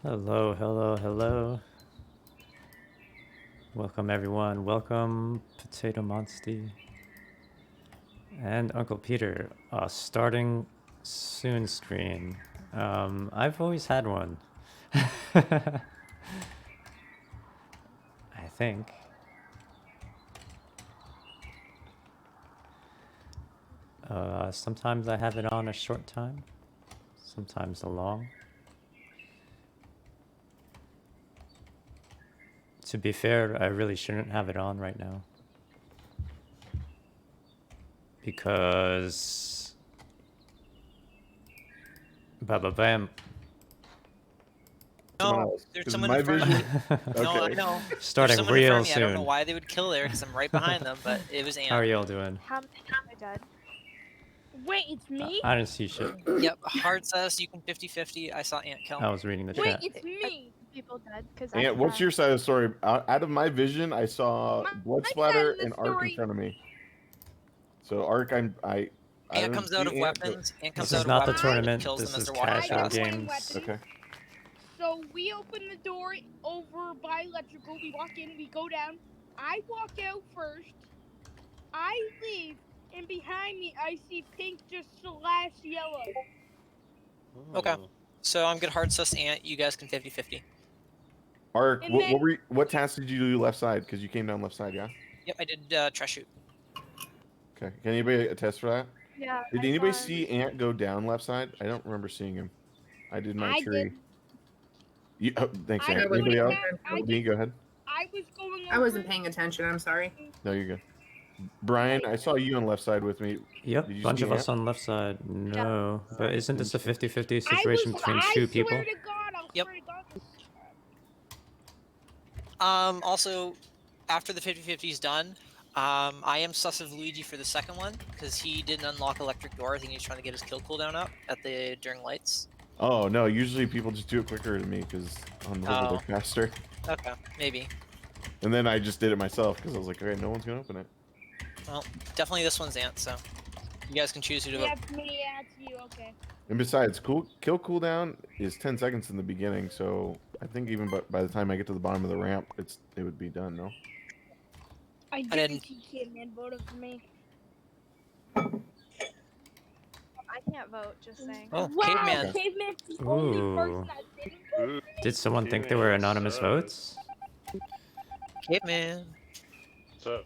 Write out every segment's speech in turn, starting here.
Hello, hello, hello. Welcome everyone. Welcome Potato Monsty and Uncle Peter. Starting soon screen. I've always had one. I think. Sometimes I have it on a short time, sometimes a long. To be fair, I really shouldn't have it on right now. Because... Ba-ba-bam. No, there's someone in front of me. No, I know. There's Starting someone in front real of me. I don't know soon. why they would kill there because I'm right behind them, but it was How are Ant. y'all doing? How many am I dead? Wait, it's me? I didn't see shit. Yep, hard says you can 50-50. I saw Ant kill. I was reading the Wait, chat. it's me! People dead, because Ant, what's your side of the story? Out of my vision, I saw blood My splatter side of and the Ark in story- front of me. So Ark, I Ant don't comes out of see Ant, but- weapons. Ant comes This out is of not the weapons. tournament. Kills This them as is they're walking casual past. games. Okay. So we open the door over by electrical, we walk in, we go down. I walk out first. I leave, and behind me I see pink just slash yellow. Okay. So I'm good hard sus Ant. You guys can 50-50. Ark, And what, then- what task did you do left side? Because you came down left side, yeah? Yep, I did trash shoot. Okay. Can anybody attest for that? Yeah. Did I anybody saw him. see Ant go down left side? I don't remember seeing him. I did my I tree. did. You, oh, thanks, I Ant. was Anybody going else? down- I Me, go ahead. I was going I wasn't over- paying attention. I'm sorry. No, you're good. Brian, I saw you on left side with me. Yep, Did you bunch see of us Ant? on left side. No, but isn't this a 50-50 I situation was- between I two people? swear to God, I'll Yep. swear to God. Also, after the 50-50 is done, I am sus of Luigi for the second one because he didn't unlock electric door. I think he's trying to get his kill cooldown up during lights. Oh, no. Usually people just do it quicker than me because on mobile they're faster. Okay, maybe. And then I just did it myself because I was like, okay, no one's going to open it. Well, definitely this one's Ant, so you guys can choose who to vote. Yeah, it's me, yeah, it's you, okay. And besides, kill cooldown is 10 seconds in the beginning, so I think even by the time I get to the bottom of the ramp, it would be done, no? I didn't see Kidman voted for me. I can't vote, just saying. Oh, Wow, Caveman. Caveman's the only Ooh. person that didn't vote for me. Did someone think they were anonymous votes? Caveman. What's up?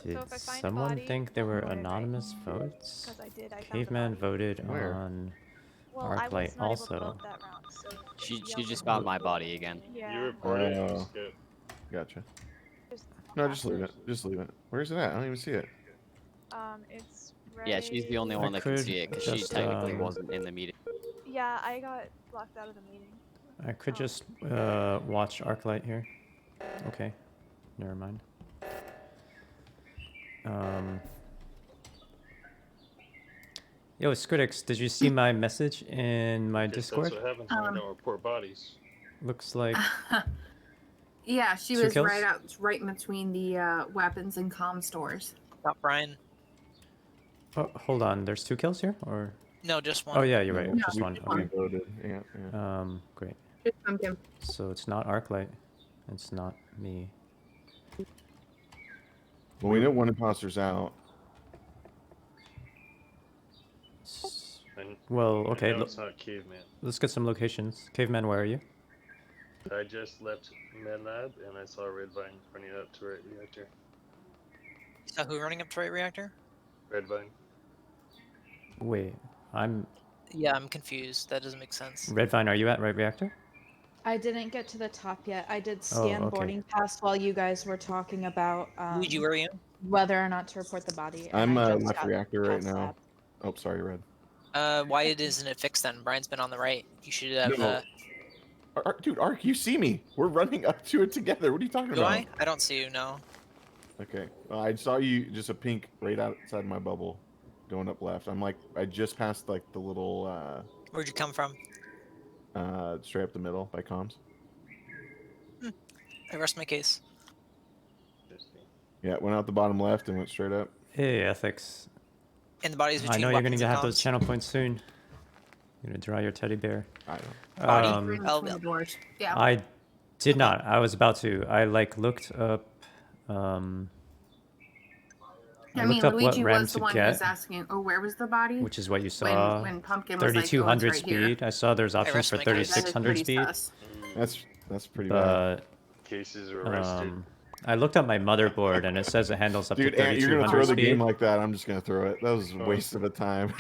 Did So if I find a someone body, think they I'll were vote it, right? anonymous votes? Because I did. I found a Caveman body. voted Where? on Well, I Arclight was not able to also. vote that round, so She y'all just can found vote. my body again. Yeah. You reported Oh. Skip. Gotcha. Just No, just leave it. Just leave it. Where's it at? I don't even see it. It's right. Yeah, she's the only one that can could see it because she just, technically wasn't in the meeting. Yeah, I got blocked out of the meeting. I could just watch Arclight here. Okay, never mind. Yo, Scrittix, did you see my message in my Guess Discord? That's what happens when we don't report bodies. Looks like Yeah, she Two was kills? right in between the weapons and comm stores. Not Brian. oh, hold on. There's 2 kills here, or No, just one. oh yeah, you're right. No, Just one. just Okay. one. Voted. Yeah. Great. Just pumpkin. So it's not Arclight. It's not me. Well, we know one imposter's out. And Well, I okay. know it's not Caveman. Let's get some locations. Caveman, where are you? I just left MedLab and I saw Redvine running up to right reactor. You saw who running up to right reactor? Redvine. Wait, I'm Yeah, I'm confused. That doesn't make sense. Redvine. Are you at right reactor? I didn't get to the top yet. I did Oh, scan okay. boarding pass while you guys were talking about Luigi, where are you? whether or not to report the body. and I'm I just left got reactor right past now. that. Oh, sorry, Red. Why isn't it fixed then? Brian's been on the right. You should have. No. Dude, Ark, you see me. We're running up to it together. What are you talking Do about? I? I don't see you. No. Okay. I saw you, just a pink right outside my bubble going up left. I'm like, I just passed like the little, Where'd you come from? straight up the middle by comms. I rest my case. Yeah, went out the bottom left and went straight up. Hey, ethics. And the bodies I between know you're gonna weapons and have those comms. channel points soon. You're gonna draw your teddy bear. I don't. Body? Right Um, in Oh, between no. the doors. Yeah. I did not. I was about to. I like looked up. I I mean, looked up what Luigi RAM was the to one who was get, asking, oh, where was the body? which is what you when saw. when Pumpkin was like, oh, it's 3200 right here. speed. I saw there's options rest for my case. That is 3600 pretty speed, sus. That's pretty bad. but Cases were arrested. I looked up my motherboard and it says it handles up Dude, to Ant, you're gonna 3200 throw the game speed. like that. I'm just gonna throw it. That was a waste of a time.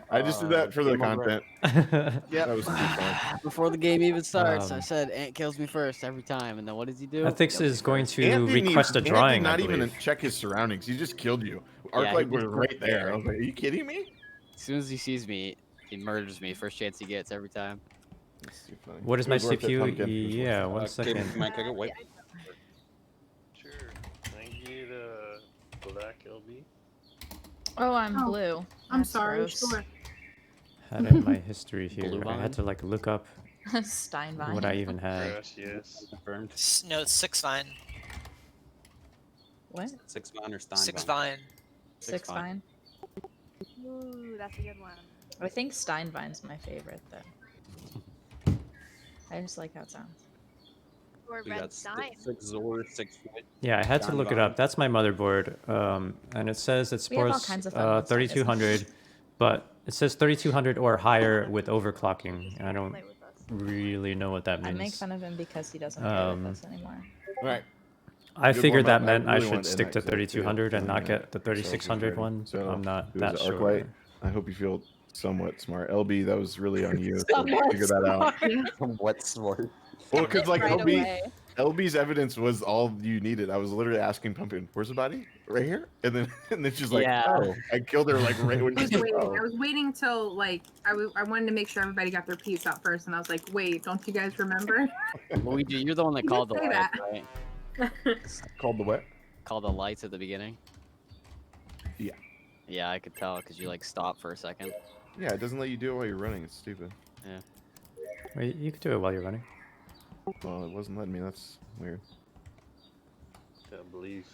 I just did that for the game over. content. Yeah. That was too fun. Before the game even starts, I Um, said Ant kills me first every time, and then what does he do? Ethics Kills is me going first. to Ant didn't request a even, drawing, Ant did I not even believe. check his surroundings. He just killed you. Yeah, he Arclight was just right looked there. there. I was like, are you kidding me? As soon as he sees me, he murders me. First chance he gets every time. That's too funny. What is It my was worth it, CPU? Pumpkin. It was worth Yeah, it. one second. Sure. Can I get black LB? Oh, I'm Oh, blue. I'm That's sorry, gross. sure. Had it in my history here. Blue I had vine? to like look up Steinbein. what I even had. Crash, yes. Confirmed. No, it's 6 Vine. What? 6 Vine or 6 Vine. Six Vine. Ooh, that's a good one. I think Steinbein's my favorite though. I just like how it sounds. Or We Red got Stein. 6 Zor, 6 Foot. Yeah, I had to look it up. That's my motherboard, and it says it We have all supports kinds of fun with stuff, isn't it? 3200, but it says 3200 or higher with overclocking. I don't Play with us. really know what that I make means. fun of him because he doesn't play with us anymore. All right. I Good figured one, that but I meant I really should want stick to NX, so I feel 3200 and like not get the so it's 3600 ready. one. So I'm not it was that Arclight. sure. I hope you feel somewhat smart. LB, that was really on you. So Somewhat figure that out. What smart? Well, because like Right away. LB's evidence was all you needed. I was literally asking Pumpkin, "Where's the body? Right here?" And then she's like, Yeah. "Oh, I killed her like right when I she was said, waiting. oh." I was waiting till like I wanted to make sure everybody got their piece out first, and I was like, wait, don't you guys remember? Luigi, you're the one that You called did the say lights, that. right? Called the what? Called the lights at the beginning. Yeah. Yeah, I could tell because you like stopped for a second. Yeah, it doesn't let you do it while you're running. It's stupid. Wait, you can do it while you're running. Well, it wasn't letting me. That's weird. Can't believe.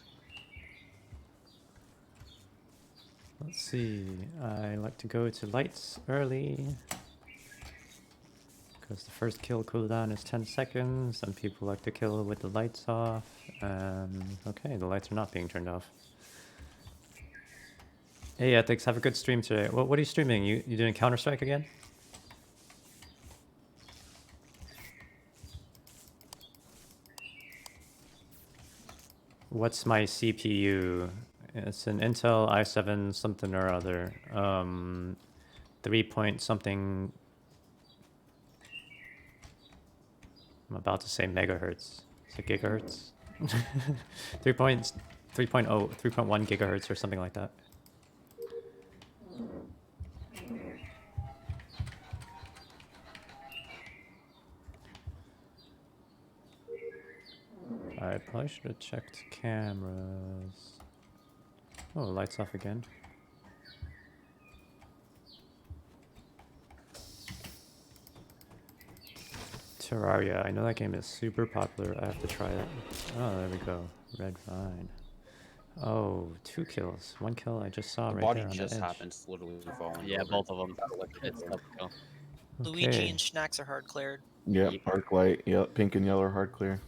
Let's see. I like to go to lights early because the first kill cooldown is 10 seconds. Some people like to kill with the lights off. Okay, the lights are not being turned off. Hey, Ethics, have a good stream today. What are you streaming? You doing Counter-Strike again? What's my CPU? It's an Intel i7 something or other. 3 point something. I'm about to say megahertz. Is it gigahertz? 3.0, 3.1 gigahertz or something like that. I probably should have checked cameras. Oh, lights off again. Terraria. I know that game is super popular. I have to try it. Oh, there we go. Red Vine. Oh, 2 kills. 1 kill I just saw The right body there on just the edge. happened to literally falling. Yeah, over. both of them. It's double kill. Luigi Okay. and Schnacks are hard cleared. Yep, Arclight. Yep, pink and yellow are hard clear.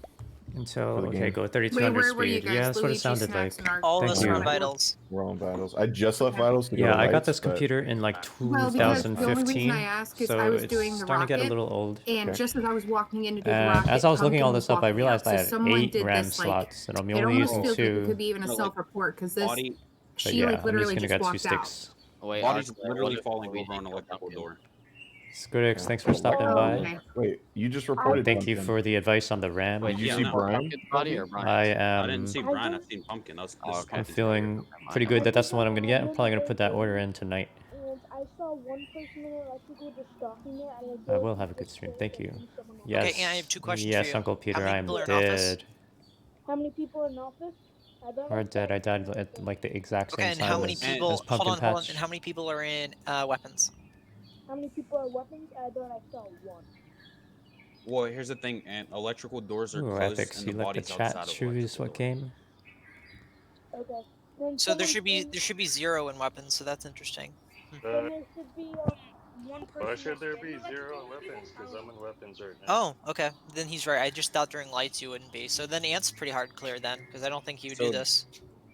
Until, For the okay, game. go Wait, 3200 where were you speed. guys? Yeah, that's what it Luigi, sounded Snacks, like. and Arc. All of Thank us are you. on vitals. We're all in battles. I just left battles. To go Yeah, to I got lights, this but- computer in like Well, because the only reason 2015, I ask is so I was it's doing the starting to get a rocket, little old. and Okay. just as I was walking in to do the And rocket, as I was looking all Pumpkin this up, I walking realized out. I So had someone 8 did RAM this, like, slots, and I'm it only almost using feels like it 2. could be even a No, like, self-report because this Body, But she yeah, like I'm just literally gonna just get 2 walked out. sticks. Oh, wait, body's Arclight, literally what if falling Luigi over on killed electrical Pumpkin? door. Skudix, thanks for stopping Oh, by. okay. Wait, you just reported. Thank you Pumpkin. for the advice on the RAM. Wait, Did you yeah, see no. Brian? Pumpkin's body or Brian? I I am. didn't see Brian. I've seen Pumpkin. This Oh, is okay. I'm Pumpkin's feeling pretty good that that's the one I'm gonna get. I'm probably gonna put that order in tonight. And I saw one person in electrical just stalking it. And I will have a good stream. Thank you. Yes. Okay, and I have 2 questions Yes, for you. Uncle Peter, many I'm people are in office? dead. How many people are in office? I don't Or know. dead. I died at like the exact same Okay, and time how many as, people? as Pumpkin Hold on. Patch. And how many people are in weapons? How many people are weapons? I thought I saw one. Well, here's the thing, and electrical doors are Ooh, closed, Ethics, and you the let the body's chat outside of choose electrical what door. game? Okay. Then So there someone should be 0 in weapons, so that's interesting. Then Uh, there should be one person. why should that's there in be electrical 0 and weapons? one Because out. I'm in weapons right now. Oh, okay. Then he's right. I just thought during lights you wouldn't be. So then Ant's pretty hard clear then, because I don't think he would do So this.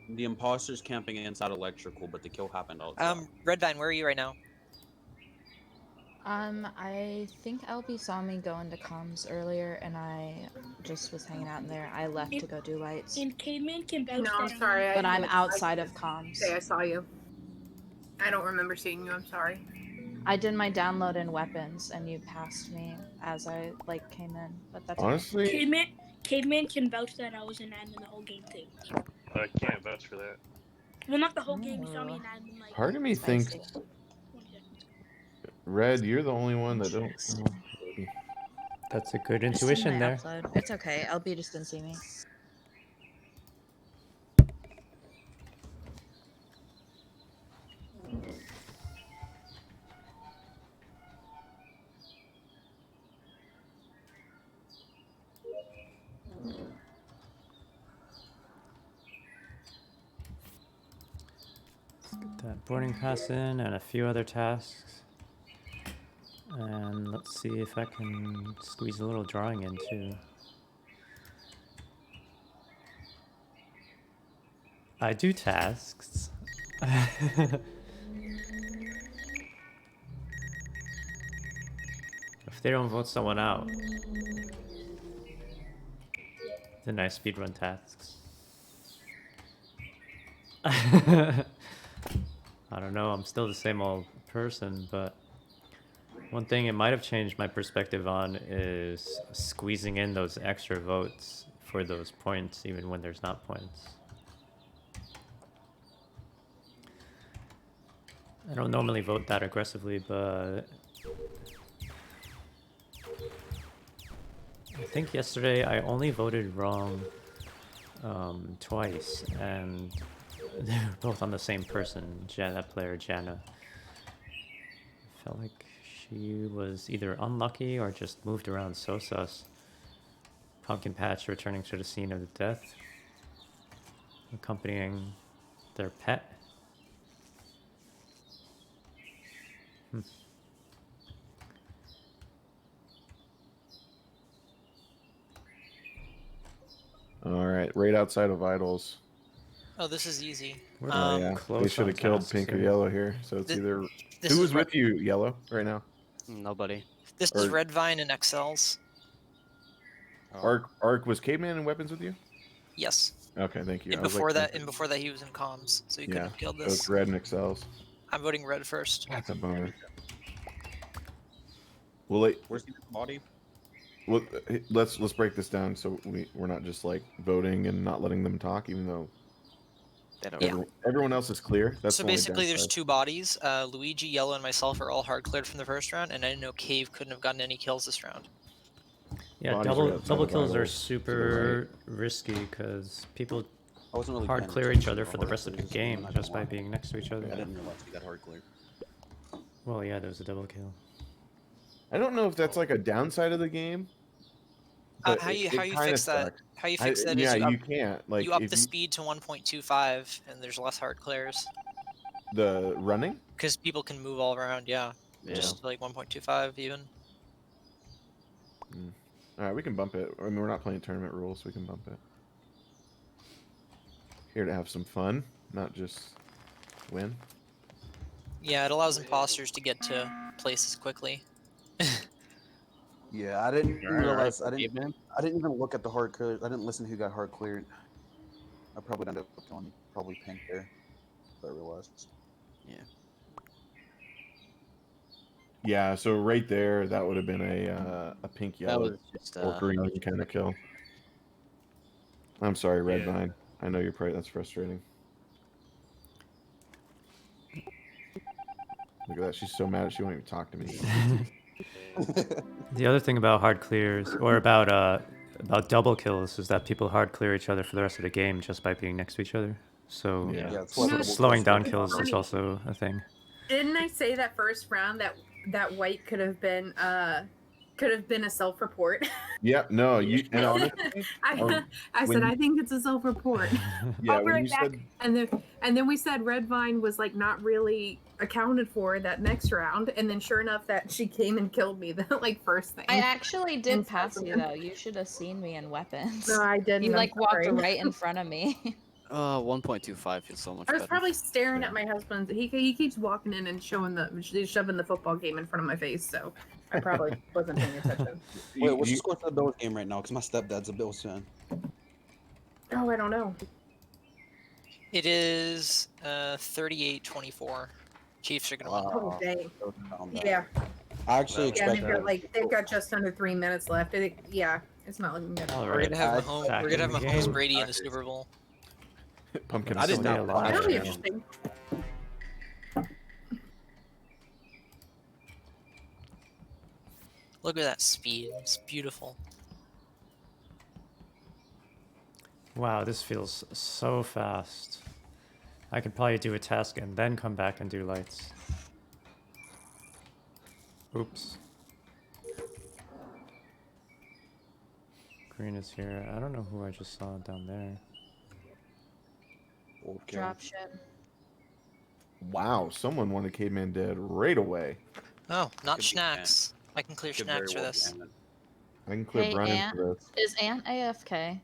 the imposter's camping inside electrical, but the kill happened outside. Redvine, where are you right now? I think LB saw me go into comms earlier, and I just was hanging out in there. I left to go do lights, And Caveman can vouch No, I'm that sorry. but I I'm did- outside I of comms. say I saw you. I don't remember seeing you. I'm sorry. I did my download in weapons, and you passed me as I came in, but that's okay. Honestly, Caveman can vouch that I was an admin the whole game too. So. I can't vouch for that. Well, not the whole game. You saw me Oh. an admin like. part of me thinks, Spicy. 20 seconds. Red, you're the only one that don't. Interesting. That's a good Just in intuition my there. upload. It's okay. LB just didn't see me. Let's get that boarding pass in and a few other tasks. And let's see if I can squeeze a little drawing in too. I do tasks. If they don't vote someone out, then I speedrun tasks. I don't know, I'm still the same old person, but one thing it might have changed my perspective on is squeezing in those extra votes for those points, even when there's not points. I don't normally vote that aggressively, but I think yesterday I only voted wrong twice, and they were both on the same person, that player, Janna. Felt like she was either unlucky or just moved around so sus. Pumpkin Patch returning to the scene of the death, accompanying their pet. All right, right outside of Vitals. Oh, this is easy. We're Oh yeah, close they should on have killed tasks Pink or here. Yellow here. So it's Th- either This who is was Red, with you, Yellow, right now. Nobody. this is or- Redvine and XLs. Oh. Arc was Caveman in weapons with you? Yes. Okay, thank you. And I was before like, that, he was in comms, so he couldn't yeah, have killed so it's this. Red and Excels. I'm voting red first. That's a bummer. Well, Where's the body? well, let's break this down so we're not just like voting and not letting them talk, even though They don't Yeah. know. everyone else is clear. That's So the only basically, there's downside. two bodies. Luigi, Yellow, and myself are all hard cleared from the first round, and I know Cave couldn't have gotten any kills this round. Yeah, Bodies double are outside double of kills are vitals to the super risky because people I wasn't really hard paying clear attention each other to for the rest of the hard clears, game I'm not just by gonna lie. being next to each other. I didn't realize we got hard clear. Well, yeah, there was a double kill. I don't know if that's like a downside of the game. but How you it kinda fix that? sucks. How you fix that is yeah, you up, you can't like you up if the speed to 1.25, and there's less hard clears the running. because people can move all around. Yeah, Yeah. just like 1.25 even. All right, we can bump it. I mean, we're not playing tournament rules, so we can bump it. Here to have some fun, not just win. Yeah, it allows imposters to get to places quickly. Yeah, I didn't Alright, realize. Caveman. I didn't even look at the hard clear. I didn't listen to who got hard cleared. I probably ended up going probably Pink there. But I realized. Yeah, so right there, that would have been a pink That yellow was just or green kind of kill. I'm sorry, Red Yeah. Vine. I know you're probably that's frustrating. Look at that. She's so mad she won't even talk to me. The other thing about hard clears or about double kills is that people hard clear each other for the rest of the game just by being next to each other. So Yeah. Yeah, it's what double slowing kills down do. kills is also a thing. Didn't I say that first round that White could have been could have been a self-report. Yeah, no, you and honestly, I when said, I you- think it's a self-report. yeah, I'll be when right you back. said And then we said Red Vine was like not really accounted for that next round, and then sure enough that she came and killed me the like first thing. I actually did And pass you specimen. though. You should have seen me in weapons. No, I didn't. You I'm like walked sorry. right in front of me. 1.25 feels so much I was better. probably staring at my husband. He keeps walking in and shoving the football game in front of my face, so I probably wasn't paying attention. Wait, what's you- the score for the Bills game right now? Because my stepdad's a Bills fan. Oh, I don't know. It is 38-24. Chiefs are gonna win. Oh, dang. Um, Yeah, I actually yeah. They've expected. got they've got just under 3 minutes left. Yeah, it's not looking good. All We're right. gonna have I- Mahomes. back We're gonna have in the Mahomes game. Brady in the Super Bowl. Pumpkin. I did stay not alive. watch That'll be Yeah. interesting. Look at that speed. It's beautiful. Wow, this feels so fast. I could probably do a task and then come back and do lights. Oops. Green is here. I don't know who I just saw down there. Old kill. Dropship. Wow, someone wanted Caveman dead right away. Oh, not Could be Schnacks. I can clear Could very Schnacks for well be this. Ant-Man. I can clear Hey, Brian Ant. for this. Is Ant AFK?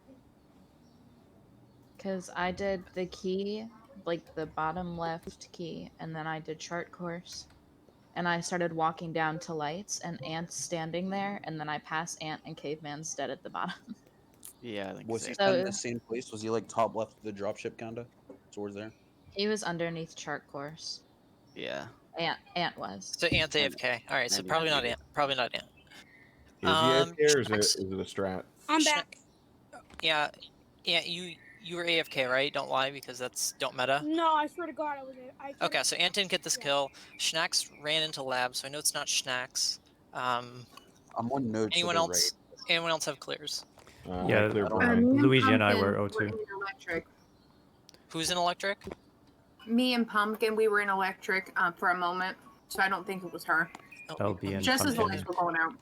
Because I did the key, like the bottom left key, and then I did chart course. And I started walking down to lights, and Ant's standing there, and then I passed Ant, and Caveman's dead at the bottom. Yeah, I think Was he same. in the same place? Was he like top left of the dropship kinda? Towards there? He was underneath chart course. Yeah. Ant was. So Ant AFK. All right, so Maybe. probably not Ant. Probably not Ant. Is he Um, AFK or is Schnacks- it a strat? I'm Schna- back. Yeah, you were AFK, right? Don't lie because that's don't meta. No, I swear to God, I was. Okay, so Ant didn't get this Yeah. kill. Schnacks ran into lab, so I know it's not Schnacks. I'm on node Anyone to the else? Anyone else have clears? Yeah, I clear I don't Brian. Me and Luigi and I Pumpkin were O2. in electric. Who's in electric? Me and Pumpkin, we were in electric for a moment, so I don't think it was her. Oh, LB and Just as the Pumpkin. lights were going out.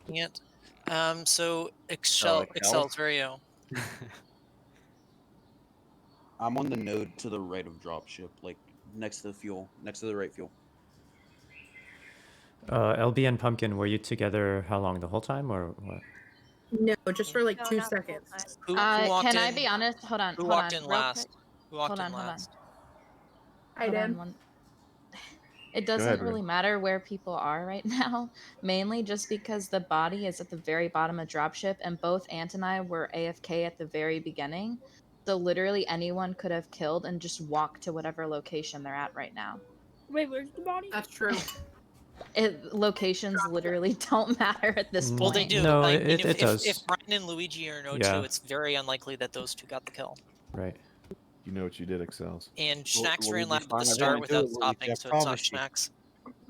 Ant. So Excel, like Excel, Hell? it's very you. I'm on the node to the right of dropship, like next to the fuel, next to the right fuel. LB and Pumpkin, were you together how long? The whole time or what? No, just for like No, 2 not the whole seconds. time. Who walked Can in? I be honest? Hold on. Who hold walked on, in real last? quick. Who walked Hold in on, hold on. last? I Hold on did. one- It doesn't ahead, really Rin. matter where people are right now, mainly just because the body is at the very bottom of dropship, and both Ant and I were AFK at the very beginning. So literally anyone could have killed and just walked to whatever location they're at right now. Wait, where's the body? That's true. Locations literally don't matter at this Mm, Well, they point. do. No, like, it if, does. If Brian and Luigi are in O2, Yeah. it's very unlikely that those two got the kill. Right. You know what you did, Excels. And Schnacks Luigi's ran lab at fine. the I start didn't do without it, Luigi, stopping, I so it's not promise you. Schnacks.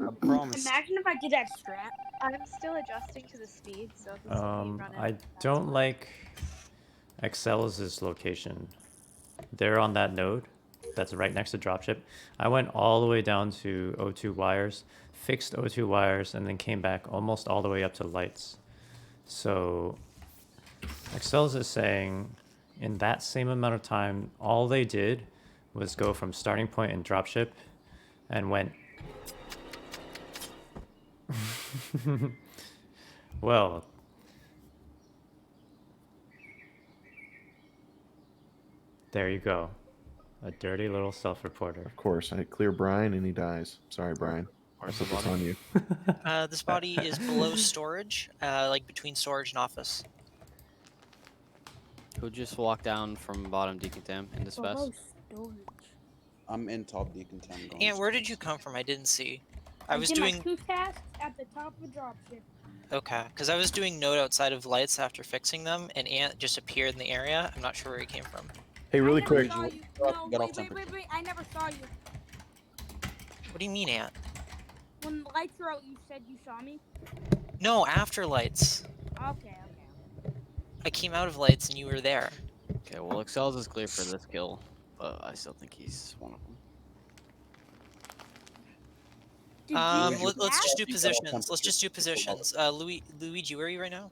I promise. Imagine if I did that strat. I'm still adjusting to the speed, so if you see me run in, I that's don't why. like Excel's location. They're on that node that's right next to dropship. I went all the way down to O2 wires, fixed O2 wires, and then came back almost all the way up to lights. So Excel's is saying in that same amount of time, all they did was go from starting point in dropship and went well, there you go. A dirty little self-reporter. Of course, I clear Brian and he dies. Sorry, Brian. I put this on you. This body is below storage, like between storage and office. Who just walked down from bottom decontam in this Below vest? storage. I'm in top decontam going. Ant, where did you come from? I didn't see. I was did my doing 2 tasks at the top of the dropship. okay, because I was doing node outside of lights after fixing them, and Ant just appeared in the area. I'm not sure where he came from. Hey, really I never quick. saw you. Get No, off wait, temperature. wait. I never saw you. What do you mean, Ant? When the lights were out, you said you saw me. No, after lights. Okay. I came out of lights and you were there. Okay, well, Excel's is clear for this kill, but I still think he's one of them. Did you Let's just do You got positions. Let's temperature. just do positions. Luigi, where are you right now?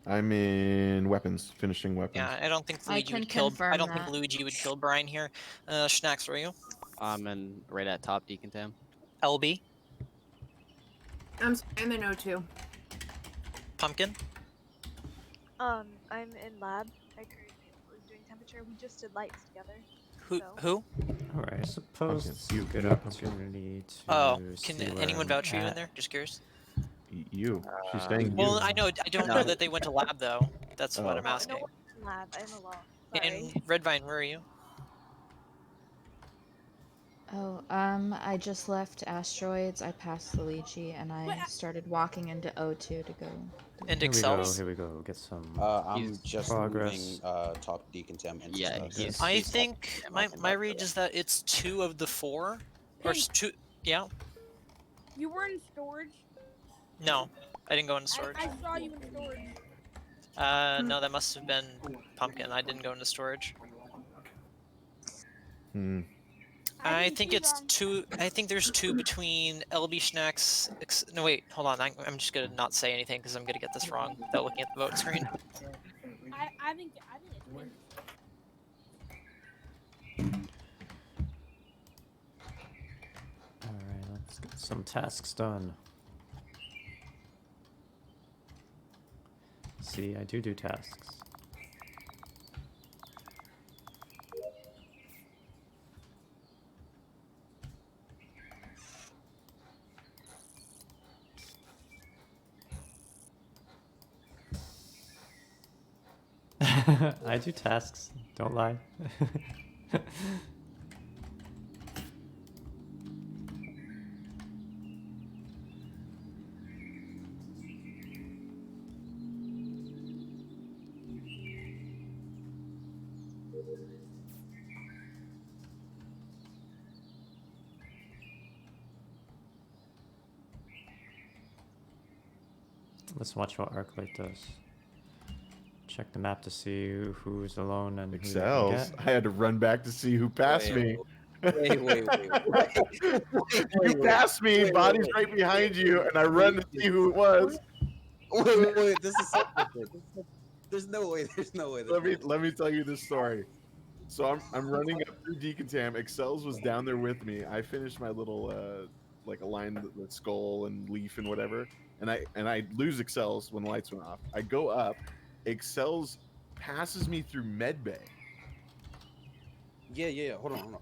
I'm in weapons, finishing weapons. Yeah, I don't think I Luigi can would kill. I confirm don't think that. Luigi would kill Brian here. Schnacks, where are you? I'm in right at top decontam. LB, I'm sorry, I'm in O2. Pumpkin. I'm in lab. I currently was doing temperature. We just did lights together. Who? So. Who? All right, I suppose Pumpkin. it's a You- good you, Pumpkin. opportunity to. Oh, see can where anyone I'm vouch for you in at. there? Just curious. You. She's Uh, saying Well, you. I know. I don't No. know that they went to lab though. That's what Oh. I'm No, asking. no one's in lab. I'm alone. Sorry. And Redvine, where are you? Oh, I just left asteroids. I passed Luigi, and I started walking into O2 to go. And Here we go. Excels. Here we go. Get some. I'm He's just progress. moving top decontam into Yeah, stuff. he's- I he's think I'm my walking my back read to is that it's 2 of the 4, or Pink. 2. Yeah. You were in storage. No, I didn't go into storage. I saw you in storage. No, that must have been Pumpkin. I didn't go into storage. Hmm. I didn't think see it's them. 2. I think there's 2 between LB Schnacks. No, wait, hold on. I'm just gonna not say anything because I'm gonna get this wrong without looking at the vote screen. I think it's Pink. All right, let's get some tasks done. See, I do tasks. I do tasks, don't lie. Let's watch what Arclight does. Check the map to see who's alone and who they can Excels. get. I had to run back to see who passed me. Wait. You passed me, body's right behind you, and I run to see who it was. Wait. This is so different. There's no way. Let me tell you this story. So I'm running up through Decontam. Excels was down there with me. I finished my little like aligned the skull and leaf and whatever, and I lose Excels when the lights went off. I go up. Excels passes me through medbay. Yeah. Hold on.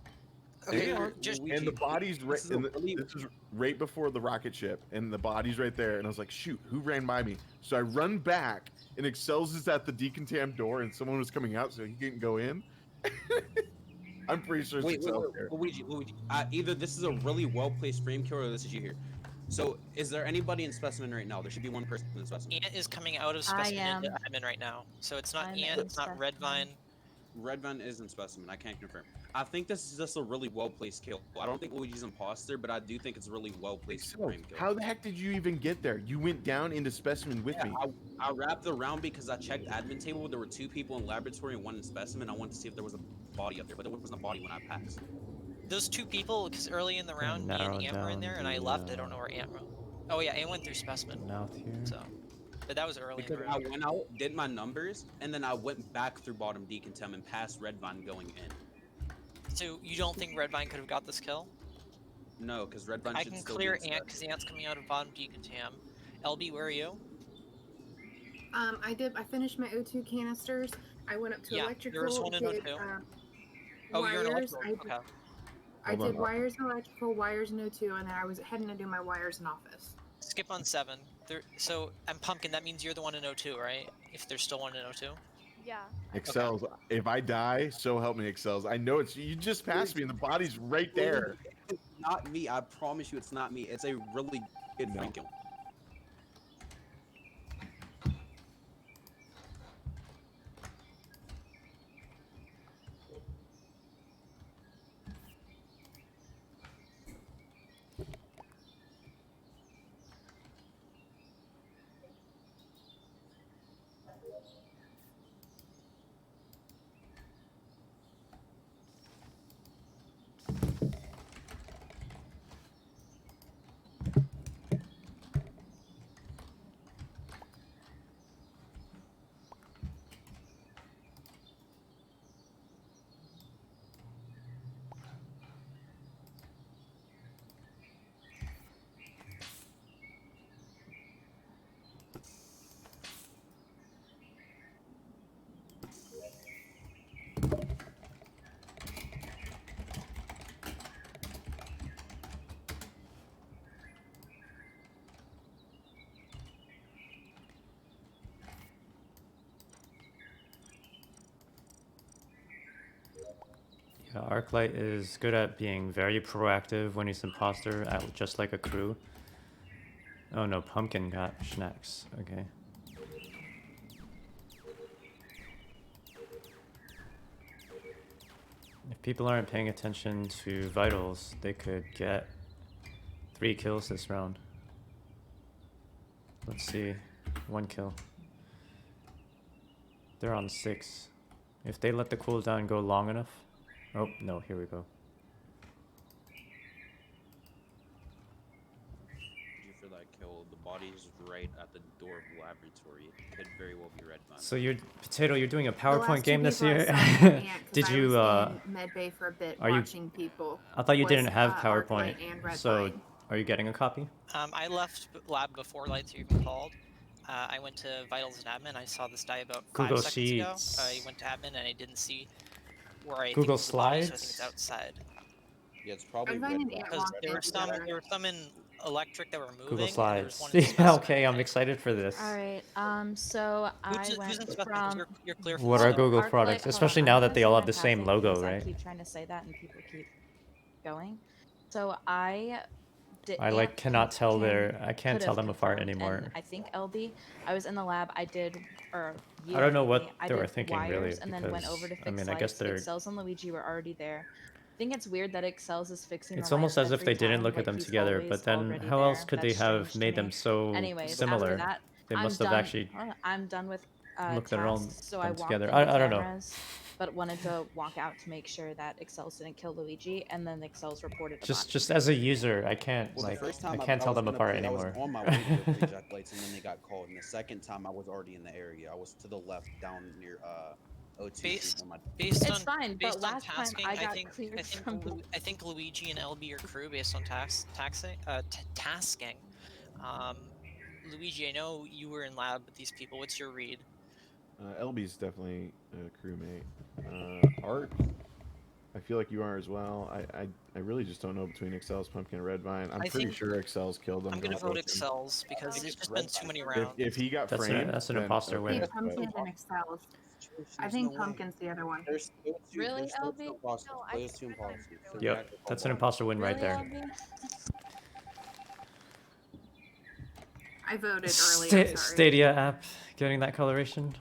Okay, Yeah, just Luigi, And the body's right. this is a really- This is right before the rocket ship, and the body's right there. And I was like, "Shoot, who ran by me?" So I run back, and Excels is at the decontam door, and someone was coming out, so he didn't go in. I'm pretty sure it's Wait, Excels there. Luigi. Either this is a really well placed frame kill, or this is you here. So, is there anybody in specimen right now? There should be one person in specimen. Ant is coming out of I specimen into am. admin right now, so it's not I'm Ant. in It's not specimen. Redvine. Redvan is in specimen. I can't confirm. I think this is just a really well placed kill. I don't think Luigi's imposter, but I do think it's a really well placed Excels, frame kill. how the heck did you even get there? You went down into specimen with me. I wrapped around because I checked admin table. There were 2 people in laboratory and 1 in specimen. I wanted to see if there was a body up there, but there wasn't a body when I passed. Those 2 people, because early in the round, me narrow and Ant were in down there, and I the, left. I don't know where Ant went. Oh yeah, Ant went through specimen. Mouth here. So, but that was early in Because the I round. went out, did my numbers, and then I went back through bottom decontam and past Redvine going in. So you don't think Redvine could have got this kill? No, because Redvine I should can still clear be in Ant because Ant's coming out of bottom decontam. LB, where are you? I finished my O2 canisters. I went up to Yeah, electrical. there was one in did, O2. Oh, Oh, you're an wires. electrical. Okay. I Hold did on. wires and electrical, wires and O2, and then I was heading to do my wires in office. Skip on 7. So I'm Pumpkin. That means you're the one in O2, right? If there's still one in O2. Yeah. Excels. If I die, so help me, Excels. I know it's you. Just passed me, and the body's right there. It's not me. I promise you, it's not me. It's a really good No. frame kill. Arclight is good at being very proactive when he's imposter, just like a crew. Oh no, Pumpkin got Schnacks. Okay. If people aren't paying attention to vitals, they could get 3 kills this round. Let's see. 1 kill. They're on 6. If they let the cooldown go long enough. Oh, no, here we go. For that kill, the body is right at the door of the laboratory. It could very well be Red Vine. So you're Potato, you're doing a The PowerPoint last two game this people I year? saw, I can't, 'cause Did I you was in med bay for a bit are you- watching people. I thought you was, didn't have Arclight PowerPoint. and Red So Vine. are you getting a copy? I left lab before lights were even called. I went to vitals and admin. I saw this die about 5 Google seconds ago. Sheets. I went to admin and I didn't see where I Google think was the body, so I think Slides? it's outside. Yeah, it's probably Red Vine Red and Vine. Ant Because walked there in were some, together. there were some in electric that were moving. Google and there was Slides. one in Yeah, specimen, okay, I I'm think. excited for this. All right. So I Who's in went specimen? from. You're clear for What are so- Google Arclight- products? hold on, Especially I'm now gonna that they say all my have the same passing logo, because I right? keep trying to say that and people keep going. So I did. I like cannot tell their I can't could tell have them apart confirmed, anymore. and I think LB. I was in the lab. I did, or I don't know what LB, I they were did thinking, wires, really, and then went because, over to fix I mean, I guess lights. they're- Excels and Luigi were already there. I think it's weird that Excels is fixing. It's the almost lights as if every they didn't time, look at like them he's together, always but then already how else there. could they That's have strange to made them me. so Anyways, similar? After that, They I'm must have done- actually I'm done with looked at it all tasks, so I them walked together. in I the don't know. cameras, but wanted to walk out to make sure that Excels didn't kill Luigi, and then Excels reported the body. Just as a user, I can't Well, like the first I time can't tell them was apart gonna play, anymore. I was on my way to go play Jack Lights, and then they got called. And the second time, I was already in the area. I was to the left, down near O2. Based on my- based It's on fine, but based on last time tasking, I got think cleared I think from I think Luigi and LB are crew based on tasking. Luigi, I know you were in lab with these people. What's your read? LB's definitely a crewmate. Art, I feel like you are as well. I really just don't know between Excel's, Pumpkin, and Red Vine. I'm I pretty think- sure Excel's killed them. I'm gonna both vote of them. Excels because there's just Red been too many If, rounds. if he got That's framed, that's an then imposter okay, win. Think but- Pumpkin and Excels. I There's think no way. Pumpkin's the other one. There's still two, Really, there's still LB? two imposters. No, I There's think two Red Vine's imposters. the So other we Yep, have to call that's an one. imposter win right Really, there. LB? I voted early. I'm sorry. Stadia app getting that coloration.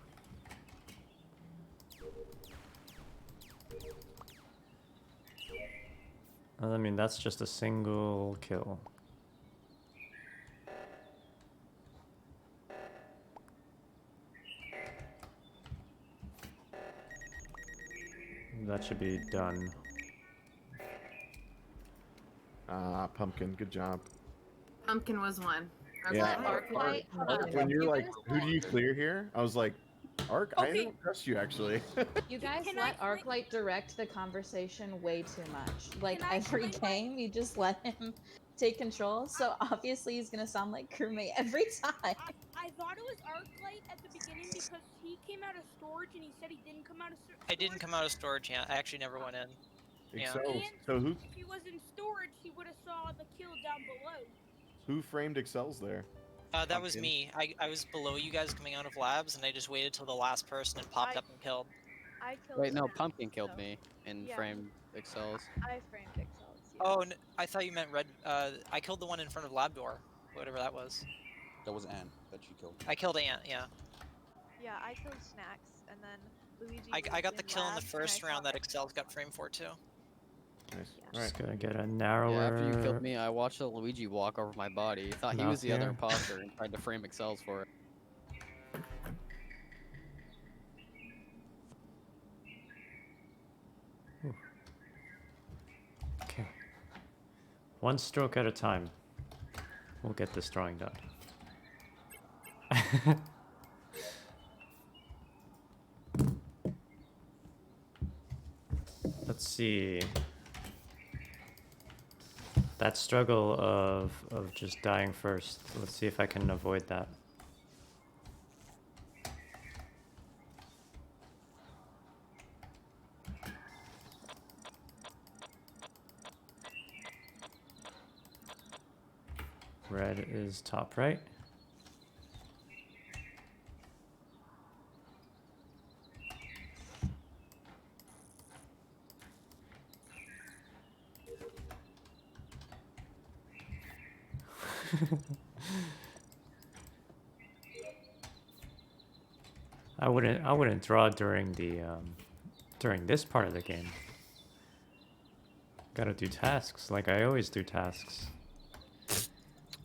I mean, that's just a single kill. That should be done. Pumpkin, good job. Pumpkin was one. Okay. Yeah, Arclight, hold on. When you're You like, guys who do you clear here? I was like, Arc, I Okay. don't trust you actually. You guys Can I let Arclight direct the conversation way too much. Like Can I every explain why- game, you just let him take control. So obviously he's gonna sound like crewmate every time. I thought it was Arclight at the beginning because he came out of storage and he said he didn't come out of storage. I didn't come out of storage yet. I actually never went in. Yeah. Excel, so who If he was in storage, he would have saw the kill down below. framed Excel's there? That was Pumpkin. me. I was below you guys coming out of labs, and I just waited till the last person and popped I- up and killed. I killed Wait, no, Snap, Pumpkin killed so- me and Yeah. framed Excels. I framed Excels. Yeah. Oh, I thought you meant red. I killed the one in front of lab door, whatever that was. That was Anne that you killed. I killed Ant. Yeah, Yeah, I killed Snacks, and then Luigi. I was got the kill in the labs, and first I round saw that Excel's got framed for too. Nice. Yeah. All right. Just gonna get a Yeah, narrower. after you killed me, I watched a Luigi walk over my body. Thought he Mouth was the other here. imposter and tried to frame Excels for it. Okay. One stroke at a time. We'll get this drawing done. Let's see. That struggle of just dying first. Let's see if I can avoid that. Red is top right. I wouldn't draw during the during this part of the game. Gotta do tasks like I always do tasks.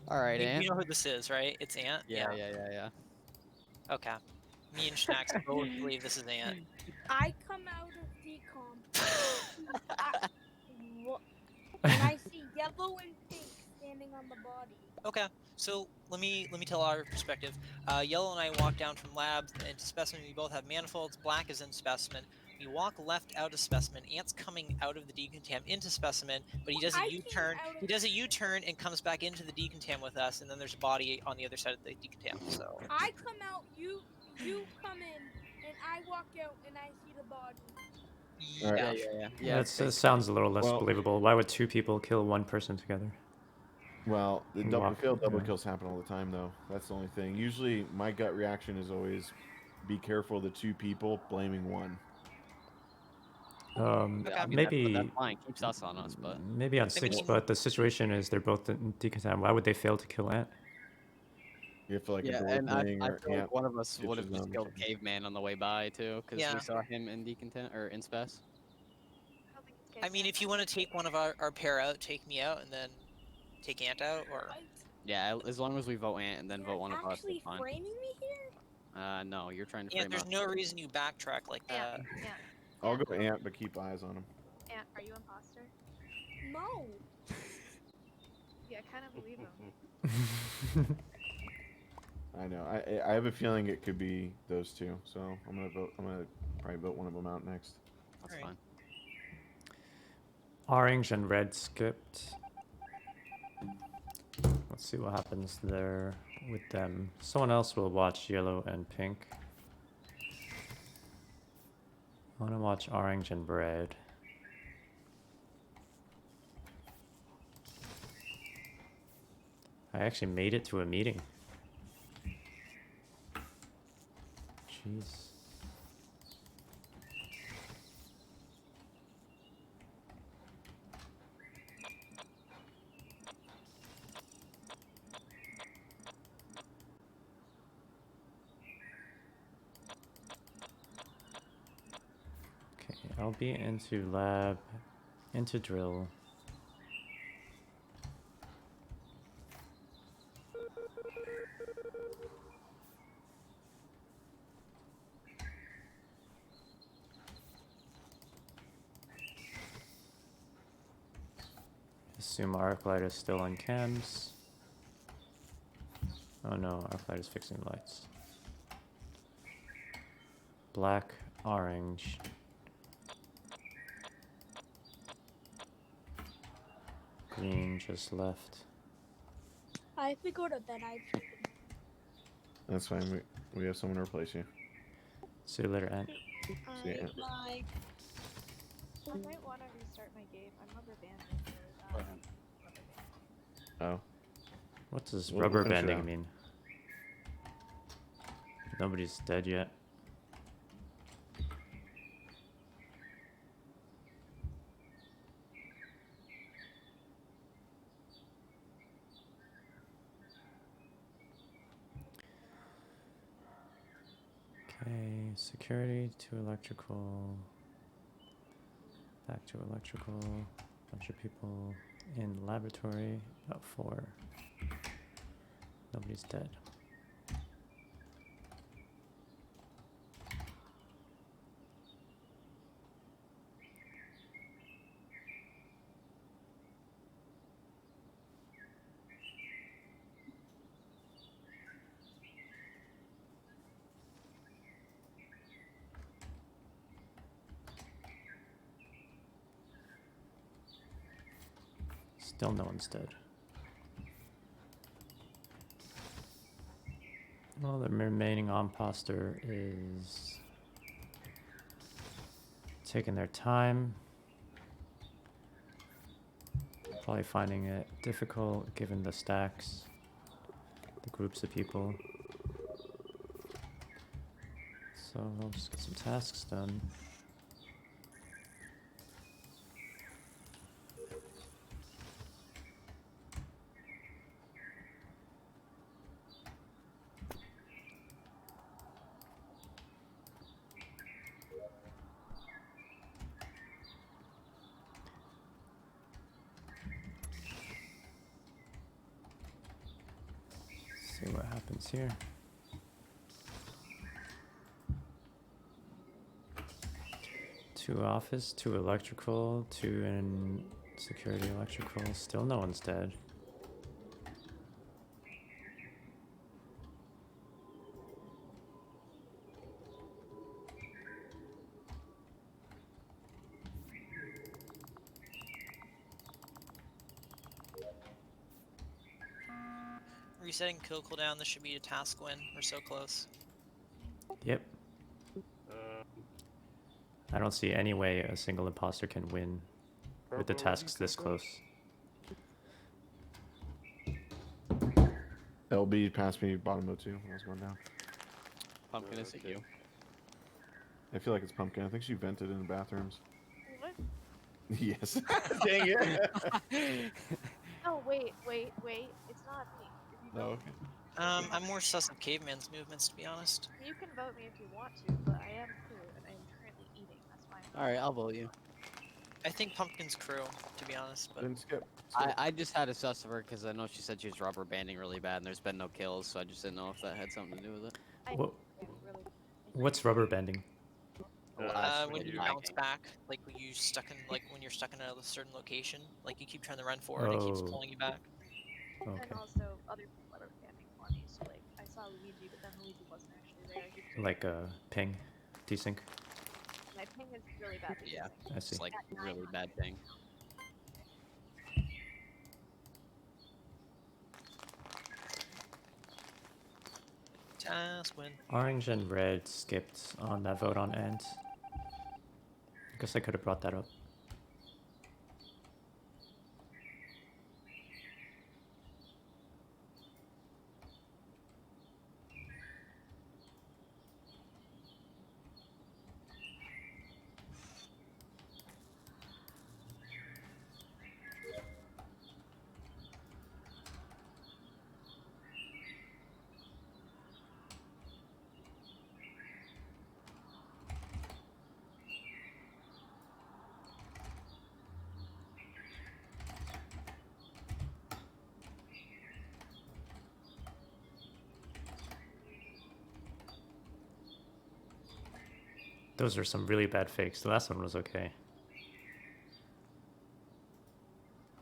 All right, You Ant. know who this is, right? It's Ant. Yeah. Okay. Me and Schnacks both believe this is Ant. I come out of decom. And I see yellow and pink standing on the body. Okay, so let me tell our perspective. Yellow and I walk down from lab into specimen. We both have manifolds. Black is in specimen. We walk left out of specimen. Ant's coming out of the decontam into specimen, but he does a I came U-turn. out of- He does a U-turn and comes back into the decontam with us, and then there's a body on the other side of the decontam. So I come out, you come in, and I walk out, and I see the body. All right. Yeah. That sounds a little less Well- believable. Why would two people kill one person together? Well, the You double walk- kill, double yeah. kills happen all the time, though. That's the only thing. Usually, my gut reaction is always be careful of the two people blaming one. Yeah, I mean, Maybe that's fine. Keeps us on us, but maybe on 6, mean- but the situation is they're both in decontam. Why would they fail to kill Ant? If like yeah, a door and I thing or feel like Ant one of us would have ditches just them or killed something. Caveman on the way by too, because Yeah. we saw him in decontent or in spec. I mean, if you want to take one of our pair out, take me out, and then take Ant out, or Yeah, as long as we vote Ant and then vote one of us, Actually it's fine. framing me here? No, you're trying to Ant, frame there's us. no reason you backtrack like that. I'll go Ant, but keep eyes on him. Ant, are you imposter? No. Yeah, I kind of believe him. I know. I have a feeling it could be those two, so I'm gonna vote. I'm gonna probably vote one of them out next. That's Alright. fine. Orange and red skipped. Let's see what happens there with them. Someone else will watch yellow and pink. I want to watch orange and red. I actually made it to a meeting. Jeez. Okay, I'll be into lab, into drill. Assume Arclight is still on cams. Oh no, Arclight is fixing lights. Black, orange. Green just left. I have to go to bed. That's fine. We have someone to replace you. See you later, Ant. See ya, Ant. Bye. I might want to restart my game. I'm rubber banding for rubber band. Oh. What does We'll rubber finish it banding out. mean? Nobody's dead yet. Okay, security to electrical. Back to electrical. Bunch of people in laboratory. About 4. Nobody's dead. Still no one's dead. Well, the remaining imposter is taking their time. Probably finding it difficult given the stacks, the groups of people. So I'll just get some tasks done. see what happens here. Two office, two electrical, two in security electrical. Still no one's dead. Resetting kill cooldown. This should be a task win. We're so close. Yep. Um, I don't see any way a single imposter can win with the purple, tasks this purple. close. LB passed me bottom of 2 when I was going down. Pumpkin, is it Okay. you? I feel like it's Pumpkin. I think she vented in the bathrooms. What? Yes. Dang it. Oh wait. It's not me. If you No, vote okay. I'm more sus of Caveman's movements, to be honest. You can vote me if you want to, but I am crew and I am currently eating. That's why I'm All right, I'll vote you. I think Pumpkin's crew, to be honest. But Then skip. I just had a sus of her because I know she said she was rubber banding really bad, and there's been no kills, so I just didn't know if that had something to do with it. I Wha- really What's rubber banding? when you bounce back, like when you stuck in, like when you're stuck in a certain location, like you keep trying to run forward, it keeps Oh. pulling you back. Okay. And also other people that are camping funny. So like I saw Luigi, but then Luigi wasn't actually there. He was Like ping, desync. my ping is really bad. Yeah, I see. it's like really bad thing. Task win. Orange and red skipped on that vote on Ant. I guess I could have brought that up. Those are some really bad fakes. The last one was okay.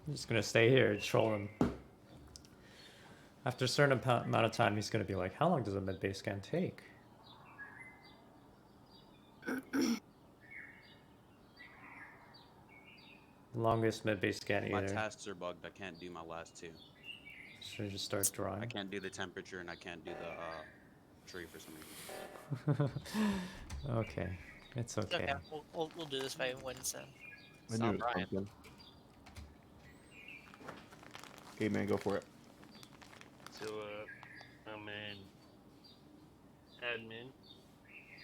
I'm just gonna stay here and troll him. After a certain amount of time, he's gonna be like, how long does a mid-base scan take? Longest mid-base scan My either. tasks are bugged. I can't do my last 2. Should I just start I drawing? can't do the temperature and I can't do the tree for some reason. Okay, it's okay. Okay, we'll do this by wins then. I knew Stop it was Brian. Pumpkin. Okay, man, go for it. So, I'm in admin,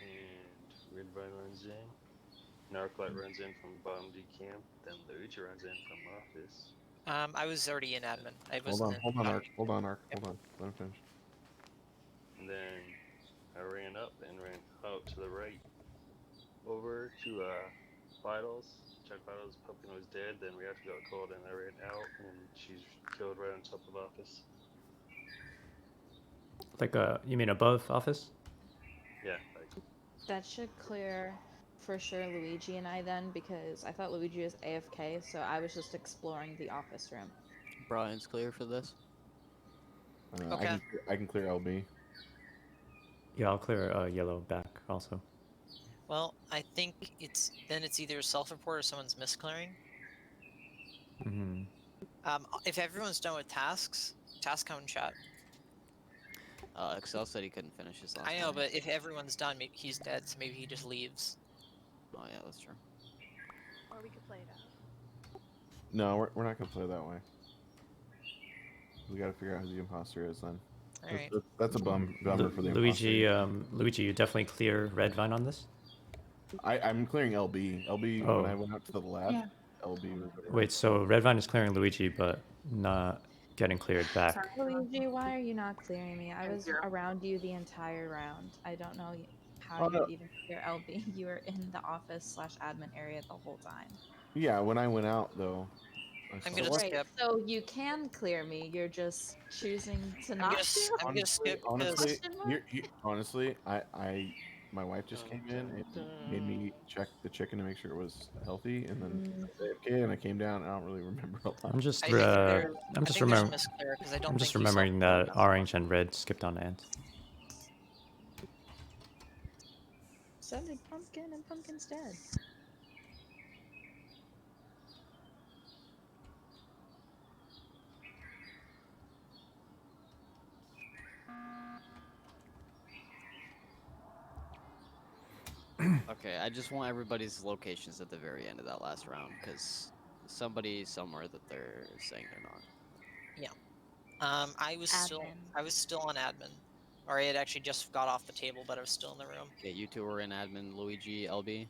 and Redvine runs in. Narclight runs in from bottom D camp, then Luigi runs in from office. I was already in admin. I was. Hold on, Ark. Hold on. Let him finish. And then I ran up and ran out to the right, over to Vitals. Check Vitals, Pumpkin was dead. Then Reactor got called, and I ran out, and she's killed right on top of office. Like you mean above office? Yeah, like That should clear for sure Luigi and I then, because I thought Luigi was AFK, so I was just exploring the office room. Brian's clear for this. Okay. I can clear LB. Yeah, I'll clear yellow back also. Well, I think it's either self-report or someone's misclearing. Hmm. If everyone's done with tasks, task count in chat. Excel said he couldn't finish his last I know, one. but if everyone's done, maybe he's dead, so maybe he just leaves. Oh yeah, that's true. Or we could play it out. No, we're not gonna play that way. We gotta figure out who the imposter is then. All right. That's a bummer for the Luigi, imposter. Luigi, you definitely clear red vine on this. I'm clearing LB. LB Oh. when I went out to the left. Yeah. LB was there. Wait, so red vine is clearing Luigi, but not getting cleared back. Sorry. Luigi, why are you not clearing me? I was Zero. around you the entire round. I don't know how Oh, you no. even clear LB. You were in the office/admin area the whole time. Yeah, when I went out though, I I'm saw gonna that. Right. skip. So you can clear me. You're just choosing to I'm not gonna, s- to. I'm gonna skip because Honestly, Question mark? honestly, my wife just came in and made me check the chicken to make sure it was healthy, and then okay, and I came down. I don't really remember a lot. I'm just I think I'm I just think there's a remember misclear because I don't I'm just think you saw remembering that orange and red skipped on ant. Scented pumpkin and pumpkin's dead. Okay, I just want everybody's locations at the very end of that last round, because somebody somewhere that they're saying they're not. I was still on admin, or I had actually just got off the table, but I was still in the room. Okay, you two were in admin, Luigi, LB.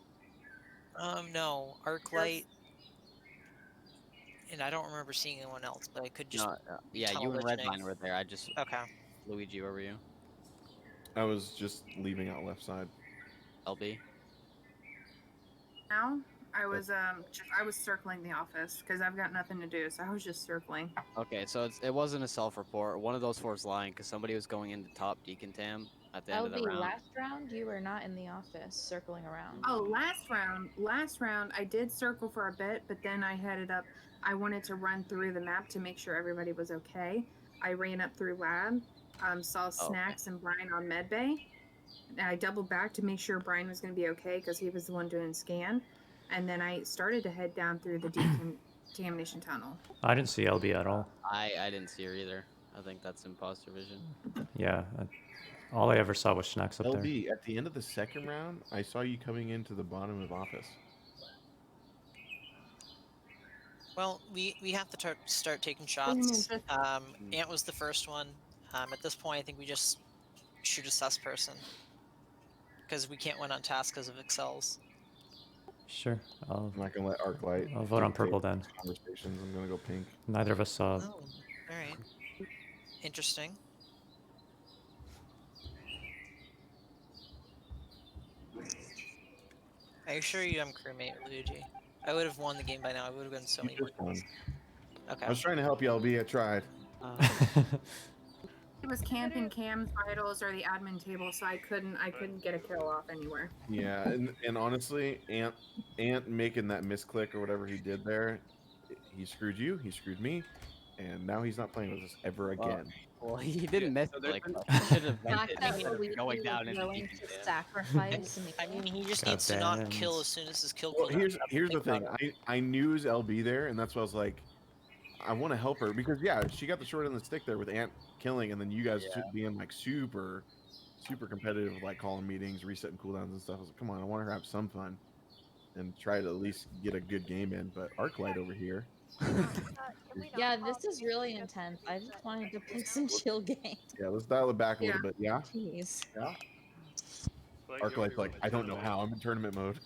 No, Arclight, and I don't remember seeing anyone else, but I could just No, be yeah, you tunnel and visioning. Redvine were there. I just Okay. Luigi, where were you? I was just leaving out left side. LB. Now I was I was circling the office because I've got nothing to do, so I was just circling. Okay, so it wasn't a self-report. One of those four is lying because somebody was going into top decontam at the end of the LB, round. last round you were not in the office circling around. Oh, last round I did circle for a bit, but then I headed up. I wanted to run through the map to make sure everybody was okay. I ran up through lab, saw Snacks and Brian on medbay. And I doubled back to make sure Brian was going to be okay because he was the one doing scan. And then I started to head down through the decontamination tunnel. I didn't see LB at all. I didn't see her either. I think that's imposter vision. Yeah, all I ever saw was Schnacks up there. LB, at the end of the second round, I saw you coming into the bottom of office. Well, we have to start taking shots. Ant was the first one. At this point, I think we just shoot a sus person because we can't win on task because of excels. Sure, I'm not gonna let Arclight. I'll vote on dictate purple then. Conversations. I'm gonna go pink. Neither of us saw. Oh, all right. Interesting. I assure you, I'm crewmate Luigi. I would have won the game by now. I would have been so many points. Okay. I was trying to help you, LB. I tried. It was camping Cam's vitals or the admin table, so I couldn't get a kill off anywhere. Yeah, and honestly, Ant making that misclick or whatever he did there, he screwed you, he screwed me, and now he's not playing with us ever again. Well, he didn't miss like he should have Fact vented that instead of Luigi going was down into willing to decontam. sacrifice me. I mean, he just needs to not kill as soon as his kill Well, cooldown. here's the thing. I knew it was LB there, and that's why I was like, I want to help her because yeah, she got the short end of the stick there with Ant killing, and then you guys being like super competitive, like calling meetings, resetting cooldowns and stuff. I was like, come on, I want her to have some fun and try to at least get a good game in. But Arclight over here. Yeah, this is really intense. I just wanted to play some chill games. Yeah, let's dial it back a little bit. Yeah. Jeez. Yeah. Arclight's like, I don't know how. I'm in tournament mode.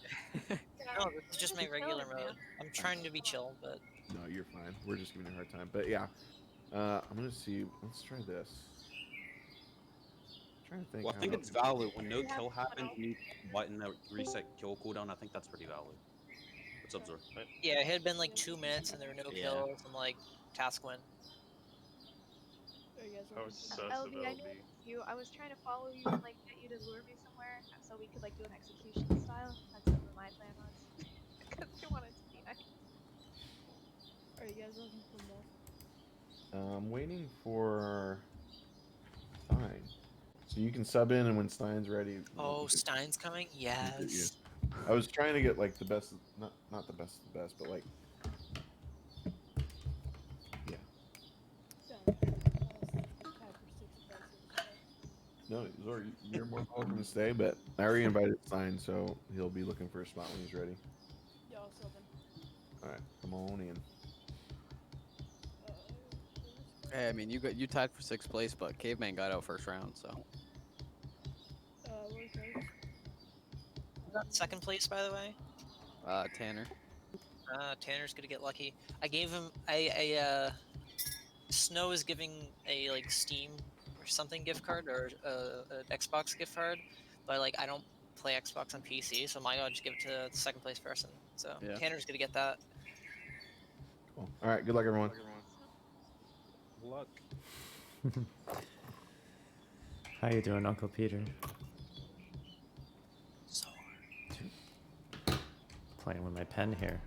No, this is just my regular mode. I'm trying to be chill, but No, you're fine. We're just giving you a hard time. But yeah, I'm gonna see. Let's try this. I'm trying to think. Well, I think how- it's valid when no kill happens and you button that reset kill cooldown. I think that's pretty valid. Let's observe. yeah, it had been like 2 minutes and there were no Yeah. kills and like task win. I was sus of LB, I know LB. it's you. I was trying to follow you and like get you to lure me somewhere so we could like do an execution style. That's what my plan was. Because I wanted to be nice. Are you guys looking for more? I'm waiting for Stein. So you can sub in, and when Stein's ready. Oh, Stein's coming? Yes. I was trying to get like the best, not the best of the best, but like. Yeah. No, Zor, you're more welcome to stay, but I already invited Stein, so he'll be looking for a spot when he's ready. Yeah, I'll sub in. All right, come on in. Hey, I mean, you tied for 6th place, but Caveman got out first round, so. Where's Dave? Second place, by the way. Tanner. Tanner's gonna get lucky. I gave him Snow is giving a like Steam or something gift card or an Xbox gift card, but like I don't play Xbox on PC, so I'm like, I'll just give it to the second place person. So Yeah. Tanner's gonna get that. Cool. All right. Good luck, everyone. Luck. How you doing, Uncle Peter? Playing with my pen here.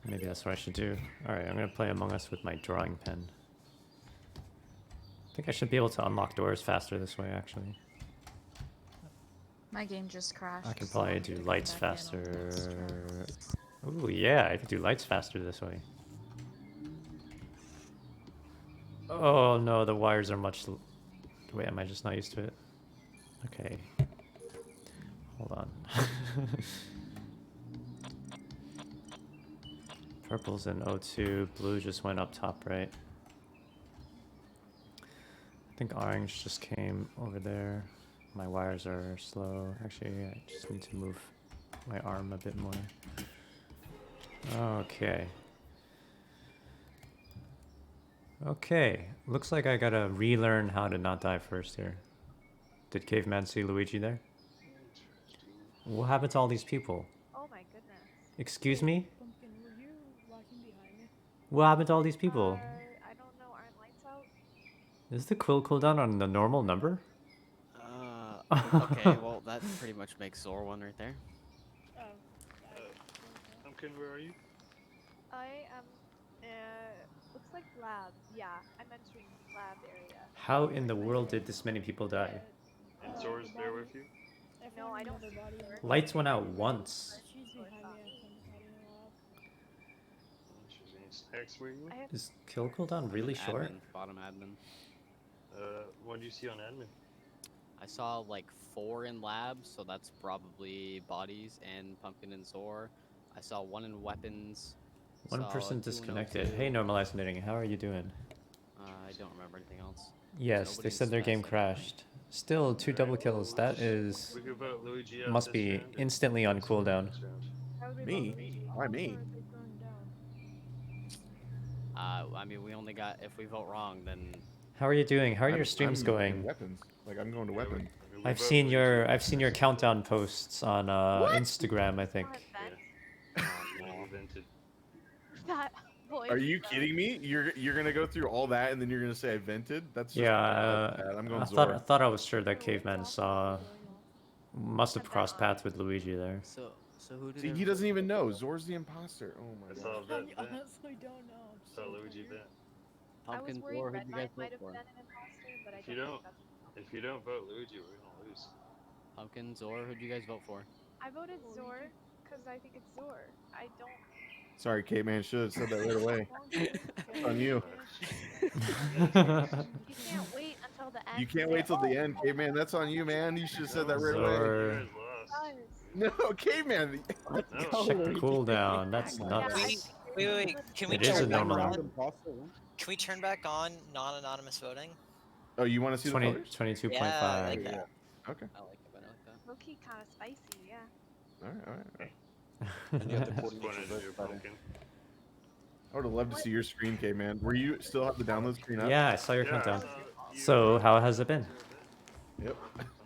Maybe that's what I should do. Alright, I'm gonna play Among Us with my drawing pen. I think I should be able to unlock doors faster this way, actually. My game just crashed. I can so probably I'm do gonna come lights back in on faster. this try. Ooh, yeah, I can do lights faster this way. Oh no, the wires are much... Wait, am I just not used to it? Okay. Hold on. Purple's in O2, blue just went up top right. I think orange just came over there. My wires are slow. Actually, I just need to move my arm a bit more. Okay. Okay, looks like I gotta relearn how to not die first here. Did Caveman see Luigi there? What happened to all these people? Oh my goodness. Excuse me? Pumpkin, were you walking behind me? What happened to all these people? I don't know. Aren't lights out? Is the quill cooldown on the normal number? Okay, well, that pretty much makes Zor one right there. Oh. Pumpkin, where are you? I am. Looks like lab. Yeah, I'm entering lab area. How in the world did this many people die? And Zor's there with you? No, I don't. Lights went out once. She's behind me. I'm hiding a lot. She's in snacks, where you? Is kill cooldown really short? Admin, bottom admin. What do you see on admin? I saw like 4 in lab, so that's probably bodies and Pumpkin and Zor. I saw 1 in weapons. One saw person 2 in disconnected. O2. Hey, Normalized Knitting, how are you doing? I don't remember anything else. Yes, they Nobody said their game specified. crashed. Still 2 double kills. That is We could vote Luigi out must this be round and instantly on cooldown. next round. How would we Me? vote Luigi? Why me? I mean, we only got, if we vote wrong, then How are you doing? How are your I'm streams in going? Weapons. Like I'm going to weapon. We I've vote seen Luigi your out I've seen your countdown posts on Instagram, I think. when he invented. That voice. Are you kidding me? You're gonna go through all that and then you're gonna say I vented? That's just Yeah, that's bad. I'm going I Zor. thought I was sure that Caveman saw. Must have crossed paths with Luigi there. so who did See, he everyone doesn't vote even for? know. Zor's the imposter. Oh my I god. saw Vet. I honestly don't know. I'm Saw so Luigi tired. Vet. I was Pumpkin, worried Zor, who Red did you guys Knight vote might have for? been an imposter, but I If you don't don't- think that's. If you don't vote Luigi, we're gonna lose. Pumpkin, Zor, who did you guys vote for? I voted Zor because I think it's Zor. I don't. Sorry, Kate man, should have said that right away. It's on you. You can't wait until the end. You to can't say, wait till the "Oh, end, caveman. That's on you, man. You should have said that right away. Zor. You guys lost. guys." No, caveman. No. Check the cooldown. That's Yeah, nuts. Wait. Can we It is a turn back normal on? round. Can we turn back on non-anonymous voting? Oh, you want to see 20, the colors? 22.5. Yeah, I like that. Okay. I like it, I like that. Low key kind of spicy, yeah. All right. All right. And you have to Just coordinate wanted your to do vote better. Pumpkin. I would have loved to see your screen, caveman. Were you still have the download screen up? Yeah, I saw your Yeah, countdown. you- So how has it been? Yep.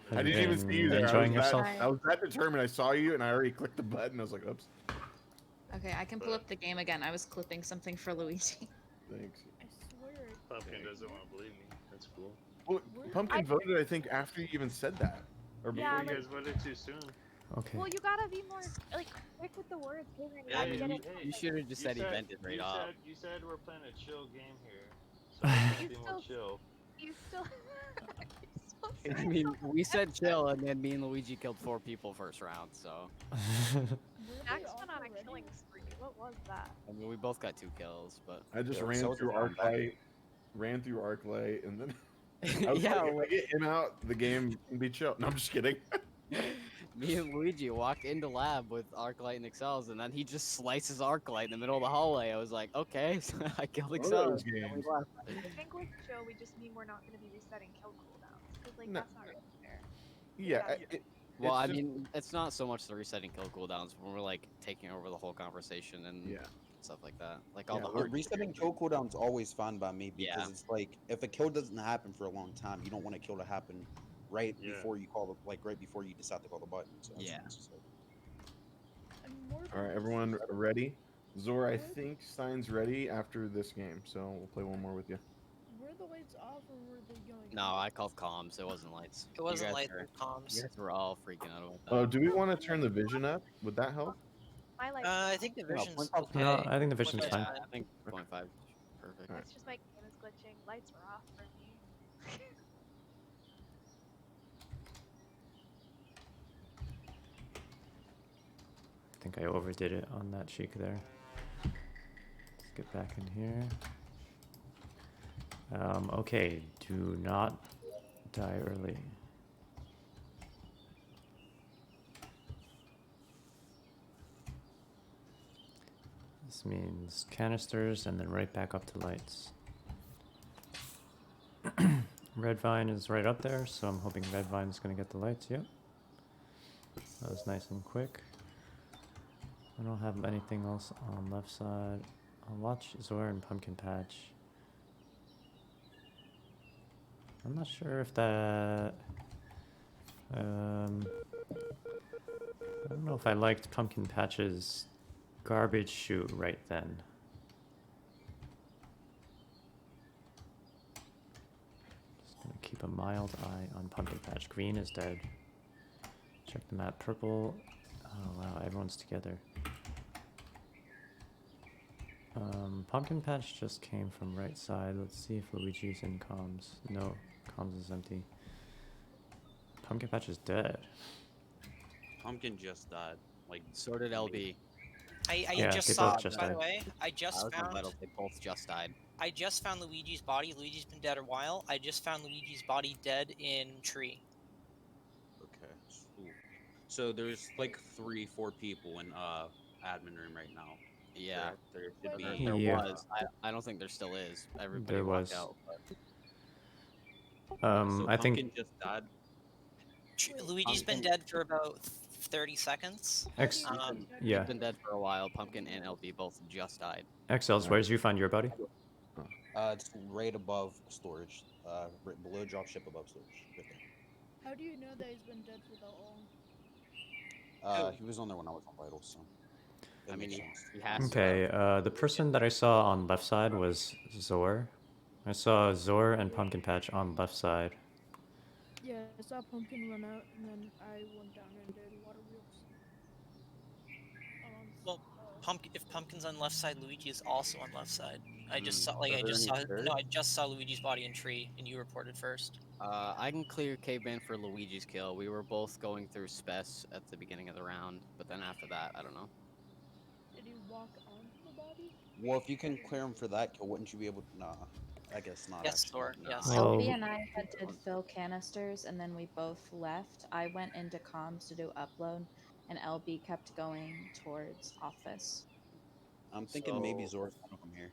Have I you didn't even see you been there. enjoying I was yourself? That, I was that determined. I saw you and I already clicked the button. I was like, oops. Okay, I can pull up the game again. I was clipping something for Luigi. Thanks. I swear. Pumpkin doesn't want to believe me. That's cool. Well, Pumpkin voted, I think, after you even said that. Or before Yeah, You like- guys voted too soon. Okay. Well, you gotta be more like quick with the words. Caveman. You Yeah, I gotta mean, get you, it. hey, you should have just said he vented right you off. said, you said we're playing a chill game here. So let's be more still- chill. You still. You're so I mean, we said chill, and then me and Luigi killed 4 people first round, so. Max went on a killing spree. What was that? I mean, we both got 2 kills, but. I just Yeah, ran so through it's Arclight, and then I was Yeah, like, if I get him out, the game can be chill. No, I'm just kidding. me and Luigi walked into lab with Arclight and Excels, and then he just slices Arclight in the middle of the hallway. I was like, okay, so I killed One of Excels. those and then we games. left. I think with Joe, we just mean we're not gonna be resetting kill cooldowns because like No. that's not really fair. Yeah. Well, I just- mean, it's not so much the resetting kill cooldowns when we're like taking over the whole conversation and Yeah. stuff like that. Like all Yeah, the Well, hard resetting kill cooldown's always fine by me because Yeah. it's like if a kill doesn't happen for a long time, you don't want a kill to happen right Yeah. before you call the right before you decide to call the button. So that's Yeah. necessary. All right, everyone ready? Zor, I think Stein's ready after this game, so we'll play one more with you. Were the lights off or were they going? No, I called comms. It wasn't lights. It wasn't you guys lights were, or comms. You guys were all freaking out about that. Oh, do we want to turn the vision up? Would that help? My lights. I think the No, vision's 0.5 okay. No, I think the vision's 0.5 's fine. I think 0.5 is perfect. Alright. It's just my game is glitching. Lights were off for me. I think I overdid it on that cheek there. Let's get back in here. Okay, do not die early. This means canisters and then right back up to lights. Red Vine is right up there, so I'm hoping Red Vine is going to get the lights. Yep. That was nice and quick. I don't have anything else on left side. I'll watch Zor and Pumpkin Patch. I'm not sure if that... I don't know if I liked Pumpkin Patch's garbage chute right then. Just gonna keep a mild eye on Pumpkin Patch. Green is dead. Check the map. Purple. Oh wow, everyone's together. Pumpkin Patch just came from right side. Let's see if Luigi's in comms. No, comms is empty. Pumpkin Patch is dead. Pumpkin just died. Like So did LB. I Yeah, just they saw both it, just by the died. way. I I just was on found Vital. They both just died. I just found Luigi's body. Luigi's been dead a while. I just found Luigi's body dead in tree. okay. So there's like 3-4 people in admin room right now. Yeah, There should be. there Yeah. was. I don't think there still is. Everybody There walked was. out. So I Pumpkin think just died. Luigi's been dead for about 30 seconds. X. Yeah. He's been dead for a while. Pumpkin and LB both just died. XLs, where did you find your body? It's right above storage. Right below dropship, above storage. Right there. How do you know that he's been dead for that long? He was on there when I was on vital, so. I mean, makes he sense. has Okay, to. the person that I saw on left side was Zor. I saw Zor and Pumpkin Patch on left side. Yeah, I saw Pumpkin run out, and then I went down and did water wheels. Well, if Pumpkin's on left side, Luigi is also on left side. I just saw, Are there any I just saw Luigi's body in tree, and you reported first. I can clear Caveman for Luigi's kill. We were both going through Spess at the beginning of the round, but then after that, I don't know. Did he walk onto the body? Well, if you can clear him for that kill, wouldn't you be able to? Nah, I guess not. Yes, actually. Zor, yes. Well- LB and I had to fill canisters, and then we both left. I went into comms to do upload, and LB kept going towards office. I'm thinking maybe So- Zor's one of them here.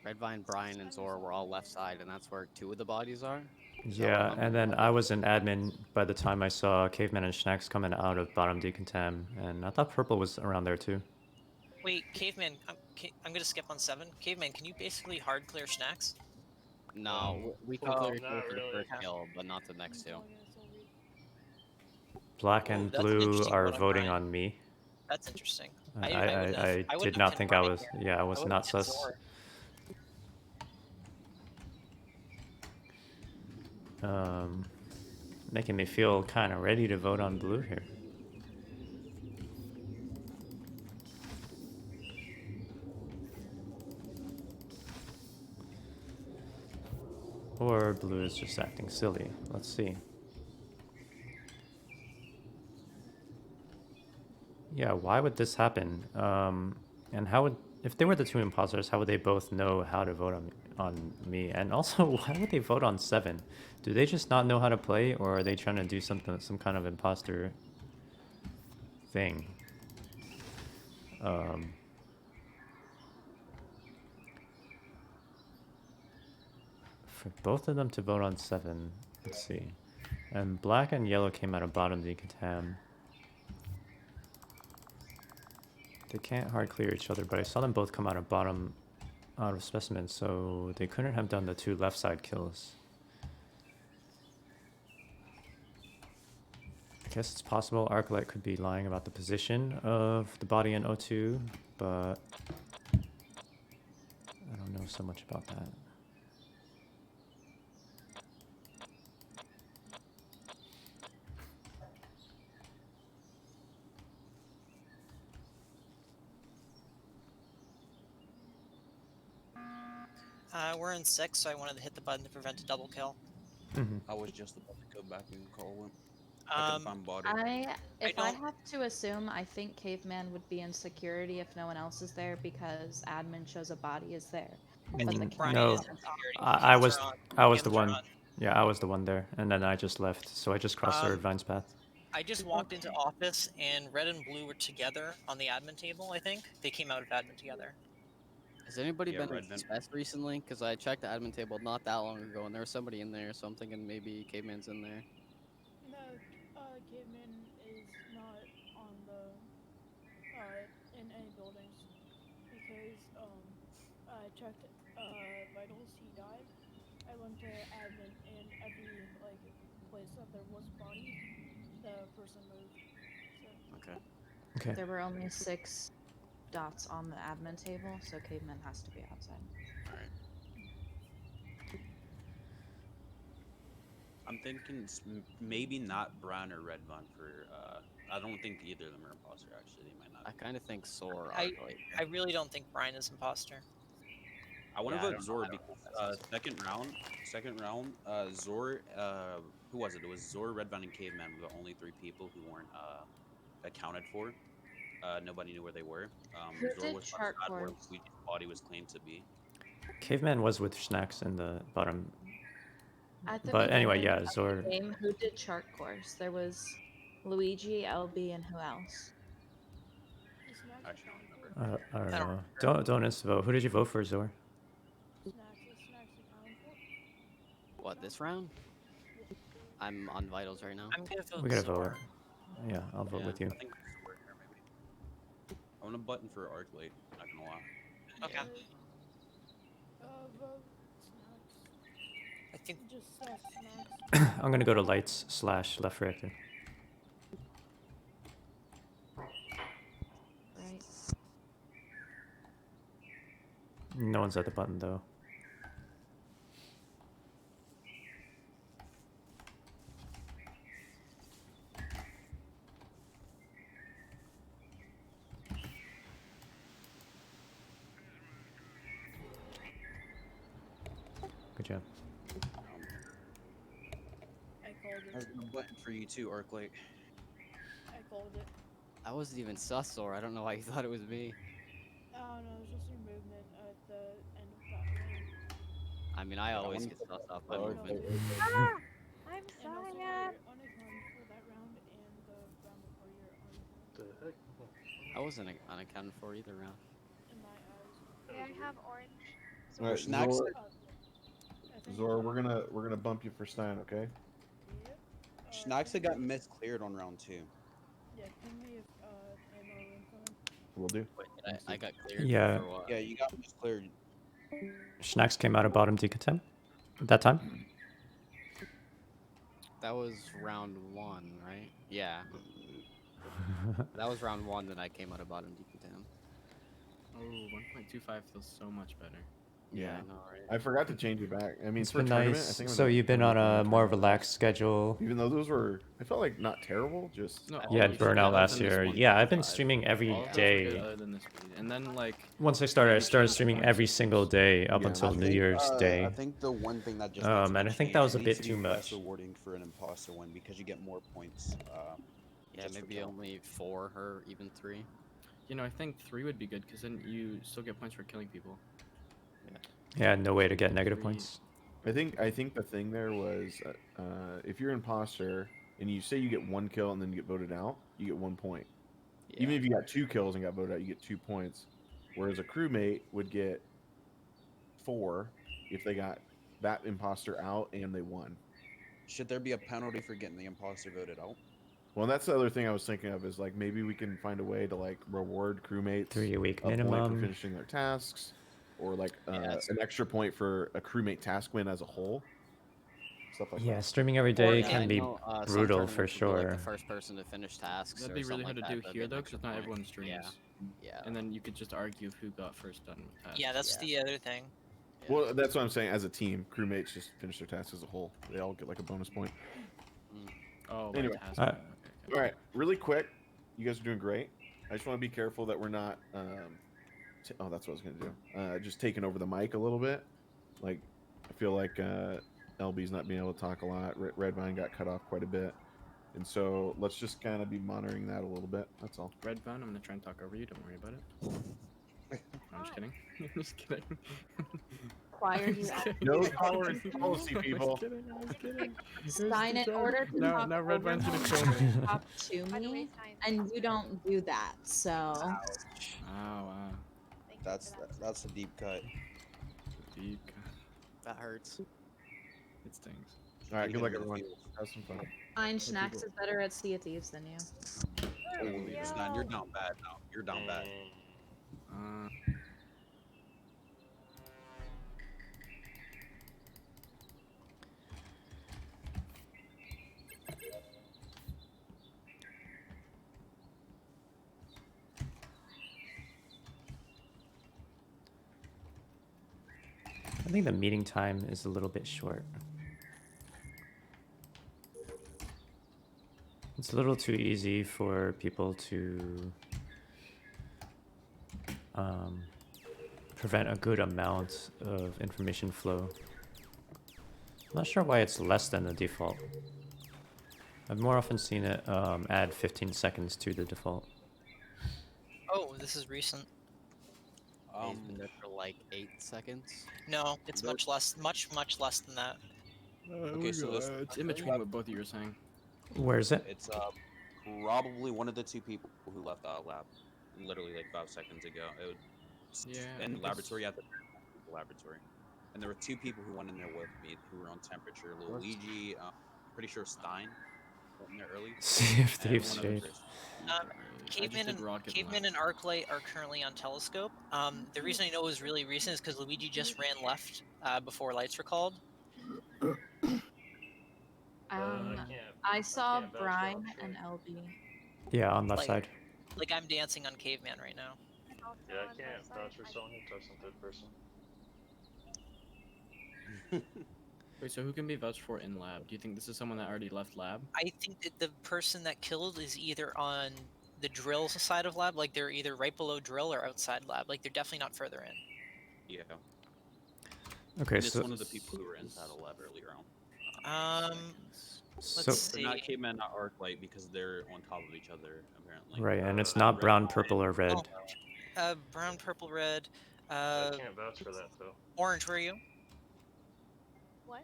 Redvine, Brian, and Zor were all left side, and that's where 2 of the bodies are. Yeah, and then I was an admin by the time I saw Caveman and Schnacks coming out of bottom decontam, and I thought Purple was around there too. Wait, Caveman, I'm gonna skip on 7. Caveman, can you basically hard clear Snacks? No, we can Oh, clear not two for the really. first kill, but not the next 2. Black Oh, and that's an blue interesting are one on voting Brian. on me. That's interesting. I wouldn't have- I did wouldn't not have think hit I Brian was. here. Yeah, I was wouldn't not have hit sus. Zor. Making me feel kind of ready to vote on blue here. Or blue is just acting silly. Let's see. Yeah, why would this happen? And how would, if they were the 2 imposters, how would they both know how to vote on me? And also, why would they vote on 7? Do they just not know how to play, or are they trying to do some kind of imposter thing? For both of them to vote on 7, let's see. And black and yellow came out of bottom decontam. They can't hard clear each other, but I saw them both come out of bottom, out of specimen, so they couldn't have done the 2 left side kills. guess it's possible Arclight could be lying about the position of the body in O2, but I don't know so much about that. We're in 6, so I wanted to hit the button to prevent a double kill. Mm-hmm. I was just about to go back and call him. I can find body. If I don't- have to assume, I think Caveman would be in security if no one else is there because admin shows a body is there. I But the think Brian No, is in security. I Cameras was are on. I was the Cameras are one. on. Yeah, I was the one there, and then I just left. So I just crossed the Irvine's path. I just walked into office and red and blue were together on the admin table, I think. They came out of admin together. Has anybody Yeah, been Red to Vent. Spec recently? Because I checked the admin table not that long ago, and there was somebody in there, so I'm thinking maybe Caveman's in there. No, Caveman is not on the in any buildings because I checked vitals. He died. I went to admin and every place that there was body, the person moved. So. Okay. Okay. There were only 6 dots on the admin table, so Caveman has to be outside. Alright. I'm thinking maybe not Brian or Red Von for. I don't think either of them are imposter. Actually, they might I not. kind of think Sor I- Arclight. I really don't think Brian is imposter. I want Yeah, to I vote don't know, Zor I don't know because if that's second round, Zor. Who was it? It was Zor, Red Von, and Caveman were the only 3 people who weren't accounted for. Nobody knew where they were. Who Zor did was chart outside where course? Luigi's body was claimed to be. Caveman was with Snacks in the bottom. At the But anyway, beginning yeah, of Zor. the game, who did chart course? There was Luigi, LB, and who else? Is Snacks Actually, I don't accounted remember. I don't I don't know. Don't vote. Who did you vote for, Zor? for? Snacks accounted for? What, this round? I'm on vitals right now. I'm gonna vote We gotta Zor. vote. Yeah, I'll vote Yeah. with you. I think it's Zor here, maybe. I want a button for Arclight. Not gonna lie. Okay. Vote Snacks. I think Just Snacks. I'm gonna go to lights / left reactor. Right. No one's at the button though. Good job. I called There's it. a button for you too, Arclight. I called it. I wasn't even sus Sor. I don't know why you thought it was me. I don't know, it's just your movement at the end of that round. I mean, I always I'm- get sus off my Oh, movement. Ah! I'm And also sorry. you're unaccounted for that round and the round before you're unaccounted The heck? I wasn't unaccounted for either round. in my eyes. Yeah, I have orange. So All right, Snacks. Zor, I think Zor, we're gonna bump you for Stein, okay? Yep. Snacks ping had got me- miss cleared on round 2. Yeah, ping me if ammo incoming. We'll do. Wait, I got cleared Yeah. for what? Yeah, you got miss cleared. Snacks came out of bottom decontam at that time. That was round 1, right? Yeah. That was round 1 that I came out of bottom decontam. Oh, 1.25 feels so much better. Yeah, Yeah. I know, right? I forgot to change it back. I mean, It's for been tournament, I nice. think it was So like you've been on 20, a more 25. relaxed schedule. Even though those were, I felt like not terrible. Just No, You had all burnout other last than this year. one Yeah, I've been 25. streaming every All of those were good day. other than the speed. And then like Once I started streaming every single day up Yeah, until I New think, Year's Day. I think the one thing that just Oh, needs to man, be I think changed, that was it a needs bit to too be less much. rewarding for an imposter win because you get more points. Yeah, just for maybe kill. only 4 or even 3. you know, I think 3 would be good because then you still get points for killing people. Yeah, no way to get negative 3 points. I think the thing there was if you're imposter and you say you get 1 kill and then you get voted out, you get 1 point. Yeah. Even if you got 2 kills and got voted out, you get 2 points. Whereas a crewmate would get 4 if they got that imposter out and they won. Should there be a penalty for getting the imposter voted out? Well, that's the other thing I was thinking of is like maybe we can find a way to like reward crewmates 3-week a point for minimum. finishing their tasks, or like Yeah, that's- an extra point for a crewmate task win as a whole. stuff like Yeah, that. streaming every day Yeah, I can be know, some brutal for tournaments will be, like, sure. the first person to finish tasks. That'd or be really something hard like to do that, that'd here be though, an because extra not point. everyone streams. Yeah. And then you could just argue who got first done with tasks. Yeah, that's the other thing. Yeah. Well, that's what I'm saying. As a team, crewmates just finish their tasks as a whole. They all get like a bonus point. Oh, by Anyway. task. Uh, Okay, okay. All right, really quick. You guys are doing great. I just want to be careful that we're not. Oh, that's what I was gonna do. Just taking over the mic a little bit. Like, I feel like LB's not being able to talk a lot. Redvine got cut off quite a bit, and so let's just kind of be monitoring that a little bit. That's all. Redbone, I'm gonna try and talk over you. Don't worry about it. No, I'm just kidding. just kidding. Why are you No power and policy, people. I was kidding. Stein, in order to Now, talk now over Redvine's gonna me, kill me. talk to By the way, me, Stein, and you don't do that, so... Oh, wow. thank you That's for that. that's a deep cut. Deep. That hurts. It stings. All right, good luck, Even everyone. if you- Have some fun. Fine, Schnacks is better at Sea of Thieves than you. Holy Yeah. Stein, you're down bad now. You're down bad. Uh, I think the meeting time is a little bit short. It's a little too easy for people to prevent a good amount of information flow. I'm not sure why it's less than the default. I've more often seen it add 15 seconds to the default. Oh, this is recent. He's been there for like 8 seconds. No, it's much less, much less than that. Okay, so this, it's in between what both of you are saying. Where is it? it's probably one of the two people who left our lab, literally like 5 seconds ago. It would, Yeah, I in think laboratory at the laboratory, and there were 2 people who went in there with me who were on temperature. Luigi, pretty sure Stein went in there early. Sea of and Thieves one other shade. person. Caveman and Arclight are currently on Telescope. The reason I know it was really recent is because Luigi just ran left before lights were called. I saw Brian and LB. Yeah, on left Like- side. Like I'm dancing on Caveman right now. Yeah, I can't vouch for someone who talks in third person. Wait, so who can be vouched for in lab? Do you think this is someone that already left lab? I think that the person that killed is either on the drill side of lab, like they're either right below drill or outside lab. Like they're definitely not further in. Yeah. Okay, And it's so one of the people who were inside the lab earlier on. So- Let's But see. not caveman, not Arclight, because they're on top of each other apparently. right, and it's not brown, Red- purple, or red. Brown, purple, red. I can't vouch for that though. Orange, were you? What?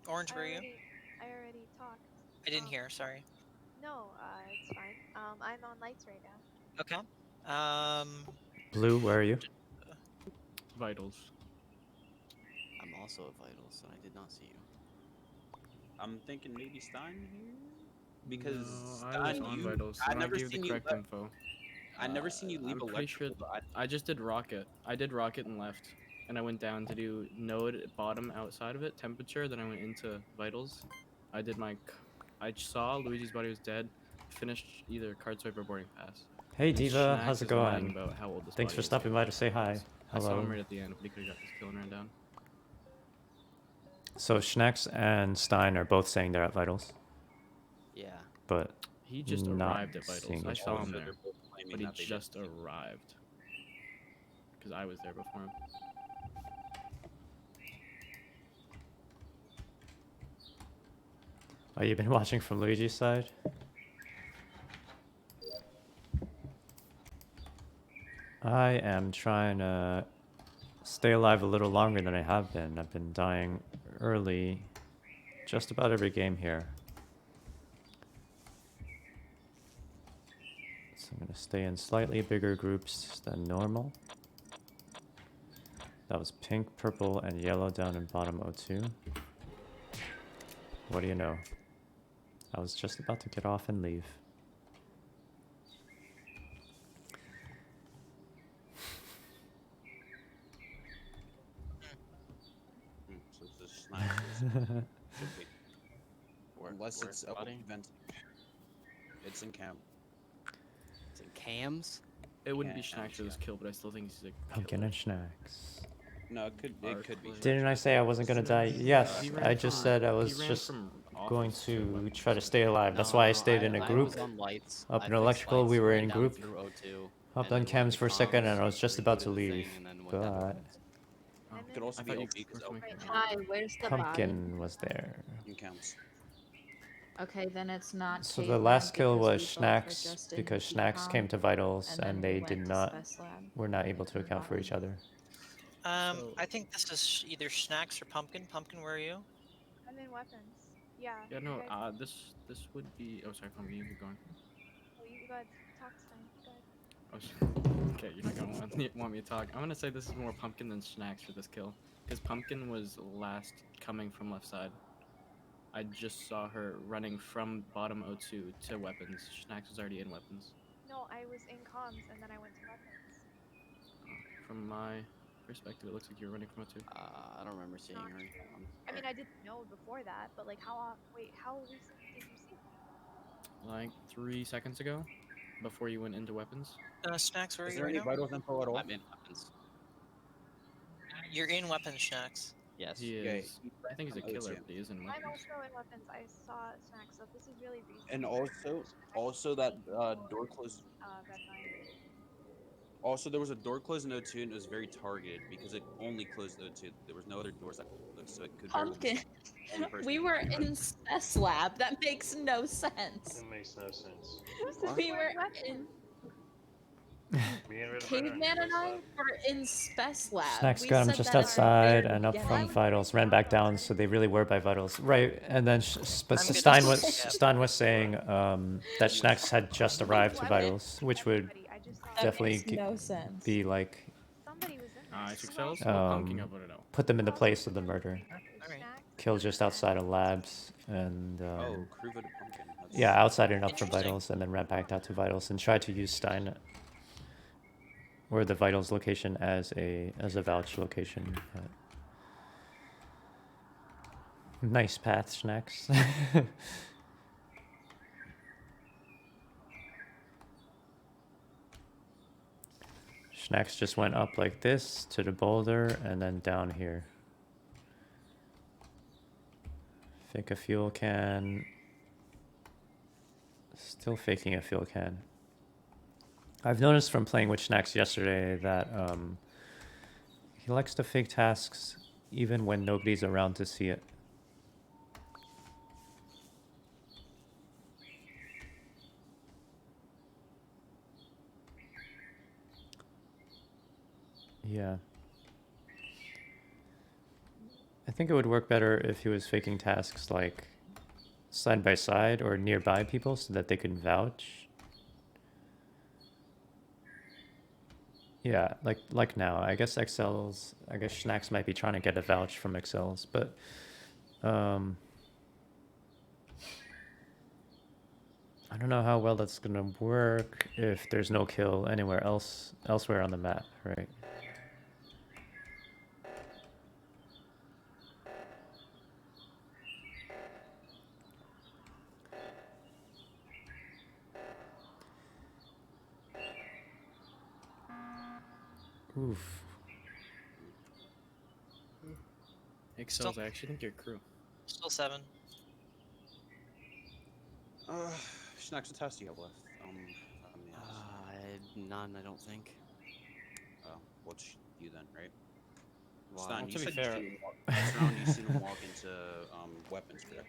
Orange, were you? I already talked. I didn't hear. Sorry. No, it's fine. I'm on lights right now. Okay. Blue, where are you? Vitals. I'm also at Vitals, and I did not see you. I'm thinking maybe Stein here? Because No, I was Stein, on you, Vitals, I and I never gave the seen you. correct info. I never seen you leave I'm pretty sure electrical. but I just did rocket. I did rocket and left, and I went down to do node bottom outside of it, temperature. Then I went into vitals. I did my. I saw Luigi's body was dead. Finished either card swipe or boarding pass. Hey And Diva, Schnack how's it is lying going? about how old this Thanks body for is. stopping by to say hi. I saw him Hello. right at the end, but he could have got his kill and ran down. So Schnecks and Stein are both saying they're at Vitals, Yeah. but He just not arrived at Vitals. seeing I each saw other. him they're there, both claiming but he that they did. just arrived. Because I was there before him. Oh, you've been watching from Luigi's side? I am trying to stay alive a little longer than I have been. I've been dying early just about every game here. So I'm going to stay in slightly bigger groups than normal. That was pink, purple, and yellow down in bottom O2. What do you know? I was just about to get off and leave. So it's just Stein. Should be. Unless Where's it's the body? event. It's in camp. It's in cams. It wouldn't be Yeah, Schnacks for this kill, but I still think he's a Pumpkin killer. and Schnacks. No, it could be. Arclight. Didn't I say I wasn't gonna die? Yes, He ran I just from- said I he was ran just from going office to weapons. try to stay alive. That's why I stayed in a I group. was on lights. Up I in fixed electrical, lights, we were ran in down group. through O2, Hopped and on then cams went for a to second comms, and I was just about to rebooted the leave. thing, and then went down to But weapons. Oh, Could also I be thought you OP because were coming Right from- now. Hi, where's the body? Pumpkin was there. in camps. Okay, then it's not. So the Caveman last kill because was we both were Schnacks just in because Schnacks came decom, to Vitals and and then we they did went to not Spec Lab. were not able to account for each other. So- I think this is either Schnacks or Pumpkin. Pumpkin, where are you? I'm in weapons. Yeah. Yeah, no, you guys- this would be. Oh, sorry, Pumpkin, you keep going. oh, you go ahead. Talk Stein. Go ahead. Oh, okay, you're not gonna want me to talk. I'm gonna say this is more Pumpkin than Schnacks for this kill, because Pumpkin was last coming from left side. I just saw her running from bottom O2 to weapons. Schnacks was already in weapons. No, I was in comms and then I went to weapons. From my perspective, it looks like you're running from O2. I don't remember seeing her. I mean, I didn't know before that, but like, wait, how recently did you see me? Like 3 seconds ago, before you went into weapons. Snacks, where are Is you there right any now? vitals info at all? I'm in weapons. You're in weapons, Schnacks. Yes. He Okay, is. I think he's a I'm killer, O2. but he is in I'm weapons. also in weapons. I saw snacks, so this is really recent. And also that door closed. Red line. Also, there was a door closed in O2 and it was very targeted because it only closed O2. There was no other doors that closed, so it could very well be Pumpkin. the only person We who were could have- in Spec Lab. That makes no sense. That makes no sense. We were in. Me and Red Caveman and I were in Spec Lab. Snacks We got him said just that at the outside very and up beginning. from Vitals, ran back down, so they really were by Vitals. Right, and then but I'm good. Stein was saying that Schnacks had just arrived to Vitals, which would Everybody, I just saw That definitely makes no sense. be like somebody was in there. Isaac Cells or Pumpkin, I voted out. put them in the place of the murder. Alright. Kill just outside of labs and Oh, crew voted pumpkin. That's- yeah, outside and up from Interesting. Vitals, and then ran back down to Vitals and tried to use Stein or the Vitals location as a vouch location. But... Nice path, Schnacks. Schnacks just went up like this to the boulder and then down here. Fake a fuel can. Still faking a fuel can. I've noticed from playing with Schnacks yesterday that he likes to fake tasks even when nobody's around to see it. Yeah. I think it would work better if he was faking tasks like side by side or nearby people so that they could vouch. Yeah, like now. I guess Schnacks might be trying to get a vouch from Excels, but I don't know how well that's gonna work if there's no kill elsewhere on the map, right? Oof. Excels, I actually think you're crew. Still 7. Schnacks, what tasks do you have left? None, I don't think. What's you then, right? Well, Stein, to you be said fair- you seen him walk into weapons, correct?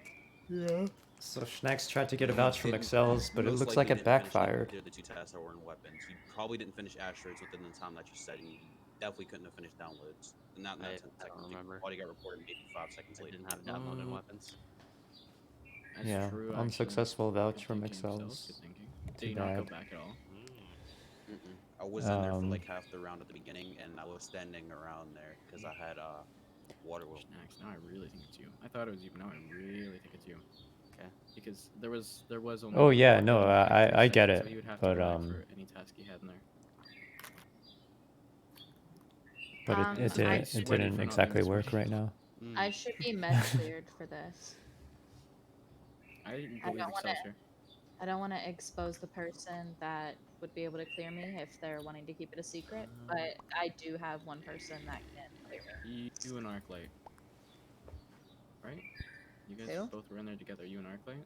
Yeah. So Schnacks tried to get a vouch from Excels, but it Most looks likely like it you didn't finish backfired. either of the two tasks that were in weapons. You probably didn't finish asteroids within the time that you said, and you definitely couldn't have finished downloads. Not in that 10 I seconds. don't remember. Body got reported maybe 5 seconds I later. didn't have downloaded weapons. That's Yeah, true, actually. unsuccessful vouch from Good thinking, Excels. Good thinking. Too Did you not go bad. back at all? I was in there for Um, like half the round at the beginning, and I was standing around there because I had water wheel. Snacks, now I really think it's you. I thought it was you, but now I really think it's you. Okay. Because there was only. Oh yeah, one no, button for I every get second, so it, you would have but to go back for any task you had in there. But Um, it I didn't should- it didn't exactly work right now. I should be med cleared for this. I I believe don't wanna- Excelsior. I don't want to expose the person that would be able to clear me if they're wanting to keep it a secret, but I do have one person that can clear me. You and Arclight. Right? You guys Who? both were in there together, you and Arclight?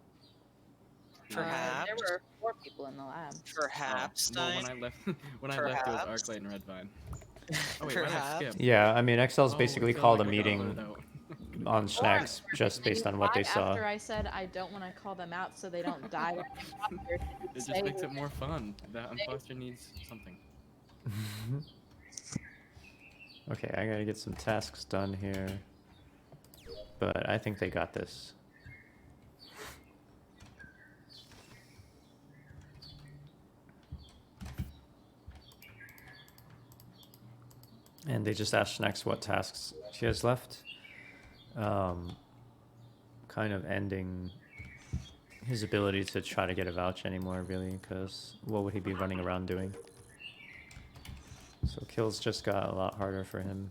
Perhaps. There were 4 people in the lab. Perhaps. Well, when Stein. I left, when I left, it was Perhaps. Arclight and Redvine. Oh wait, why did I Perhaps. skip? Yeah, I mean, Excel's Oh, basically I feel called like a I got meeting voted out. on Snacks just based on what they Why saw. After I said I don't want to call them out so they don't die. when they get here, It just say makes who- it more fun. That imposter needs something. Okay, I gotta get some tasks done here. But I think they got this. And they just asked Snacks what tasks she has left. Kind of ending his ability to try to get a vouch anymore, really, because what would he be running around doing? So kills just got a lot harder for him.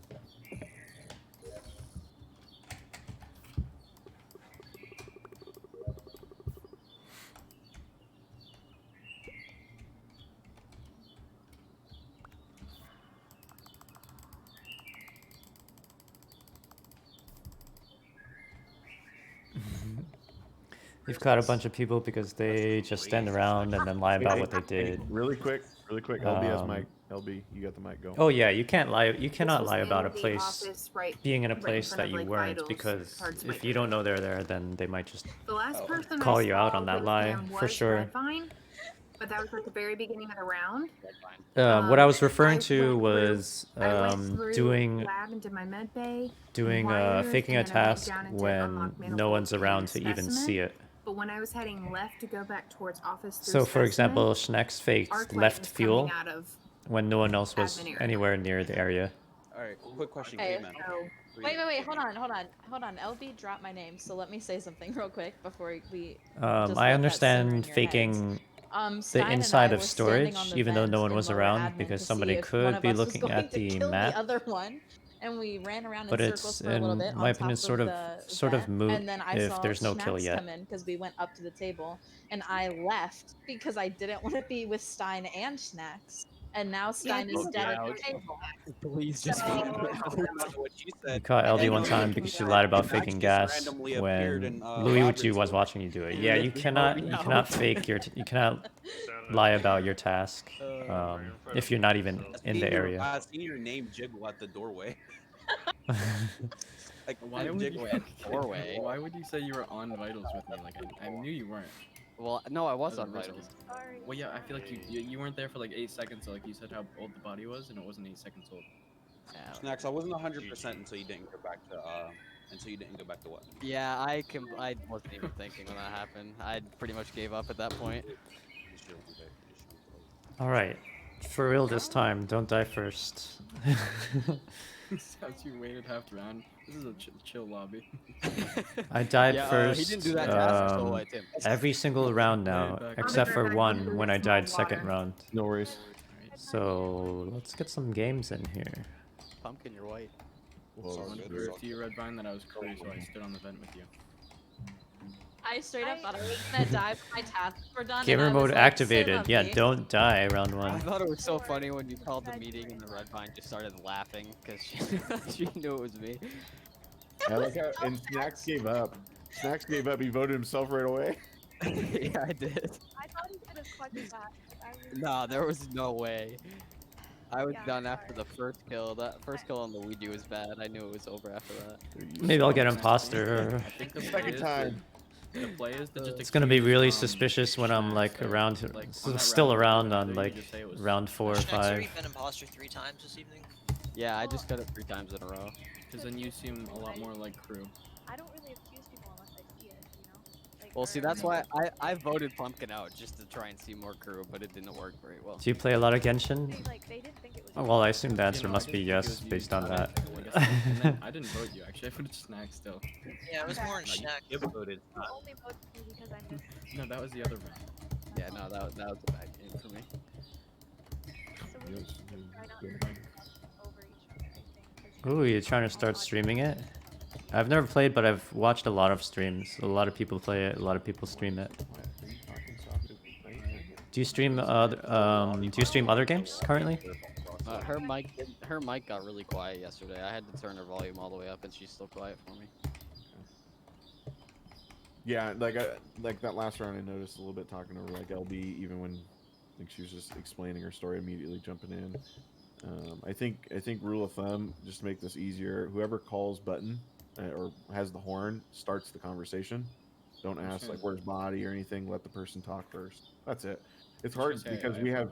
You've caught a bunch of people because they just stand around and then lie about what they did. Really quick. LB has Um, mic. LB, you got the mic. Go. Oh yeah, you can't lie. You cannot was lie in about a the place office right- being in a right in place front that of, you like, weren't, Vitals, because Cards if White you don't know they're there, then they might just The last person call I you out saw on that with lie him for was sure. Redvine, but that was at the very beginning of the round. What I was referring I to went was I went through doing lab and did my med bay, faking a wires, and then I went task down and did when unlock no manifold one's and around to even specimen. see it. But when I was heading left to go back towards office through So, for specimen, example, Schneck's faked Arclight left was coming fuel out of when no one else was admin area. anywhere near the area. Alright, quick question, Okay, Caveman. so Wait, hold on. LB dropped my name, so let me say something real quick before we. just I let that simmer in understand your heads. faking Stein the and inside I of were standing storage, on the even though no vent one in was lower around, admin because to see somebody if one could of be us was looking going at to the kill map. The other one, and we ran around in But circles it's, for a little in bit my on opinion, top sort of the vent, moot and then I if saw there's no kill Snacks yet. come in because we went up to the table, and I left because I didn't want to be with Stein and Snacks. And now Stein is dead at the table. Please just So- vote I don't know what she You said. caught and LB I one know time that because she you lied about Max faking just gas randomly appeared when in, Luigi was laboratory. watching you do it. Yeah, you Literally cannot vote me you out. cannot fake you cannot lie about your task if you're not even in the area. I seen your name jiggle at the doorway. Like, Why Didn't would jiggle you? at doorway. Why would you say you were on vitals with me? Like I knew you weren't. Well, no, I was As a on risk. vitals. Sorry. Well, yeah, I feel like you weren't there for like 8 seconds. So like you said how old the body was, and it wasn't 8 seconds old. Snacks, I wasn't 100% until you didn't go back to what? Yeah, I wasn't even thinking when that happened. I pretty much gave up at that point. All right, for real this time. Don't die first. Since you waited half the round, this is a chill lobby. I died Yeah, first. he didn't do that task, so I Tim. Every single round now, back. except for one when I died second Water. round. No worries. So let's get some games in here. Pumpkin, you're white. Well, I wanted to prove to you, Redvine, that I was Curry, so I stood on the vent with you. I straight up thought I was gonna die when my tasks were done. Gamer and I was mode like, activated. "Save Yeah, up me." don't die round I one. thought it was so funny when you called the meeting and the Redvine just started laughing because she knew it was me. I like how and Snacks gave up. Snacks gave up. He voted himself right away. Yeah, I did. I thought he could have clutched that. But I was Nah, there was no way. I was Yeah, done I'm after the first kill. That first kill on Luigi was bad. I knew it was over after that. Maybe I'll get imposter. I think the play Second is time. The play is to just It's gonna be accuse, really suspicious when I'm Snacks like that, around, like, on that still round around that on you like just say it was- round 4 or Schneck's already 5. been imposter 3 times this evening. Yeah, I just got it 3 times in a row. Because then you seem a lot more like crew. I don't really accuse people unless I see it, you know? Like, Well, see, or- that's why I voted Pumpkin out just to try and see more crew, but it didn't work very well. Do you play a lot of Genshin? See, like, they didn't think it was Oh, well, I assume the You answer know, I must be didn't think it yes was you, based on I that. didn't- I guess- and then I didn't vote you actually. I voted Snacks still. Yeah, it was more in No, Schneck. you voted. You only voted me because I missed. No, that was the other round. Yeah, no, that was a bad game for me. So we just try not to over each other, I think. 'cause Ooh, you're trying to start streaming it? I've never played, but I've watched a lot of streams. A lot of people play it. A lot of people stream it. Do you stream other games currently? Her mic got really quiet yesterday. I had to turn her volume all the way up, and she's still quiet for me. Yeah, like that last round, I noticed a little bit talking over like LB, even when like she was just explaining her story, immediately jumping in. I think rule of thumb, just to make this easier, whoever calls button or has the horn starts the conversation. Don't ask like where's body or anything. Let the person talk first. That's it. It's hard because we have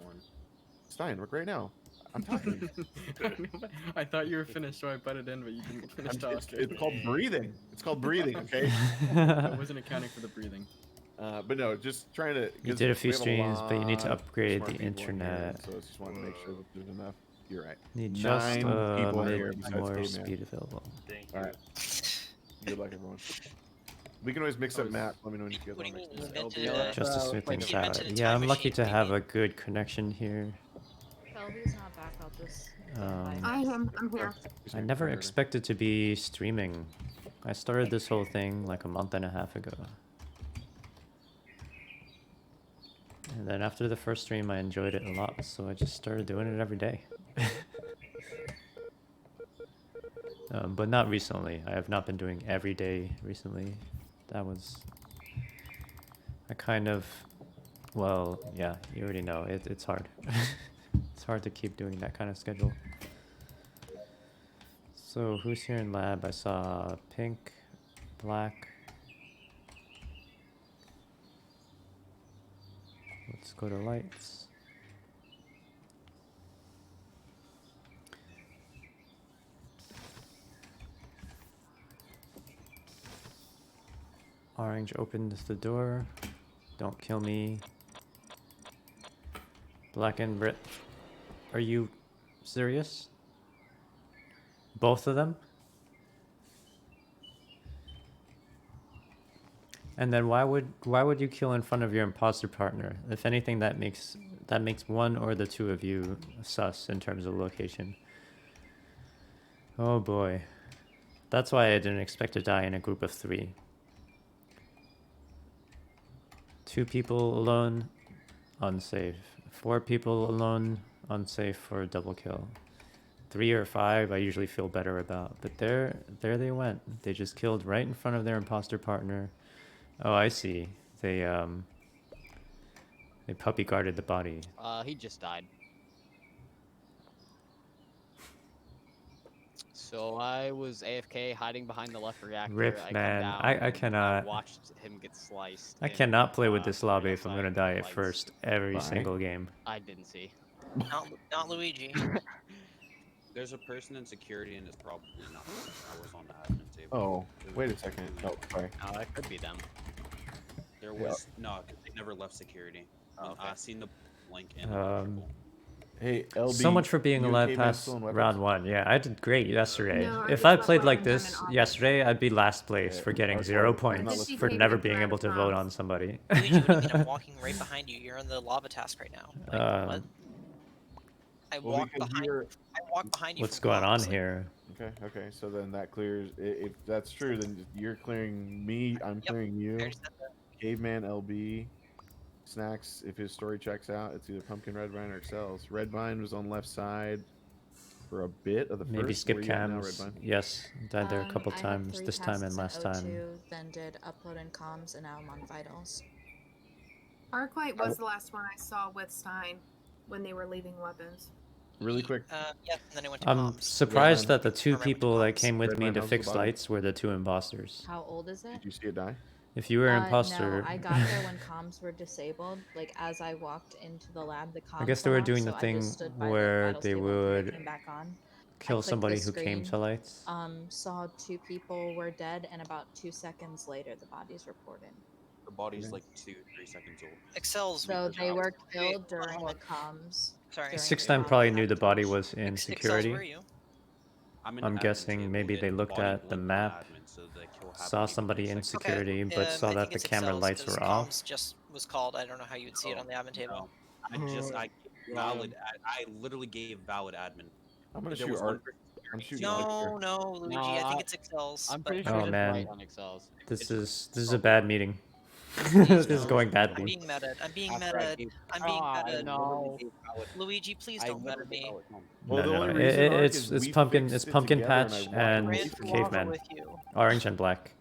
Stein right now. I'm talking. I thought you were finished, so I put it in, but you didn't finish talking. It's called breathing. It's called breathing. Okay. I wasn't accounting for the breathing. But no, just trying to. You did a few we have streams, but you need to lot of upgrade smart the people in here, internet. so I just wanted to make sure that there's enough. You're right. Need just 9 people here besides more Caveman. speed available. All right. Good luck, everyone. We can always mix up map. Let me know when you guys want to mix it up. Just to smooth things out. invented a Yeah, time I'm lucky machine, to have a good connection here. Shelby's not back. I'll just. I'm here. I never expected to be streaming. I started this whole thing like a month and a half ago. And then after the first stream, I enjoyed it a lot, so I just started doing it every day. But not recently. I have not been doing every day recently. That was... I kind of... Well, yeah, you already know. It's hard. It's hard to keep doing that kind of schedule. So, who's here in lab? I saw Pink, Black. Let's go to lights. Orange opens the door. Don't kill me. Black and Brit. Are you serious? Both of them? And then why would you kill in front of your imposter partner? If anything, that makes one or the two of you sus in terms of location. Oh boy. That's why I didn't expect to die in a group of 3. 2 people alone, unsafe. 4 people alone, unsafe for a double kill. 3 or 5 I usually feel better about. But there they went. They just killed right in front of their imposter partner. Oh, I see. They puppy guarded the body. He just died. So I was AFK hiding behind the left reactor. Rip, I man. come down, I cannot. watched him get sliced. I and, cannot play with this lobby if I'm outside gonna die at lights. first every Why? single game. I didn't see. Not Luigi. There's a person in security, and it's probably not. I was on the admin table. Oh, wait a second. Oh, sorry. That could be them. There was no. 'Cause they never left security. Oh, I okay. seen the link in. the Hey, LB. So much for being you alive Caveman past still in weapons? round 1. Yeah, I did great yesterday. No, I If just I left played like weapons. I'm this in office. yesterday, I'd be last place Yeah, for getting I was 0 told- I'm not points listening. for 50 never Caveman being able to vote prompts. on somebody. Luigi, what do you mean I'm walking right behind you? You're in the lava task right now. Like, what? I Well, walked because behind. you're- I walked behind you. What's from going on prompts, like, here? Okay. So then that clears. If that's true, then you're clearing me. I'm Yep, clearing you. I understand that. Caveman, LB, Snacks. If his story checks out, it's either Pumpkin, Redvine, or Excels. Redvine was on left side for a bit of the Maybe first. skip Where you at now, cams. Redvine? Yes, died there a couple I had times. 3 This time and tests last in time. O2, then did upload and comms, and now I'm on vitals. Arclight was the last one I saw with Stein when they were leaving weapons. Really quick. Yes, and then I went to I'm comms. surprised Redvine- that the 2 Remember to people that comms. came with me Redvine, to how's the fix body? lights were the 2 imposters. How old is it? Did you see it die? If you were an imposter, No, I got there when comms were disabled. Like as I walked into the lab, the comms. I guess they went were doing off, the so I thing just stood by the where vitals they table until they would came back on. kill clicked the somebody who came to screen, lights. Saw 2 people were dead, and about 2 seconds later, the bodies reported. The body's like 2-3 seconds old. Excels. So they were Wait, killed during hold the on. comms. Sorry. during 6 the time comms probably knew the body sabotage. was in Excels, security. where are you? I'm I'm guessing maybe they looked at the map, saw somebody in security, but I saw think that the it's camera Excels, lights 'cause were off. comms just was called. I don't know how you'd see it on the admin table. I literally gave valid admin. I'm gonna There shoot was Art. one person I'm shooting lights here. No, Luigi. No, I think I- it's Excels. I'm but- pretty sure Oh, it's man. right on Excels. This It's is a bad meeting. Please This is don't. going I'm badly. being meta. I'm being After I meta. gave- I'm being Ah, meta. no. Luigi, please I don't meta literally me. gave valid comms. Well, No, the no, only no. reason, Ark, It's is we pumpkin. fixed It's it pumpkin together, patch and I and walked away Ran from through it. lava caveman. with you. Orange and black.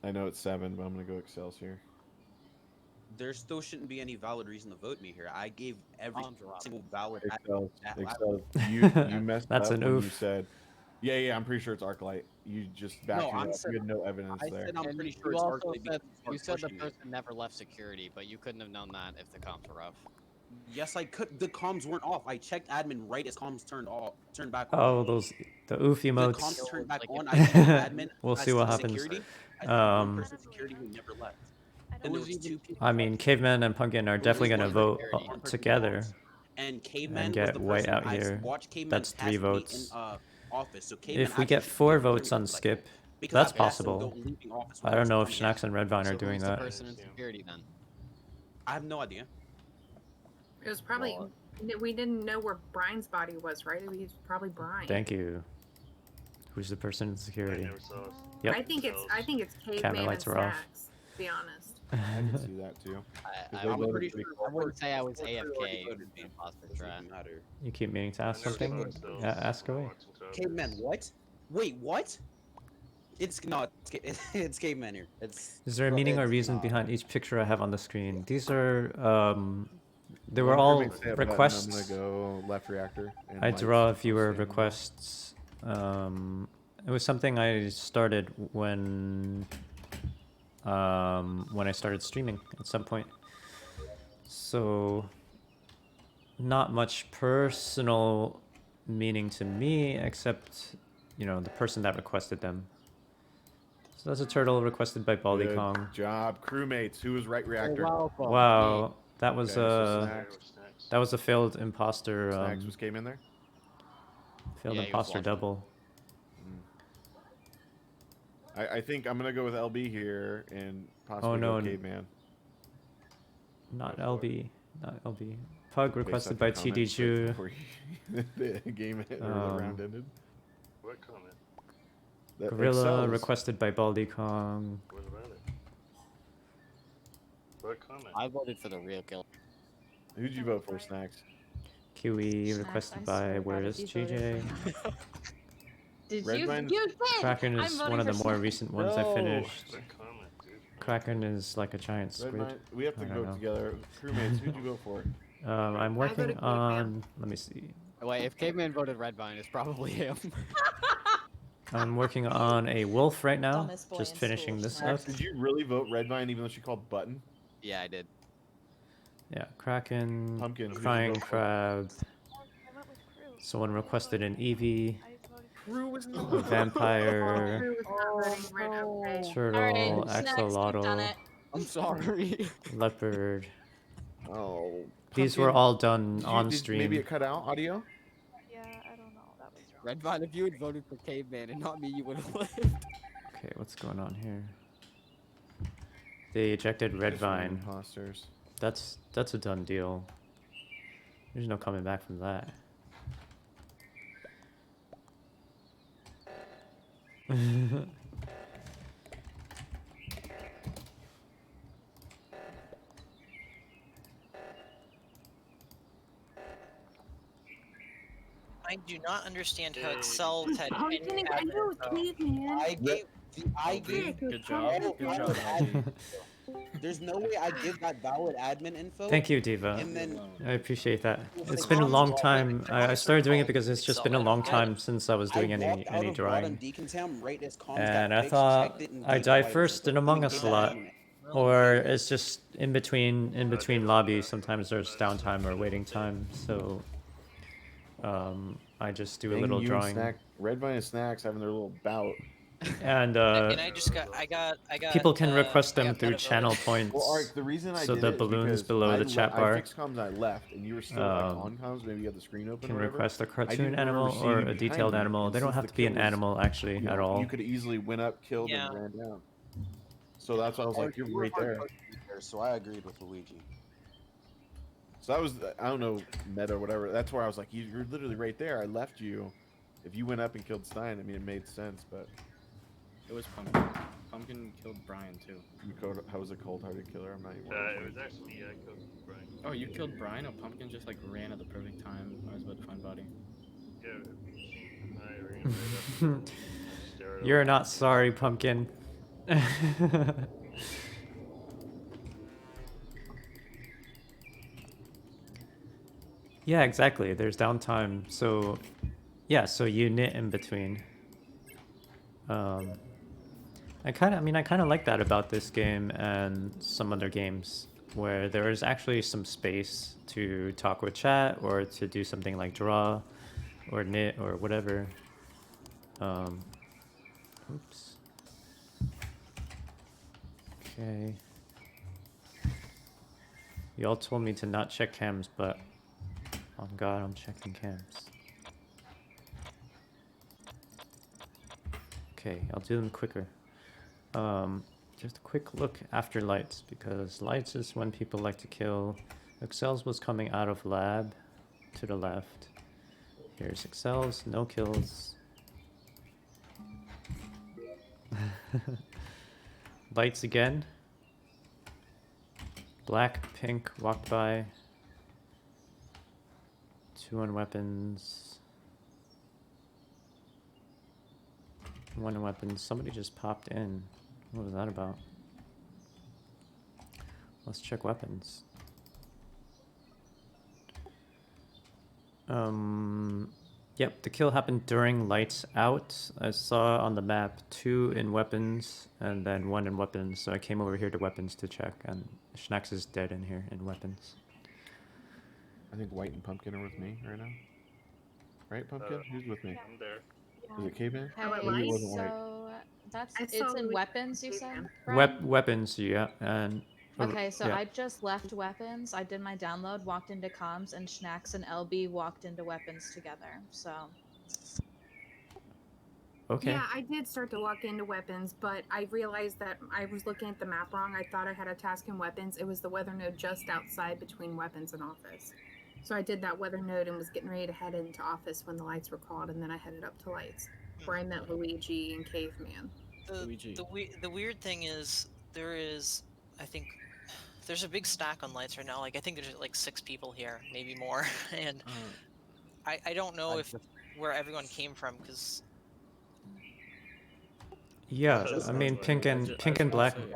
I know it's 7, but I'm gonna go Excels here. There still shouldn't be any valid reason to vote me here. I gave every Comms are off. single valid. Excels. at- Excels. You messed That's up an when you oof. said. Yeah, I'm pretty sure it's Arclight. You just backed No, me I'm up. said- You had no evidence I there. said I'm And pretty you sure it's also Arclight said, because you said the pushing it. person never left security, but you couldn't have known that if the comms were off. Yes, I could. The comms weren't off. I checked admin right as comms turned back on. Oh, the oof The emotes. comms turned back Like on. if- I checked admin. We'll as see what to happens. Security. I saw one Um, person security who never left. I And don't there was was even- 2 people. I mean, caveman and pumpkin are definitely gonna vote together. And Caveman and was get the white person out I here. watched Caveman That's 3 pass me votes. in office. So Caveman If we actually get should be 4 able to votes bring on it, like, skip, because that's I passed him possible. leaving office I when don't know if was coming in. Schnacks and Redvine So are doing who's that. the person in security then? I have no idea. It was probably we didn't know where Brian's body was, right? It was probably Brian. Thank you. Who's the person in I security? never saw us. Yep. I think it's Caveman lights and are off. Snacks, to be honest. I can see that too. I, they I'm voted pretty pretty sure I wouldn't say I was Four already AFK voted in the me. imposter Doesn't try. even matter. You keep meaning to I ask never saw something? Excels. Ask away. Watching Travis. Caveman, what? Wait, what? It's not. It's Caveman here. It's. Is there a bro, meaning or it's reason not. behind each picture I have on the screen? These are they were One all crewmate say a button, requests. I'm gonna go left reactor. and I lights. draw I'll viewer stand there. requests. It was something I started when I started streaming at some point. So not much personal meaning to me, except the person that requested them. So that's a turtle requested by Baldy Good Kong. job, crewmates. Who was right reactor? welcome. Wow, that was Okay, so a Snacks. failed imposter. Snacks was came in there. Failed Yeah, he was imposter watching. double. I think I'm gonna go with LB here and possibly Oh, no, go Caveman. Not Go for it. LB. Not LB. Pug based requested off by your comments TD right Ju. before the game or the round ended. What comment? That Gorilla Excels. requested by Baldy Kong. What about it? What comment? I voted for the real kill. Who'd you vote for, Snacks? Kiwi Snacks, requested I by swear to Where God, is if you voted GJ? for him. Did Redvine- you did? Kraken I'm is voting one of for the more Snacks. recent ones I No. finished. What comment, dude? Kraken is like a giant Red squid. Mine- we have to I don't vote know. together. Crewmates, who'd you vote for? I'm working voted Caveman. on. Let me see. Wait, if Caveman voted Redvine, it's probably him. I'm working on a wolf right now. Dumbest boy Just in finishing school, this Snacks. up. Did you really vote Redvine even though she called Button? Yeah, I did. Yeah, Kraken, Pumpkin, who'd you Crying vote for? Crab. I went with Crew. Someone requested an Eevee. I voted Crew was A not. vampire, Crew was not voting red upgrade. turtle, Alright, Snacks, you've done axolotl, it. I'm sorry. leopard. Oh. These were Pumpkin, all done did you- on did stream. Maybe it cut out audio? Yeah, I don't know. That was wrong. Redvine, if you had voted for Caveman and not me, you would have lived. Okay, what's going on here? They ejected Redvine. Imposters. That's a done deal. There's no coming back from that. I do not understand how Excel had any Pumpkin, I admin know it's info. Caveman. I gave Good job. Good job, LG. There's no way I give that valid admin info. Thank you, Diva. And then I appreciate that. Well, It's the been a comms long are time. I started doing it because it's just been a long Excel, time since I was doing I any walked out of drawing. bottom decontam right as comms got And I fixed, thought checked it, and I gave die the first in wires. Among Even Us gave a that lot. admin. Or it's just in between lobbies. Sometimes there's downtime or waiting time, so I just do a Dang, little you and drawing. Snack, Redvine and Snacks having their little bout. And And I just got people can request I them got through meta voted. channel points. Well, Ark, the reason I so did the it is balloons because below the chat bar I fixed comms and I left, and you were still like on comms. Maybe you had the screen open. can or whatever. request a I cartoon didn't remember animal seeing or you a behind detailed me, animal. and They don't since have the to be an kill was, animal actually you at know, all. You could have easily went up, killed, Yeah. and ran down. So that's why I was like, you're You were right hard there. pushed there, so I agreed with Luigi. So that was, I don't know, meta or whatever. That's where I was like, you're literally right there. I left you. If you went up and killed Stein, I mean, it made sense, but It was Pumpkin. Pumpkin killed Brian too. how was a cold-hearted killer? I'm not even. It was actually me. I killed Brian. Oh, you killed Brian? Oh, Pumpkin just like ran at the perfect time. I was about to find body. Yeah, I ran right up. Stared You're over. not sorry, Pumpkin. Yeah, exactly. There's downtime. So, yeah, so you knit in between. I kind of like that about this game and some other games where there is actually some space to talk with chat or to do something like draw or knit or whatever. Oops. Okay. Y'all told me to not check cams, but on God, I'm checking cams. Okay, I'll do them quicker. Just a quick look after lights, because lights is when people like to kill. Excels was coming out of lab to the left. Here's Excels, no kills. Lights again. Black, pink, walked by. 2 on weapons. 1 on weapons. Somebody just popped in. What was that about? Let's check weapons. Yep, the kill happened during lights out. I saw on the map 2 in weapons and then 1 in weapons. So I came over here to weapons to check, and Schnax is dead in here in weapons. I think White and Pumpkin are with me right now. Right, Pumpkin? Who's with me? I'm there. Is it Caveman? Okay, Maybe it wasn't White. so that's I it's saw in Luigi weapons. You cave said. man. Brian? Weapons, yeah, and Okay, so yeah. I just left weapons. I did my download, walked into comms, and Schnax and LB walked into weapons together. So. Okay. Yeah, I did start to walk into weapons, but I realized that I was looking at the map wrong. I thought I had a task in weapons. It was the weather node just outside between weapons and office. So I did that weather node and was getting ready to head into office when the lights were called, and then I headed up to lights, where I met Luigi and Caveman. The weird thing is there is, I think, there's a big stack on lights right now. Like I think there's like 6 people here, maybe more, and I don't know if where everyone came from because. Yeah, Just I mean, like- pink and black. say-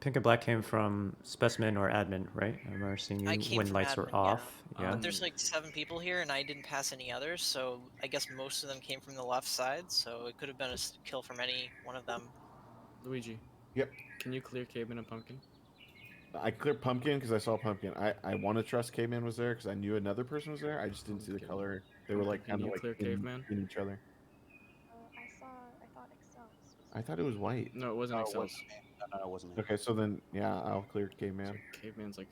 Pink and black came from specimen or admin, right? I remember seeing I you came when from lights were admin, yeah. off. Yeah. But there's like 7 people here, and I didn't pass any others, so I guess most of them came from the left side. So it could have been a kill from any one of them. Luigi. Yep. Can you clear Caveman and Pumpkin? I cleared Pumpkin because I saw Pumpkin. I want to trust Caveman was there because I knew another person was there. I just didn't see the color. They were like Can kind of you like clear Caveman? in each other. I thought Excel was I thought it was White. No, it wasn't No, it Excel. wasn't me. No, it wasn't me. Okay, so then yeah, I'll clear Caveman. Caveman's like,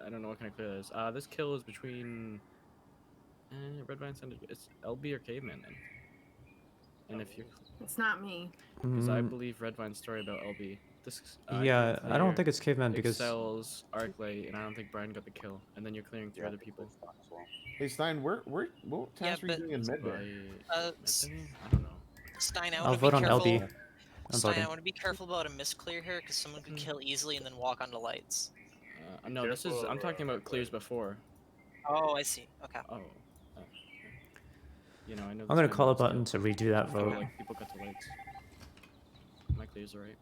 I don't know what kind of clear that is. This kill is between Redvine Center. It's LB or Caveman then. And if you, It's not me. because I Mm, believe Redvine's story about LB. This. yeah, I don't think it's caveman because Excel's Arclight, and I don't think Brian got the kill. And then you're clearing 3 other people. Hey Stein, what task were you but- doing in med By bay? Uh, I don't know. Stein, I I'll want to vote be on careful. LB. I'm Stein, voting. I want to be careful about a misclear here because someone could kill easily and then walk onto lights. No, this is. Careful, I'm talking about clears before. Oh, I see. Okay. Oh. You know, I know. I'm gonna call a button to redo that Oh, vote. like people got the lights. My clears are right.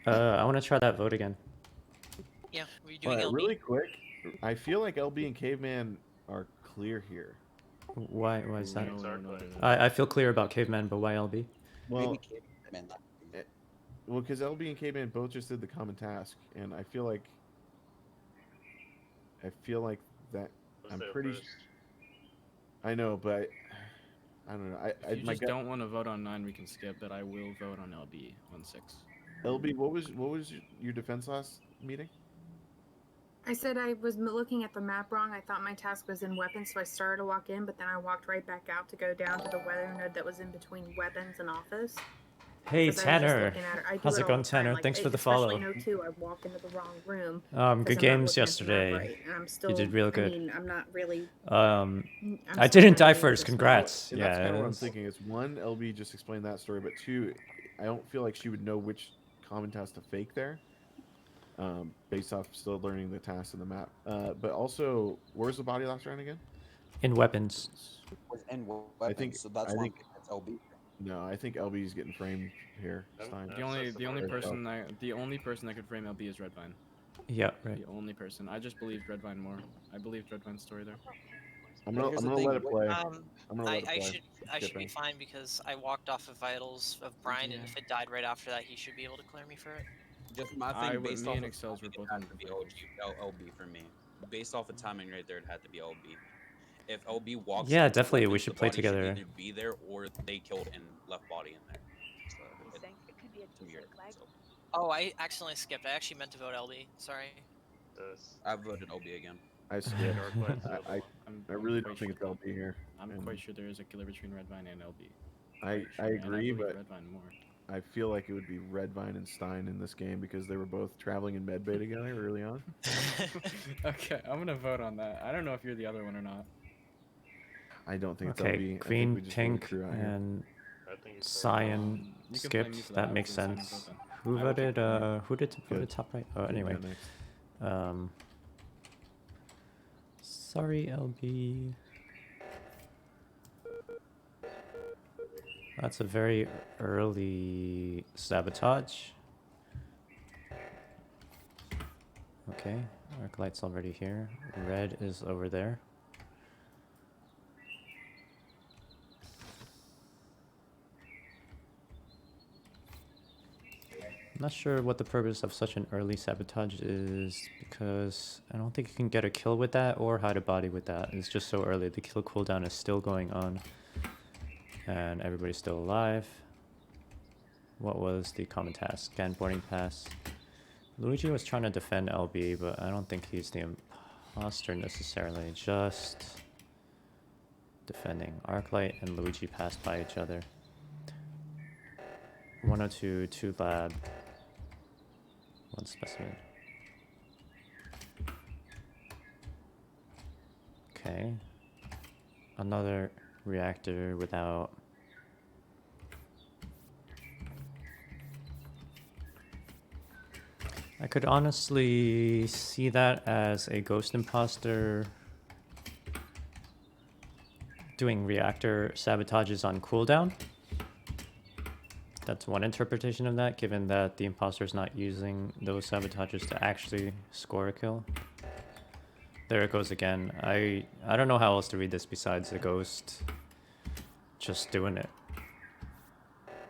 I want to try that vote again. Yeah, were you doing Alright, LB? really quick. I feel like LB and Caveman are clear here. Why is that? No. I feel clear about Caveman, but why LB? Well, Maybe Caveman. well, because LB and Caveman both just did the common task, and I feel like that Was I'm there pretty. first? I know, but I don't know. If you My just gut, don't want to vote on 9, we can skip, but I will vote on LB on 6. LB, what was your defense last meeting? I said I was looking at the map wrong. I thought my task was in weapons, so I started to walk in, but then I walked right back out to go down to the weather node that was in between weapons and office. Hey 'Cause I was just Tanner, looking at it. I do how's it it all going, the time, Tanner? like, Thanks for the especially follow. in O2, I walk into the wrong room. Good 'cause I'm not games looking at the map yesterday. right, and I'm still, You did real I good. mean, I'm not really. Um, I'm I still didn't die learning first. this Congrats. And Yeah. that's kind of what I'm it's- thinking. Is one, LB just explained that story, but two, I don't feel like she would know which common task to fake there, based off still learning the tasks in the map. But also, where's the body last round again? In weapons. Was in weapons, I think- so that's I why think- it's LB. No, I think LB's getting framed here. Nope. Stein. The only That's person that could frame LB is Redvine. Yeah, right. The only person. I just believed Redvine more. I believed Redvine's story there. I'm But gonna here's I'm the gonna let thing, it play. Um, I'm gonna let it I play. should be Skipping. fine because I walked off of vitals of Brian, and Yeah. if it died right after that, he should be able to clear me for it. Just my I thing would- based me off and of Excels were timing, both it on had to be the LB for me. Based off of timing right there, it had to be LB. If LB walks, Yeah, into definitely, we weapons, should the play body together. either be there or they killed and left body in there. So He's saying it could be a to me, decent lag. so Oh, I accidentally skipped. I actually meant to vote LB. Sorry. Yes. I voted LB again. I skipped. Dark Light's the other I, one. I really quite don't think it's sure- LB here. I'm and quite sure there is a killer between Redvine and LB. I Quite sure, and agree, believe but Redvine more. I feel like it would be Redvine and Stein in this game because they were both traveling in medbay together early on. Okay, I'm gonna vote on that. I don't know if you're the other one or not. I don't think it's Okay, LB. I think green, we just really pink, threw out here. and I think it's cyan You can blame me skipped. for That that, makes I'll do the same sense. vote then. Who I will take voted? blame. Who did voted Good. top right? Oh, Good, anyway. yeah, next. Sorry, LB. That's a very early sabotage. Okay, arc light's already here. Red is over there. I'm not sure what the purpose of such an early sabotage is because I don't think you can get a kill with that or hide a body with that. It's just so early. The kill cooldown is still going on and everybody's still alive. What was the common task? Scan boarding pass. Luigi was trying to defend LB, but I don't think he's the imposter necessarily. Just defending. Arclight and Luigi passed by each other. 102, 2 lab. 1 specimen. Okay. Another reactor without... I could honestly see that as a ghost imposter doing reactor sabotages on cooldown. That's one interpretation of that, given that the imposter is not using those sabotages to actually score a kill. There it goes again. I don't know how else to read this besides the ghost just doing it.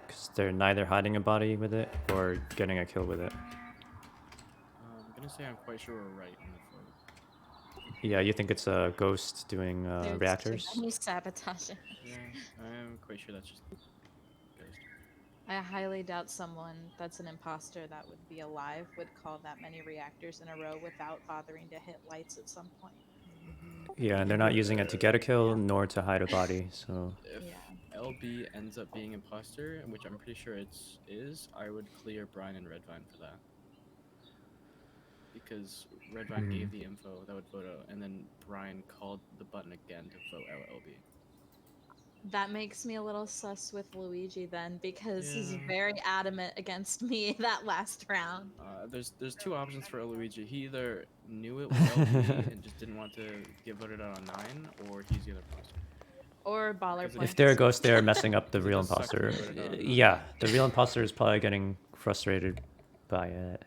Because they're neither hiding a body with it or getting a kill with it. I'm gonna say I'm quite sure we're right in the vote. Yeah, you think it's a ghost doing There's reactors? too many sabotaging. Yeah, I'm quite sure that's just ghost. I highly doubt someone that's an imposter that would be alive would call that many reactors in a row without bothering to hit lights at some point. Yeah, and they're not using it to get a kill nor to hide a body, so... If Yeah. LB ends up being imposter, which I'm pretty sure it is, I would clear Brian and Redvine for that. Because Redvine gave the info that would vote out, and then Brian called the button again to vote out LB. That makes me a little sus with Luigi then, because he's Yeah. very adamant against me that last round. There's two options for Luigi. He either knew it was LB and just didn't want to get voted out on 9, or he's the other imposter. Or baller If points. If they're a ghost, they're messing up the It real does suck to imposter. be voted out. Yeah, the real imposter is probably getting frustrated by it.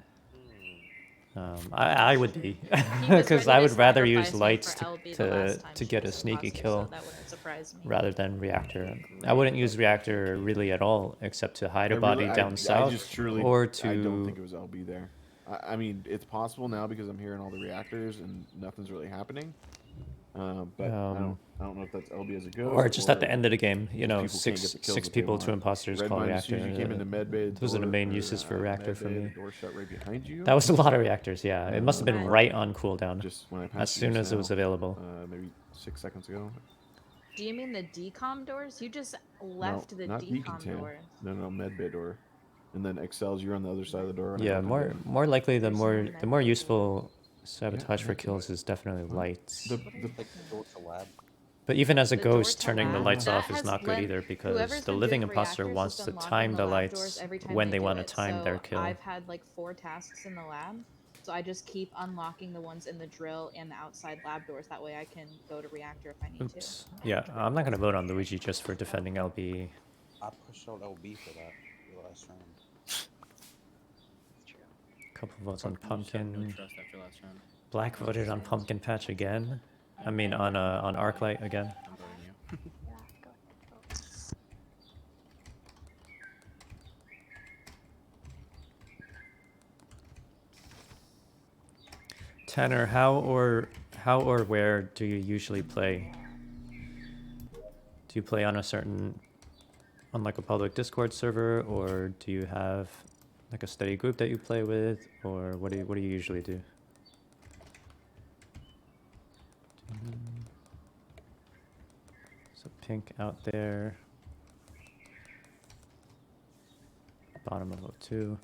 I would be, He was because ready I to would rather use sacrifice me lights for LB the to last time she get a was sneaky imposter, kill, so that wouldn't surprise me. rather than reactor. I wouldn't use reactor really at all, except to hide a body down I south, just truly, or I don't think to. it was LB there. I mean, it's possible now because I'm hearing all the reactors and nothing's really happening. But I don't know if that's LB as a ghost. Or just at the end of the game, just you know, people can't get the kills six that they people, 2 want. imposters, call Redvine, as reactor. soon as you came into medbay, Those are the door- main or, uses for reactor for medbay, me. The door shut right behind you. That was a lot of reactors, yeah. It must have been right on cooldown. Just when I as passed you soon just as it was now, available. Maybe 6 seconds ago. Do you mean the decom doors? You just left no, the not decom decontam. doors. No, medbay door. And then Excels, you're on the other side of the door. when I Yeah, opened it. more likely the There's more no the more medbay useful sabotage for medbay. kills is definitely lights. Like the door to lab. But even as a The door ghost, to turning the lab, lights that off is has not good led- either, because whoever's the been living doing imposter reactors wants has to been time locking the lab lights doors every time when they they do want to it, time their so kill. I've had like 4 tasks in the lab, so I just keep unlocking the ones in the drill and the outside lab doors. That way I can go to reactor if I need Oops. Yeah, I'm not gonna vote on Luigi just for defending LB. I pushed out LB for that the last round. Couple votes on You just have no Pumpkin. trust after last round. Black voted on Pumpkin Patch again. I mean on Arclight again. I'm voting you. Yeah, go ahead. Vote. Tanner, how or where do you usually play? Do you play on like a public Discord server, or do you have like a steady group that you play with, or what do you usually do? So pink out there. Bottom of O2.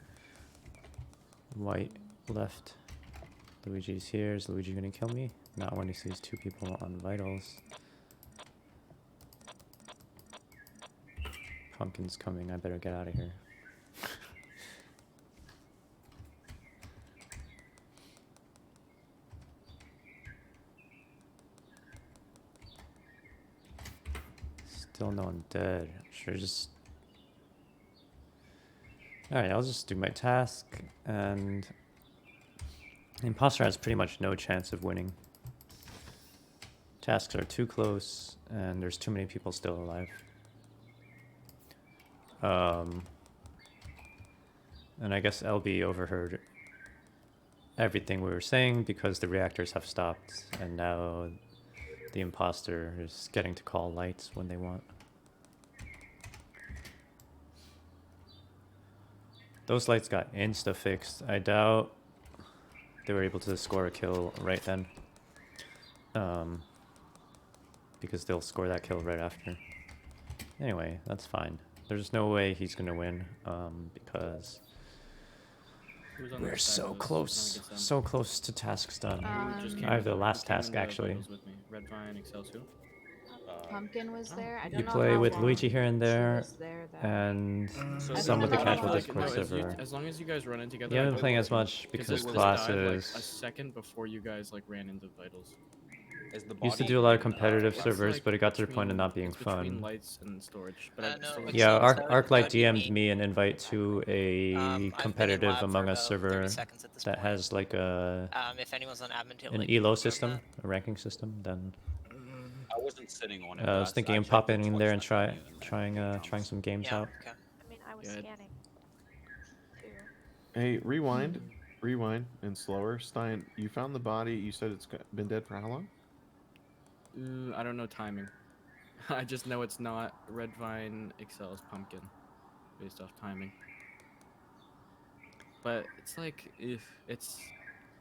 White left. Luigi's here. Is Luigi gonna kill me? Not when he sees 2 people on vitals. Pumpkin's coming. I better get out of here. Still no one dead. Sure, just. Alright, I'll just do my task, and the imposter has pretty much no chance of winning. Tasks are too close, and there's too many people still alive. And I guess LB overheard everything we were saying because the reactors have stopped, and now the imposter is getting to call lights when they want. Those lights got insta-fixed. I doubt they were able to score a kill right then. Because they'll score that kill right after. Anyway, that's fine. There's no way he's gonna win, because Who's on we're the side so of this? close, No, it gets so close to tasks done. Who just came I have the into- last who came task into actually. Vitals with me? Redvine, Excels, who? Pumpkin was there. I don't You know play how with long Luigi here and she there, was there, though. and So some with the don't know casual how long- Discord no, server. as long as you guys run in together. You I haven't can playing vote as you. much because this died, like, a classes. second before you guys like ran into vitals. Is the Used to body do a lot of in, competitive It's, servers, like, but it got to the point of between- not being it's between fun. lights and storage. But No, I'm still Yeah, Excel, Arclight that'd be DM'd me. me an invite to a I've been in competitive lab for Among Us about server 30 seconds at this that point. has like a If anyone's on admin table, an they can elo confirm system, that. a ranking system. Then I wasn't sitting on it. I but was thinking I of checked popping it in twice there and that menu, and trying counts. some games Yeah, out. okay. I mean, I was Good. scanning. Too. Hey, rewind, and slower. Stein, you found the body. You said it's been dead for how long? I don't know timing. I just know it's not Redvine, Excel's Pumpkin, based off timing. But it's like if it's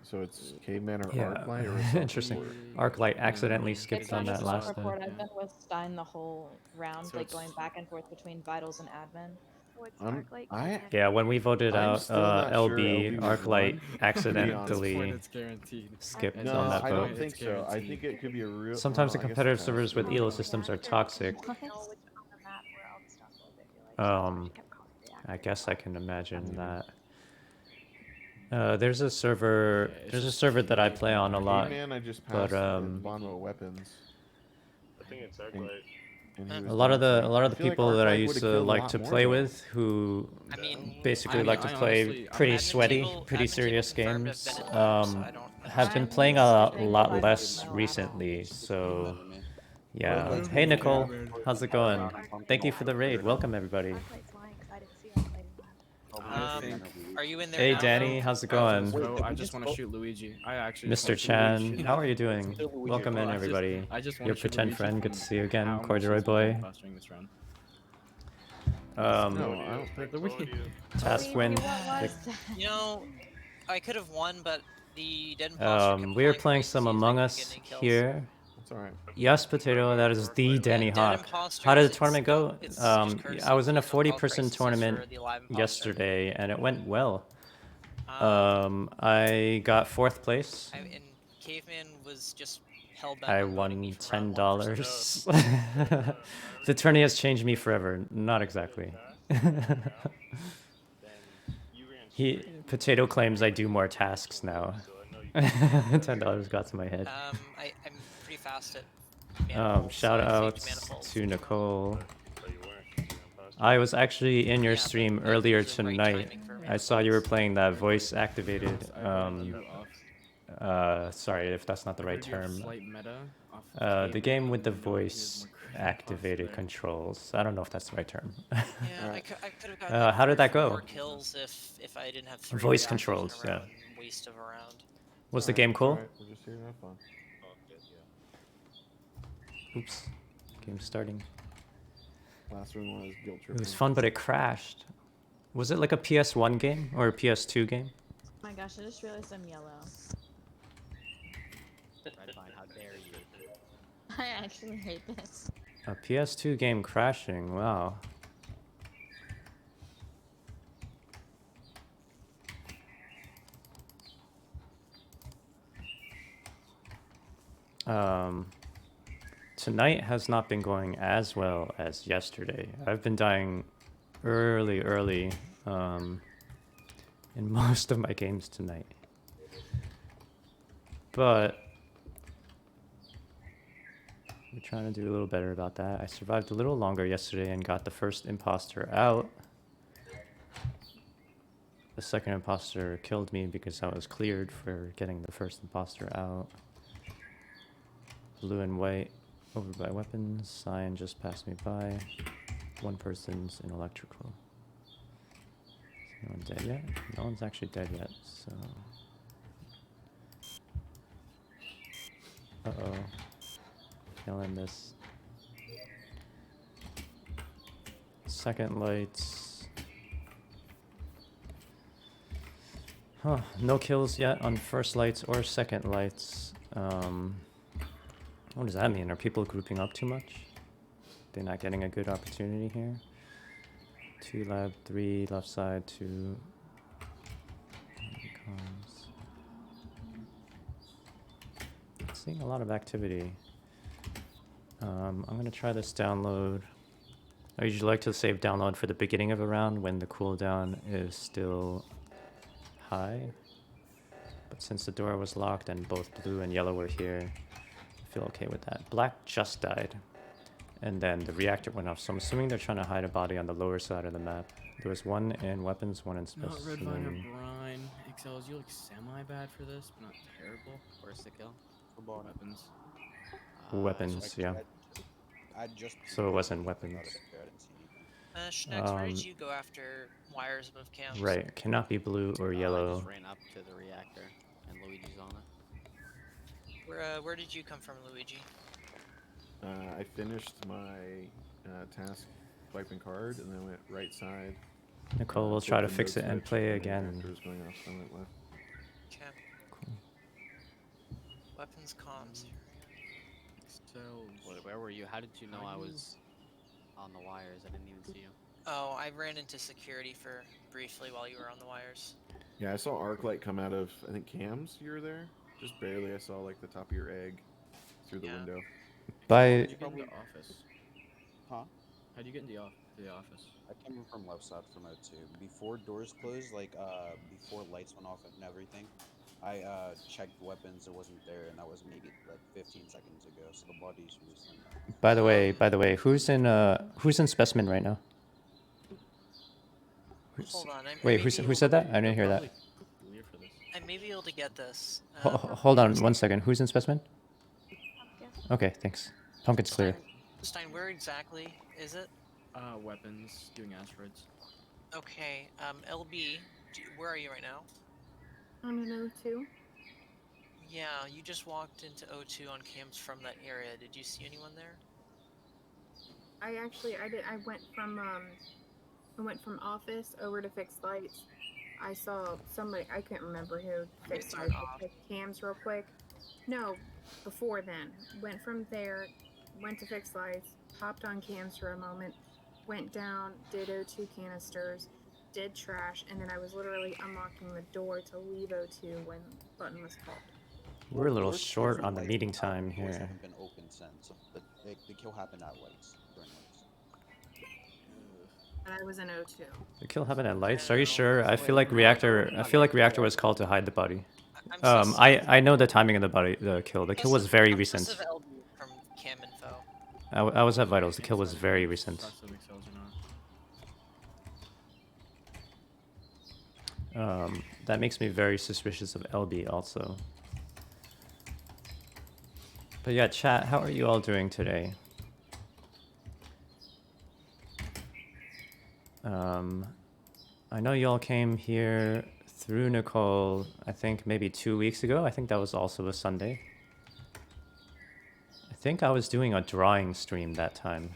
So it's caveman or Yeah, Arclight or something? interesting. Or- Arclight accidentally It's skipped It's on not that just last report. time. I've been with Stein the whole round, So like it's- going back and forth between vitals and admin. What's I'm- Arclight? I- Caveman? Yeah, when we voted I'm out still not sure LB, LB was Arclight won, to be honest. at this point accidentally it's guaranteed. skipped At No, on this that I vote. don't point, think it's so. I guaranteed. think it could be a real. Sometimes the well, I guess competitive it servers with counts. elo systems are toxic. Know which on the map where all the stuff was, I feel like. So that's why she kept calling reactor. I guess I can imagine Maybe. that. There's a server. Yeah, it's There's a just server that I caveman. play on a lot. Caveman, I just but, passed the bottom of weapons. I think it's Arclight. And he A was A lot of done the for. a lot of I the feel like people that I Arclight used would've to killed a like lot to more play though. with, who I mean, basically I like to I play honestly- pretty admin sweaty, table- pretty admin table serious confirmed games, I've been in lab, so I don't- have been I'm playing a sleeping lot 5 less minutes. recently. So yeah. Let's Hey move Nicole, forward. how's it Fire going? around and bump Thank them you all for the to raid. clear it. Welcome everybody. Arclight's lying because I didn't see Arclight in lab. Are you in there Hey now? Danny, Joe? how's it After going? this Wait, vote, did I we just just want to vote? shoot Luigi. I actually just Mr. wanna shoot Chan, Luigi. how are you doing? Still Luigi Welcome Well, in I just- everybody. I just wanna Your shoot pretend Luigi friend, good from to see you again, how much Corduroy he's been boy. impostering this round. No, I don't think Luigi. Task win. Luigi, what was that? You know, I could have won, but the dead imposter kept We are pulling playing crazy some so I Among couldn't Us get any kills. here. That's alright. Yes, Potato, that is the Danny Dead Hawk. imposters, How did the it's tournament go- go? it's just cursed I was in a if you don't call 40-person crisis tournament for the alive imposter. yesterday, and it went well. I got 4th place. And Caveman was just hell bent I on voting me won from round one for $10. The tourney has changed me forever. Not exactly. Potato claims I do more tasks now. $10 got to my head. I'm pretty fast at manifolds, so Shout I out faked manifolds. to Nicole. I was actually in your Yeah, stream but earlier it was the right tonight. timing for I saw you were playing that voice activated. You off. Sorry if that's not the right Heard your term. slight meta off The game with the voice activated controls. I don't know if that's the right term. Yeah, I could have gotten How did that 4 go? more kills if I didn't have 3 Voice reactors controls, in a yeah. row and waste of a round. Was the game cool? Alright, we're just here to have fun. Oops. Game starting. Last one was guilt It tripping. was fun, but it crashed. Was it like a PS1 game or a PS2 game? Oh my gosh, I just realized I'm yellow. Redvine, how dare you? I actually hate this. A PS2 game crashing. Wow. Tonight has not been going as well as yesterday. I've been dying early in most of my games tonight. But we're trying to do a little better about that. I survived a little longer yesterday and got the first imposter out. The second imposter killed me because I was cleared for getting the first imposter out. Blue and white over by weapons. Cyan just passed me by. One person's in electrical. Is anyone dead yet? No one's actually dead yet, so... Uh-oh. Killing this. Second lights. Huh, no kills yet on first lights or second lights. What does that mean? Are people grouping up too much? They're not getting a good opportunity here. 2 lab, 3 left side, 2 comms. Seeing a lot of activity. I'm gonna try this download. I usually like to save download for the beginning of a round when the cooldown is still high. But since the door was locked and both blue and yellow were here, I feel okay with that. Black just died. And then the reactor went off, so I'm assuming they're trying to hide a body on the lower side of the map. There was one in weapons, one in Not Redvine or specimen. Brine. Excels, you look semi-bad for this, but not terrible. Where's the kill? Weapons. Weapons, yeah. I just So it wasn't weapons. Schnex, where did Um, you go after wires above cams? Right, cannot be blue or I yellow. just ran up to the reactor, and Luigi's on it. Where did you come from, Luigi? I finished my task swiping card and then went right side. Nicole will try to flipped the fix it node and switch, play the again. reactor was going off, so I went left. Okay. Cool. Weapons comms. So, Where were you? How did you know I was on the wires? I didn't even see you. Oh, I ran into security for briefly while you were on the wires. Yeah, I saw Arclight come out of, I think, cams. You were there? Just barely. I saw, like, the top of your egg through the window. By how'd you get into office? Huh? How'd you get into the office? I came in from left side from O2. Before doors closed, like before lights went off and everything, I checked weapons, it wasn't there, and that was maybe like 15 seconds ago. So the body's recent. By the way, who's in specimen right now? Hold on. Wait, who said that? I didn't hear that. I may be able to get this. Hold on 1 second. Who's in specimen? Okay, thanks. Pumpkin's clear. Stein, where exactly is it? Weapons, doing asteroids. Okay. LB, where are you right now? I'm in O2. Yeah, you just walked into O2 on cams from that area. Did you see anyone there? I went from office over to fixed lights. I saw somebody, I can't remember who, fixed lights, fixed cams real quick. No, before then. Went from there, went to fixed lights, hopped on cams for a moment, went down, did O2 canisters, did trash, and then I was literally unlocking the door to leave O2 when button was called. We're a little Doors short haven't, on the like, meeting time doors here. haven't been open since. The kill happened at lights. During lights. And I was in O2. The kill happened at lights. Are you sure? I feel like reactor was called to hide the body. I'm so I know the timing of the kill. The kill was very recent. LB from cam info. I was at vitals. The kill was very recent. That makes me very suspicious of LB also. But yeah, chat, how are you all doing today? I know you all came here through Nicole, I think maybe 2 weeks ago. I think that was also a Sunday. I think I was doing a drawing stream that time.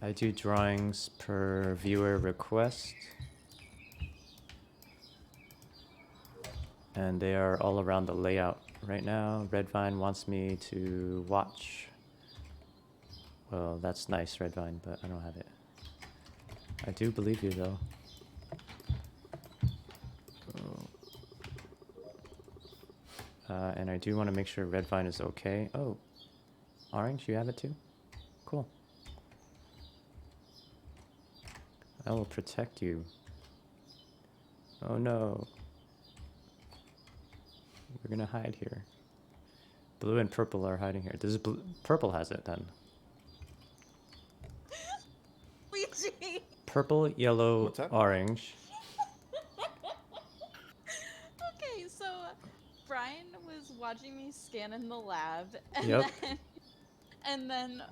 I do drawings per viewer request. And they are all around the layout right now. Redvine wants me to watch. Well, that's nice, Redvine, but I don't have it. I do believe you, though. And I do want to make sure Redvine is okay. Oh, Orange, you have it too? Cool. I will protect you. Oh no. We're gonna hide here. Blue and purple are hiding here. This is purple has it then. Luigi. Purple, yellow, What's that? orange. Okay, so Brian was watching me scan in the lab, and Yep. then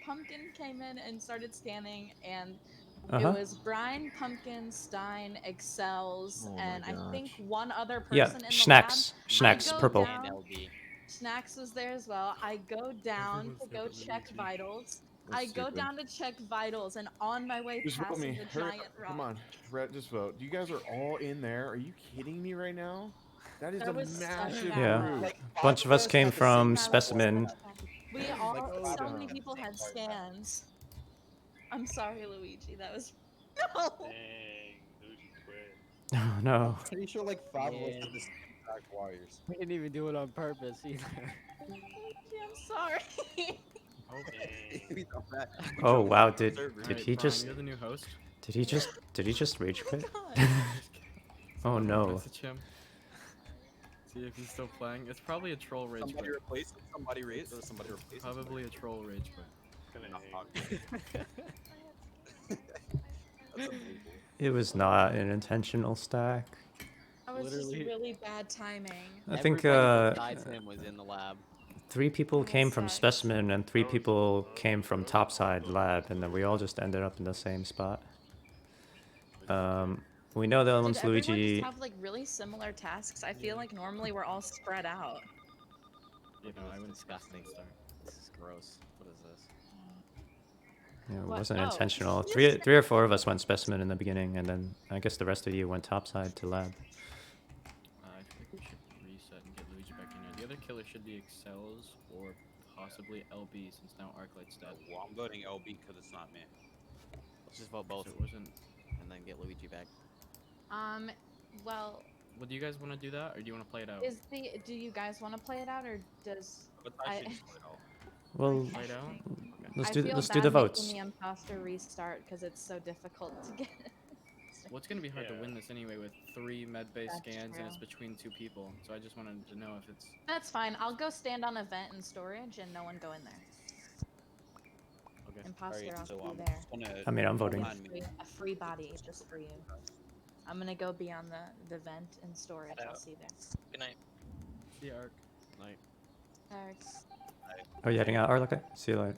Pumpkin came in and started scanning, and Uh-huh. it was Brian, Pumpkin, Stein, Excels, Oh my and I gosh. think one other person Yeah, in the Schnacks. lab. Schnacks, I go purple. down- And LB. Snacks was there as well. I go down to go check vitals. I That's go stupid. down to check vitals, and on my way Just vote past me. the Hurry, giant rock. come on, Brett, just vote. You guys are all in there. Are you kidding me right now? That is That a was so massive bad. Yeah. group. A bunch of us came from Specimen. We all, oh, so no. many people had scans. I'm sorry, Luigi. That was no. Dang, Luigi quit. Oh no. Pretty sure like 5 of us Yeah. had the same exact wires. We didn't even do it on purpose either. Luigi, I'm sorry. We felt bad. We Oh chose wow, the did server. did Alright, he Brian, just You're the new host. did he just rage quit? God. Oh no. Message him. See if he's still playing. It's probably a troll rage Somebody quit. replaced him, somebody raised, or somebody replaced him. Probably a troll rage quit. Gonna Oh, hang. That's amazing. It was not an intentional stack. That was just Literally- really bad timing. I think Everybody besides him was in the lab. 3 people That came from sucks. Specimen and 3 people came from Topside Lab, and then we all just ended up in the same spot. We know the other Did one's everyone Luigi. just have like really similar tasks? I feel like normally we're all spread out. You know, I went Disgusting. start. This is gross. What is this? Yeah, it What? wasn't Oh. intentional. Three or four of us went Specimen in the beginning, and then I guess the rest of you went Topside to Lab. I think we should reset and get Luigi back in here. The other killer should be Excels or possibly LB, since now Arclight's dead. Well, I'm voting LB because it's not me. Let's just vote both, So it wasn't. and then get Luigi back. Well, Well, do you guys want to do that, or do you want to play it out? do you guys want to play it out, or does But I- I should just play it out. Well, Play it out? I do feel let's bad do the making votes. the imposter restart because it's so difficult to get. Well, it's gonna be hard to Yeah. win this anyway with 3 med-based That's scans and it's true. between 2 people. So I just wanted to know if it's. That's fine. I'll go stand on a vent in storage and no one go in there. Okay. Imposter, Alright, I'll so see I'm there. just gonna I mean, I'm voting. remind me. A free body just for you. I'm gonna go be on the vent in storage. Head I'll out. see you there. Good night. The arc. Like, Thanks. Oh, you heading out? Or okay. See you later.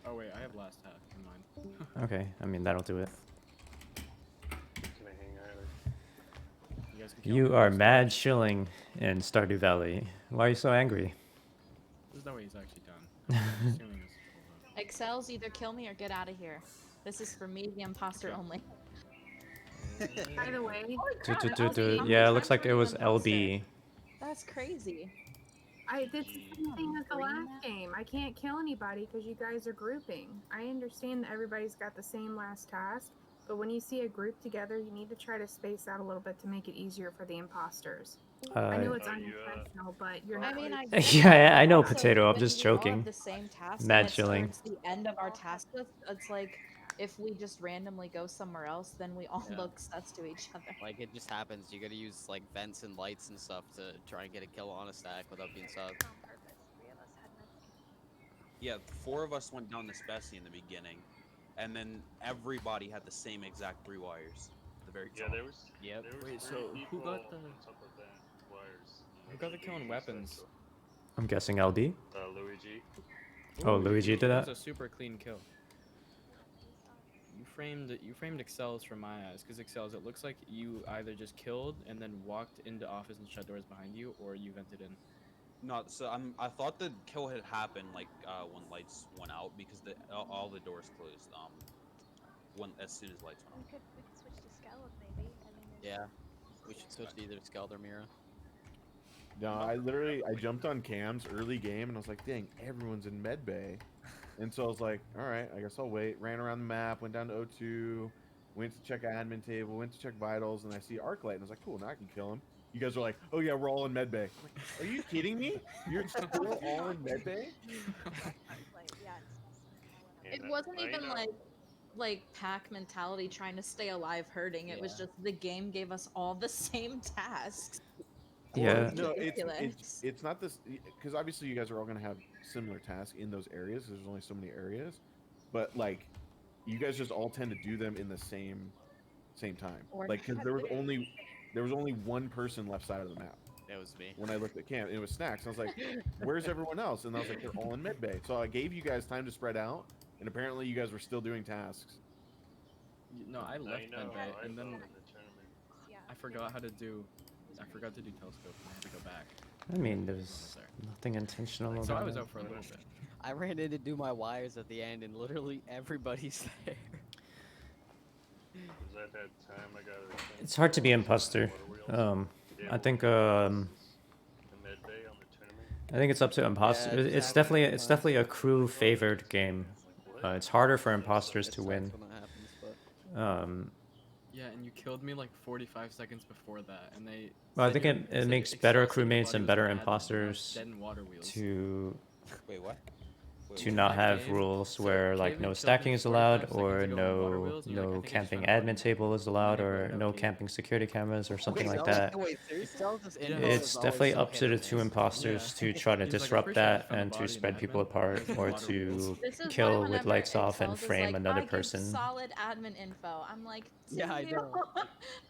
Oh wait, I have last half. Never mind. Okay. I mean, that'll do it. Can I hang out? You guys can kill You me are first. mad chilling in Stardew Valley. Why are you so angry? There's no way he's actually done. I'm assuming this is over. Excels, either kill me or get out of here. This is for me, the imposter only. By the way, Yeah, it looks like it was LB. That's crazy. it's the same thing as the last game. I can't kill anybody because you guys are grouping. I understand that everybody's got the same last task, but when you see a group together, you need to try to space out a little bit to make it easier for the imposters. I know it's Oh, you, unintentional, but you're I not. mean, I really- get Yeah, I know, Also, Potato. I'm when just we all have joking. the same task Mad and it's chilling. towards the end of our task list, it's like if we just randomly go somewhere else, then we all Yeah. look sus to each other. like it just happens. You gotta use like vents and lights and stuff to try and get a kill on a stack without being subbed. On purpose. 3 of us had med. Yeah, 4 of us went down to Specie in the beginning, and then everybody had the same exact 3 wires. At the very top. Yeah, there was. Yep. There was Wait, 3 so who people got the- on top of that wires. Who got the kill on weapons? I'm guessing LB. Luigi. Oh, Luigi did That that? was a super clean kill. You framed Excels from my eyes, because Excels, it looks like you either just killed and then walked into office and shut doors behind you, or you vented in. No, so I thought the kill had happened like when lights went out because all the doors closed. As soon as lights went We out. could switch to Skeleton maybe. I mean, Yeah, we should switch to either Skeld or Mira. No, I jumped on cams early game and I was like, dang, everyone's in medbay. And so I was like, all right, I guess I'll wait. Ran around the map, went down to O2, went to check admin table, went to check vitals, and I see Arclight, and I was like, cool, now I can kill him. You guys are like, oh yeah, we're all in medbay. Like, are you kidding me? You're still all in medbay? It wasn't even like pack mentality trying to stay alive hurting. It was Yeah. just the game gave us all the same tasks. Yeah. No, Ridiculous. it's not this, because obviously you guys are all gonna have similar tasks in those areas. There's only so many areas, but like, you guys just all tend to do them in the same time. Or Like, because there was only one person left side of the map It was me. when I looked at camp, and it was Snacks. And I was like, "Where's everyone else?" And I was like, "They're all in medbay." So I gave you guys time to spread out, and apparently you guys were still doing tasks. No, I left know, Medbay, I and then fell in the tournament. Yeah. I forgot how to do. I forgot to do telescope, and I had to go back. I mean, there's nothing intentional about So I was it. out for a little bit. I ran in to do my wires at the end, and literally everybody's there. Was that time I got a It's hard to be imposter. I think I think it's up to imposter. Yeah, It's exactly. definitely a crew favored game. It's harder for imposters It to sucks win. when that happens, but Yeah, and you killed me like 45 seconds before that, and they. Well, I said think your- it said makes Excel better said your crewmates body and was better bad, and imposters dead in water wheels. to Wait, what? to not That have game, rules so where like Kevin no killed me stacking is 45 allowed seconds or ago on water wheels, and you're like, I no think I just camping found a admin button. table is allowed you or put it no out, Pete. camping security cameras or something like Excel- that. Wait, Excel's just info It's is always definitely so up hit to or the two miss. imposters Yeah. to try to He was like, "I'm disrupt pretty sure I that found a and to body in spread admin, people but apart there's or water wheels." to This is why kill with whenever lights off and Excels is frame like, another I give person. solid admin info. I'm like, Yeah, I "Do know. you?"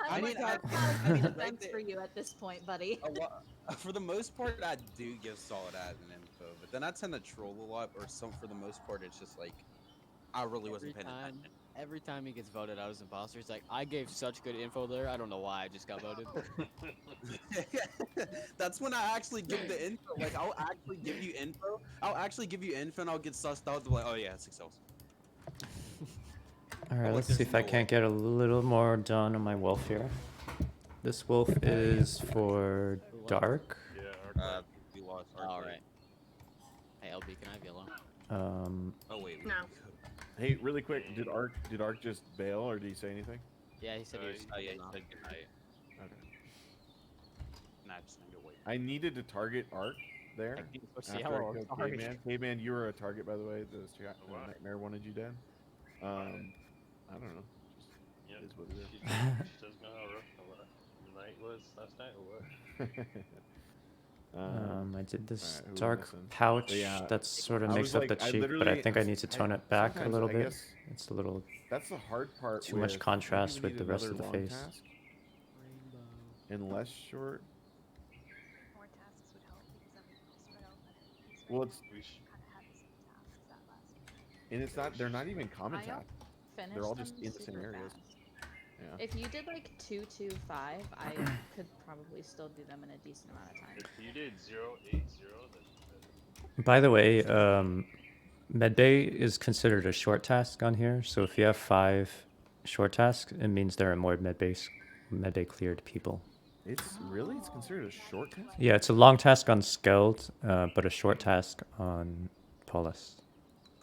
I I'm mean, like, I- that's not a I good mean, defense like for you at this point, buddy. For the most part, I do give solid admin info, but then I tend to troll a lot, or for the most part, it's just like I really wasn't paying attention. Every time he gets voted out as imposter, he's like, I gave such good info there. I don't know why I just got voted. That's when I actually give the info. Like, I'll actually give you info. And I'll get sussed out. Like, oh yeah, it's Excels. All right, like, let's there's see if I no way. can't get a little more done on my wolf here. This wolf is for dark. Yeah, We lost. All right. Hey, LB, can I have yellow? Oh wait. No. Hey, really quick, did Ark just bail or did he say anything? Yeah, he said he was. Oh yeah, he off. said good night. Okay. Nah, just gonna go wait. I needed to target Ark there. Like, being so After yellow, I killed sorry. Caveman. Caveman, you were a target, by the way. Nightmare wanted you dead. I don't know. Yep. Is what it is. She doesn't know how rough the night was last night or what? I did this alright, who we dark missing? pouch But yeah, that sort of I makes was up the like, I cheek, but I literally- think I need to tone it back a sometimes little I bit. guess It's a little That's the hard part. too much with, contrast maybe we with the need rest of the another long face. task and less short. More tasks would help because then we can all spread out better. Because Well, right it's now we kind of have the same tasks that last week. and it's not. They're not even common I tasks. finished They're all just them in the same super areas. fast. Yeah. If you did like 2-2-5, I could probably still do them in a decent amount of time. If you did 080, By the way, medbay is considered a short task on here. So if you have 5 short tasks, it means there are more medbay cleared people. It's really it's considered a short task. Yeah, it's a long task on Skeld, but a short task on Paulus.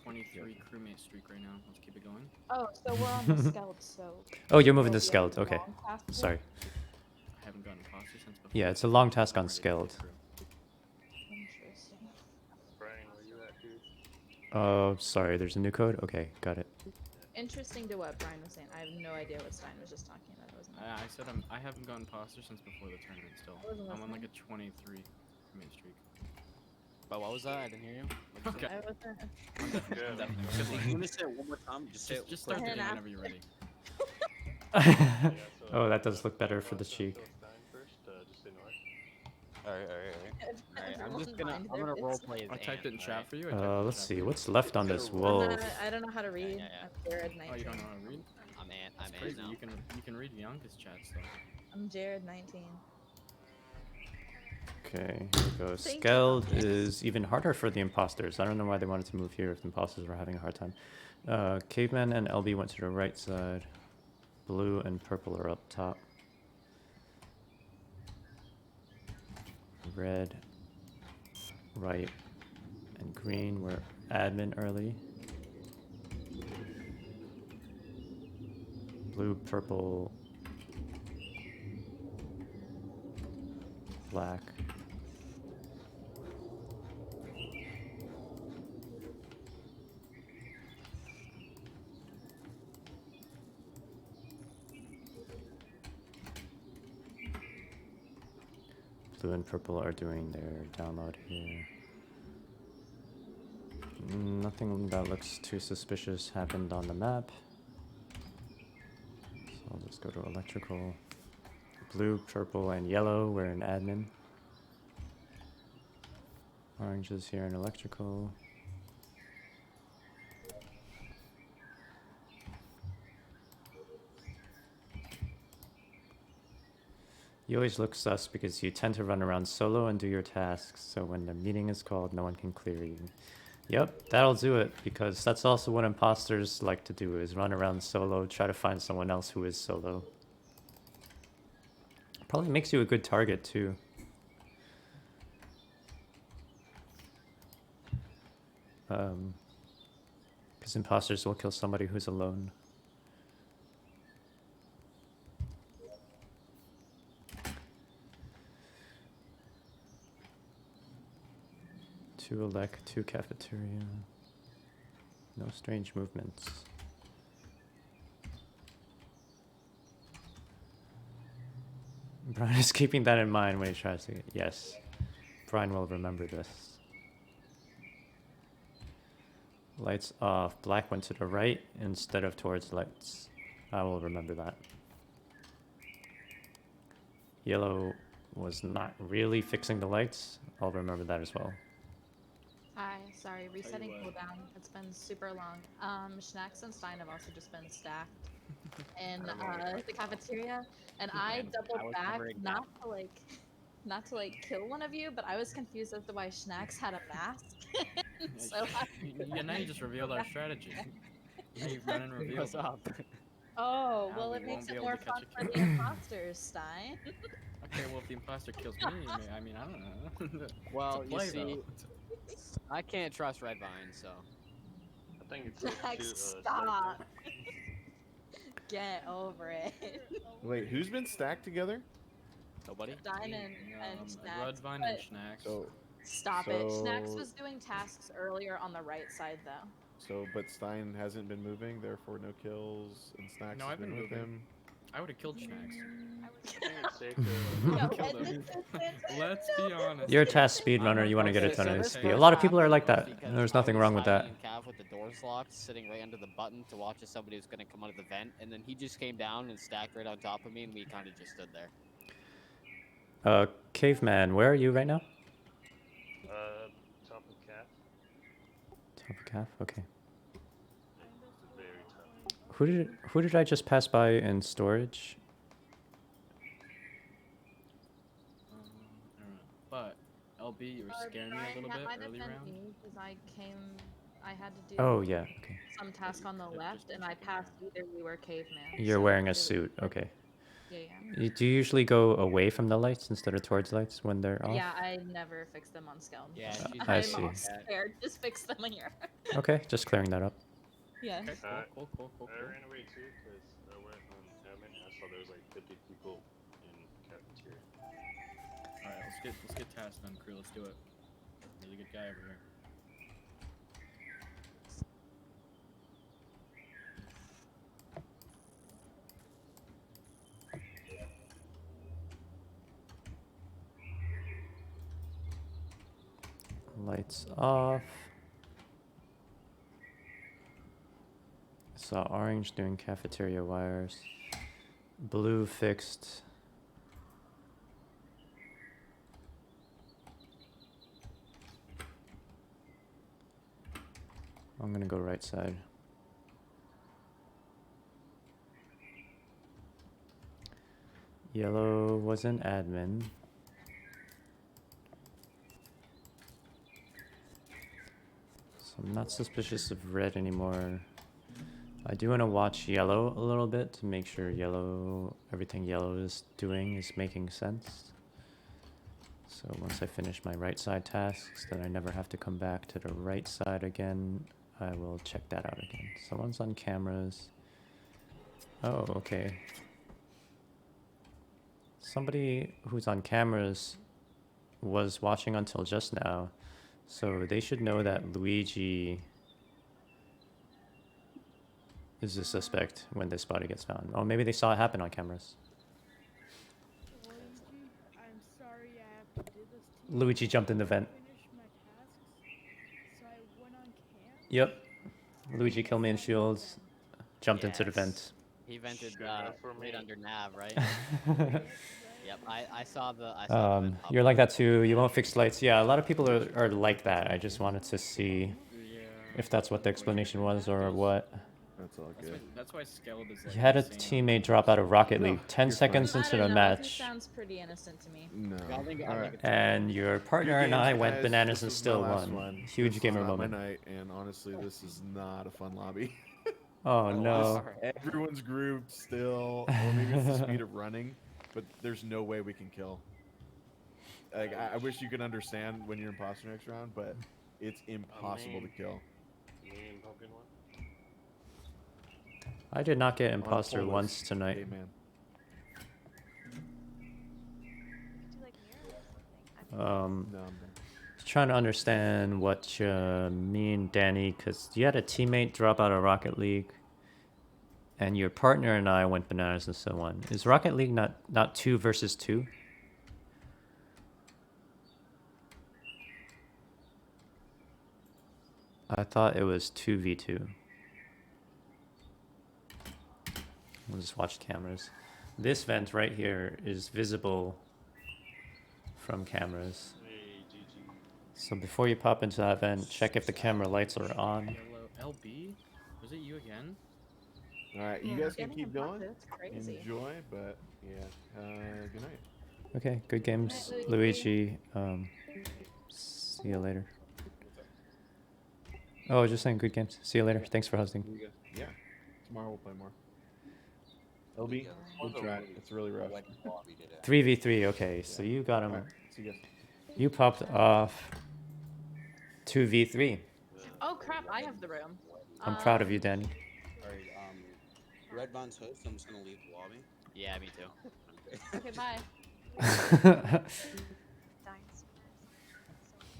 23 crewmate streak right now. Let's keep it going. Oh, so we're on the Skeld, so. Oh, you're moving we'll to be on Skeld. the Okay. long task here? Sorry. I haven't gotten imposter since before. Yeah, it's a long task on Skeld. Interesting. Brian, where you at, dude? Oh, sorry. There's a new code? Okay, got it. Interesting to what Brian was saying. I have no idea what Stein was just talking about. Wasn't I said I haven't gotten imposter since before the tournament still. I wasn't I'm on like listening. a 23 crewmate streak. But what was that? I didn't hear you. Okay. I wasn't. Good. If you want to say it one more time, just say it. Just start the quick. game whenever you're ready. Oh, that does look better for the cheek. First, just say north. Alright, I'm just Everyone gonna mind their I business. typed it in chat for you. Let's see. What's left on this I'm wolf? not- I don't know how to read. I'm Jared 19. Oh, you don't know how to read? I'm That's Ant crazy. now. You can read Bianca's chats though. I'm Jared 19. Okay, here we go. Thank Skeld is even harder for the imposters. I don't know why they wanted to move here if the imposters were having a hard time. Caveman and LB went to the right side. Blue and purple are up top. Red, right, and green were admin early. Blue, purple, black. Blue and purple are doing their download here. Nothing that looks too suspicious happened on the map. So I'll just go to electrical. Blue, purple, and yellow were in admin. Orange is here in electrical. You always look sus because you tend to run around solo and do your tasks, so when the meeting is called, no one can clear you. Yep, that'll do it, because that's also what imposters like to do, is run around solo, try to find someone else who is solo. Probably makes you a good target, too. Because imposters will kill somebody who's alone. Two elect, two cafeteria. No strange movements. Brian is keeping that in mind when he tries to. Yes, Brian will remember this. Lights off. Black went to the right instead of towards lights. I will remember that. Yellow was not really fixing the lights. I'll remember that as well. Hi, sorry, resetting cooldown. It's been super long. Schnax and Stein have also just been stacked in the cafeteria, and I doubled was back covering not to kill one of you, but I was confused as to why Schnax had a mask. So Yeah, now you just revealed our strategy. You've run and revealed. What's up? Oh, Now well, we it won't makes be it able more to fun catch for a the kill. imposters, Stein. Okay, well if the imposter kills me, I mean I don't know. Well, It's a you play, see, though. I can't trust Redvine, so. I think it's safe Jack, to stop. Get over it. Wait, who's been stacked together? Nobody? Stein and Schnax. Rudvine and but- Schnax. So Stop it. Snacks So- was doing tasks earlier on the right side though. So, but Stein hasn't been moving, therefore no kills, and Snacks No, has I've been with moving. him. I would have killed Snacks. I think it's safe to. No, Kill and them. this- Let's be honest. You're a task I'm speedrunner. You want to get a okay, ton so of this XP. A first lot of people are happened like was that. because And there's I nothing was wrong with that. hiding in Cav with the doors locked, sitting right under the button to watch if somebody was gonna come out of the vent, and then he just came down and stacked right on top of me, and we kind of just stood there. Caveman, where are you right now? Top of calf. Top of calf. Okay. Very tough. Who did I just pass by in storage? I don't know. But LB, you were scaring me a little that bit might have early been round. me because I had to do Oh yeah. Okay. some task on the left, and I passed either you or Caveman. You're so wearing it a was- suit. Okay. Yeah, yeah. Do you usually go away from the lights instead of towards lights when they're off? Yeah, I never fix them on Skeleton. Yeah, so she's I I'm see. all scared. Just fix them here. Okay, just clearing that up. Yeah. Okay, Uh, cool. I ran away too because I went on admin and I saw there was like 50 people in cafeteria. All right, let's get task done, crew. Let's do it. Really good guy over here. Lights off. Saw orange doing cafeteria wires. Blue fixed. I'm gonna go right side. Yellow was an admin. So I'm not suspicious of red anymore. I do want to watch yellow a little bit to make sure everything yellow is doing is making sense. So once I finish my right side tasks, then I never have to come back to the right side again. I will check that out again. Someone's on cameras. Oh, okay. Somebody who's on cameras was watching until just now, so they should know that Luigi is a suspect when this body gets found. Oh, maybe they saw it happen on cameras. Luigi, I'm sorry I have to do this to you. Luigi jumped in the vent. Finish my tasks, so I went on cam. Yep. Luigi killed me in shields. Jumped into the Yes. vent. He vented Sure enough for right me. under Nav, right? Yep, I saw the. I saw the vent pop You're up. like that too. You won't fix lights. Yeah, a lot of people are like that. I just wanted to see Yeah. if that's what the explanation was or what. That's all good. That's why Skeleton is like. You had a insane. teammate drop out of Rocket No, League 10 you're seconds fine. into I the don't know, He match, sounds pretty innocent to me. No. I think All right. it's and your partner and Good I games, went guys. bananas This and was my still last won. one. Huge This gamer was not moment. my night, and honestly, this is not a fun lobby. Oh no. Everyone's grouped still, or maybe it's the speed of running, but there's no way we can kill. Like I wish you could understand when you're imposter next round, but it's impossible to mean- kill. Me and Pumpkin one. I did not get On imposter Polos. once tonight. Hey, man. Do like mirror or something. I mean, No, I'm done. Trying to understand what you mean, Danny, because you had a teammate drop out of Rocket League, and your partner and I went bananas and so on. Is Rocket League not 2 versus 2? I thought it was 2v2. We'll just watch cameras. This vent right here is visible from cameras. Hey, GG. So before you pop into that vent, check if the camera lights are on. Yellow LB? Was it you again? All right, you Yeah, guys can getting keep imposter, going. That's crazy. Enjoy, but yeah. Good night. Okay, good games, Alright, Luigi. See you later. Oh, just saying, good games. See you later. Thanks for hosting. Yeah. Tomorrow we'll play more. LB, we'll try. It's really rough. 3v3. Okay, so you got him. Alright, see you guys. You popped off 2v3. Oh crap! I have the room. I'm proud of you, Danny. Alright, Red Von's host, I'm just gonna leave the lobby. Yeah, me too. Okay, bye. dying spurs. So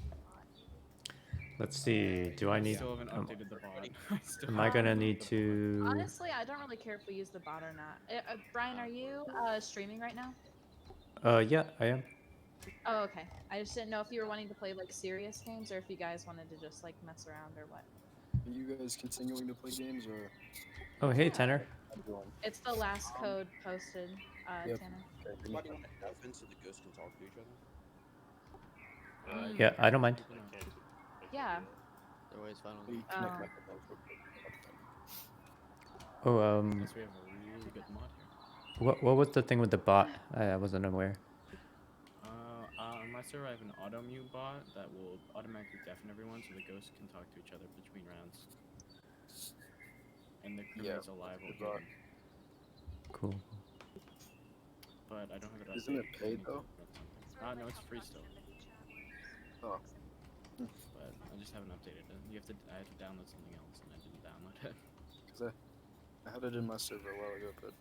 Let's see. Do I I need? still haven't updated the bot. I still Am I haven't gonna updated need the bot. to? Honestly, I don't really care if we use the bot or not. Brian, are you streaming right now? Yeah, I am. Oh, okay. I just didn't know if you were wanting to play like serious games or if you guys wanted to just like mess around or what. Are you guys continuing to play games or? Oh, hey, Tanner. It's the last code posted, Yep. Tanner. Anybody want to delve so the ghosts can talk to each other? Yeah, I don't mind. Yeah. They're always fun. Hey, Oh. connect back to Oh, Unless we have a really good mod here. what was the thing with the bot? I wasn't aware. On my server, I have an auto mute bot that will automatically deafen everyone so the ghosts can talk to each other between rounds. And the crewmates alive will hear them. Cool. But I don't have it. Isn't it updated. paid, though? No, it's free still. Oh. But I just haven't updated it. I have to download something else, and I didn't download it. Cause I had it in my server a while ago, but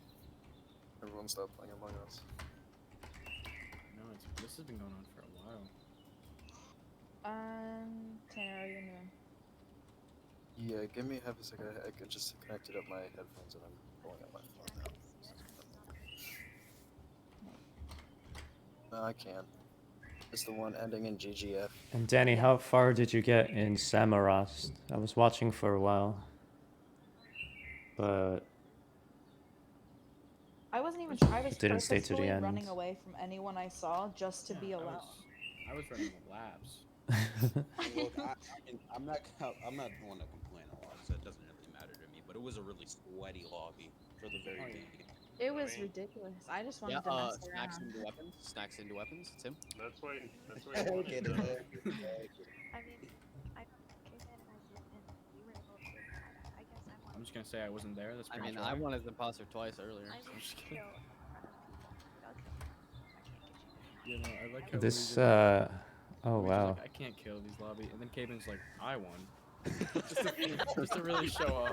everyone stopped playing Among Us. No, this has been going on for a while. Tanner, are you in the room? Yeah, give me half a second. I could just connected up my headphones and I'm pulling up my phone now. No, I can't. It's the one ending in GGF. And Danny, how far did you get in Samaras? I was watching for a while, but I wasn't even. I was Didn't stay to the purposefully end. running away from anyone I saw just to be alone. I was running labs. Look, I'm not the one to complain a lot, so it doesn't really matter to me. But it was a really sweaty lobby for the very beginning. It was ridiculous. I just wanted to mess snacks around. into weapons. Snacks into weapons. Tim. That's why. I Okay, mean, I came in and I did, and we were able to. I guess I I'm just gonna say I wasn't there. That's I pretty mean, much I wanted the imposter twice earlier. I So I'm was just kidding. You know, I like how this Luigi- oh Luigi's wow. like, I can't kill these lobby, and then Caven's like, I won. just to really show off.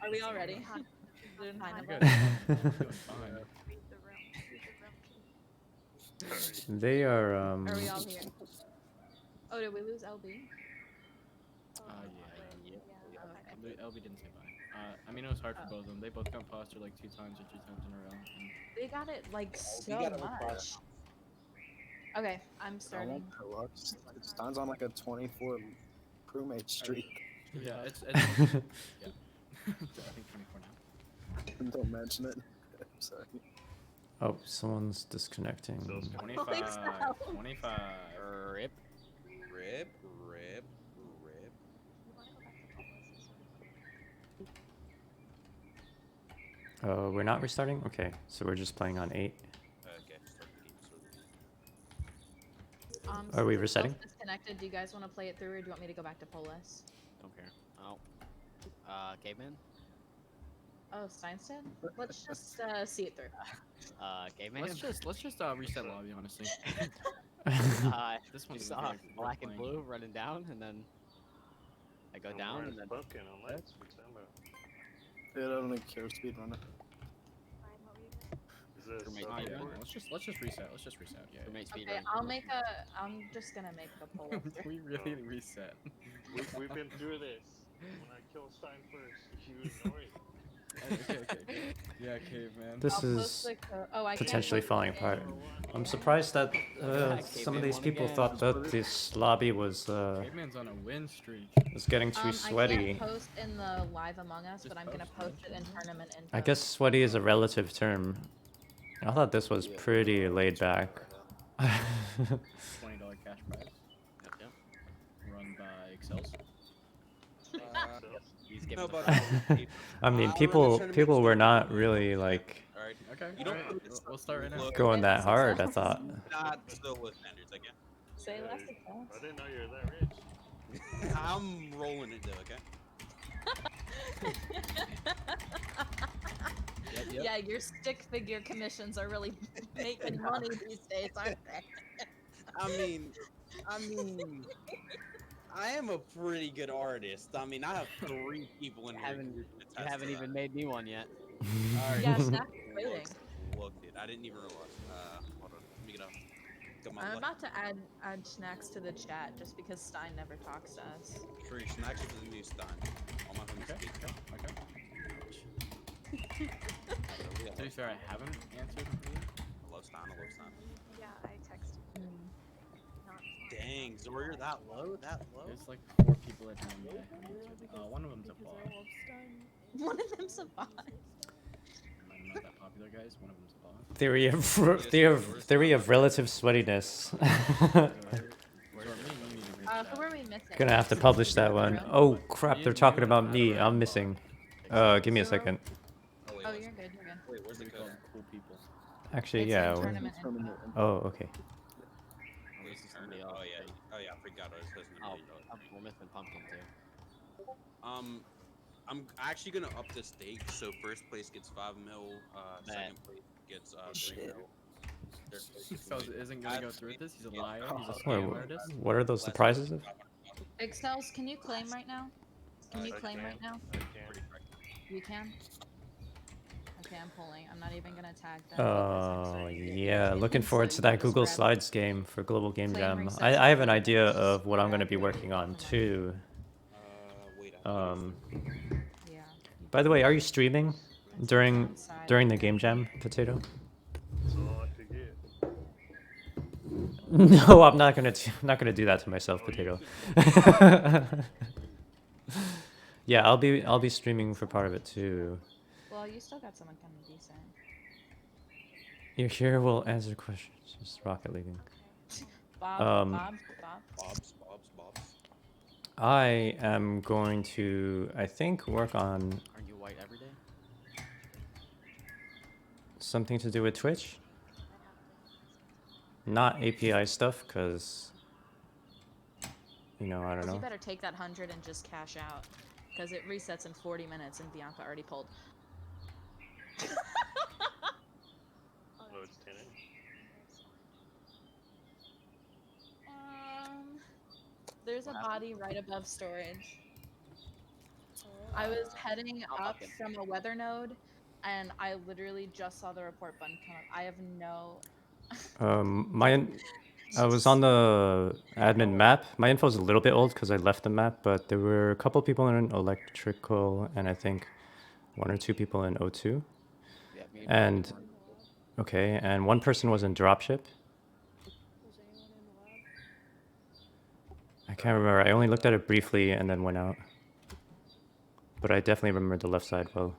Are we all ready? Doing fine, We're okay. good. We're doing fine. They are Are we all here? Oh, did we lose LB? Yeah. Okay. LB didn't say bye. I mean, it was hard for both of them. They both got imposter like 2 times or 3 times in a row. And They got it like so got it much. Okay, I'm I starting. won't go up. Stan's on like a 24 crewmate streak. yeah, it's yeah. I think 24 now. Don't mention it. I'm sorry. Oh, someone's disconnecting. 25. 25. Rip. Rip. Oh, we're not restarting? Okay, so we're just playing on 8. Okay, start the game. Are we Since it's resetting? both disconnected, do you guys want to play it through, or do you want me to go back to Polis? Don't care. Oh. Caveman. Oh, Steinstead? Let's just see it through. Caveman. Let's just reset lobby, honestly. This This one one's saw very black and playing. blue running down, and then I go down, and then Spoken on lights for Samba. Yeah, I don't really care speedrunner. Is this Crewmate Oh, yeah. support? Let's just reset. Let's just reset. Yeah. crewmate speed Okay, run. I'm just gonna make a poll. we really reset. We've been through this. When I kill Stein first, you ignore it. Okay. Yeah, caveman. This I'll post is the code. Oh, I can't potentially post falling it. apart. I'm surprised that some of these people thought that this lobby was Caveman's on a win streak. getting too I sweaty. can't post in the live Among Us, but I'm gonna post it in tournament info. I guess sweaty is a relative term. I thought this was pretty laid back. $20 cash prize. Yep. Run by Excels. He's No, giving but the I mean, I'll run the people tournament were too. not really like Alright. Okay. You don't alright, we'll start right now. Look, going that hard. I thought. not still with standards, I guess. Say less I Excels. didn't know you were that rich. I'm rolling it though, okay? Yep. Yeah, your stick figure commissions are really making money these days, aren't they? I mean, I am a pretty good artist. I mean, I have 3 people in here. You haven't even made me one yet. Alright. Yeah, Snap is waiting. Look, dude, I didn't even realize. Hold on, let me get up. Got my I'm luck. about to add snacks to the chat just because Stein never talks to us. True, Snacks is the new Stein. All my homies Okay, speak. okay. To be fair, I haven't answered really. I love Stein. I love Stein. Yeah, I texted. Not Dang, Zor, you're that low? That low? There's like 4 people at home that I haven't answered. One of them's a bot. One of them's a bot. I'm not that popular, guys. One of them's a bot. Theory of relative sweatiness. Who are we missing? Gonna have to publish that one. Oh crap! They're talking about me. I'm missing. Give me a second. Oh, you're good. You're good. Wait, where's the code? Cool people. Actually, It's yeah. in tournament info. Oh, okay. Oh, this is somebody else. Oh, yeah. Oh, yeah, I forgot I was hosting a Oh, million dollar. we're missing Pumpkin too. I'm actually gonna up the stakes, so first place gets 5 mil, second place gets 3 mil. Third place gets So 1 million. isn't gonna go through with this. He's a liar. He's a Wait, scam artist. what are those the prizes of? Excels, can you claim right now? Can you I claim can. right now? I can. You can? Okay, I'm pulling. I'm not even gonna tag them. Oh yeah, looking forward to that Google Slides game for Global Game Claim Jam. reset I have an idea of what I'm gonna be working on too. Wait, Yeah. By the way, are you streaming during the game jam, Potato? That's all I could get. No, I'm not gonna do that to myself, Potato. Yeah, I'll be streaming for part of it too. Well, you still got someone kind of decent. You're here. Will answer questions. Just Rocket Leaguing. Bob. Bob's. I am going to, I think, work on Are you white every day? something to do with Twitch. Not API stuff, because, you know, I don't You know. better take that 100 and just cash out, because it resets in 40 minutes and Bianca already pulled. Oh, it's 10 inch. There's a body right above storage. I was heading up from a weather node, and I literally just saw the report button come up. I have no. I was on the admin map. My info's a little bit old because I left the map, but there were a couple people in electrical, and I think 1 or 2 people in O2. Yeah, me And okay, and 1 person was in dropship. I can't remember. I only looked at it briefly and then went out. But I definitely remember the left side well.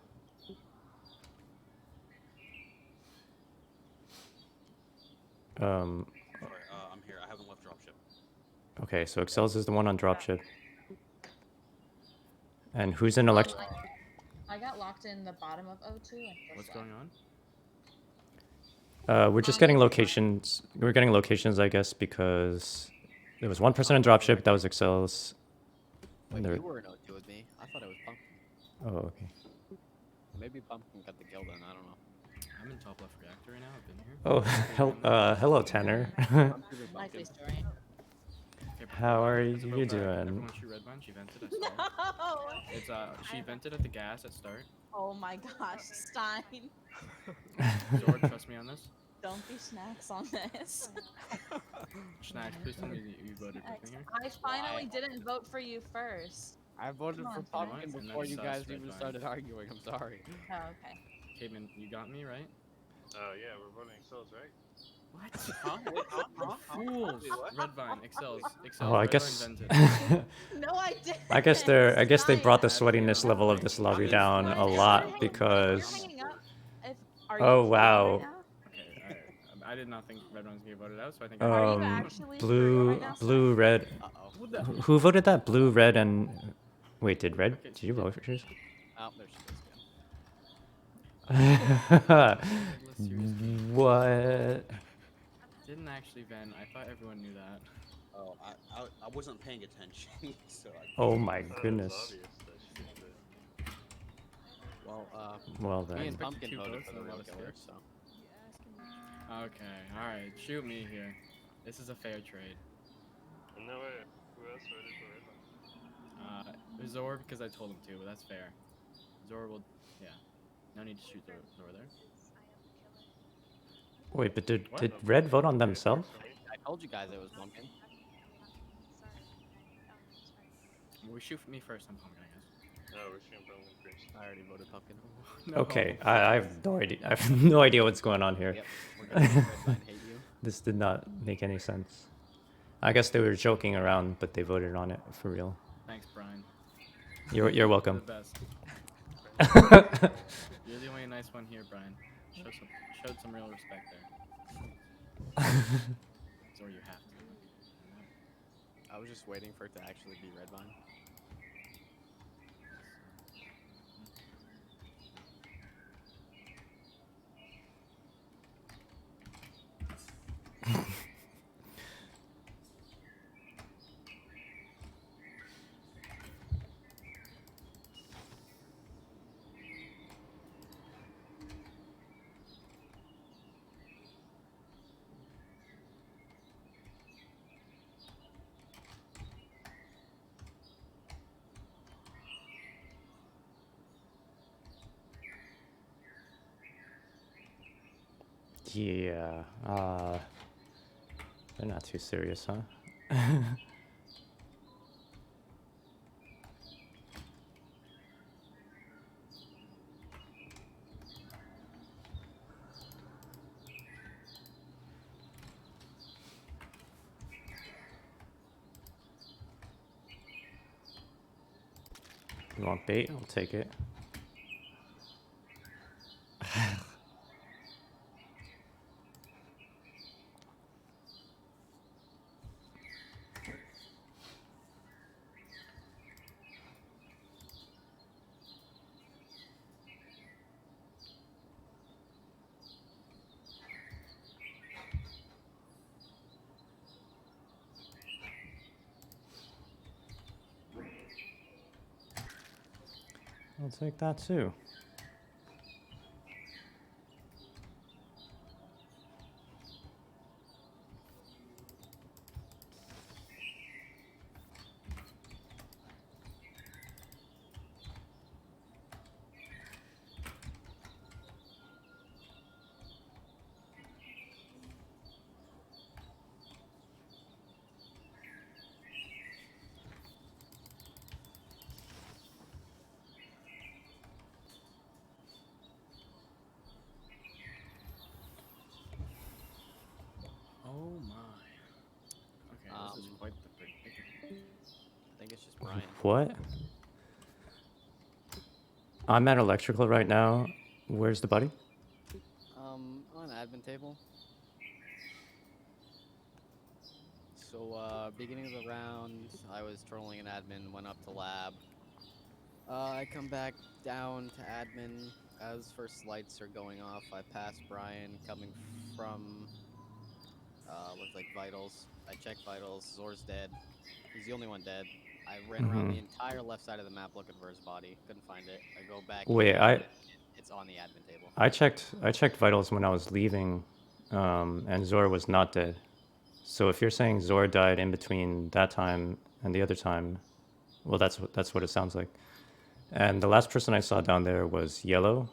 Sorry, I'm here. I haven't left dropship. Okay, so Excels is the one on dropship. And who's in elect? I got locked in the bottom of O2 and just What's left. going on? We're just getting locations. We're getting locations, I guess, because there was 1 person in dropship. That was Excels. Wait, And there. you were in O2 with me. I thought it was Pumpkin. Oh, okay. Maybe Pumpkin got the kill then. I don't know. I'm in top left reactor right now. I've been here. Oh, hello, Tanner. Likely story. How are It's you about doing? Everyone she red line. She vented at start. No! It's she vented at the gas at start. Oh my gosh, Stein. Zord, trust me on this. Don't be snacks on this. Snacks, please tell me that you voted for Finger. I finally didn't vote for you first. I voted Come for on, Pumpkin Snacks. before you Sus, guys red even line. started arguing. I'm sorry. Oh, okay. Cayman, you got me right. Yeah, we're voting Excels, right? What? Huh? Fools! Red Vine, Excels. Oh, I Red guess. Vine vented. No, I didn't. I guess they brought the sweatiness level of this lobby down a lot because. Hanging up. Are Oh you wow. right now? Okay, alright. I did not think Red Vine's gonna get voted out, so I think. Are you actually Blue, red. Who voted that? Blue, red, and wait, did red? Did you vote for yours? Oh, there she is. What? Didn't actually vent. I thought everyone knew that. Oh, I wasn't paying attention, so I... Oh my goodness. Well, Well me then. and Pumpkin Two voted votes for the and a real lot of killer, skips. so. Okay, alright. Shoot me here. This is a fair trade. No way. Who else voted for Red Line? Zor because I told him to, but that's fair. Zor will, yeah. No need to shoot Zor there. Wait, but did red vote on themselves? I Told you guys it was pumpkin. We shoot me first. I'm pumpkin, I guess. No, we're shooting pumpkin first. I already voted pumpkin. No. Okay, I have no idea. I have no idea what's going on here. Yep, we're gonna make Redvine hate you. This did not make any sense. I guess they were joking around, but they voted on it for real. Thanks, Brian. You're welcome. You're the best. You're the only nice one here, Brian. Showed some real respect there. Or you have to. I was just waiting for it to actually be Redvine. Yeah. They're not too serious, huh? You want bait? I'll take it. I'll take that too. Oh my. Okay, this is quite the predicament. I think it's just Brian. What? I'm at electrical right now. Where's the buddy? On the admin table. So, beginning of the round, I was trolling an admin, went up to lab. I come back down to admin. As first lights are going off, I pass Brian coming from, looks like vitals. I check vitals, Zor's dead. He's the only one dead. I ran around the entire left side of the map looking for his body. Couldn't find it. I go back. Wait, It's on the admin table. I checked vitals when I was leaving, and Zor was not dead. So if you're saying Zor died in between that time and the other time, well, that's what it sounds like. And the last person I saw down there was Yellow.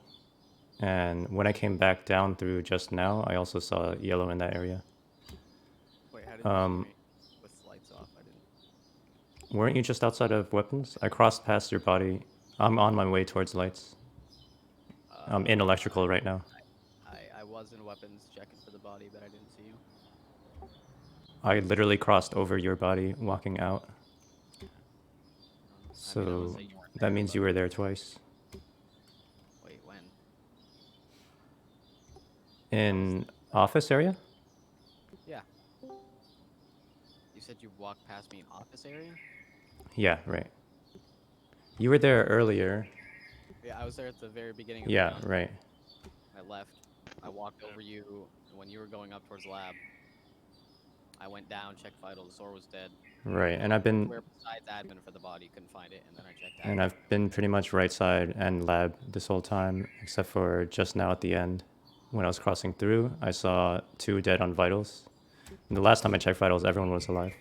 And when I came back down through just now, I also saw Yellow in that area. Wait, how did you see me with lights off? I didn't. Weren't you just outside of weapons? I crossed past your body. I'm on my way towards lights. I'm in electrical right now. I was in weapons checking for the body, but I didn't see you. I literally crossed over your body walking out. So that means you were there twice. Wait, when? In office area? Yeah. You said you walked past me in office area? Yeah, right. You were there earlier. Yeah, I was there at the very beginning of the Yeah, round. right. I left. I walked over you when you were going up towards lab. I went down, checked vitals. Zor was dead. Right, and I've been Where besides admin for the body, couldn't find it, and then I checked admin. and I've been pretty much right side and lab this whole time, except for just now at the end. When I was crossing through, I saw 2 dead on vitals. And the last time I checked vitals, everyone was alive.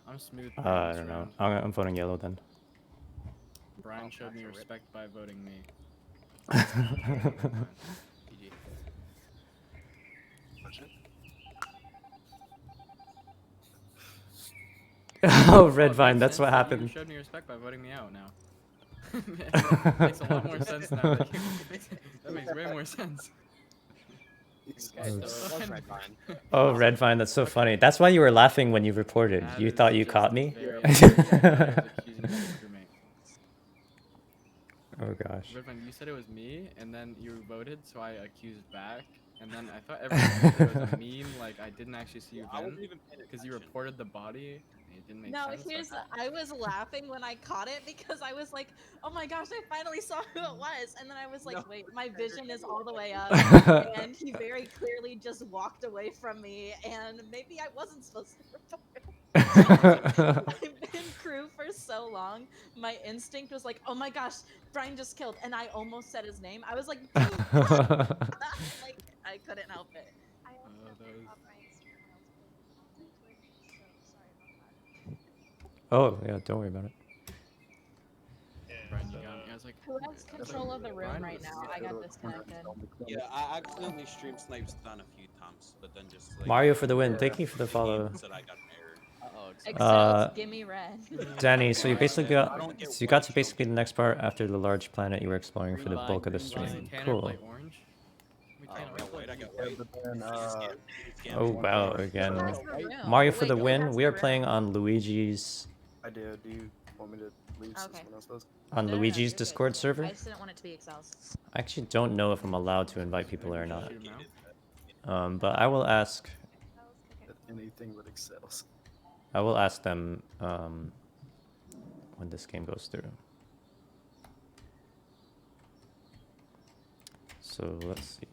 I'm smooth. I don't know. I'm voting Yellow then. Brian showed me respect by voting me. GG. Oh, Red it Vine, makes that's sense what that happened. You showed me respect by voting me out now. Makes a lot more sense now. That makes way more sense. Okay, so it was Red Vine. Oh, Red Vine, that's so funny. That's why you were laughing when you reported. That You is thought you just caught me? very- I thought I was accusing you of a crewmate. Oh gosh. Red Vine, you said it was me, and then you voted, so I accused back. And then I thought everyone knew it was a meme, like I didn't actually see you I then, wasn't even paying because you attention. reported the body. It didn't make No, sense. here's I was laughing when I caught it because I was like, oh my gosh, I finally saw who it was. And then I was like, No, wait, my vision is all the way up. And he very clearly just walked away from me. And maybe I wasn't supposed to report it. I've been crew for so long. My instinct was like, oh my gosh, Brian just killed. And I almost said his name. I was like, like I couldn't help it. I accidentally up my stream when I was playing on Twitch, so sorry about that. Oh, yeah, don't worry about it. Brian, you got me. I was like, Who has control of the room right now? I got disconnected. Yeah, I accidentally stream sniped Stun a few times, but then just like Mario for the win. Thank you for the follow. said I got an error. Excel, gimme red. Danny, so you basically got you got to basically the next part after the large planet you were exploring for the bulk of the stream. Cool. Oh wow, again. Mario for the win. We are playing on Luigi's I do. Do you want me to leave since someone else does? on Luigi's Discord server. I just didn't want it to be Excel's. I actually don't know if I'm allowed to invite people or not. But I will ask. Anything but excels. I will ask them when this game goes through. So let's see.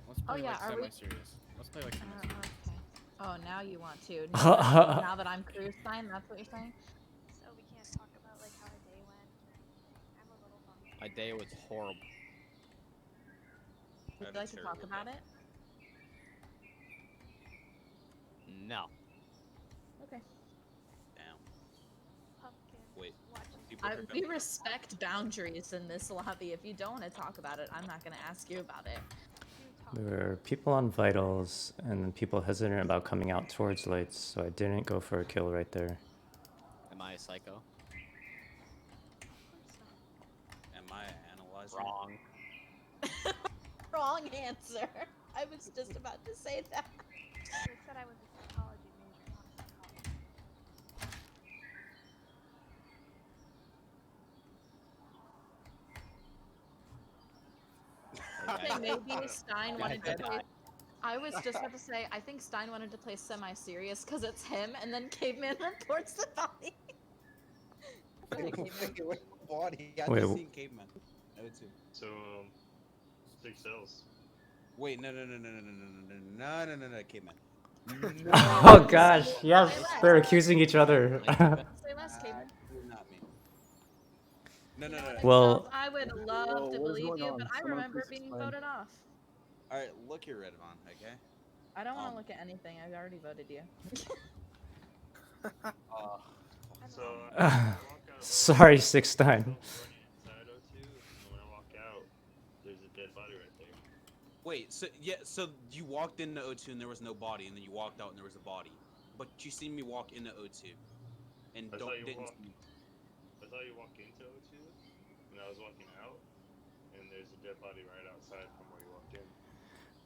Let's Oh play yeah, like are we? semi-serious. Let's play like semi-serious. Okay. Oh, now you want to. Now that I'm crew sign, that's what you're saying? So we can't talk about like how our day went. I'm a little bummed. My day was horrible. Would you like to talk about it? No. Okay. Damn. Pumpkin. Wait. We respect boundaries in this lobby. If you don't want to talk about it, I'm not going to ask you about it. There were people on vitals and then people hesitant about coming out towards lights, so I didn't go for a kill right there. Am I a psycho? Am I analyzing? Wrong. Wrong answer. I was just about to say that. They said I was a psychology major, not a psychologist. Maybe Stein wanted to play. I was just about to say, I think Stein wanted to play semi-serious because it's him, and then Caveman reports the body. Sorry, Caveman. Body. I Wait, just seen Caveman. No, too. So, 6 cells. Wait, no, Caveman. Oh gosh, yes, they're accusing each other. Say less, Caveman. Not me. No. Well, I would love to what is believe going you, on? but I Someone remember please being explain. voted off. Alright, look here, Redvon, okay? I don't want to look at anything. I've already voted you. So, sorry, 6'9". Inside O2, and when I walk out, there's a dead body right there. Wait, so you walked into O2 and there was no body, and then you walked out and there was a body. But you seen me walk into O2. And I saw you didn't walk- see me. I saw you walk into O2, and I was walking out, and there's a dead body right outside from where you walked in.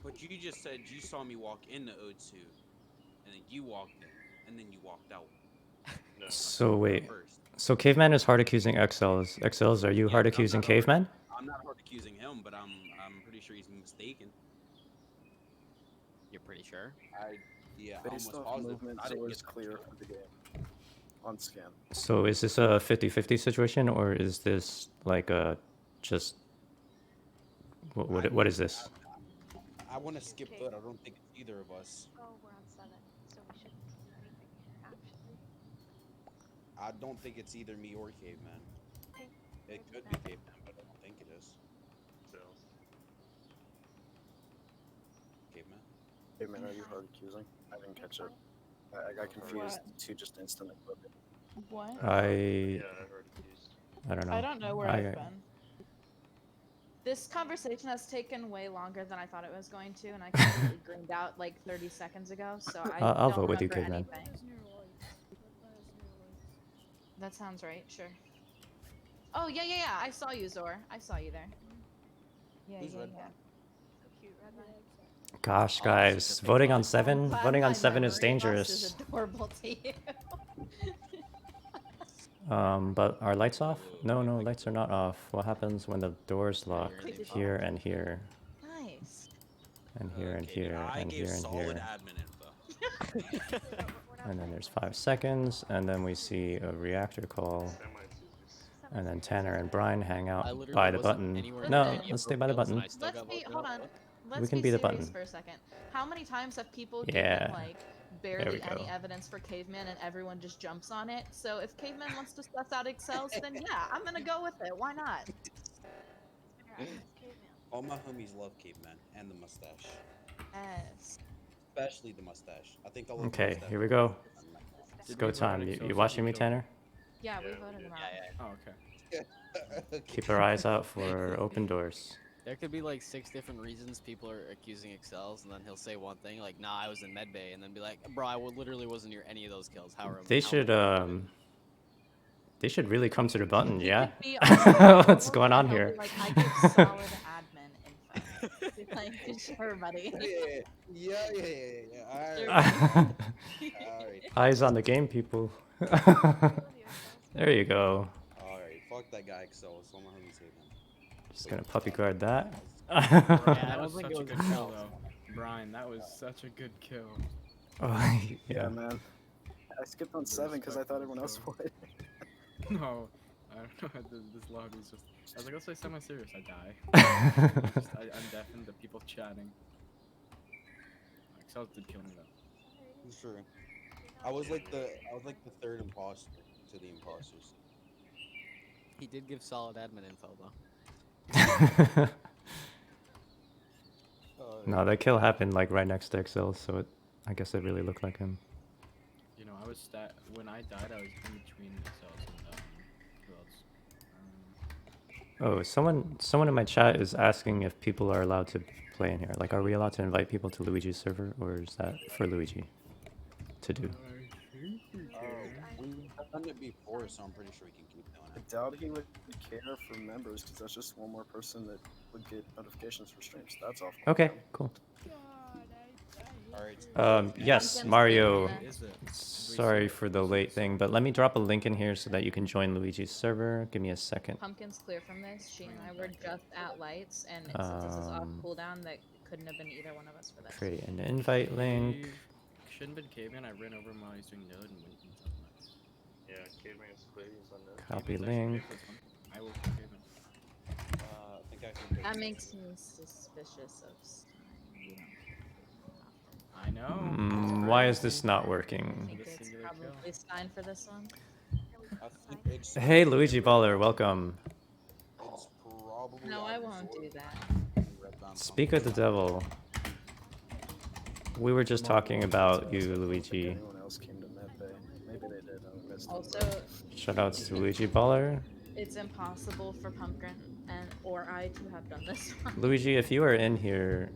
But you just said you saw me walk into O2, and then you walked in, and then you walked out. No. So wait, so Caveman is hard accusing XLs. XLs, are you hard accusing Caveman? I'm not hard accusing him, but I'm pretty sure he's mistaken. You're pretty sure? Yeah, Based almost off positive. movement, I so didn't it's get clear for the game on scan. So is this a 50-50 situation, or is this like a just what is this? I want to skip vote. I don't think it's either of us. Oh, we're on 7, so we shouldn't do anything here, actually. I don't think it's either me or Caveman. Hey, It could be Caveman, but I don't think it is. Cells. Caveman? Hey man, are you hard accusing? I didn't catch it. I got confused. Two just instantly voted. What? I don't know. I don't know where I've been. This conversation has taken way longer than I thought it was going to, and I completely greened out like 30 seconds ago, so I I'll don't vote with you, remember Caveman. anything. That sounds right, sure. Oh, yeah, yeah, yeah, I saw you, Zor. I saw you there. Yeah, Who's yeah, Red yeah. So cute, red vine. Gosh, Oh, guys, such a big voting on line. seven, Glad voting on my seven is memory loss dangerous. is adorable to you. But are lights off? No, no, lights are not off. What happens when the doors lock? Here they pop. Here and here, Nice. and here and Okay, here, I and gave here and solid here. admin info. And then there's 5 seconds, and then we see a reactor call, and then Tanner and Brian hang I out literally by the wasn't button. anywhere No, near any of let's stay those by the kills, and button. I still Let's got be, voted hold out. on. Let's can be be the serious button. for a second. How many times have people Yeah. given like barely we any go. evidence for Caveman and everyone just jumps on it? So if Caveman wants to suss out Excels, then yeah, I'm gonna go with it. Why not? All my homies love Caveman and the mustache, Yes. especially the mustache. I think I love the Okay, mustache. here we go. It's Did go we vote time. on You Excelsior? watching Who me, killed Tanner? Yeah, we voted him out. Oh, okay. Keep our eyes out for open doors. There could be like 6 different reasons people are accusing Excels, and then he'll say one thing like, "Nah, I was in medbay," and then be like, "Bro, I literally wasn't near any of those kills." How are They how should they should really come to the button, You yeah? could be on the What's phone going on and he'll here? be like, I give solid admin info. Be like, sure, buddy. Yeah. Alright. Eyes on the game, people. There you go. Alright, fuck that guy, Excel. It's all my homies hate him. Just gonna puppy guard that. Brian, I that don't was think such it a was good a kill, kill. though. Brian, that was such a good kill. Oh, Yeah, yeah. man. I skipped on 7 because I thought everyone else would. No, I don't know. This lobby is just. I was like, let's play semi-serious. I die. I'm deafened to people chatting. Excel did kill me though. It's true. I was like the third imposter to the imposters. He did give solid admin info though. No, that kill happened like right next to Excel, so I guess it really looked like him. You know, when I died, I was in between Excels and who else? Oh, someone in my chat is asking if people are allowed to play in here. Like, are we allowed to invite people to Luigi's server, or is that for Luigi to do? We've done it before, so I'm pretty sure we can keep doing I it. doubt he would care for members because that's just one more person that would get notifications for streams. That's all. Okay, cool. Alright. Yes, Mario. Is it? Sorry for the late thing, but let me drop a link in here so that you can join Luigi's server. Give me a second. Pumpkin's clear from this. She and I were just at lights, and since this is off cooldown, that couldn't have been either one of us for this. Create an invite link. Shouldn't have been Caveman. I ran over him while he was doing node and went and jumped nuts. Yeah, Caveman's clear. He's on the. Copy Caveman's actually link. clear for this one. I will for Caveman. I think I heard That makes me suspicious of Stein. You I know. Why is this not I working? think it's probably Stein for this one. I think it's Hey, Luigi Baller, welcome. probably No, I either won't Zord do that. Red Band Speak of the devil. We were just talking about you, Luigi. Anyone else came to medbay? Maybe they did. I missed it. Also, Shoutouts to Luigi Baller. it's impossible for Pumpkin or I to have done this one. Luigi, if you are in here.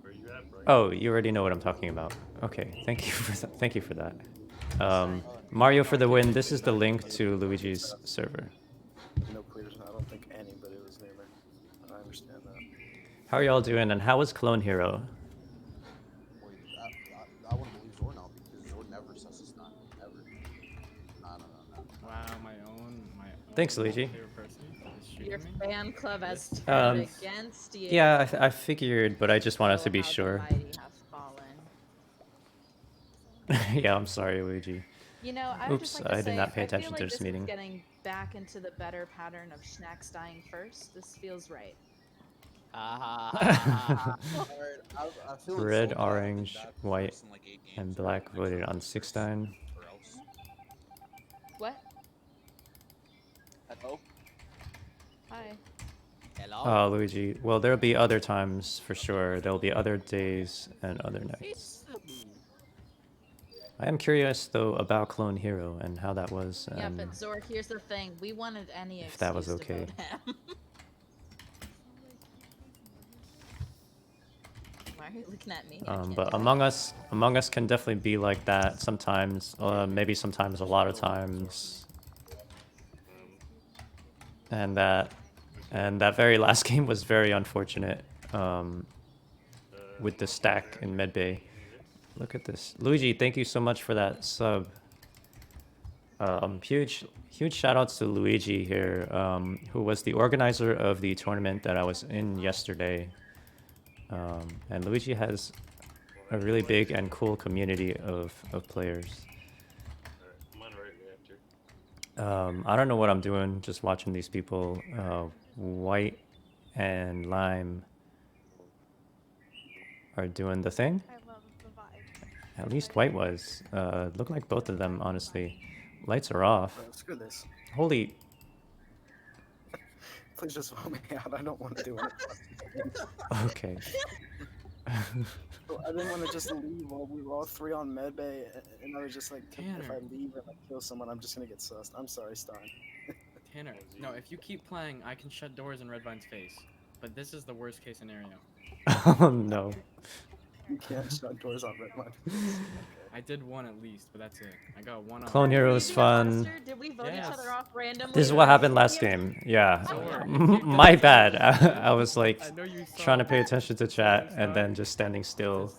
Where you at, Brian? Oh, you already know what I'm talking about. Okay, thank you for that. Thank you for that. Mario for the win. This is the link to Luigi's server. No clears. I don't think anybody was near there. I understand that. How are y'all doing? And how was Clone Hero? I wouldn't believe Zord now because Zord never says it's not ever. No. Wow, my own Thanks, Luigi. favorite person is shooting Your me. fan club has turned against you. Yeah, I figured, but I just wanted Oh, to be how the sure. mighty have fallen. Yeah, I'm sorry, Luigi. You know, I would Oops, just like to I did say, not pay I attention feel to like this this meeting. is getting back into the better pattern of Schnacks dying first. This feels right. Red, orange, white, and black voted on Sixtine. What? Hello? Hi. Hello. Oh, Luigi. Well, there'll be other times for sure. There'll be other days and other nights. I am curious though about Clone Hero and how that was. Yeah, And but Zork, here's the thing. We wanted any if that was excuse to okay. vote him. are you looking at me? I can't But do Among Us can definitely be like that sometimes. Maybe sometimes, a lot of times. And that very last game was very unfortunate. With the stack in medbay. Look at this, Luigi. Thank you so much for that sub. Huge shout outs to Luigi here, who was the organizer of the tournament that I was in yesterday. And Luigi has a really big and cool community of players. I don't know what I'm doing, just watching these people. White and Lime are doing the thing. I love the vibe. At least White was. Looked like both of them, honestly. Lights are off. Screw this. Holy. Please just vote me out. I don't want to do it. Okay. I didn't want to just leave while we were all three on medbay, and I was just like, if I Tanner. leave and I kill someone, I'm just gonna get sussed. I'm sorry, Stein. Tanner, no, if you keep playing, I can shut doors in Redvine's face. But this is the worst case scenario. Oh no. You can't shut doors on Redmine. I did one at least, but that's it. I got one on. Clone Hero is fun. Did we vote Yes. each other off randomly? This is what happened last game. Yeah. My bad. I was like trying to pay attention to chat and then just standing still.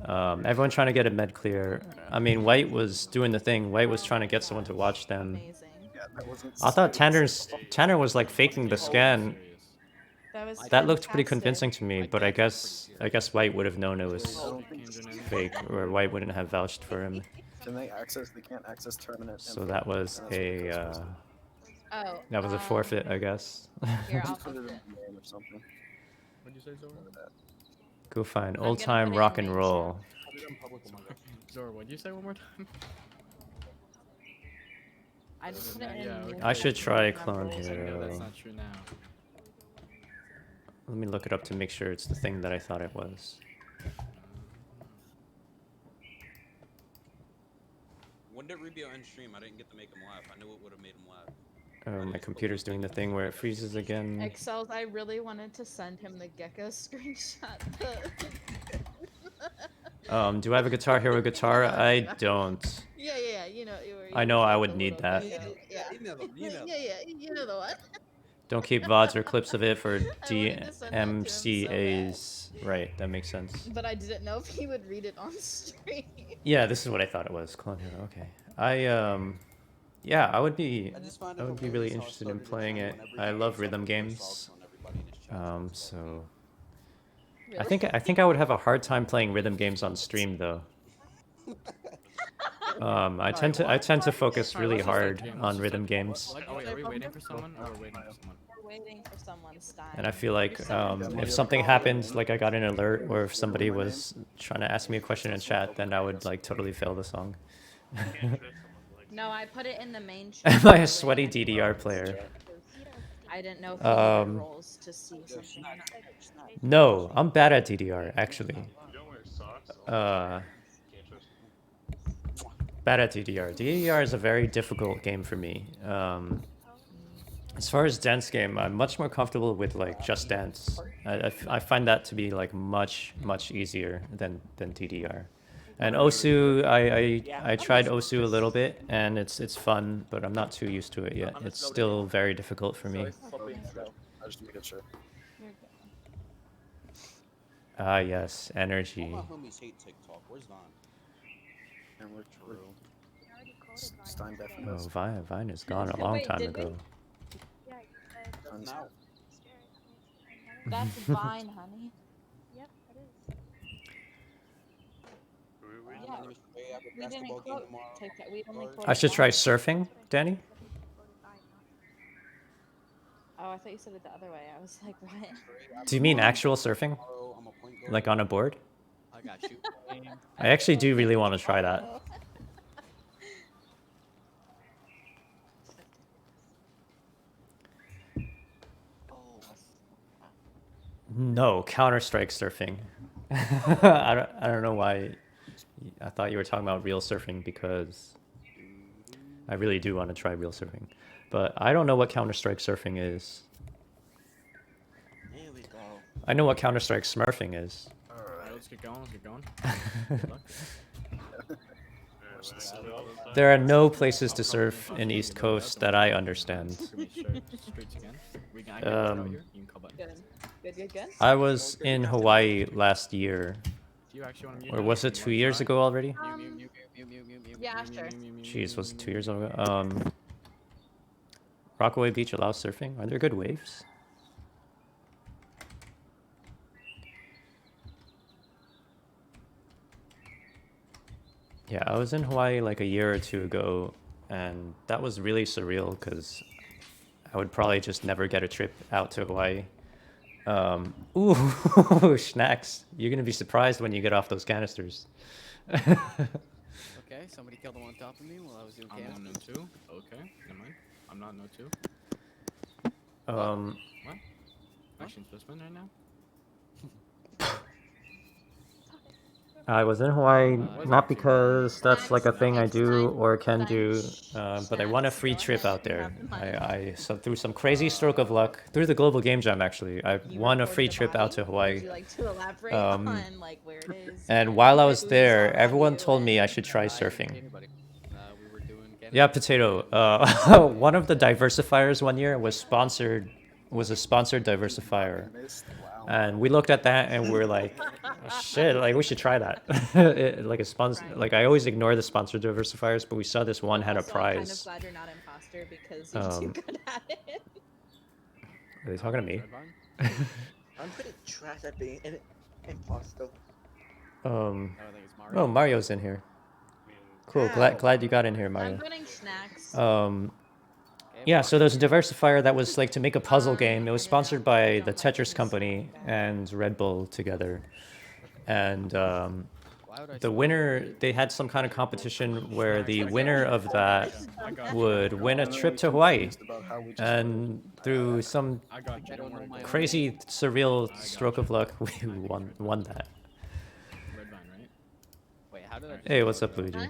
Everyone trying to get a med clear. I mean, White was doing the thing. White was trying to get someone to watch them. I thought Tanner was like faking the scan. That looked pretty convincing to me, but I guess White would have known it was fake, or White wouldn't have vouched for him. Can they access? They can't access tournament. So that was a Oh. forfeit, I guess. Here, I'll Put it in flip the game or something. What'd you say, Zora? Go find I'm old gonna time put it rock in and main roll. Zora, what'd you say one more time? I just put it in. Yeah, okay. I should try Number Clone rules. No, Hero. that's not true now. Let me look it up to make sure it's the thing that I thought it was. When did Rubio end stream? I didn't get to make him laugh. I knew it would have made him laugh. Oh, my computer's doing the thing where it freezes again. Excels, I really wanted to send him the gecko screenshot. Do I have a Guitar Hero guitar? I don't. Yeah, you know. I know I would need that. Yeah. Yeah, you know the one. Don't keep VODs or clips of it for wanted to send that to him so DMCAs. Right, that makes sense. But I didn't know if he would read it on stream. Yeah, this is what I thought it was. Clone Hero. Okay. Yeah, I would be really interested in playing it. I love rhythm games. So I think I would have a hard time playing rhythm games on stream though. I tend to focus really hard on rhythm games. Oh wait, are we waiting for someone or we're waiting for someone? We're waiting for someone's time. And I feel like if something happened, like I got an alert, or if somebody was trying to ask me a question in chat, then I would like totally fail the song. No, I put it in the main Am chat. I a sweaty DDR player? I didn't know if you had Um, rolls to see something. No, I'm bad at DDR actually. Bad at DDR. DDR is a very difficult game for me. As far as dance game, I'm much more comfortable with like Just Dance. I find that to be like much easier than DDR. And Osu, I tried Osu a little bit, and it's fun, but I'm not too used to it yet. It's still very difficult for me. I just making sure. Ah yes, energy. All my homies hate TikTok. Where's Vine? And we're Stein definitely Oh, does. Vine is gone a long Wait, time did we? ago. Yeah, you said. Tons. Now. That's Vine, honey. Yep, it is. Yeah, we didn't quote TikTok. We only quoted I should try Vine. surfing, Danny. Oh, I thought you said it the other way. I was like, what? Do you mean actual surfing? Like on a board? I got you. I actually do really want to try that. No, Counter-Strike surfing. I don't know why. I thought you were talking about real surfing because I really do want to try real surfing. But I don't know what Counter-Strike surfing is. Here we go. I know what Counter-Strike smurfing is. Alright, let's get going. Let's get going. Good luck. There are no places to surf in East Coast that I understand. Good. I was in Hawaii last year. Do you actually want to mute Or now? was it 2 years ago already? Yeah, sure. Jeez, was it 2 years ago? Rockaway Beach allows surfing? Are there good waves? Yeah, I was in Hawaii like a year or two ago, and that was really surreal because I would probably just never get a trip out to Hawaii. Ooh, snacks. You're gonna be surprised when you get off those canisters. Okay, somebody killed him on top of me while I was doing I'm camp. on no 2. Okay, never mind. I'm not no 2. What? Actually, in specimen right now? I was in Hawaii not because that's like a thing I do or can do, but I won a free trip out there. So through some crazy stroke of luck, through the Global Game Jam actually, I won a free trip out to Hawaii. Would you like to elaborate on like where it is? And while I was there, everyone told me I should try surfing. Yeah, Potato. One of the diversifiers one year was a sponsored diversifier. And we looked at that and we're like, shit, like we should try that. Like a sponsor, like I always ignore the sponsored diversifiers, but we saw this one had a Also, I'm kind of prize. glad you're not imposter because you're too good at it. Are they talking to me? I'm pretty trash at being an imposter. Oh, Mario's in here. Cool. Glad you got in here, Mario. I'm getting snacks. Yeah, so there's a diversifier that was like to make a puzzle game. It was sponsored by the Tetris company and Red Bull together. And the winner, they had some kind of competition where the winner of that would win a trip to Hawaii. And through some crazy, surreal stroke of luck, we won that. Wait, how did I Hey, what's up, Luigi?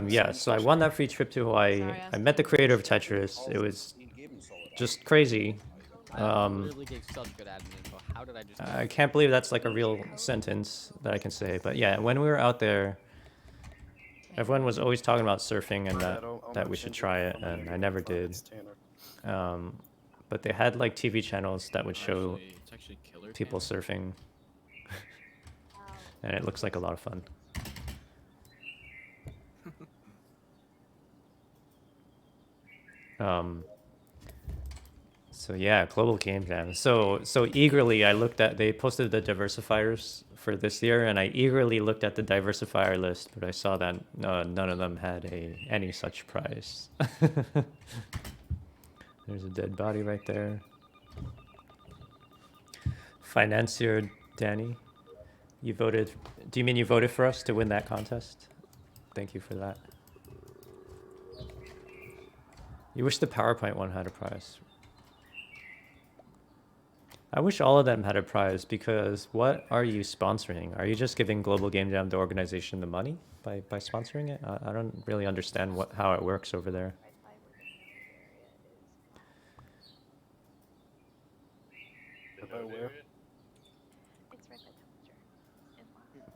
Yeah, so I won that free trip to Hawaii. I met the creator of Tetris. It was just crazy. literally gave such good admin info. How did I just? I can't believe that's like a real sentence that I can say. But yeah, when we were out there, everyone was always talking about surfing and that we should try it, and I never did. But they had like TV channels that would show people surfing, and it looks like a lot of fun. So yeah, Global Game Jam. So eagerly I looked at, they posted the diversifiers for this year, and I eagerly looked at the diversifier list, but I saw that none of them had any such prize. There's a dead body right there. Financier Danny, you voted. Do you mean you voted for us to win that contest? Thank you for that. You wish the PowerPoint one had a prize. I wish all of them had a prize, because what are you sponsoring? Are you just giving Global Game Jam, the organization, the money by sponsoring it? I don't really understand how it works over there.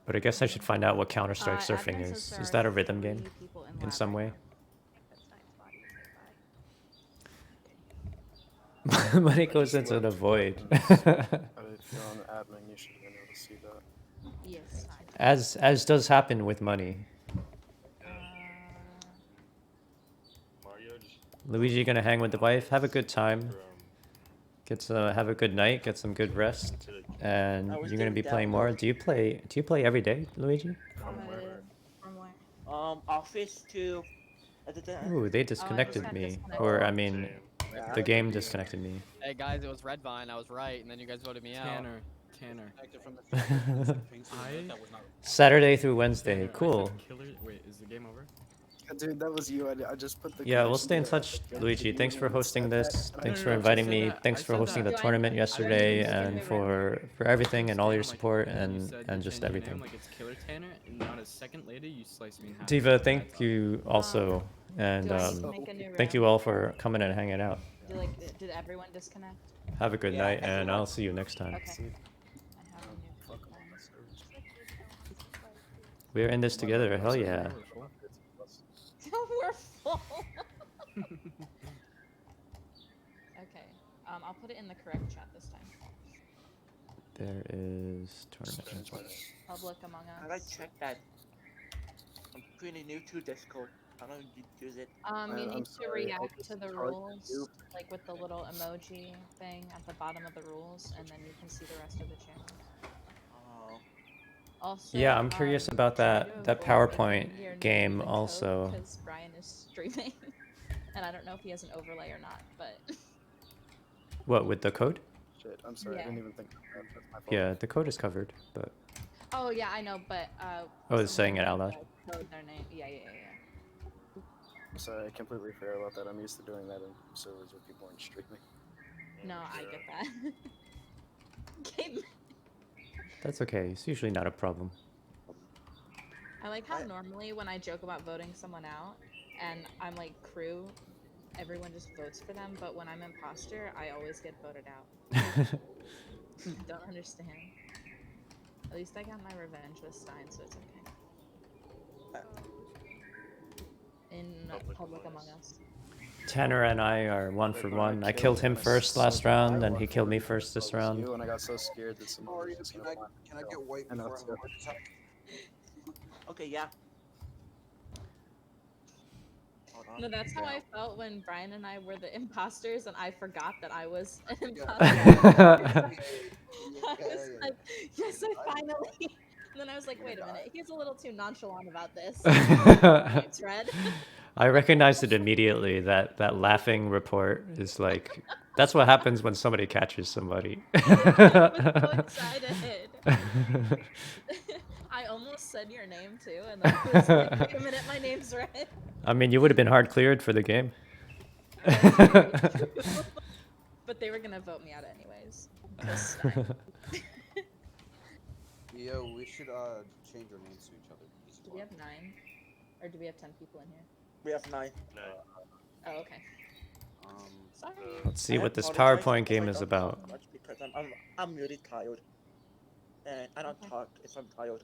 But I guess I should find out what Counter-Strike surfing is. Is that a rhythm game in some way? Money goes into the void. If you're on admin, you should have been able to see that. Yes. As does happen with money. Luigi gonna hang with the wife, have a good time. Have a good night, get some good rest, and you're gonna be playing more. Do you play every day, Luigi? From where? Office to. Ooh, they disconnected me, or I mean, the game disconnected me. Hey guys, it was Redvine. I was right, and then you guys voted me out. Tanner. Saturday through Wednesday, cool. Wait, is the game over? Dude, that was you. I just put the. Yeah, we'll connection stay in together. touch, Go Luigi. to Thanks for Union, hosting set that, this. and I Thanks No, for no, no, I inviting said me. that- Thanks I for said hosting the that. tournament yesterday, I and didn't for everything and all your Stand on my support computer, you and said and you just changed your everything. name like it's Killer Tanner, and not a second later you sliced me in half. Diva, That's thank you also, and do I need to make a new thank you room? all for coming and hanging out. Did everyone disconnect? Have a good Yeah, night, and everyone. I'll see you next time. Okay. See, I have a new profile. We're in this together. Hell yeah. We're full. Okay. I'll put it in the correct chat this time. There is tournament. Public Among I like Us. check that. I'm pretty new to Discord. I don't use it. You I'm need to sorry, I react just to the tried to rules, do- like with the little emoji thing at the bottom of the rules, and then you can see the rest of the channel. Oh. Also, Yeah, I'm curious about try that to that avoid PowerPoint giving your name game the code, also. because Brian is streaming, and I don't know if he has an overlay or not, but What, with the code? Shit, I'm sorry. I Yeah. didn't even think of that. That's my fault. Yeah, the code is covered, but oh yeah, I know, but oh, it's saying it someone out loud. code their name. Yeah. I'm sorry, I completely forgot about that. I'm used to doing that in servers where people aren't streaming. No, I get that. Game. That's okay. It's usually not a problem. I like how normally when I joke about voting someone out, and I'm like crew, everyone just votes for them, but when I'm imposter, I always get voted out. Don't understand. At least I got my revenge with Stein, so it's okay. In Public Among Us. Tanner and I are one for Like, when one. I killed killed him I first saw last the round, guy and he walk killed me over, first it this was round. You, and I got so scared that someone was just Can gonna I, want can I get white I know, before I have a too. heart attack? Okay, yeah. Hold on. No, that's how Yeah. I felt when Brian and I were the imposters, and I forgot that I was an Yeah. imposter. I was like, yes, I finally. And then I was like, wait a minute, he's a little too nonchalant about this. It's red. I recognized it immediately. That laughing report is like, that's what happens when somebody catches somebody. I was so excited. I almost said your name too, and then I was like, wait a minute, my name's red. I mean, you would have been hard cleared for the game. But they were gonna vote me out anyways. Yo, we should change our names to each other. Do we have 9? Or do we have 10 people in here? We have 9. Oh, okay. Sorry. Let's see I what this apologize PowerPoint if game I is don't about. talk much because I'm really tired, and I don't talk if I'm tired.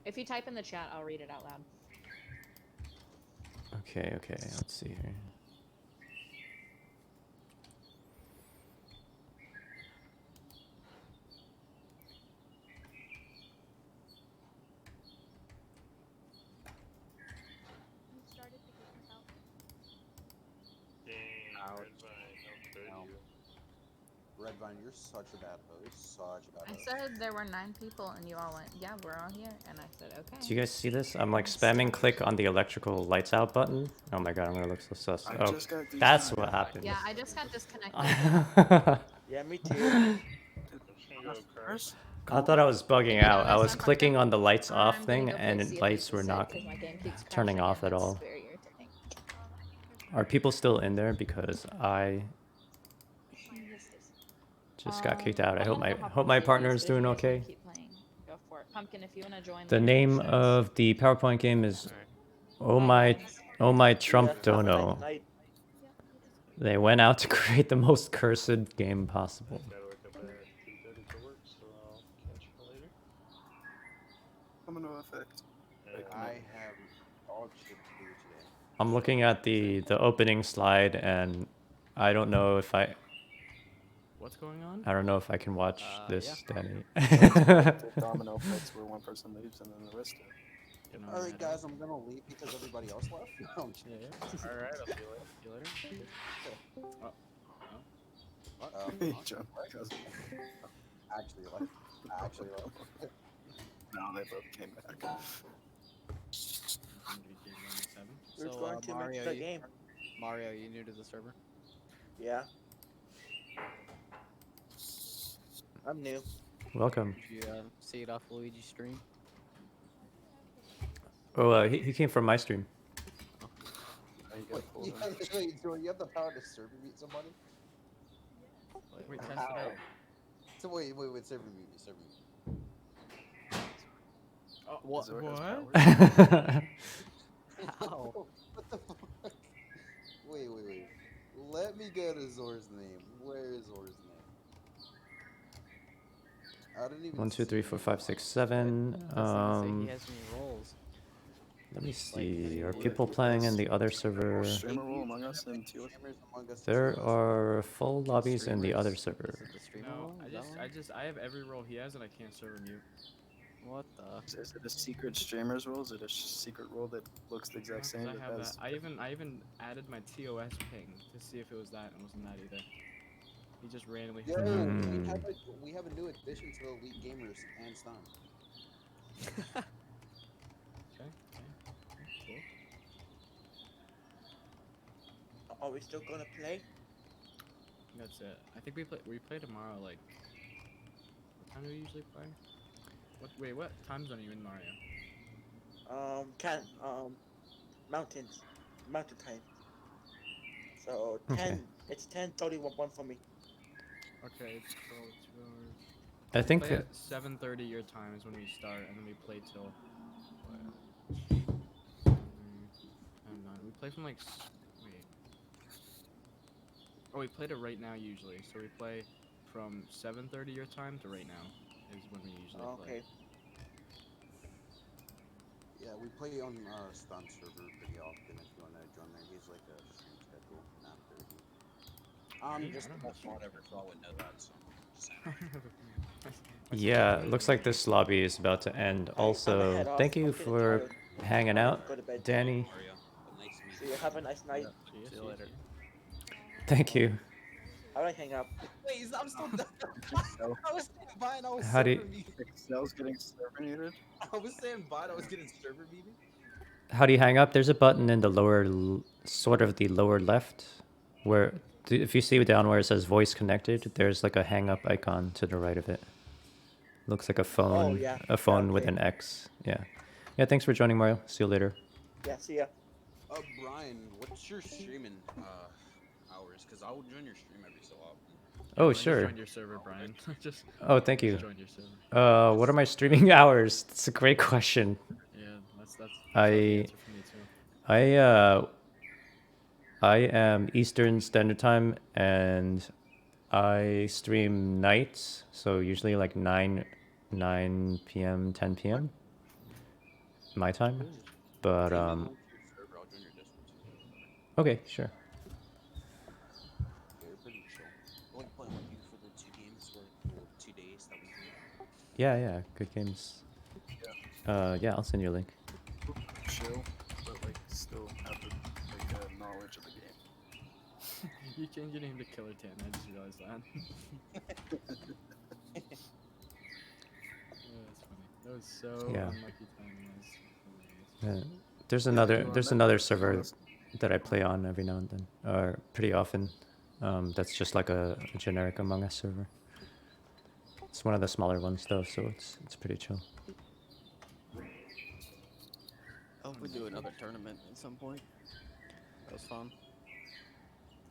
If you type in the chat, I'll read it out loud. Okay, let's see here. Redvine, you're such a bad host. Such a bad I host. said there were 9 people, and you all went, yeah, we're all here. And I said, okay. Do you guys see this? I'm like spamming click on the electrical lights out button. Oh my god, I'm gonna look so sus. I Oh, just got that's disconnected. what happened. Yeah, I just got disconnected. Yeah, me too. I thought I was bugging out. I was clicking on the lights off I'm gonna thing, go play and CFP lights were instead, not 'cause my game keeps turning crashing, off and at that's all. very irritating. Are people still in there? Because I just got kicked out. I hope my partner is doing okay. Keep playing. Go for it. Pumpkin, if you want to join. The name of the PowerPoint game is Oh My Trump Dono. They went out to create the most cursed game possible. Domino effect. I have dog shit to do today. I'm looking at the opening slide, and I don't know if I. What's going on? I don't know if I can watch this, Danny. The domino effects where one person leaves and then the rest do. Alright, guys, I'm gonna leave because everybody else left. No, I'm kidding. Alright, I'll see you later. See you later. What? John, Actually left. Actually left. No, they both came back. Who's So, going to Mario, make the you, game? Mario, you new to the server? Yeah. I'm new. Welcome. Did you see it off Luigi's stream? Oh, he came from my stream. Now you gotta pull You them. have, wait, so you have the power to server mute somebody? Wait, test it How? out. So wait, server mute me, server mute me. Oh, what? Zor has What? powers? How? What the fuck? Wait. Let me go to Zor's name. Where is Zor's name? I didn't even 1, 2, 3, see 4, him. 5, 6, 7. Doesn't say he has any roles. Let me see. Are what- people what playing in does the other server? Streamer role Among Us and TOS? There are full lobbies in the other Streamers- server. Is it the streamer No, role? Is that one? I have every role he has, and I can't server mute. What the? Is it a secret streamer's role? Is it a secret role that looks the exact same? I but have has- that. I even added my TOS ping to see if it was that, and it wasn't that either. He just randomly. Yo, Hmm. we have a new addition to the Elite Gamers and Stein. Okay. Cool. Are we still gonna play? That's it. I think we play tomorrow. Like, what time do we usually play? What time zone are you in, Mario? Mountain time. So 10. It's 10:31 for me. Okay, it's 12 2 hours. I We think play that- at 7:30 your time is when we start, and then we play till. We play from like. Wait. Oh, we play to right now usually. So we play from 7:30 your time to right now is when we usually play. Okay. Yeah, we play on Stein server pretty often. If you want to join there, he's like a stream schedule 9:30. I'm Yeah, just I a don't know. best mod ever, so I wouldn't know that. So just saying. Yeah, looks like this lobby is about to end. Also, head off. thank you I'm getting for tired. hanging out, Go to bed. Danny. Mario, but nice to meet See you. Have a nice night. See you later. Thank you. How do I hang up? Wait, I'm still done. I was standing by and I was How do server you- muted. Excel's getting server muted. I was standing by and I was getting server muted. How do you hang up? There's a button in the lower, sort of the lower left, where if you see down where it says voice connected, there's like a hang up icon to the right of it. Looks like a phone, yeah. a phone with Okay. an X. Yeah. Yeah. Thanks for joining, Mario. See you later. Yeah. See ya. Brian, what's your streaming hours? Because I will join your stream every so often. Oh, I just sure. joined your server, Brian. just. Oh, thank you. Just joined your server. What are my streaming hours? That's a great question. Yeah, that's the I answer for me too. I am Eastern Standard Time, and I stream nights, so usually like 9 p.m., 10 p.m. my time. But Join your server, I'll join your Discord too. okay, sure. They're pretty chill. I like playing with you for the 2 games or 2 days that we play. Yeah, good games. Yeah, I'll send you a link. Chill, but like still have the knowledge of the game. You changed your name to Killer Tan. I just realized that. Yeah, that's funny. That was so Yeah. unlucky timing. That was hilarious. There's you another on there's that? another You server wanna- that I play on every now and then, or pretty often. That's just like a generic Among Us server. It's one of the smaller ones though, so it's pretty chill. Oh, we do another tournament at some point. That was fun.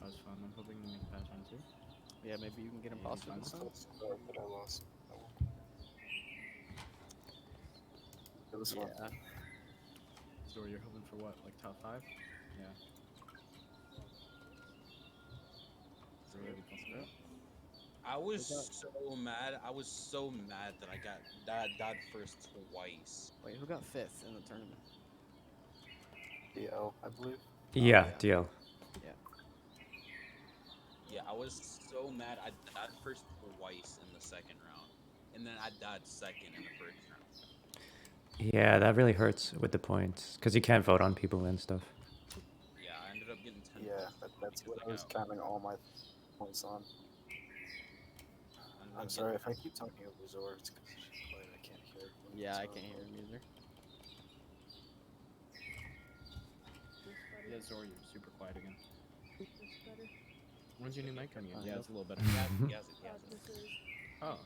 That was fun. I'm hoping to make patch on too. Yeah, maybe you can get imposter fun this time. But I lost. It was fun. Yeah. So you're hoping for what? Like top 5? Yeah. So where are we possible? I was so mad. I was so mad that I died first twice. Wait, who got 5th in the tournament? DL, I believe. Yeah, DL. Yeah. Yeah, I was so mad. I died first twice in the second round, and then I died second in the first round. Yeah, that really hurts with the points because you can't vote on people and stuff. Yeah, I ended up getting 10 Yeah, points that's because what I was counting all my points on. ended I'm up sorry getting- if I keep talking over Zor, it's because she's quiet. I can't hear. when Yeah, it's I on. can't hear him either. Yeah, Zor, you're super quiet again. When's your new mic coming in? Oh, Yeah, yeah. it's a little better. Yeah, yes, yes. Oh.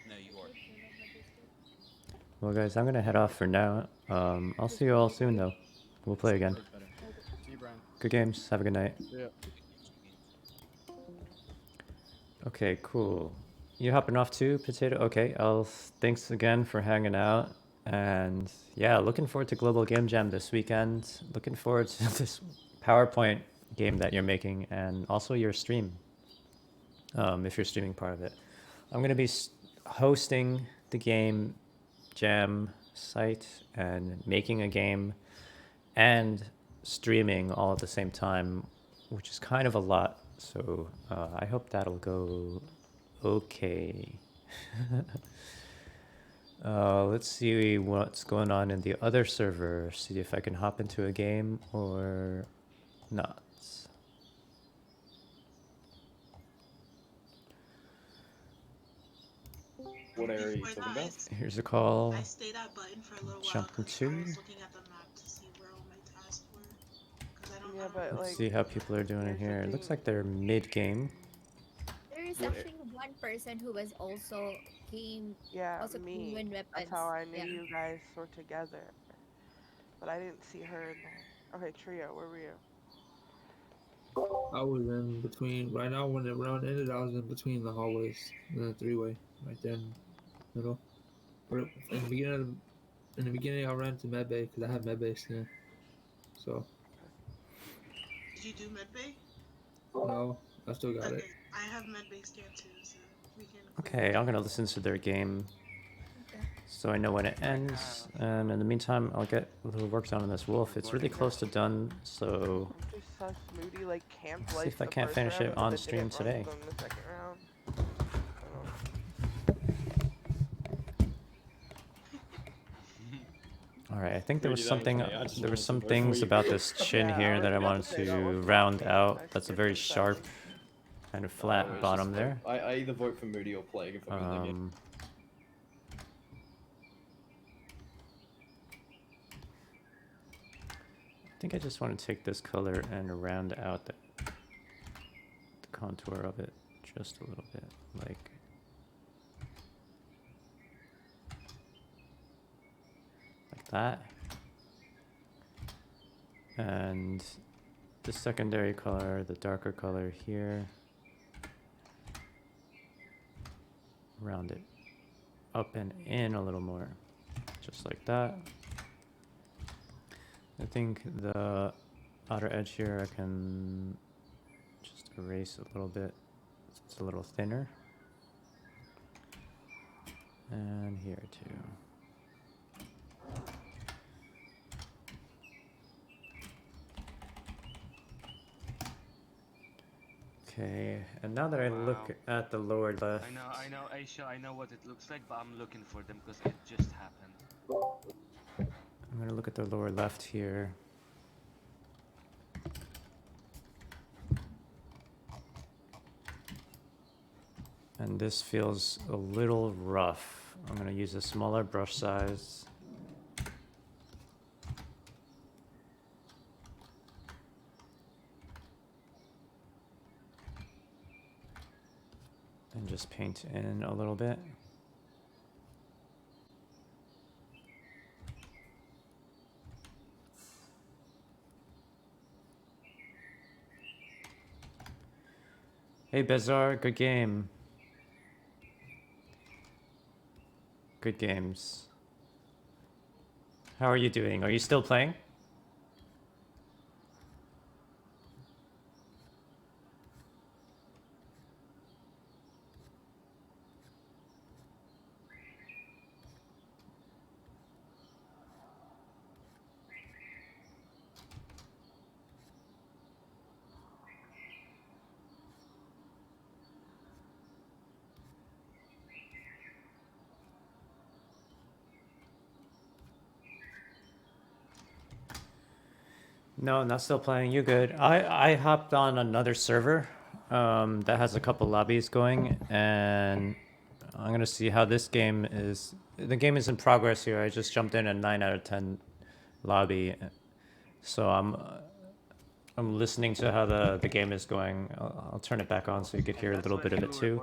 No, you are. Well, guys, I'm gonna head off for now. I'll see you all soon, though. We'll play again. See you, Brian. Good games. Have a good night. Yeah. Okay, cool. You hopping off too, Potato? Okay, thanks again for hanging out. And yeah, looking forward to Global Game Jam this weekend. Looking forward to this PowerPoint game that you're making and also your stream, if you're streaming part of it. I'm going to be hosting the game jam site and making a game and streaming all at the same time, which is kind of a lot. So I hope that'll go okay. Let's see what's going on in the other server. See if I can hop into a game or not. What area are you talking about? Here's a call. I stayed at Button for a little while. Jump into. I was looking at the map to see where all my tasks were. 'Cause I don't Yeah, but Let's like, see how people are doing in here. It looks like they're mid-game. There is What actually one person who was also came yeah, came me. in weapons. That's how I knew Yeah. you guys were together. But I didn't see her in there. Okay, Trio, where were you? I was in between. Right now, when the round ended, I was in between the hallways, the three-way, right there in the middle. But in the beginning, I ran to medbay because I had medbay scan. So Did you do medbay? no, I still got it. I have medbay scan too, so we can. Okay, I'm gonna listen to their game so I know when it ends. And in the meantime, I'll get a little work done on this wolf. It's really close to done, so Just sus Moody like camp see life if I the can't first finish round it and on then stream didn't run today. them the second round. All right, I think there was Really, something. that was me. I just There were wanted to some vote for things you. about this chin Yeah, here I that I was wanted gonna say, that to was round fine. out. I That's a skipped very the second. sharp, kind of flat No, it's bottom just there. I either vote for Moody or Plague if I'm in the mid. I think I just want to take this color and round out the contour of it just a little bit, like that. And the secondary color, the darker color here, round it up and in a little more, just like that. I think the outer edge here I can just erase a little bit so it's a little thinner. And here too. Okay, and now that I look at the lower left, I know, Aisha, I know what it looks like, but I'm looking for them because it just happened. I'm gonna look at the lower left here. And this feels a little rough. I'm gonna use a smaller brush size. And just paint in a little bit. Hey Bezar, good game. Good games. How are you doing? Are you still playing? No, not still playing. You good? I hopped on another server that has a couple lobbies going, and I'm gonna see how this game is. The game is in progress here. I just jumped in a 9 out of 10 lobby, so I'm listening to how the game is going. I'll turn it back on so you could hear a little bit of it too.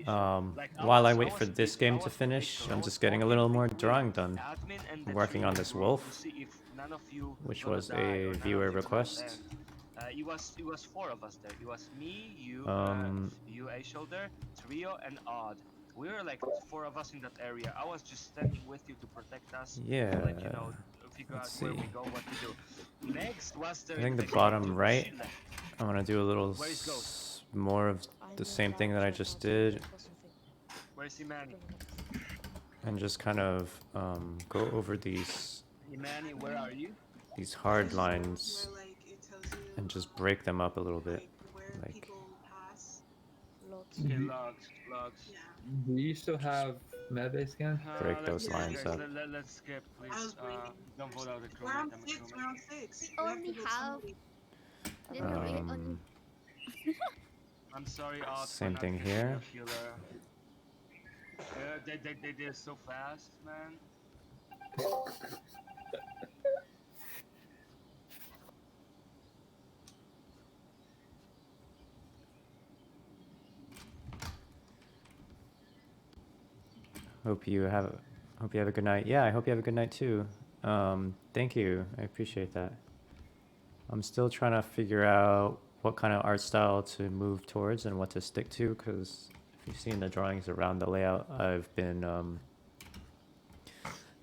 While I wait for this game to finish, I'm just getting a little more drawing done. I'm working on this wolf, which was a viewer request. It was 4 of us there. It was me, you, you, A Shoulder, Trio, and Odd. We were like 4 of us in that area. I was just standing with you to protect us. Yeah. To, like, you know, figure out Let's where see. we go, what to do. Next was there. I think the like, bottom right, left. I want to do a little Where is Ghost? more of the same thing that I just did, Where's Imani? and just kind of go over these Imani, where are you? hard lines and just break them up a little bit. Like, Okay, logs. Do you still have medbay scan? break those lines up. Let's skip, please. Don't vote out the crew. We're on 6. We're on 6. We only have literally only. I'm sorry, Odd. for Same not thing picking here. a healer. They did so fast, man. Hope you have a good night. Yeah, I hope you have a good night too. Thank you. I appreciate that. I'm still trying to figure out what kind of art style to move towards and what to stick to, because if you've seen the drawings around the layout, I've been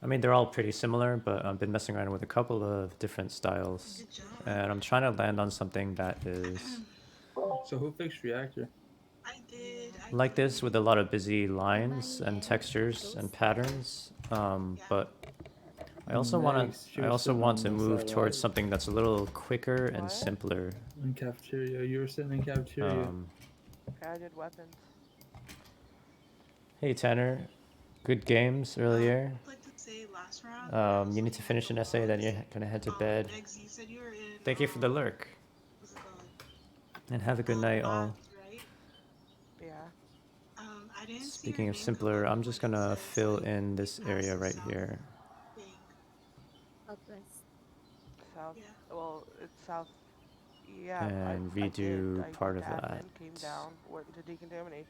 I mean, they're all pretty similar, but I've been messing around with a couple of different styles, and I'm trying to land on something that is So who fixed reactor? like this, with a lot of busy lines and textures and patterns, but I also want to move towards something that's a little quicker and simpler. In cafeteria, you were sitting in cafeteria. Okay, I did weapons. Hey Tanner, good games earlier. I'd like to say last round. You need to finish an essay, then you're gonna head to bed. Eggs, you said you were in. Thank you for the lurk, What's it called? and have a good night all. Right? Yeah. I didn't see Speaking of simpler, I'm just gonna fill in this area right here. Southwest. South. Well, it's south. Yeah. And I redo did. part of admin, that. Came down, went into decontamination.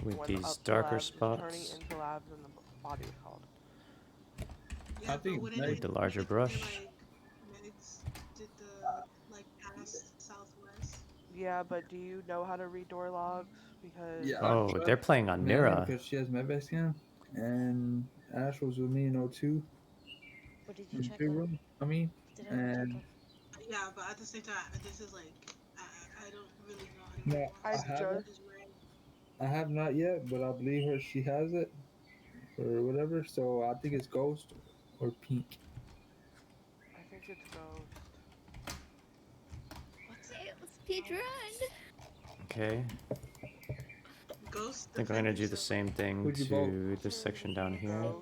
With went these up to darker labs, Turning spots. into labs, and the body was called. I think With the larger brush. Megs did the like past southwest. Yeah, but do you know how to read door logs? Because Oh, they're playing on Mira. Because she has medbay scan, and Ash was with me in O2. What did in you check big on? room, I mean, Did anyone check and on? Yeah, but at the same time, this is like I don't really know no, I haven't. Just ran. I have not yet, but I believe her. She has it, or whatever. So I think it's Ghost or Pink. I think it's Ghost. It was speed run. Okay. Ghost. I think I'm gonna do the same thing Who'd you to this section down here.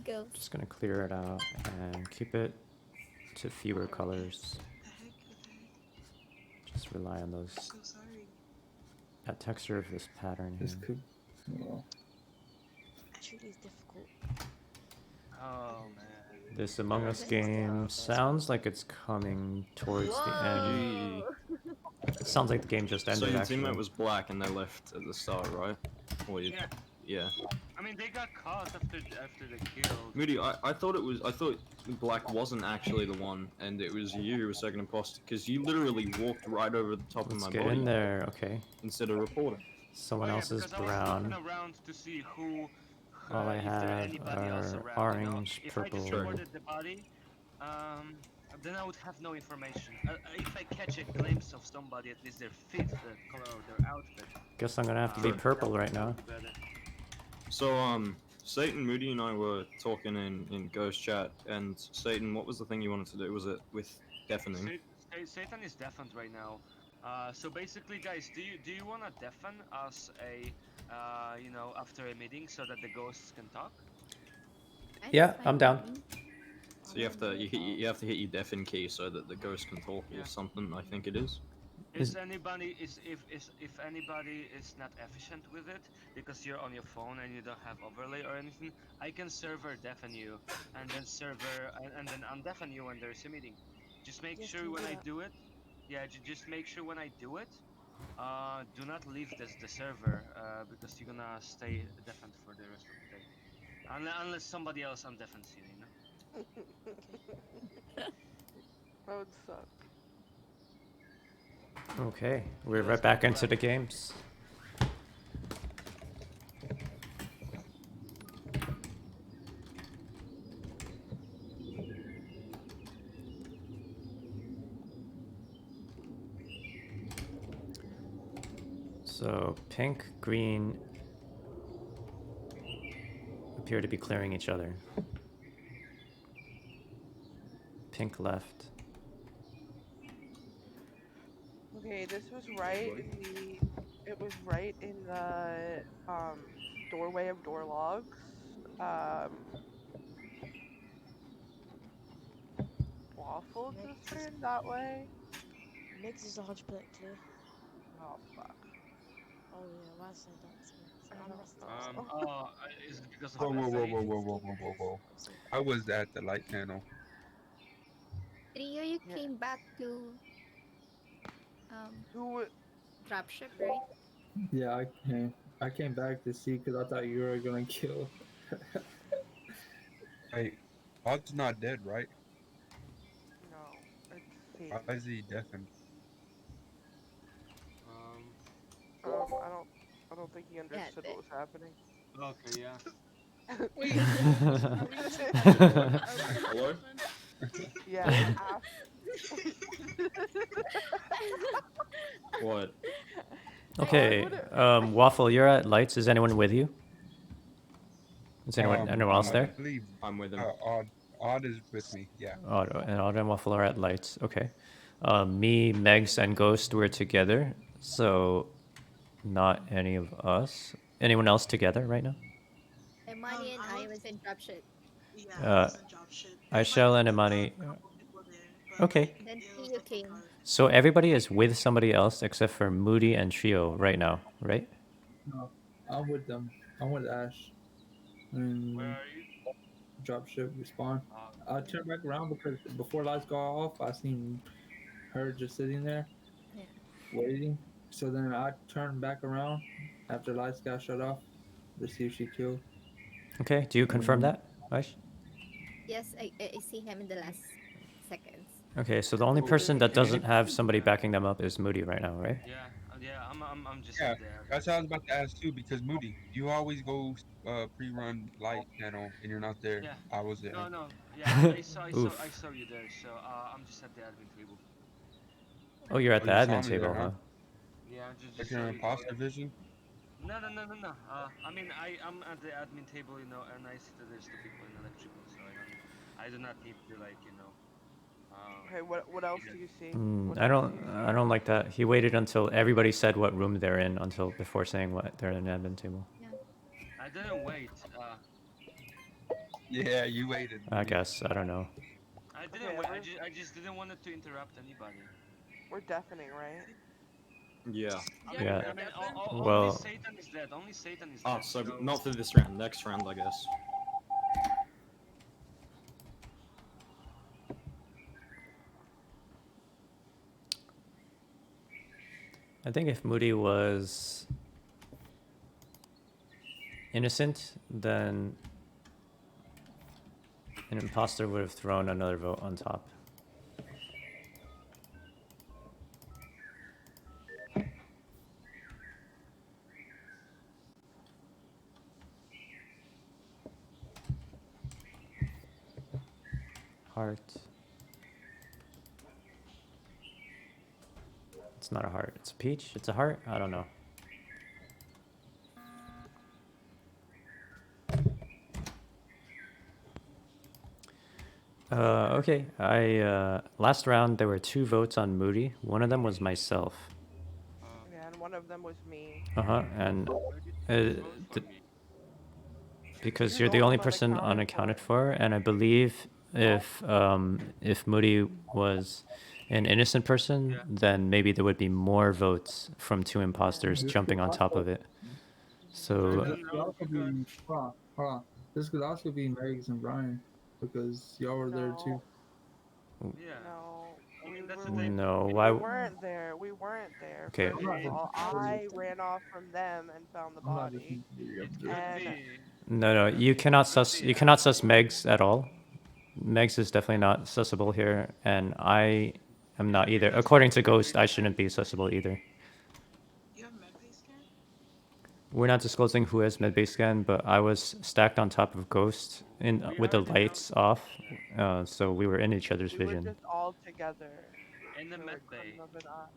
Go. Just gonna clear it out and keep it to fewer colors. Just rely on those. So sorry. That texture of this pattern This here. could. Well, Actually, it's difficult. Oh man. This Among Us game sounds like it's coming towards the end. It sounds like the game just So ended. your Actually. teammate was black and they left at the start, right? Or you, Yeah. yeah. I mean, they got caught after the kill. Moody, I thought black wasn't actually the one, and it was you who was second imposter, because you literally walked right over the top Let's of my get body. in there. Okay. Instead of reporting. Someone else is because I was brown. looking around to see who. All I if there have anybody else are around, you know? orange, If I just purple. reported the body, then I would have no information. If I catch a glimpse of somebody, at least their feet, the color of their outfit. Guess I'm gonna have to be purple right now. So, Satan, Moody, and I were talking in Ghost Chat, and Satan, what was the thing you wanted to do? Was it with deafening? Satan is deafened right now. So basically, guys, do you wanna deafen us you know, after a meeting so that the ghosts can talk? Yeah, I'm down. So you have to hit your deafen key so that the ghost can talk or something. I think it is. If anybody is not efficient with it because you're on your phone and you don't have overlay or anything, I can server deafen you and then undeafen you when there's a meeting. Just make Yes, sure do when I that. do it. Yeah, just make sure when I do it. Do not leave the server because you're gonna stay deafened for the rest of the day. Unless somebody else undeafens you, you know. That would suck. Okay, we're right back into the games. So pink, green appear to be clearing each other. Pink left. Okay, this was right in the. It was right in the doorway of door logs. Waffle just ran that way. Mix is 100% clear. Oh fuck. Oh yeah, why say that? I'm resting. Is it because of Whoa, whoa, whoa, F8? whoa, whoa, whoa, whoa, whoa, whoa. I was at the light panel. Trio, you came back to Who? dropship, right? Yeah, I came back to see because I thought you were gonna kill. Hey, Odd's not dead, right? No, it's Why Satan. is he deafened? I don't think he understood what was happening. Okay, yeah. Wait, Hello? Yeah. What? Okay, Waffle, you're at lights. Is anyone with you? Is anyone else I there? believe I'm with him. Odd is with me. Yeah. Odd and Waffle are at lights. Okay. Me, Megs, and Ghost were together, so not any of us. Anyone else together right now? Imani and I was in dropship. Aishel and Imani. Okay. Then Trio came. So everybody is with somebody else except for Moody and Trio right now, right? No, I'm with them. I'm with Ash. And Where are you? dropship respawn. I turned back around because before lights go off, I seen her just sitting there, waiting. So then I turned back around after lights got shut off to see if she killed. Okay. Do you confirm that, Aish? Yes, I see him in the last seconds. Okay, so the only person that doesn't have somebody backing them up is Moody right now, right? Yeah, I'm just Yeah, there. that's what I was about to ask too. Because Moody, you always go pre-run light panel, and you're not there. Yeah. I was there. No. Yeah, I saw Oof. you there. So I'm just at the admin table. Oh, you're at Oh, the you saw admin me table, there, huh? Yeah, Like just your saw you imposter there. vision. No. I mean, I'm at the admin table, you know, and I see that there's two people in electrical, so I do not need to like, you know. Okay, what else do you see? I don't like that. He waited until everybody said what room they're in before saying what they're in an admin table. I didn't wait. Yeah, you waited. I guess I don't know. I didn't wait. I just didn't want it to interrupt anybody. We're deafening, right? Yeah. Yeah. I mean, Well- only Satan is dead. Only Satan is dead. Oh, so not for this round. Next round, I guess. I think if Moody was innocent, then an imposter would have thrown another vote on top. Heart. It's not a heart. It's a peach. It's a heart. I don't know. Okay. Last round there were 2 votes on Moody. One of them was myself. Yeah, and one of them was me. And because you're the only person unaccounted for, and I believe if Moody was an innocent person, then maybe there would be more votes from 2 imposters jumping on top of it. So This could also be, hold on. This could also be Megs and Brian because y'all were there too. No, that's were the thing. No, we why? weren't there. We weren't there. Okay. First of all, I ran off from them and found the I'm not body. listening to you. It I'm could And be. No, you cannot sus. You cannot sus Megs at all. Megs is definitely not sussable here, and I am not either. According to Ghost, I shouldn't be sussable either. You have medbay scan? We're not disclosing who has medbay scan, but I was stacked on top of Ghost with the lights off, so we were in each other's we were vision. just all together. In the So med it bay. couldn't have been us.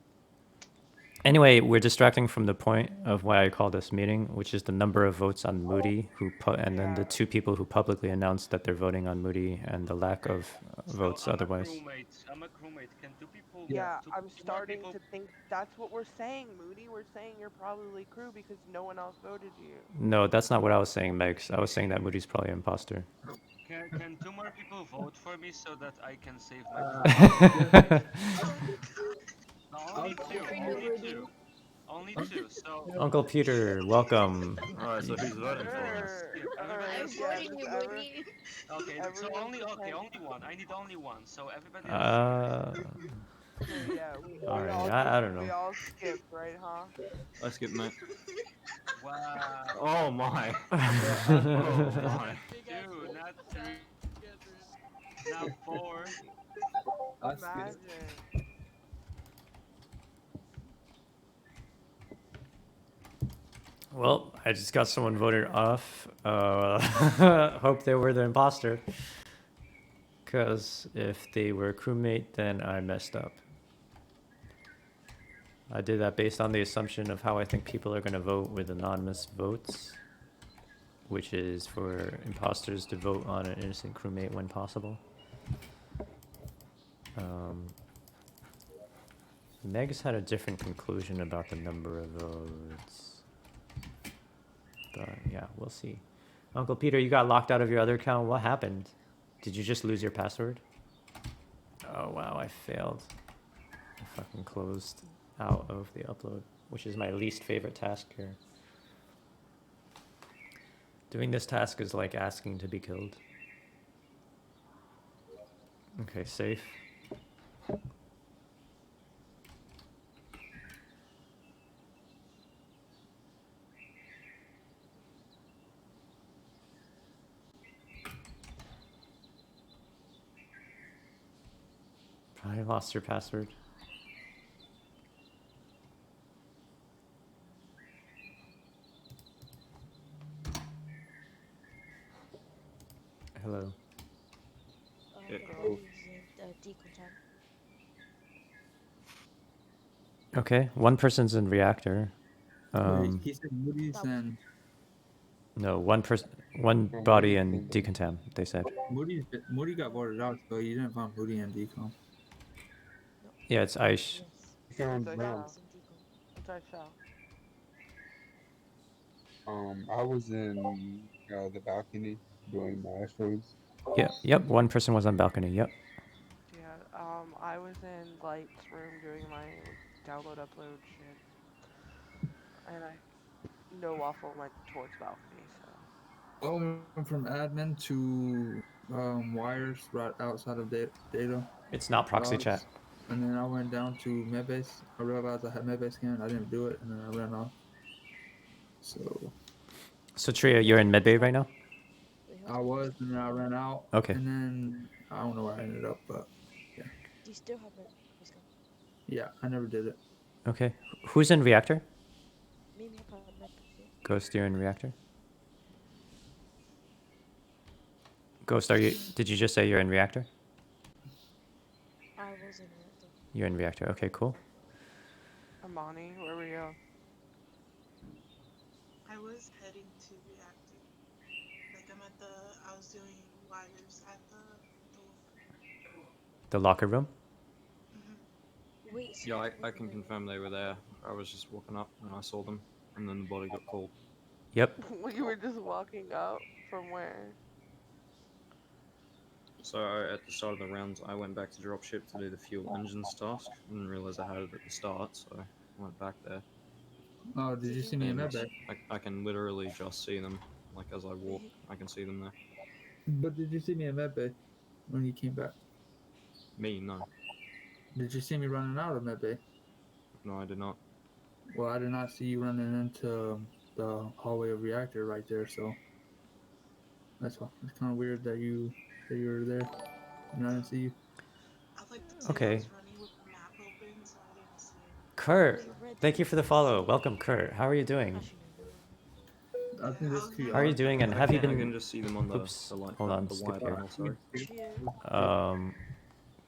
Anyway, we're distracting from the point of why I call this meeting, which is the number of votes on Moody, and then the 2 people who publicly announced that they're voting on Moody, and the lack of votes otherwise. I'm a crewmate. Can 2 people? Yeah, two I'm more starting people- to think that's what we're saying, Moody. We're saying you're probably crew because no one else voted you. No, that's not what I was saying, Megs. I was saying that Moody's probably an imposter. Can 2 more people vote for me so that I can save my Uh, No, only 2. Only 2. Only 2. So. Uncle Peter, welcome. Alright, so who's voting for us? Everybody else- voting you, Moody. Okay, so Everyone only pretend- only one. I need only one. So everybody else. So yeah, we Alright, all I don't We know. all skipped, right, huh? I skipped mate. Wow. Oh my. Oh my. 2, not 3. Not 4. Imagine. Well, I just got someone voted off. Hope they were the imposter. Because if they were a crewmate, then I messed up. I did that based on the assumption of how I think people are going to vote with anonymous votes, which is for imposters to vote on an innocent crewmate when possible. Megs had a different conclusion about the number of votes. But yeah, we'll see. Uncle Peter, you got locked out of your other account. What happened? Did you just lose your password? Oh wow, I failed. I fucking closed out of the upload, which is my least favorite task here. Doing this task is like asking to be killed. Okay, safe. Probably lost your password. Hello. Okay, one person's in reactor. Wait, he said Moody's and No, one body in decontam, they said. Moody got voted out, so you didn't find Moody and decom. Yeah, it's Aish. It's I shall. I was in the balcony doing my astros. Yep, one person was on balcony, yep. Yeah, I was in Light's room doing my download upload shit. And No Waffle went towards balcony, so. Oh, we went from admin to wires right outside of data. It's not proxy logs, chat. And then I went down to medbase. I realized I had medbase scan. I didn't do it, and then I ran off. So Tria, you're in medbay right now? I was, and then I ran out. Okay. And then I don't know where I ended up, but yeah. Do you still have it? Yeah, I never did it. Okay. Who's in reactor? Me, Ghost, you're in reactor? Ghost, did you just say you're in reactor? I was in reactor. You're in reactor. Okay, cool. Amani, where were you? I was heading to reactor. Like I was doing wires at The locker room? Wait. Yeah, I can confirm they were there. I was just walking up and I saw them, and then the body got called. Yep. You were just walking up from where? So at the start of the rounds, I went back to dropship to do the fuel engines task. I didn't realize I had it at the start, so I went back there. Oh, did you see me in And medbay? I can literally just see them. Like as I walk, I can see them there. But did you see me in medbay when you came back? Me, no. Did you see me running out of medbay? No, I did not. Well, I did not see you running into the hallway of reactor right there, so that's all. It's kind of weird that you were there and I didn't see you. Okay. Kurt, thank you for the follow. Welcome, Kurt. How are you doing? I think that's too. How are you doing? And have you I been? can just see them on the, Oops. the light. Hold on. the Skip white here. panel, sorry.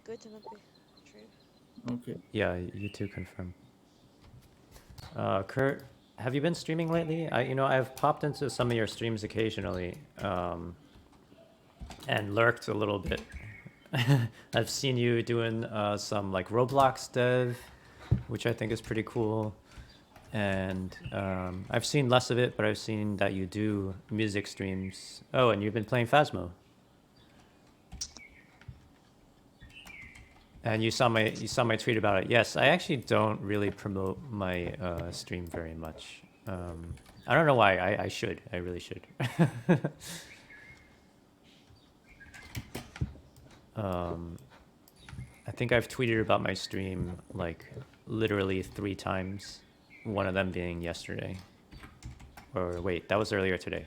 Go to Medbay. True. Okay. Yeah, you too confirm. Kurt, have you been streaming lately? I've popped into some of your streams occasionally, and lurked a little bit. I've seen you doing some like Roblox dev, which I think is pretty cool. And I've seen less of it, but I've seen that you do music streams. Oh, and you've been playing Phasmo. And you saw my tweet about it. Yes, I actually don't really promote my stream very much. I don't know why. I should. I really should. I think I've tweeted about my stream like literally 3 times. One of them being yesterday. Or wait, that was earlier today.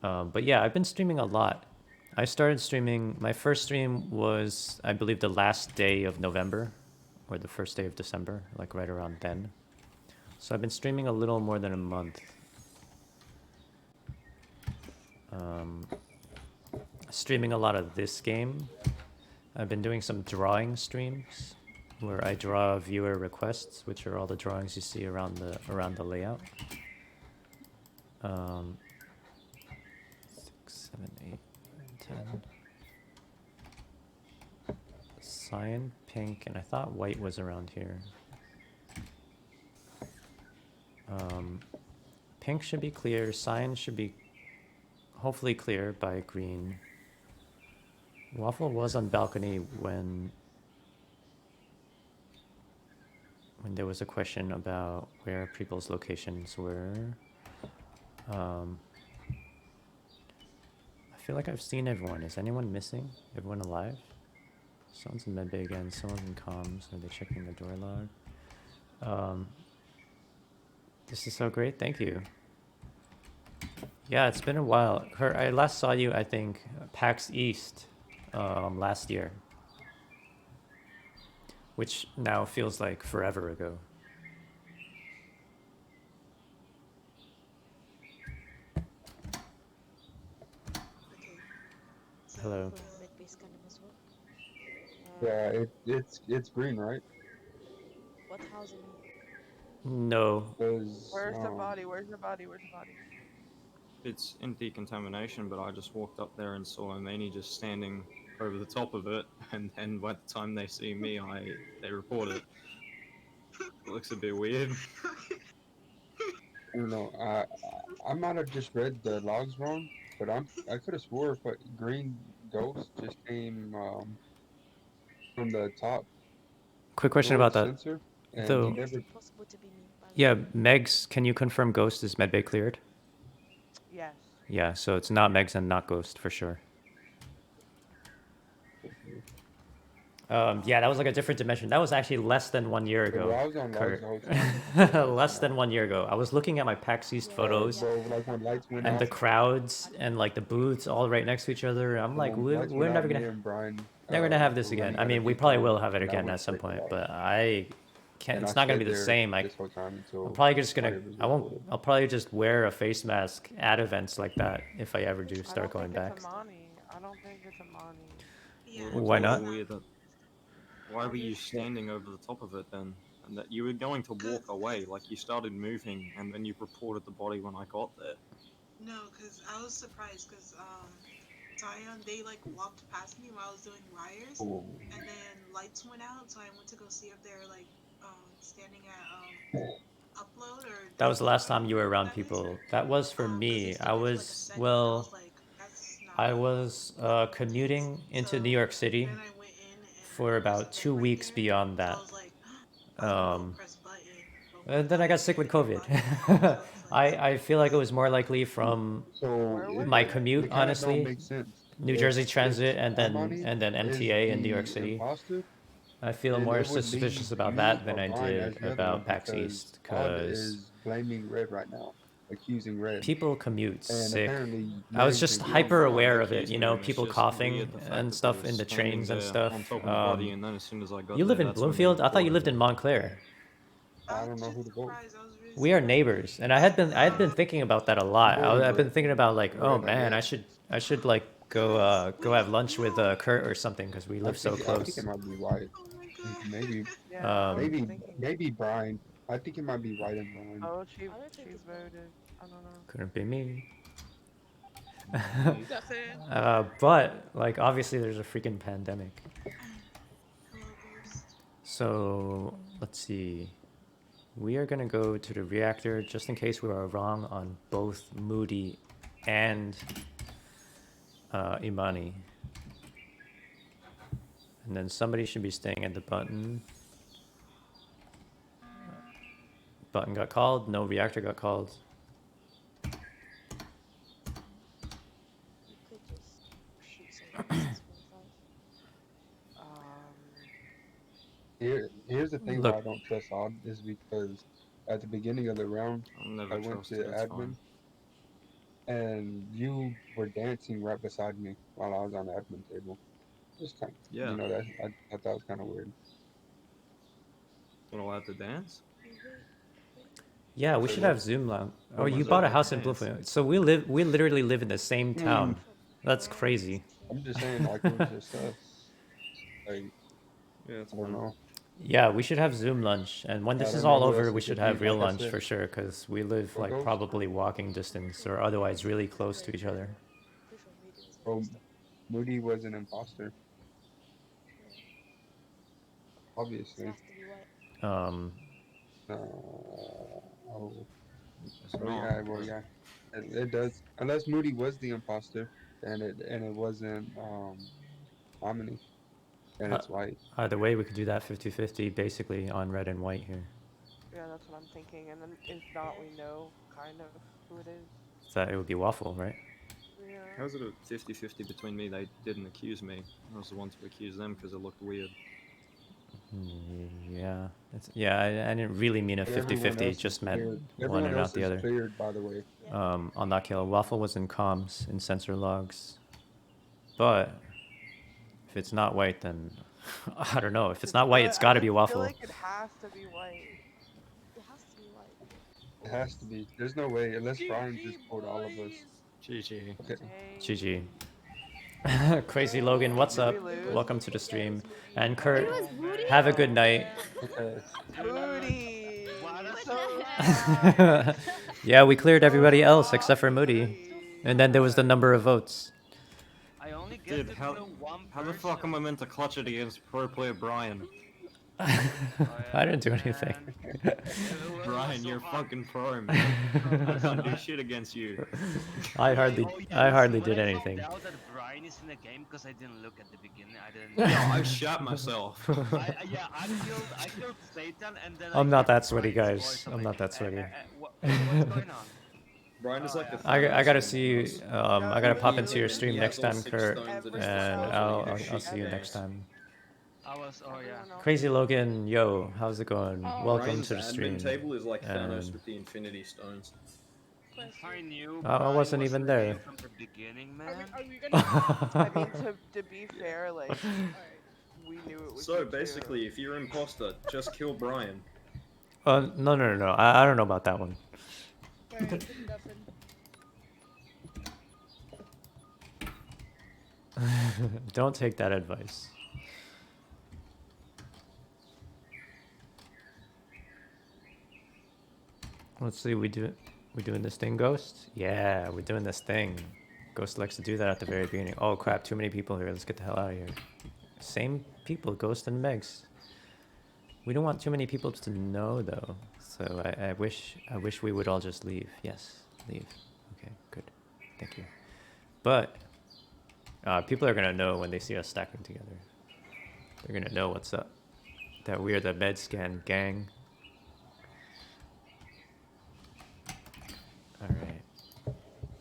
But yeah, I've been streaming a lot. I started streaming, my first stream was, I believe, the last day of November, or the first day of December, like right around then. So I've been streaming a little more than a month. Streaming a lot of this game. I've been doing some drawing streams, where I draw viewer requests, which are all the drawings you see around the layout. 6, 7, 8, 10. Cyan, pink, and I thought white was around here. Pink should be clear. Cyan should be hopefully clear by green. Waffle was on balcony when there was a question about where people's locations were. I feel like I've seen everyone. Is anyone missing? Everyone alive? Someone's in medbay again. Someone's in comms. Are they checking the door log? This is so great. Thank you. Yeah, it's been a while. I last saw you, I think, PAX East last year. Which now feels like forever ago. Hello. Medbay's kind of as well. Yeah, it's green, right? What house are you? No. Where's the body? Where's the body? Where's the body? It's in decontamination, but I just walked up there and saw Amani just standing over the top of it, and then by the time they see me, they report it. It looks a bit weird. I don't know. I might have just read the logs wrong, but I could have swore if a green ghost just came from the top. Quick question about that. Sensor, and Though, he never... yeah, Megs, can you confirm Ghost is medbay cleared? Yes. Yeah, so it's not Megs and not Ghost for sure. Yeah, that was like a different dimension. That was actually less than 1 year ago. Well, I was on Kurt. logs the whole time. Less than 1 year ago. I was looking at my PAX East photos, Bro, like when lights went and off, the crowds and like the booths all right next to each other. I'm like, when we're lights went never out, me gonna, and Brian, never gonna have this were again. running I out mean, of we people, probably will have it and I again went at some straight to point, logs. but I can't. And It's I not gonna be stayed the there same. this whole time until I'm probably just gonna. fire was I won't. reported. I'll probably just wear a face mask at events like that if I ever do I start don't going think back. it's Amani. I don't think it's Amani. Yeah. Why It's a little not? weird that- Why were you standing over the top of it then? And that you were going to walk away, like you started moving, and then you reported the body when I got there. No, because I was surprised because Zion, they like walked past me while I was doing wires, Oh. and then lights went out, so I went to go see if they're like standing at upload or. That was the last time you were around people. That was for me. I was, well, I was commuting into New York City for about 2 weeks beyond that. And then I got sick with COVID. I feel like it was more likely from my commute, It kinda don't honestly. make sense. New if- Jersey if Transit and then Armani is MTA in New York the City. imposter, I feel then more it would suspicious leave about you that than or I Brian as did the other about one PAX because East, Odd because is blaming Red right now, accusing Red, people commute and sick. apparently I was Meg's just been I'm hyper not aware of it, accusing you know, him, it's people just coughing weird the fact and that he stuff was in the standing trains and there stuff. on top of the body, and then as soon as I got You live there, in that's when they Bloomfield? I thought you lived reported in it. Montclair. I don't know who to vote. We are neighbors, and I had been thinking about that a lot. I've been thinking about like, oh Red, I man, guess. I should like go have lunch with Kurt or something because we live so I think close. it might be White. Maybe, Yeah, maybe Brian. I think it might be White and Brian. Oh, she voted. I don't know. Couldn't be me. Nothing. But like obviously there's a freaking pandemic. So let's see. We are gonna go to the reactor just in case we are wrong on both Moody and Imani. And then somebody should be staying at the button. Button got called, no reactor got called. Here's the thing Look. why I don't trust Odd is because at the beginning of the round, I'll never I went trust to it, it's admin, fine. and you were dancing right beside me while I was on the admin table. Just kind of, Yeah. you know, that I thought was kind of weird. Not allowed to dance? Yeah, we So should what- have Zoom lounge. Oh, what you was bought a that house in dance? Bloomfield. So we literally live in the same town. That's crazy. I'm just saying, like, it was just us. Like, Yeah, it's I don't fine. know. Yeah, we should have Zoom lunch, and when I this don't is know all who over, else we it should could have be, real like I lunch said. for sure, because we live What like goes? probably walking distance, or otherwise really close to each other. Oh, Moody was an imposter. Obviously. Um, Oh. It's Oh not, yeah, well but- yeah. It does. Unless Moody was the imposter, and it wasn't Omni, and it's White. Either way, we could do that 50-50, basically on red and white here. Yeah, that's what I'm thinking. And then if not, we know kind of who it is. So that it would be Waffle, right? Yeah. How's it a 50-50 between me? They didn't accuse me. I was the one to accuse them because it looked weird. Yeah, I didn't really mean a But everyone 50-50, else just is meant cleared. one Everyone and not else the is other. cleared, by the way. On that kill, Waffle was in comms, in sensor logs. But if it's not white, then I don't know. If it's not white, it's got to be I feel Waffle. like it has to be White. It has to be White. It has to be. There's no way unless Brian just pulled all of us. GG. Okay. GG. Crazy Logan, what's up? Welcome to the stream. And Kurt, have a good night. Okay. Moody. Yeah, we cleared everybody else except for Moody. And then there was the number of votes. Dude, how the fuck am I meant to clutch it against pro player Brian? I didn't do anything. Brian, you're fucking pro, man. I can't do shit against you. I hardly did anything. Now that Brian is in the game because I didn't look at the beginning. I didn't. Yeah, I shot myself. I killed Satan and then. I'm not that sweaty, guys. I'm not that sweaty. What's going on? Brian is like the I gotta see you. I gotta pop into your stream He next has all time, 6 Kurt, stones and and he's I'll see you next time. Oh yeah. Crazy Logan, yo, how's it going? Welcome Brian's to the stream. admin table is like Thanos And with the Infinity Stones. I knew. I Brian wasn't was even real there. From the beginning, man. Are we gonna? I mean, to be fair, like, we knew it was. So you too. basically, if you're imposter, just kill Brian. No. I don't know about that one. Don't take that advice. Let's see, we doing this thing, Ghost? Yeah, we're doing this thing. Ghost likes to do that at the very beginning. Oh crap, too many people here. Let's get the hell out of here. Same people, Ghost and Megs. We don't want too many people to know though. So I wish we would all just leave. Yes, leave. Okay, good. Thank you. But people are gonna know when they see us stacking together. They're gonna know what's up. That we're the MedScan gang. Alright.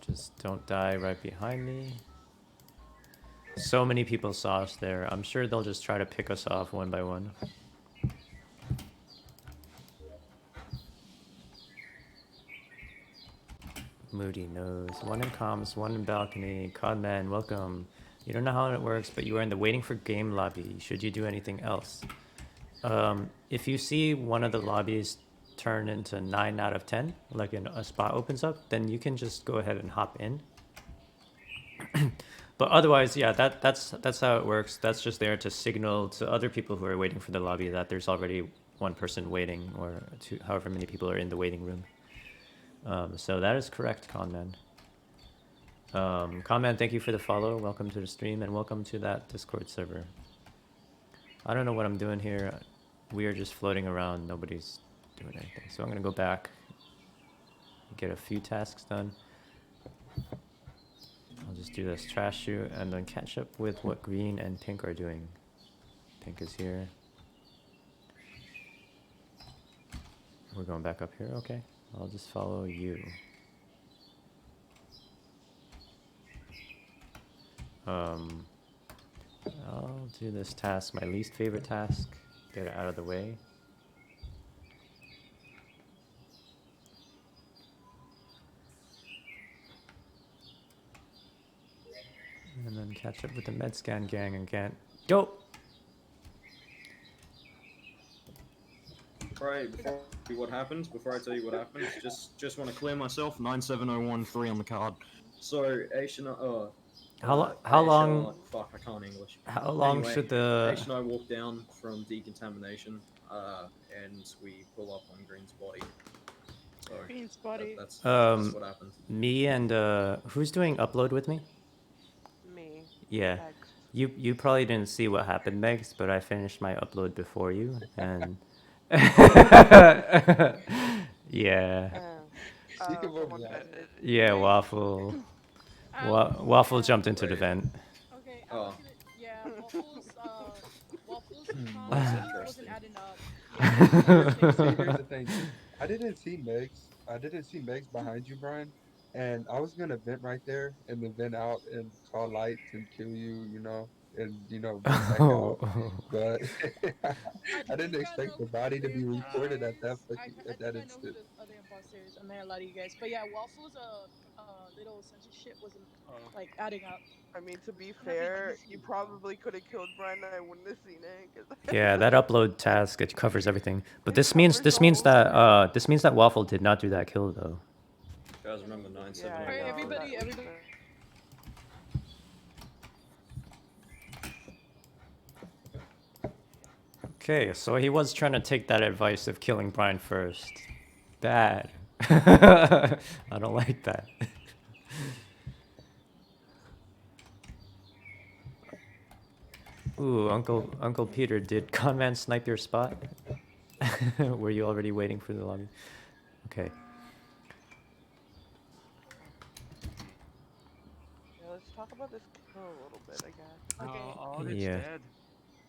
Just don't die right behind me. So many people saw us there. I'm sure they'll just try to pick us off one by one. Moody knows. One in comms, one in balcony. Codman, welcome. You don't know how it works, but you are in the waiting for game lobby. Should you do anything else? If you see one of the lobbies turn into 9 out of 10, like a spot opens up, then you can just go ahead and hop in. But otherwise, yeah, that's how it works. That's just there to signal to other people who are waiting for the lobby that there's already one person waiting, or however many people are in the waiting room. So that is correct, Conman. Conman, thank you for the follow. Welcome to the stream and welcome to that Discord server. I don't know what I'm doing here. We are just floating around. Nobody's doing anything. So I'm gonna go back, get a few tasks done. I'll just do this trash shoot and then catch up with what green and pink are doing. Pink is here. We're going back up here, okay. I'll just follow you. I'll do this task, my least favorite task. Get it out of the way. And then catch up with the MedScan gang again. Dope! Right, before I tell you what happened, just want to clear myself. 97013 on the card. So Aisha, How long? Fuck, I can't English. How long Anyway, should the? Aisha and I walk down from decontamination, and we pull up on Green's body. So Green's body. That's Um, what happened. me and who's doing upload with me? Me. Yeah, Megs. you probably didn't see what happened, Megs, but I finished my upload before you, and yeah, Someone said yeah, Waffle, Waffle jumped into the vent. Okay, Oh. yeah, Waffles wasn't adding up. See, here's the thing. I didn't see Megs behind you, Brian. And I was gonna vent right there and then vent out and call lights and kill you, and vent back out. But I didn't expect the body to be reported at that instant. Other imposters, I met a lot of you guys, but yeah, Waffles' little censorship wasn't like adding up. I mean, to be fair, you probably could have killed Brian, and I wouldn't have seen it. 'Cause Yeah, that upload task, it covers everything. But this means that Waffle did not do that kill though. You guys remember 97013? Alright, everybody. Okay, so he was trying to take that advice of killing Brian first. Bad. I don't like that. Ooh, Uncle Peter, did Conman snipe your spot? Were you already waiting for the lobby? Okay. Yeah, let's talk about this kill a little bit, I guess. Okay. Oh, it's Yeah. dead.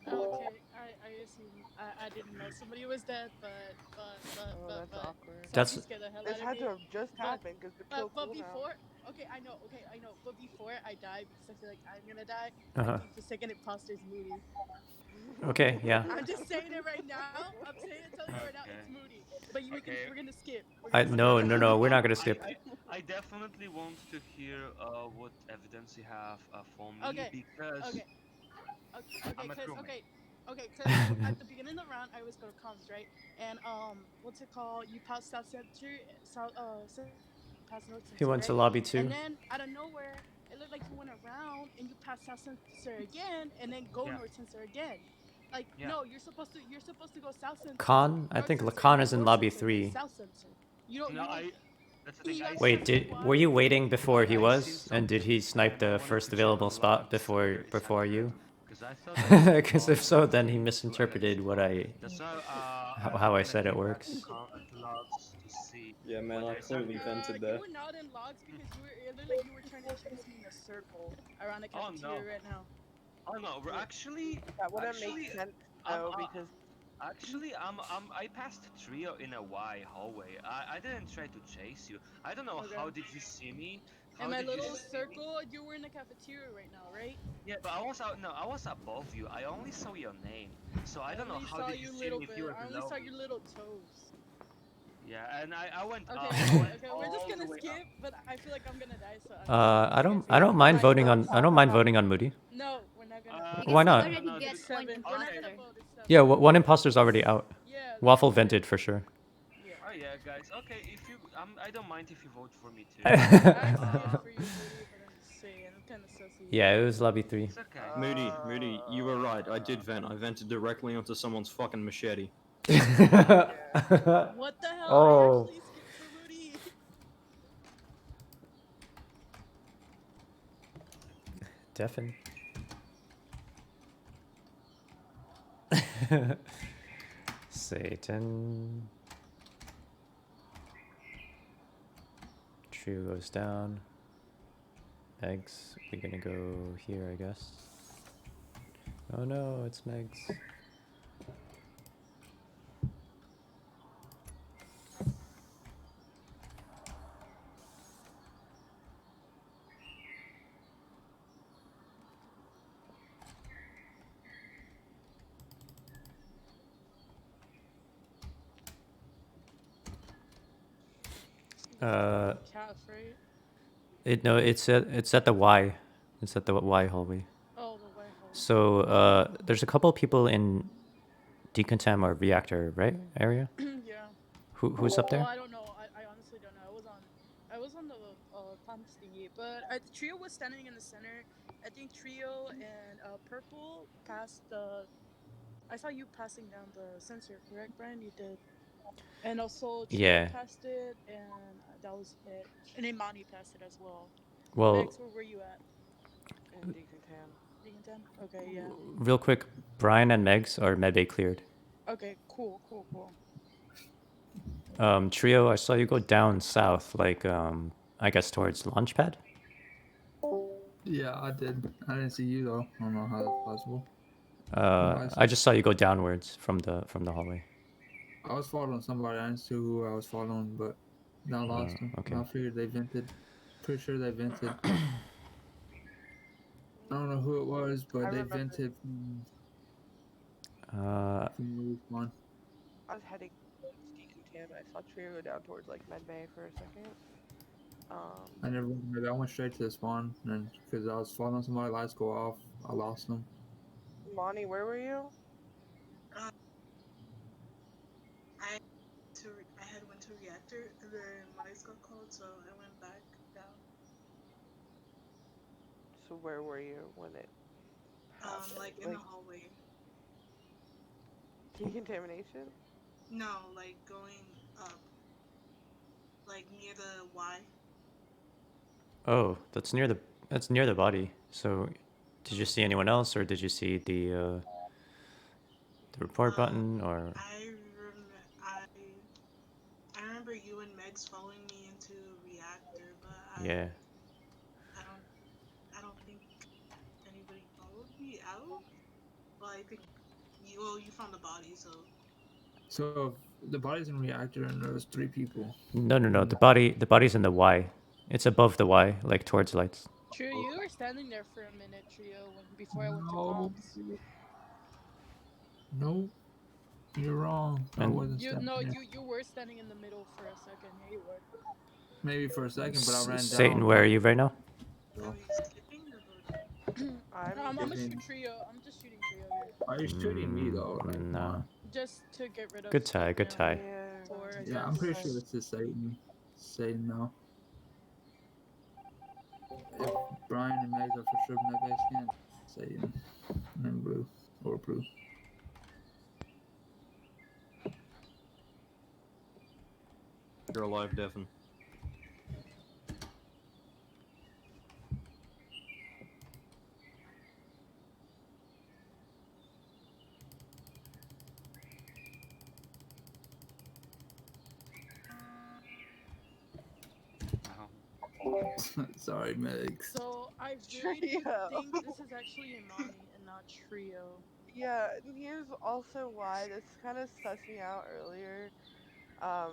Okay, I assume I didn't know somebody was dead, but that's awkward. That's- This had to have just happened because the kill but before, okay, I know, but before I die, because I feel like I'm gonna die, Uh-huh. I think the second imposter's Moody. Okay, yeah. I'm just saying it right now. I'm telling you right now, it's Moody. But we're gonna skip. No, we're not gonna skip. I definitely want to hear what evidence you have for me Okay. because I'm a crewmate. Because at the beginning of the round, I always go to comms, right? And what's it called? You passed South Center, passed North Center. He went to right? lobby 2. And then out of nowhere, it looked like you went around and you passed South Center again, and then go Yeah. North Center again. Like Yeah. no, you're supposed to go South Center. Con? I North think Center, Con is in North lobby Center, 3. South Center. You don't. No, you don't- that's the thing. Wait, were you waiting before he was? And did he snipe the first available spot before you? Because if so, then he misinterpreted what how I said it works. Yeah, man, I clearly vented there. You were not in logs because it looked like you were trying to chase me in a circle around the cafeteria right now. Oh no, we're actually. That wouldn't actually, make sense I'm- though I- because Actually, I passed Trio in a Y hallway. I didn't try to chase you. I don't know Okay. how did you see me. How In my did you little see me? circle, you were in the cafeteria right now, right? Yeah, but I was out. No, I was above you. I only saw your name, so I don't know only how saw did you you see little me if bit. you were I only below saw me. your little toes. Yeah, and I went Okay, up. okay, I went okay. We're just all the gonna way skip, up. but I feel like I'm gonna die, so I'm I don't mind voting on Moody. No, we're not gonna. Why not? It's 7. We're not gonna vote. It's 7. Yeah, one imposter's already out. Yeah. Waffle vented for sure. Yeah. Oh yeah, guys. Okay, if you, I don't mind if you vote for me too. I skipped for you, Moody, but I'm just saying, I'm kind of sussy. Yeah, it was lobby 3. It's okay. Moody, you were right. I did vent. I vented directly onto someone's fucking machete. What the hell? Oh. I actually skipped for Moody. Deafen. Satan. Trio goes down. Megs, we're gonna go here, I guess. Oh no, it's Megs. Calf, right? It's at the Y. It's at the Y hallway. Oh, the Y hallway. So there's a couple people in decontam or reactor, right? Area? Yeah. Who's up there? Well, I don't know. I honestly don't know. I was on the comms thingy, but Trio was standing in the center. I think Trio and Purple passed the. I saw you passing down the sensor, correct, Brian? You did. And also Trio Yeah. passed it, and that was it. And Imani passed it as well. Well- Max, where were you at? In Decontam. Decontam? Okay, yeah. Real quick, Brian and Megs are medbay cleared. Okay, cool. Trio, I saw you go down south, like I guess towards Launchpad. Yeah, I did. I didn't see you though. I don't know how that's possible. I just saw you go downwards from the hallway. I was following somebody. I didn't see who I was following, but now lost them. okay. I figured they vented. Pretty sure they vented. I don't know who it was, but they vented from roof one. I was heading towards Decontam. I saw Trio go down towards like Medbay for a second. I never. Maybe I went straight to the spawn, and because I was following somebody, lights go off. I lost them. Monty, where were you? I had went to reactor and then lights got called, so I went back down. So where were you when it? Like in the hallway. Decontamination? No, like going up. Like near the Y. Oh, that's near the body. So, did you see anyone else, or did you see the report button, or? I remember you and Megs following me into reactor, but Yeah. I don't think anybody followed me out. Well, I think you found the body, so. So the body's in reactor, and there was 3 people. No. The body's in the Y. It's above the Y, like towards lights. Trio, you were standing there for a minute, Trio, before I went to comms. No, you're wrong. I And- wasn't standing there. You were standing in the middle for a second. Yeah, you were. Maybe for a second, but I ran down. Satan, where are you right now? I'm gonna shoot Trio. I'm just shooting Trio here. Are you shooting me though? Like, No. Just to get rid of. Good tie. Good tie. Yeah, I'm pretty sure this is Satan. Satan now. If Brian and Megs are for sure my best hand, Satan. And then blue. Or blue. You're alive, Devin. Sorry, Megs. So I really think this is actually Imani and not Trio. Yeah, and here's also why this kind of sussed me out earlier. Um,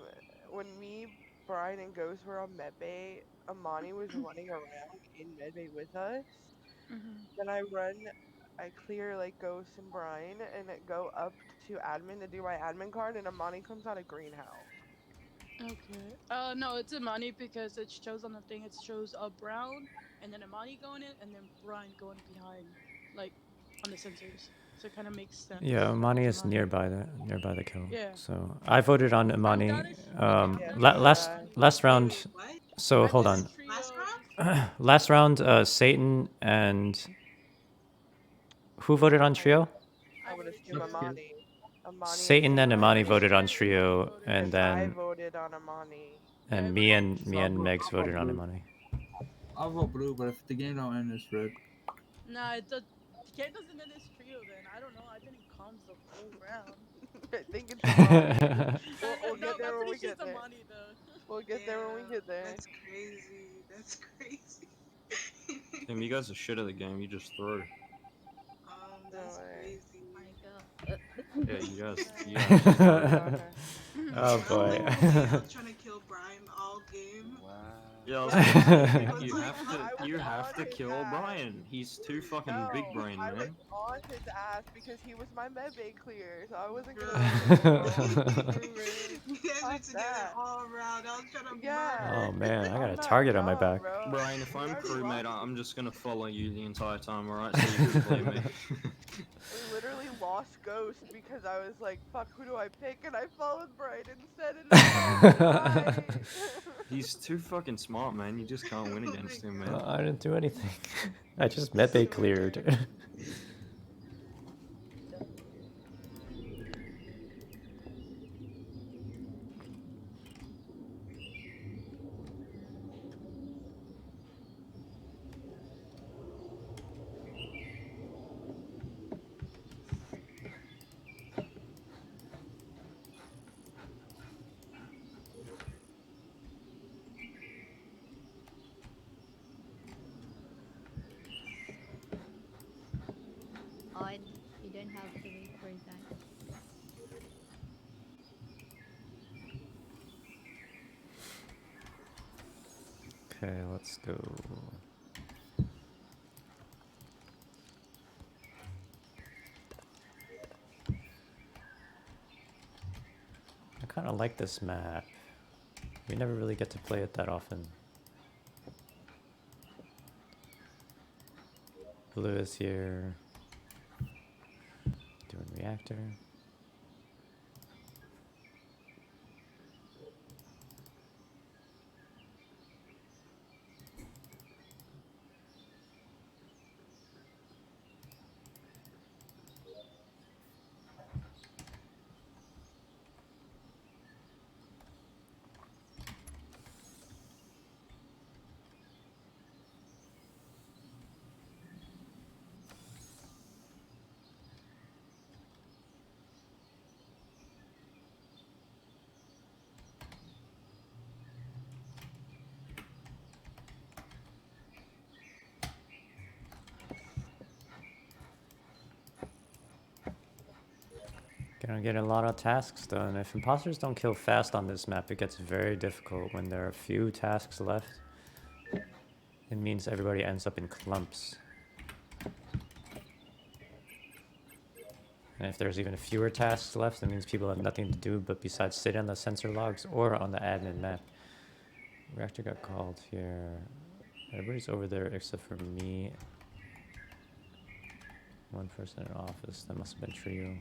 when me, Brian, and Ghost were on Medbay, Amani was running around in Medbay with us. Mhm. Then I clear like Ghost and Brian, and go up to admin to do my admin card, and Amani comes out of greenhouse. Okay. No, it's Imani because it shows on the thing. It shows Brown, and then Imani going in, and then Brian going behind, like on the sensors. So it kind of makes sense. Yeah, Imani It's is nearby the kill. Yeah. So I voted on Imani. Yeah, Last round. So hold on. Last round, Satan and who voted on Trio? I would assume Amani. Satan and Imani voted on Trio, and I then voted on Amani. and me and Megs voted on Imani. I'll vote blue, but if the game don't end, it's red. Nah, the game doesn't end this trio. Then I don't know. I've been in comms the whole round. I think it's Amani. we'll No, get there I'm when we pretty sure get it's there. Imani though. We'll get there when we get there. That's crazy. That's crazy. Tim, you guys are shit at the game. You just throw. That's crazy. My God. Yeah, you guys just throw. Oh boy. I was trying to kill Brian all game. Yeah, I was gonna say, you have to kill Brian. He's too fucking big brain, I was man. on his ass because he was my medbay clear, so I wasn't gonna. all around. I was trying to Oh man, I got a target on my back. Brian, if I'm crewmate, I'm just gonna follow you the entire time, alright? So you can play me. We literally lost Ghost because I was like, fuck, who do I pick? And I followed Brian instead. And He's too fucking smart, man. You just can't win against him, man. I didn't do anything. I just Medbay cleared. Odd. You don't have to wait for that. Okay, let's go. I kind of like this map. We never really get to play it that often. Blue is here. Doing reactor. Gonna get a lot of tasks done. If imposters don't kill fast on this map, it gets very difficult when there are a few tasks left. It means everybody ends up in clumps. And if there's even fewer tasks left, it means people have nothing to do but besides sit on the sensor logs or on the admin map. Reactor got called here. Everybody's over there except for me. One person in office. That must have been Trio.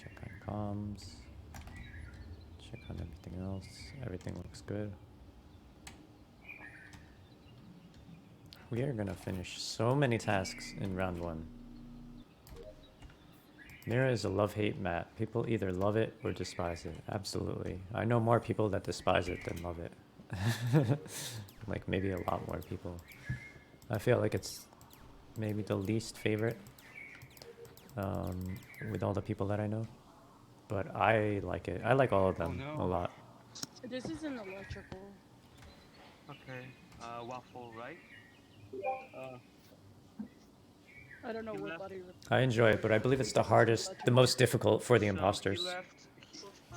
Check on comms. Check on everything else. Everything looks good. We are gonna finish so many tasks in round one. Mira is a love-hate map. People either love it or despise it. Absolutely. I know more people that despise it than love it. Like maybe a lot more people. I feel like it's maybe the least favorite with all the people that I know. But I like it. I like all of them a lot. This is an electrical. Okay. Waffle, right? I don't know He what left- body. I enjoy it, but I believe it's the hardest, the most difficult for the So imposters.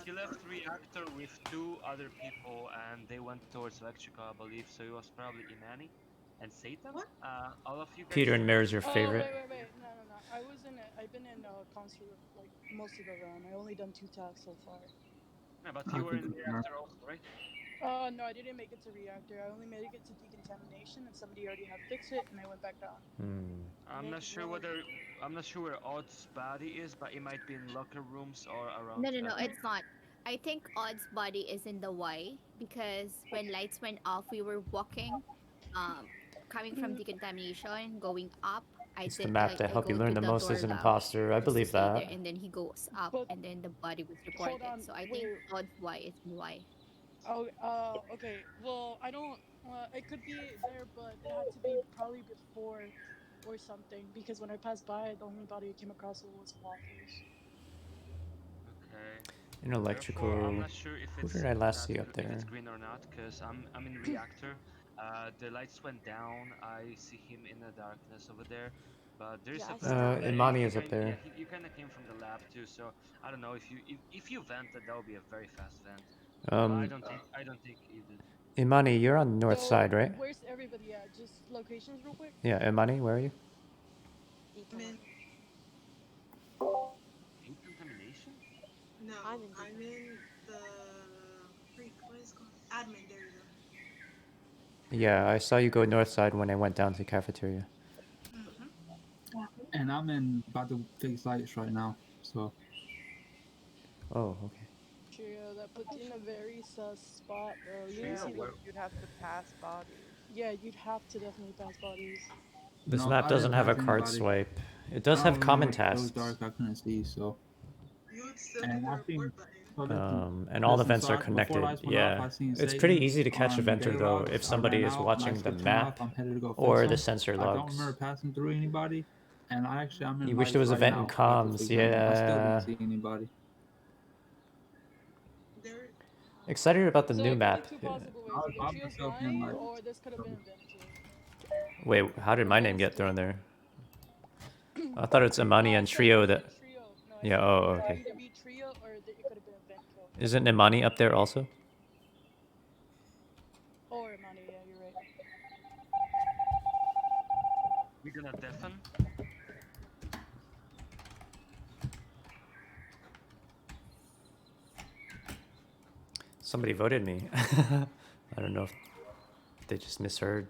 He left reactor with 2 other people, and they went towards Electrica, I believe. So it was probably Imani and Satan. All of you guys. Peter and Mirror's your Oh, favorite. wait. No. I've been in concert like most of the round. I only done 2 tasks so far. Yeah, but you were in the reactor also, right? No, I didn't make it to reactor. I only made it to decontamination, and somebody already had fixed it, and I went back down. I'm not sure where Odd's body is, but it might be in locker rooms or around. No, it's not. I think Odd's body is in the Y because when lights went off, we were walking, coming from decontamination, going up. It's the map that helped you learn the most as an imposter. I believe that. And then he goes up, and then the body was reported. So I think Odd's Y is in Y. Oh, okay. Well, I don't. It could be there, but it had to be probably before or something. Because when I passed by, the only body I came across was Waffles. Okay. In electrical. Therefore, I'm not sure if Who it's did I last see if up there? it's green or not, because I'm in reactor. The lights went down. I see him in the darkness over there. But there's Imani is up there. Yeah, you kind of came from the lab too, so I don't know if you vented, that would be a very fast vent. But I don't think you did. Imani, you're on the north side, right? Where's everybody at? Just locations real quick? Yeah, Imani, where are you? Decontamination? No, I'm in the freak. What is it called? Admin. There you go. Yeah, I saw you go north side when I went down to cafeteria. And I'm in about to fix lights right now, so. Oh, okay. Trio, that puts you in a very sus spot, bro. You Yeah, didn't see the... you'd have to pass bodies. Yeah, you'd have to definitely pass bodies. This No, map I doesn't didn't have a pass card anybody. swipe. It does I have don't common remember, it was tasks. dark, I couldn't see, so. You would still And get I the think. report button. And all the Listen, vents so are before connected. lights went Yeah, off, I seen it's pretty Satan easy to catch a on venter though Daylocks. if I somebody ran is out, watching lights the kept turning map off, I'm headed to go fix or the them. sensor I don't logs. remember passing through anybody, and I'm in You wish lights there was a right vent now, in about to comms, fix them. I still yeah. didn't see anybody. Excited about the So new it map. could be two possible ways. I was Either by Trio's myself in lying, like. or this could have been invented. Wait, how did my name get thrown there? I thought it's Imani and Trio that. Yeah, oh, okay. Either be Trio or it could have been a vent kill. Isn't Imani up there also? Or Imani, yeah, you're right. We're gonna deafen. Somebody voted me. I don't know if they just misheard.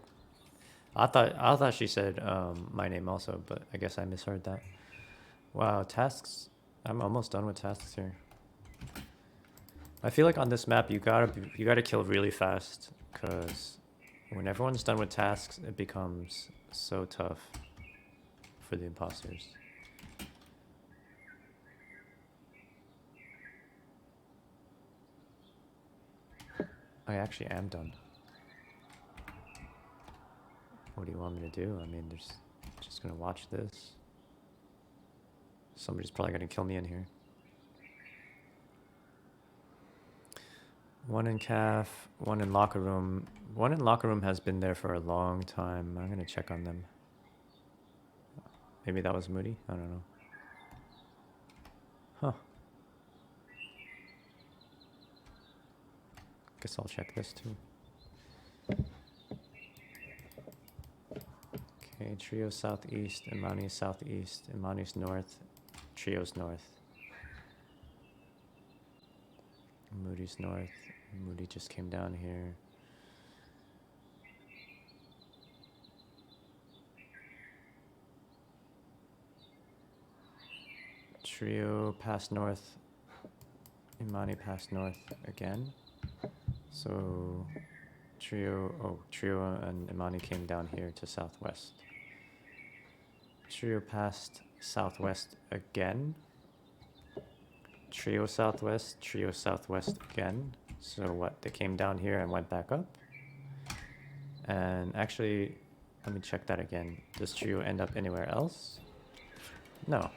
I thought she said my name also, but I guess I misheard that. Wow, tasks. I'm almost done with tasks here. I feel like on this map you gotta kill really fast, cause when everyone's done with tasks, it becomes so tough for the imposters. I actually am done. What do you want me to do? I mean, there's just gonna watch this. Somebody's probably gonna kill me in here. One in calf, one in locker room. One in locker room has been there for a long time. I'm gonna check on them. Maybe that was Moody? I don't know. Huh. Guess I'll check this too. Okay, Trio southeast, Imani southeast, Imani's north, Trio's north. Moody's north. Moody just came down here. Trio passed north. Imani passed north again. So Trio and Imani came down here to southwest. Trio passed southwest again. Trio southwest again. So what, they came down here and went back up? And actually, let me check that again. Does Trio end up anywhere else? No.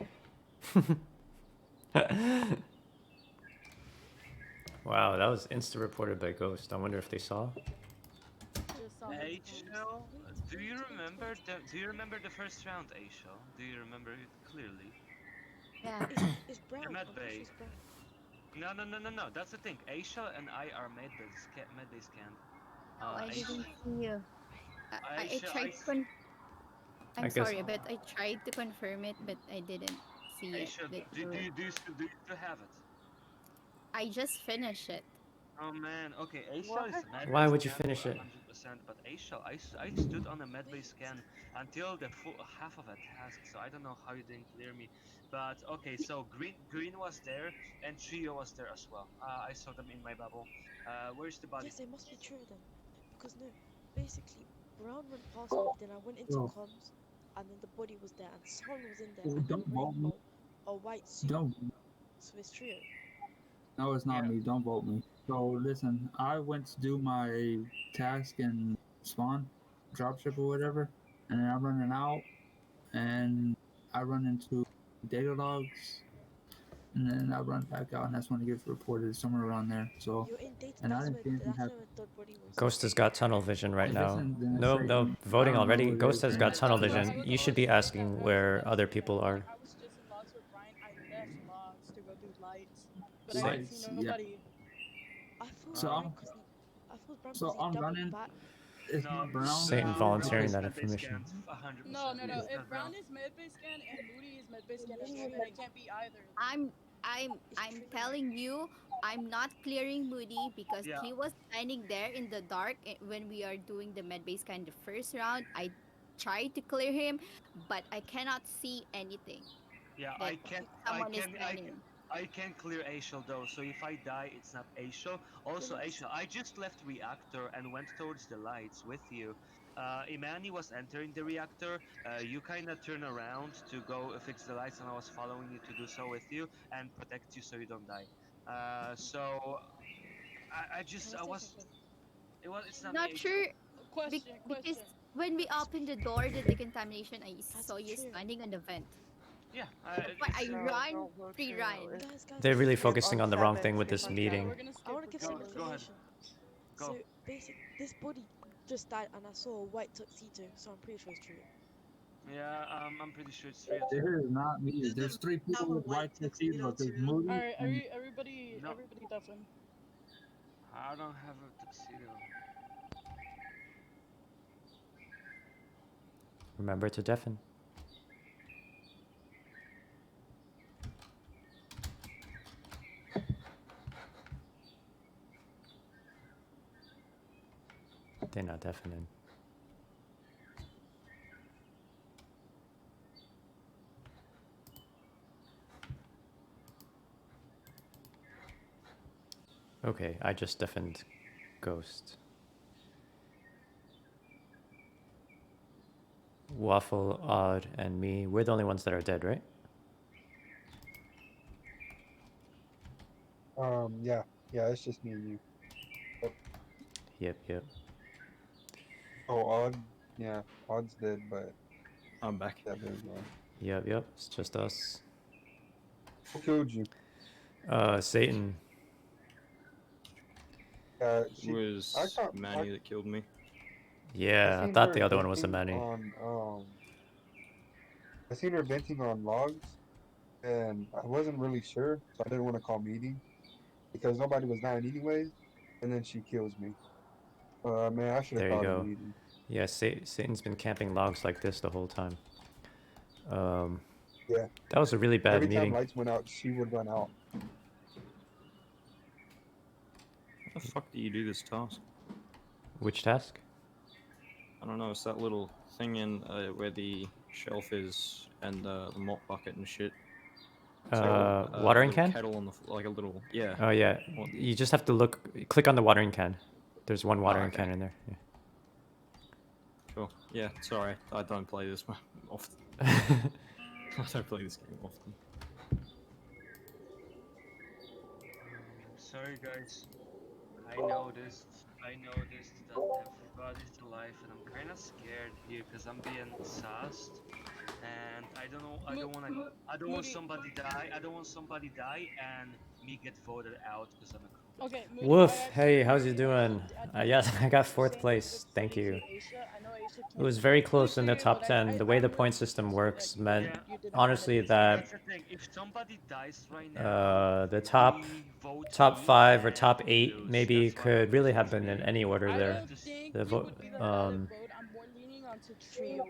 Wow, that was insta-reported by Ghost. I wonder if they saw. Just saw his Aishel, do you remember the first round, Aishel? Do you remember it clearly? Yeah. It's brown. The med I'm pretty sure bay. it's brown. No. That's the thing. Aishel and I are med bay scanned. Oh, I didn't see you. I Aisha, tried to con- I I'm guess- sorry, but I tried to confirm it, but I didn't see it. Aisha, that do you were- you still have it? I just finished it. Oh man, okay, Aisha is med Why bay would you scanned finish it? 100%, but Aisha, I stood on a med bay scan until the full half of a task, so I don't know how you didn't clear me. But okay, so green was there and Trio was there as well. I saw them in my bubble. Where's the body? Yes, it must be true then. Because no, basically, brown went past me, then I went into Oh. comms, and then the body was there, and someone was in there, Oh, and don't then vote me. a white suit. Don't. So it's trio. No, it's not me. Don't vote me. So listen, I went to do my task in spawn, dropship or whatever, and then I'm running out, and I run into data logs, and then I run back out, and that's when it gets reported somewhere around there. So, You're in data. and I That's didn't where see anything that's happen. where the dead body was. Ghost has got tunnel vision right If now. it's in- No, then no, Satan. voting I don't know already. who it Ghost is, has man. got tunnel I was vision. about You to should be say that asking where other people are. I was just in logs with Brian. I left logs to go do lights, but I Lights, didn't see yeah. nobody. I thought So Brown I'm- because I thought Brown So because he I'm doubled running. back. It's not brown. Satan volunteering that Med bay information. scanned, 100%. No. It's If not Brown is medbay scan and Moody is medbay scan as well, then it can't be either. I'm telling you, I'm not clearing Moody because Yeah. he was standing there in the dark when we are doing the med base scan the first round. I tried to clear him, but I cannot see anything. Yeah, that someone is standing. I can clear Aishel though, so if I die, it's not Aishel. Also, Aishel, I just left reactor and went towards the lights with you. Imani was entering the reactor. You kind of turn around to go fix the lights, and I was following you to do so with you and protect you so you don't die. So I was. It's not me, Not Aishel. sure Question. because when we opened the door to decontamination, I saw you standing on the vent. Yeah, That's why I run, free run. They're really skip focusing on the wrong thing with this meeting. I want to give some Go ahead. information. Go. So basically, this body just died, and I saw a white tuxedo, so I'm pretty sure it's true. Yeah, I'm pretty sure it's three. It is not me. There's three people with white tuxedos. There's Moody. All right, and- everybody deafen. I don't have a tuxedo. Remember to deafen. They're not deafening. Okay, I just deafened Ghost. Waffle, Odd, and me. We're the only ones that are dead, right? Yeah, it's just me and you. Yep. Oh, Odd, yeah, Odd's dead, but I'm back. that big one. Yep. It's just us. Who killed you? Satan. It was I can't- Manny that killed me. Yeah, I seen thought her the other one was a venting Manny. I seen her venting on logs, and I wasn't really sure, so I didn't want to call meeting because nobody was dying anyways. And then she kills me. Man, I should have There you called a go. meeting. Yeah, Satan's been camping logs like this the whole time. Yeah. That was a really bad Every meeting. time lights went out, she would run out. How the fuck do you do this task? Which task? I don't know. It's that little thing in where the shelf is and the mop bucket and shit. It's like a Watering little can? Kettle on the like a little yeah. Oh yeah. What- You just have to click on the watering can. There's one watering okay. can in there. Yeah. Cool. Yeah. Sorry, I don't play this one often. I don't play this game often. Sorry guys, I noticed that everybody's alive and I'm kind of scared here because I'm being sassed and I don't know, I don't want somebody die and me get voted out because I'm a crew. Okay, Moody, Woof, I hey, how's actually you doing? Yes, I got 4th place. Thank you. It was very close in the top 10. The way the point system works meant, honestly, that That's the thing. If somebody dies right now, the top 5 or top 8 maybe could really have been in any order there. The vote,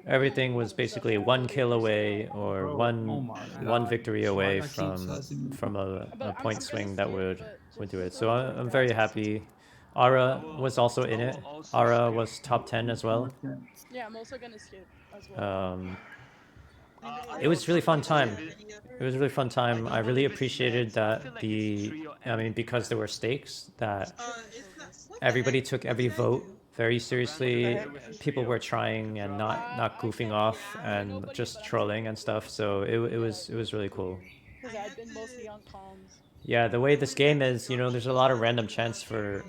everything was basically 1 kill away or Bro, one oh my one God. victory Why away I keep sussing me? from a point swing that would do it. So I'm very happy. Ara was also in it. Ara was top 10 as well. Yeah, I'm also gonna skip as well. It was really fun time. It was a really fun time. I really appreciated that I mean, because there were stakes, that everybody took every vote very seriously. People were trying and not goofing off and just trolling and stuff. So it was really cool. Because I've been mostly on comms. Yeah, the way this game is, you know, there's a lot of random chance. I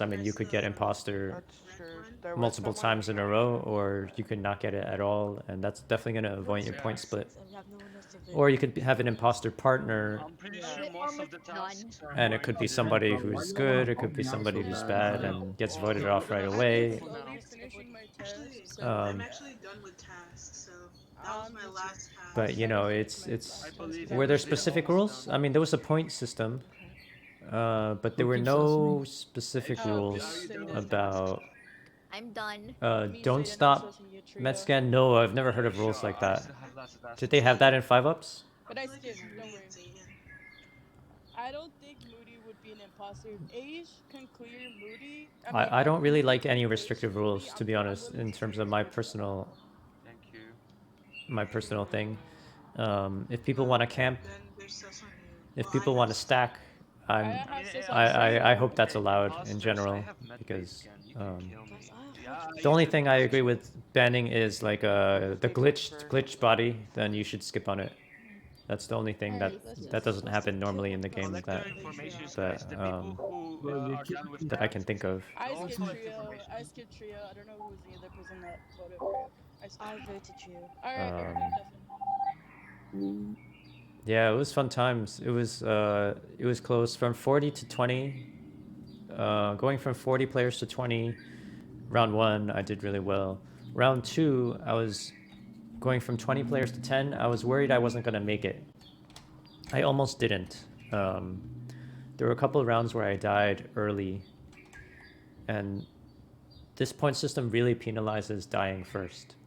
mean, you could get imposter multiple times in a row, or you could not get it at all, and that's definitely going to avoid your point split. Or you could have an imposter partner, I'm pretty sure most of the tasks are and it could be somebody who's good, it could be somebody who's bad and gets voted off right away. I'm actually done with tasks, so that was my last task. But you know, it's were there specific rules? I mean, there was a point system, but there were no specific rules about I'm done. don't stop Metscan. No, I've never heard of rules like that. Did they have that in 5-ups? But I skipped, don't worry. I don't think Moody would be an imposter. If Age can clear Moody. I don't really like any restrictive rules, to be honest, in terms of my personal thing. If people want to camp, if people want to stack, I hope that's allowed in general, because the only thing I agree with banning is like the glitched body. Then you should skip on it. That's the only thing that doesn't happen normally in the game that I can think of. I skipped Trio. I don't know who's the other person that voted for it. I voted Trio. Alright, Yeah, it was fun times. It was close from 40 to 20. Going from 40 players to 20. Round 1, I did really well. Round 2, I was going from 20 players to 10. I was worried I wasn't going to make it. I almost didn't. There were a couple of rounds where I died early. And this point system really penalizes dying first,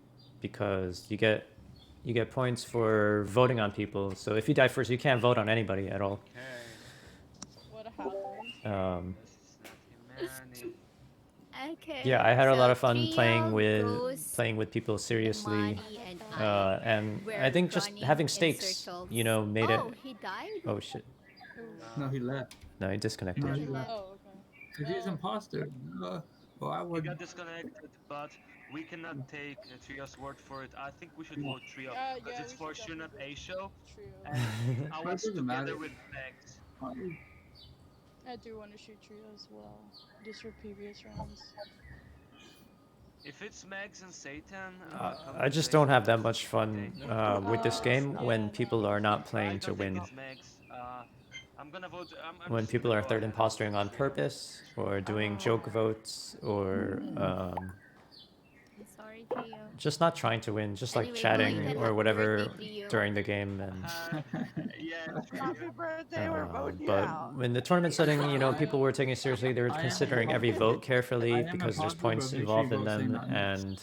because you get points for voting on people. So if you die first, you can't vote on anybody at all. Okay. Yeah, I had a lot of fun Trio, playing Rose, with people seriously, and were I think just running having in stakes, circles. you know, made it. Oh, he died? Oh shit! No, he left. No, he disconnected. No, he left. Oh, Cause he's imposter. Well, I We would. got disconnected, but we cannot take Trio's word for it. I think we should vote Trio, Yeah, because yeah, it's we for should sure not definitely A-Show. Trio. And I It was doesn't matter. together with Max. I do want to shoot Trio as well, just for previous rounds. If it's Max and Satan, I just don't have that much fun with this game when people are not playing to win. I'm gonna vote. When people are third impostering on purpose, or doing joke votes, or Sorry, Trio. just not trying to win, just like Anyway, chatting Lloyd, or happy whatever birthday to you. during the game. And Happy birthday, we're voting you but out. in the tournament setting, you know, people were taking it seriously. They were considering every vote carefully because there's points involved in them, and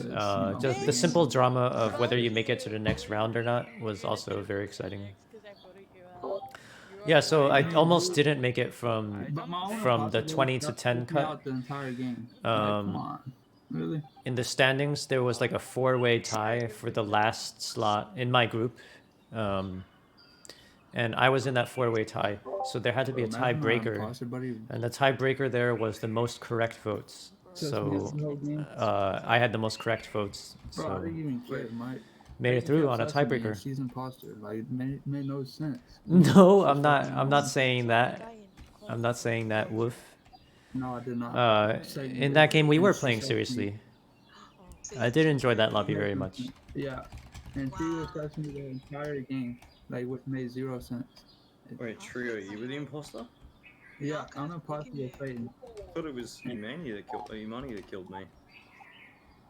just the simple drama of whether you make it to the next round or not was also very exciting. Yeah, so I almost didn't make it from the 20 to 10 cut. The entire game. Come on. Really? In the standings, there was like a 4-way tie for the last slot in my group. And I was in that 4-way tie. So there had to be a tiebreaker. And the tiebreaker there was the most correct votes. So I had the most correct votes. Bro, I So didn't even care. made it through on a tiebreaker. She's imposter. Like, it made no sense. No, I'm not saying that. I'm not saying that, Woof. No, I did not. In that game, we were playing seriously. I did enjoy that lobby very much. Yeah, and she was touching me the entire game, like, which made 0 sense. Wait, Trio, you were the imposter? Yeah, I'm a part of the fighting. I thought it was Imani that killed me.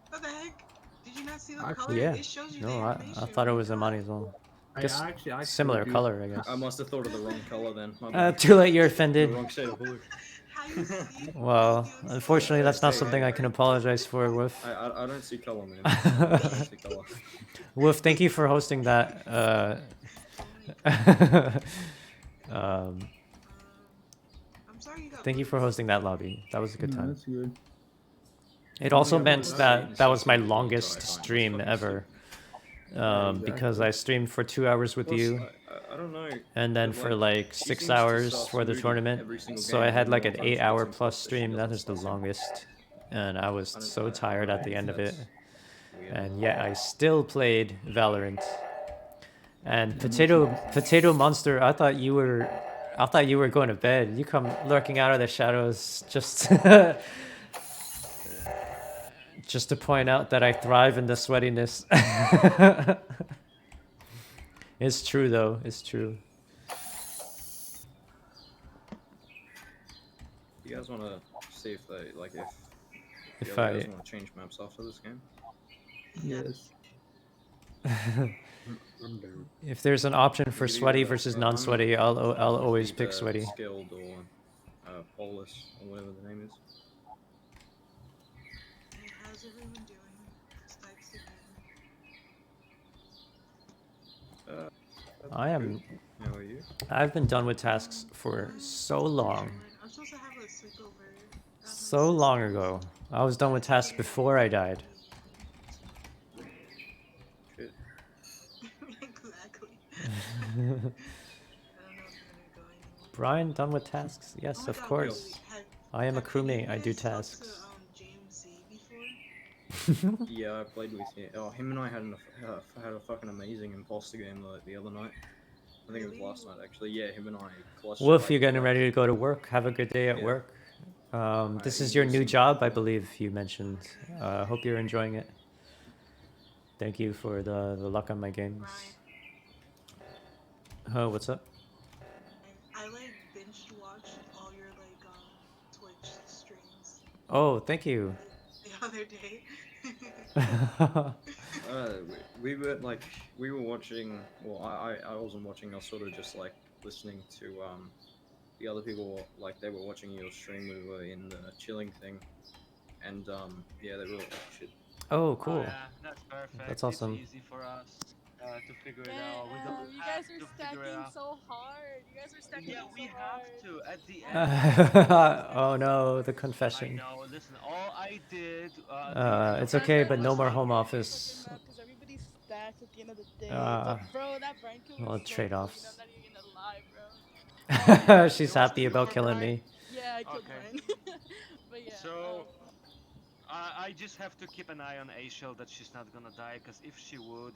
What the heck? Did you not see the Actually, color? Yeah. It shows you the No, I information. thought it was Imani as well. I Guess actually similar do. color, I guess. I must have thought of the wrong color then. My Uh, bad. too late, you're The offended. wrong shade of blue. Well, unfortunately, that's not something I can apologize for, Wolf. I don't see color, man. I don't see color. Wolf, thank you for hosting that. Um, thank you for hosting that lobby. That was a good time. That's good. It also meant that that was my longest stream ever. Because I streamed for 2 hours with Plus, you, I don't know. and then but, for like he 6 seems to hours start for the looting tournament. every single So game, I had and like then an all the 8 time hour starts plus imposter stream. shit, That doesn't is the start saying longest. And I was so I tired at the think end of it. that's weird. And yet I still played Valorant. And Potato Monster, I thought you were going to bed. You come lurking out of the shadows just just to point out that I thrive in the sweatiness. It's true though. It's true. You guys want to see if they like if If the other I- guys want to change maps after this game? Yes. I'm down. If there's an option for You can sweaty either, versus non-sweaty, I'll always pick either sweaty. Skilled or Polus or whatever the name is. Hey, how's everyone doing? Spikes again. I am. How are you? I've been done with tasks for so long. I'm supposed to have a sleepover. So long ago. I was done with tasks before I died. Shit. Exactly. Brian, done with tasks? Oh Yes, of course. I am a crewmate. I do tasks. Yeah, I played with him. Oh, him and I had a fucking amazing imposter game like the other night. I think it was last night actually. Yeah, him and I clutched. Wolf, like, you're getting ready to go to work. Have a good day at Yeah. work. This is your new job, I believe you mentioned. Hope you're enjoying it. Thank you for the luck on my games. Oh, what's up? I like binge watched all your like Twitch streams Oh, thank you. the other day. We were watching. Well, I wasn't watching. I was sort of just like listening to the other people. Like they were watching your stream. We were in the chilling thing, and yeah, they were like shit. Oh, cool. Yeah, that's perfect. That's awesome. It's easy for us to figure it Man, out. We don't you have guys are to figure it stacking out. so hard. You guys are stacking Yeah, so we hard. have to at the end. Oh no, the I confession. know. Listen, all I did. It's okay, but no more home office. Because everybody's stacked at the end of the day. Ah. But bro, that Brian kill Well, was so trade-offs. clean, I'm not even gonna lie, bro. She's happy about killing me. Yeah, I killed Okay. Brian. But yeah. So, I just have to keep an eye on Aishel that she's not gonna die, because if she would,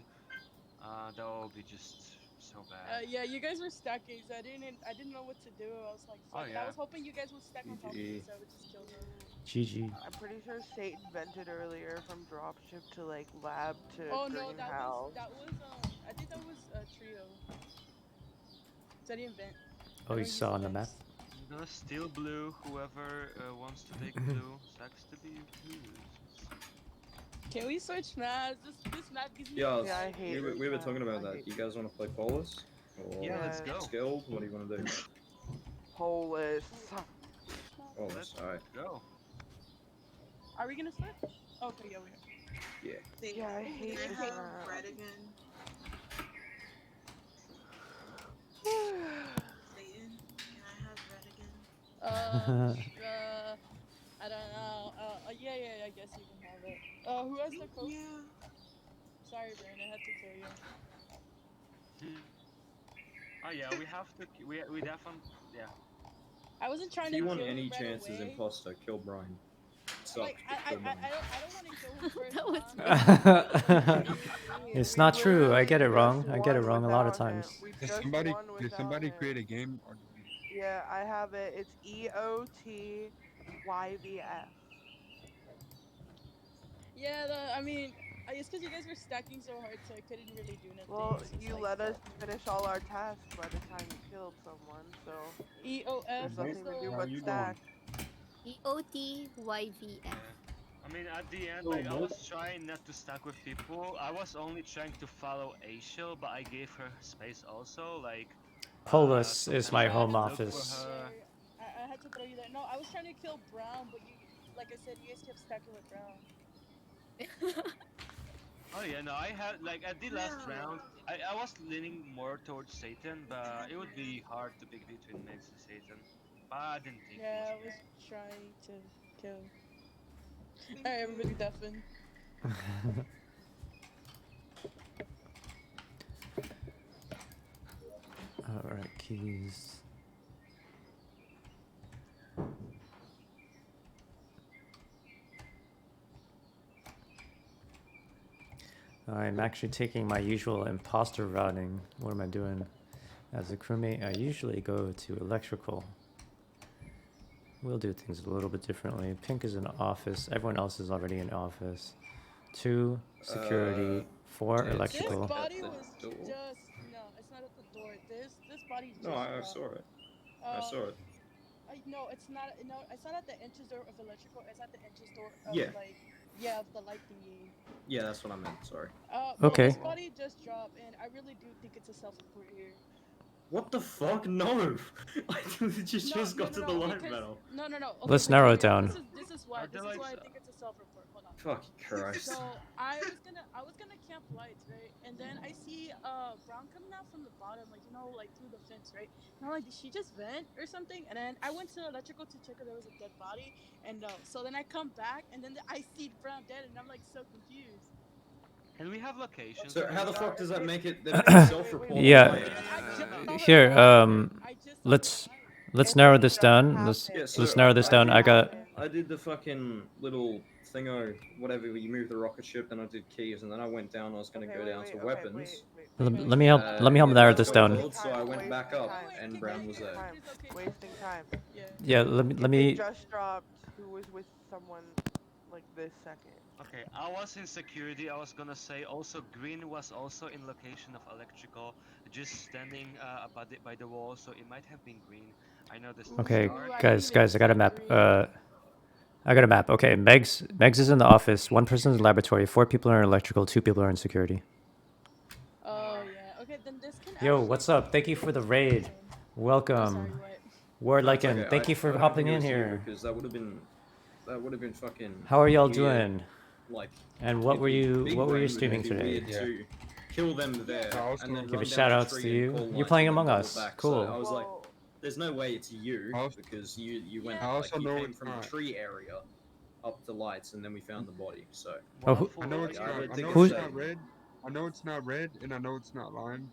that would be just so bad. Yeah, you guys were stacking, so I didn't know what to do. I was like, fuck it. I yeah. was hoping you guys would stack on top of me, so I would just kill them. GG. I'm pretty sure Satan vented earlier from dropship to like lab to Oh no, greenhouse. that was I think that was trio. So I didn't vent. Oh, you saw on the map? I'm gonna steal blue. Whoever wants to take blue sucks to be blue. Can we switch maps? This map gives me. Yeah, I hate we were this talking map. about I that. hate You guys want to play Polus? Or Yeah, let's go. Skilled? What do you want to do? Polus. Polus, alright. Go. Are we gonna switch? Okay, yeah, we are. Yeah. Yeah, I hate Can this I have map. red again? Satan, can I have red again? I don't know. Yeah, I guess you can have it. Who has the code? Sorry, Brian, I had to kill you. Oh yeah, we have to. We definitely. Yeah. I wasn't trying If to you want kill any him right chance as away. imposter, kill Brian. Sucks, Like, but I kill don't Brian. want to kill him first. It's not true. I get it wrong. I get it wrong a lot of times. Did somebody create a game? Or Yeah, I have it. It's EOTYVF. Yeah, I mean, It's because you guys were stacking so hard, so I couldn't really do nothing. Well, so it's you like, let us finish all our tasks by the time you killed someone, so EOF. there's nothing to do How but you stack. EOTYVF. I mean, at the end, Oh, like I no. was trying not to stack with people. I was only trying to follow Aishil, but I gave her space also. Like, Polis is my sometimes I home had to look office. for her. I had to throw you there. No, I was trying to kill Brown, but you, like I said, you guys kept stacking with Brown. Oh yeah, no, I had like at the last round, I was leaning more towards Satan, but it would be hard to pick between Megs and Satan. But I didn't think. Yeah, I was trying to kill. Alright, everybody deafen. Alright, keys. I'm actually taking my usual imposter routing. What am I doing? As a crewmate, I usually go to electrical. We'll do things a little bit differently. Pink is in office. Everyone else is already in office. 2, security. 4, it's electrical. This body At the was door. just no, it's not at the door. This body just. No, I dropped. saw it. I saw it. No, it's not. No, it's not at the entrance door of electrical. It's at the entrance door of Yeah. of the light thingy. Yeah, that's what I meant. Sorry. Okay. This body just dropped, and I really do think it's a self-report here. What the fuck? No! I just got to the light metal. No. Okay, Let's wait, narrow wait, it down. This is why. This is why I think it's a self-report. Hold on. Fucking Christ. So I was gonna camp lights, right? And then I see Brown coming out from the bottom, like like through the fence, right? And I'm like, did she just vent or something? And then I went to electrical to check if there was a dead body, and no. So then I come back, and then I see Brown dead, and I'm like so confused. Can we have locations? So how the fuck does that make it self-report? Yeah. Here, let's narrow this down. Let's narrow this down. I did the fucking little thingo, whatever. You move the rocket ship, then I did keys, and then I went down. I was gonna go down to weapons. Let me help narrow this down. So I went back up, and Brown was there. Wasting time. Yeah, let me. It just dropped who was with someone like this second. Okay, I was in security. I was gonna say also Green was also in location of electrical, just standing by the wall. So it might have been Green. I know this. Okay, guys, I got a map. I got a map. Okay, Megs is in the office. 1 person's in the laboratory. 4 people are in electrical. 2 people are in security. Oh yeah. Okay, then this can. Yo, what's up? Thank you for the raid. Welcome. Ward Lycan, Okay, thank you for I hopping think it in was you, here. because that would have been fucking. How are y'all weird. doing? Like. And what were you Big what were you Brain would streaming be today? weird to kill them there, and then Give run a down shout the outs to tree and you. call You're lights playing and then Among call Us. back. Cool. So I was like, "There's no way it's you because you went also like you know came it's from a not. tree area up to lights, and then we found the body." So Oh, who- I know it's I not. don't I think know it's it's not red. I know it's not red, and I know it's not lime.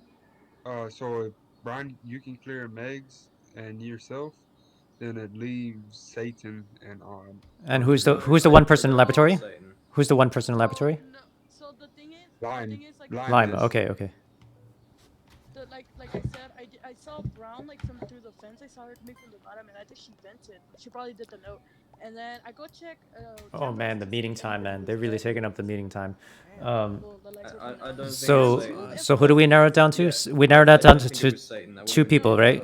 So if Brian, you can clear Megs and yourself, then it leaves Satan and And who's the 1 person in laboratory? Who's the 1 person in laboratory? So the thing is, Lime. Lime. Okay. Like I said, I saw Brown like from through the fence. I saw her coming from the bottom, and I think she vented. She probably did the note, and then I go check. Oh man, the meeting time, man. They're really taking up the meeting time. I don't So who do we narrow it down to? We narrowed that down to 2 people, right?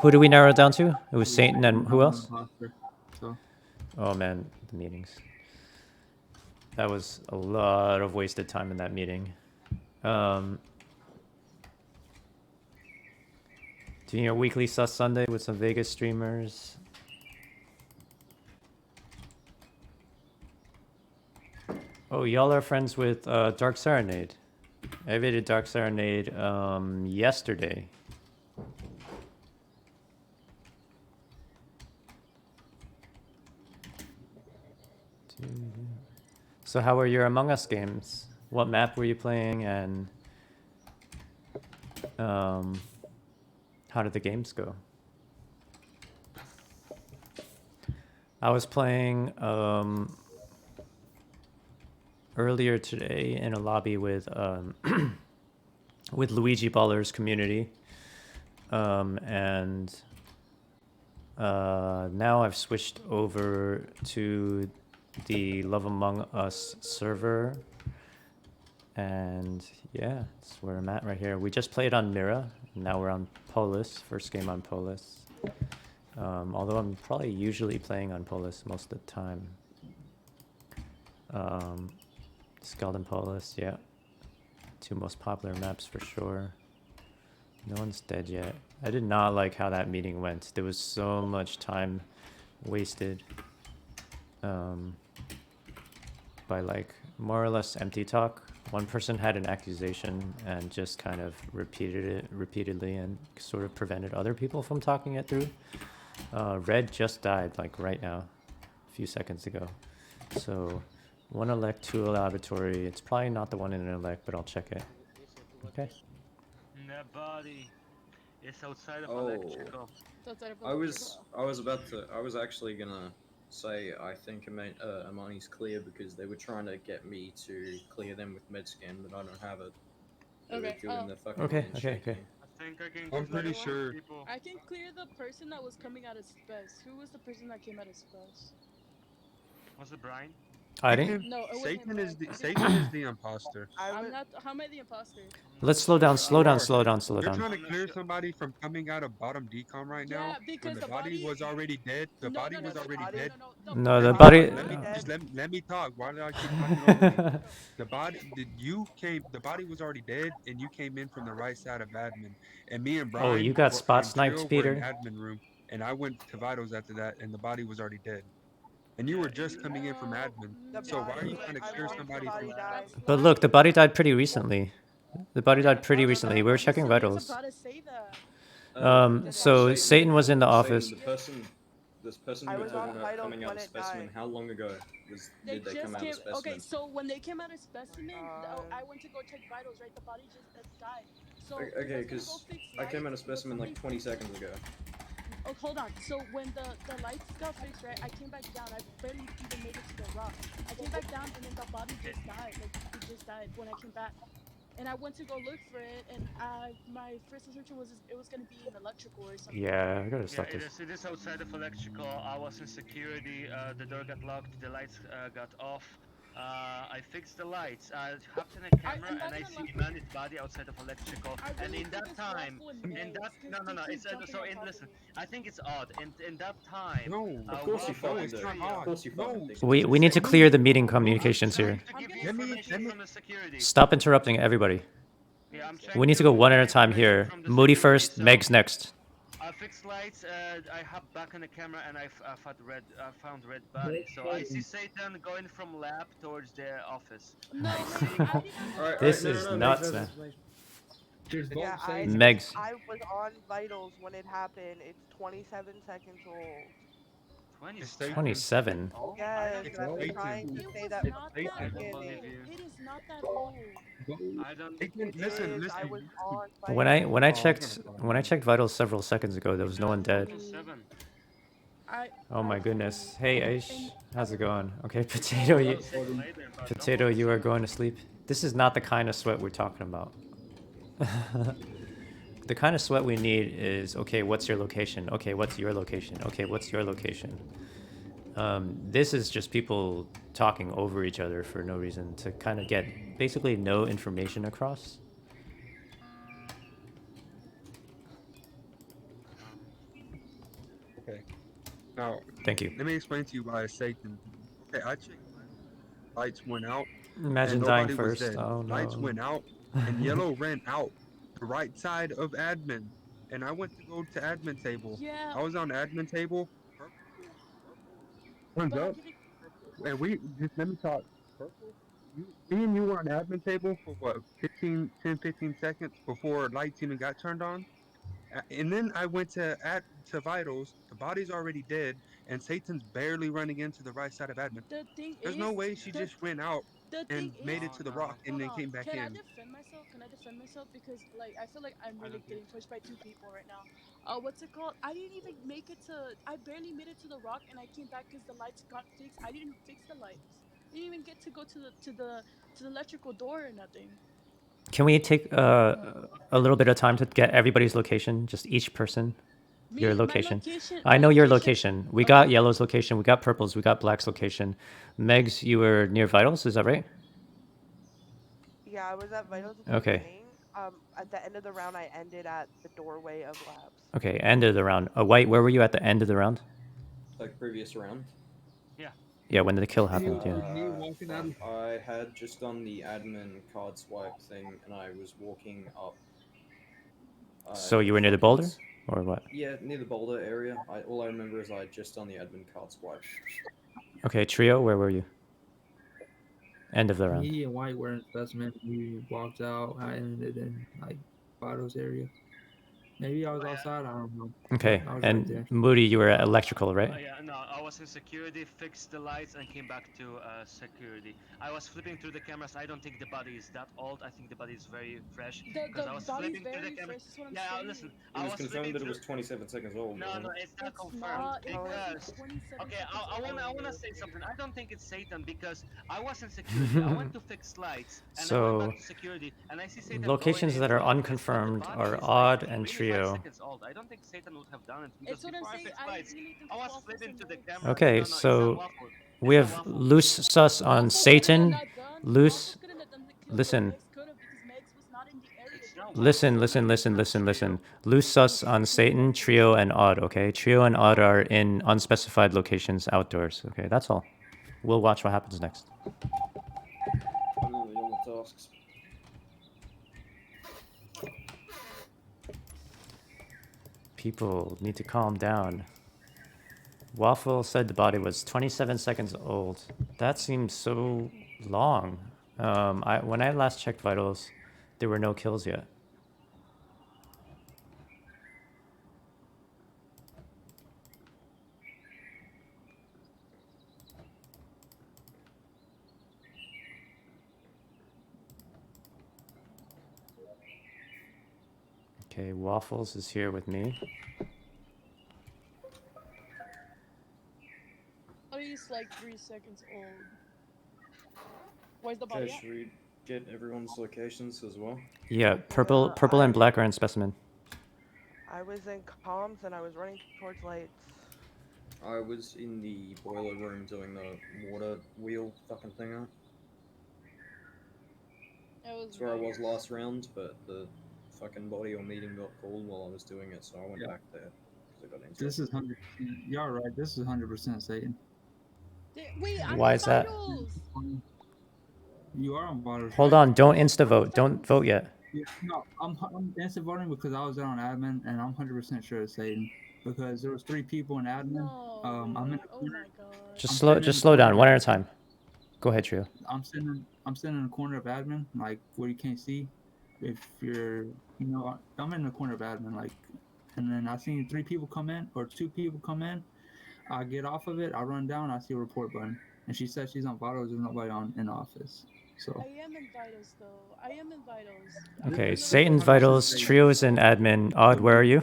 Who do we narrow it down to? It was Satan and who else? Oh man, the meetings. That was a lot of wasted time in that meeting. Doing your weekly Sus Sunday with some Vegas streamers. Oh, y'all are friends with Dark Serenade. I evaded Dark Serenade yesterday. So how were your Among Us games? What map were you playing, and how did the games go? I was playing earlier today in a lobby with with Luigi Baller's community, and now I've switched over to the Love Among Us server, And yeah, that's where I'm at right here. We just played on Mira. Now we're on Polis. First game on Polis. Although I'm probably usually playing on Polis most of the time. Skeld and Polis, yeah. Two most popular maps for sure. No one's dead yet. I did not like how that meeting went. There was so much time wasted by like more or less empty talk. One person had an accusation and just kind of repeated it repeatedly and sort of prevented other people from talking it through. Red just died like right now, a few seconds ago. So one elect, two laboratory. It's probably not the one in an elect, but I'll check it. Okay. The body is outside of Oh. electrical. It's outside of I was actually gonna say I think Amani's clear because they were trying to get me to clear them with medscan, but I don't have it. They were Okay, doing the fucking Okay, handshake okay. thing. I think I can I'm clear pretty one sure. people. I can clear the person that was coming out of Spez. Who was the person that came out of Spez? Was it Brian? I didn't. No, it wasn't Satan is Brian. Satan is the imposter. I'm not. How am I the imposter? Let's slow down, slow down, slow down, slow You're down. trying to clear somebody from coming out of bottom decom right now. Yeah, because when the the body body- was already dead. The No, body no, no, was the already body- dead. No, the body. Let me talk. Why did I keep talking over you? The body. The body was already dead, and you came in from the right side of admin. And me and Brian. Oh, you got were- spot and sniped, Trill were Peter? in admin room, and I went to vitals after that, and the body was already dead. And you were just coming in from admin. So why are you trying to clear somebody from? But look, the body died pretty recently. The body died pretty recently. We were checking vitals. So Satan was in the office. This person I you were was on talking about vitals coming out when of it specimen. died. How long ago They did they just come out came. of specimen? Okay, so when they came out of specimen, I went to go check vitals. Right, the body just died. So Okay, I was gonna because go fix I came out of lights, but specimen like something- 20 seconds ago. Oh, hold on. So when the lights got fixed, right, I came back down. I barely even made it to the rock. I came back down, and then the body just died. Like, it just died when I came back. And I went to go look for it, and my first assumption was it was gonna be an electrical or something. Yeah, I gotta Yeah, stop it this. is outside of electrical. I was in security. The door got locked. The lights got off. I fixed the lights. I hopped in a camera I'm not and I gonna see lie. Manny's body outside of electrical. I And really in think that it's time, Raffle and in Maze, that 'cause no, they keep it's jumping so on in top of listen. me. I think it's odd. In that time, No, Of course one you of the find it's it. not Of odd. course you find it. We need to clear the meeting communications here. Let me. from the security. Stop interrupting everybody. Yeah, I'm We need to go one at a time here. Moody first, Megs next. I fixed lights. I hopped back on the camera and I found red body. So I see Satan going from lab towards the office. This is nuts, man. Yeah, Megs. I was on vitals when it happened. It's 27 seconds old. 27. Yes, It's and I was Satan. trying to say that It's from the Satan. beginning. It is not that old. I don't. Listen, I listen. was on When I Oh, checked vitals several seconds ago, there was no one dead. Oh my goodness. Hey Aish, how's it going? Okay, Potato, you are going to sleep. This is not the kind of sweat we're talking about. The kind of sweat we need is, okay, what's your location? Okay, what's your location? Okay, what's your location? This is just people talking over each other for no reason to kind of get basically no information across. Okay. Now, Thank you. Let me explain to you why it's Satan. Okay, I checked. Lights went out. Imagine and dying nobody was first. dead. Oh no. Lights went out, and yellow ran out the right side of admin, and I went to go to admin table. Yeah. I was on the admin table. Runs up, and we just let me talk. Me and you were on the admin table for what, 10, 15 seconds before lights even got turned on. And then I went to vitals. The body's already dead, and Satan's barely running into the right side of admin. The thing There's is, no way she just went out the and thing made is- it to the rock and then Hold came on, back can I in. defend myself? Can I defend myself? Because like I feel like I'm really getting pushed by two people right now. What's it called? I didn't even make it to. I barely made it to the rock, and I came back because the lights got fixed. I didn't fix the lights. I didn't even get to go to the electrical door or nothing. Can we take a little bit of time to get everybody's location? Just each person, your My location. location- I my know your location- location. We got yellow's location. We got purple's. We got black's location. Megs, you were near vitals. Is that right? Yeah, I was at Vitals at the Okay. beginning. At the end of the round, I ended at the doorway of labs. Okay, end of the round. White, where were you at the end of the round? Like previous round. Yeah. Yeah, when the kill happened. Yeah. Fine. I had just done the admin card swipe thing, and I was walking up. So you were near the boulder, or what? Yeah, near the boulder area. All I remember is I had just done the admin card swipe. Okay, Trio, where were you? End of the round. Me and White were in specimen. We walked out. I ended in like Vitals area. Maybe I was outside. I don't know. Okay, I was and right there. Moody, you were at electrical, right? Yeah, no, I was in security, fixed the lights, and came back to security. I was flipping through the cameras. I don't think the body is that old. I think the body is very fresh. Because I was flipping through the cameras. Yeah, listen. It was confirmed that it was 27 seconds old. No, wasn't no, it? it's not confirmed because. Okay, I wanna say something. I don't think it's Satan because I was in security. I went to fix lights and I went So, back to security and I see Satan locations going that into are the office, but the unconfirmed body are is, like, Odd and really 5 Trio. seconds old. I don't think Satan would have done it because It's what I'm before I saying, fixed I lights, really think I was Waffles flipping and to the Legs. camera. Okay, No, it's so not Waffle. we have loose sus on Satan. Loose. Listen. Listen. Loose sus on Satan, Trio, and Odd. Okay, Trio and Odd are in unspecified locations outdoors. Okay, that's all. We'll watch what happens next. I'm only on the tasks. People need to calm down. Waffle said the body was 27 seconds old. That seems so long. When I last checked vitals, there were no kills yet. Okay, Waffles is here with me. Body's like 3 seconds old. Where's the body Okay, at? should we get everyone's locations as well? Yeah, purple and black are in specimen. I was in comms and I was running towards lights. I was in the boiler room doing the water wheel fucking thing out. That's where I was last round, but the fucking body or meeting got called while I was doing it, so I went back there. 'Cause I got into This is 100%. Y'all right. This is 100% Satan. Wait, I'm Why in is that? Vitals. You are on Vitals. Hold right? on, don't insta vote. Don't vote yet. Yeah, no, I'm instant voting because I was there on admin, and I'm 100% sure it's Satan because there was 3 people in admin. I'm in the corner. Just slow down, one at a time. Go ahead, Trio. I'm sitting in the corner of admin, like where you can't see. If you're, I'm in the corner of admin, like, and then I seen 3 people come in or 2 people come in. I get off of it, I run down, I see a report button, and she said she's on Vitals. There's nobody in the office. So I am in Vitals though. I am in Vitals. Okay, Satan's vitals, Trio is in admin. Odd, where are you?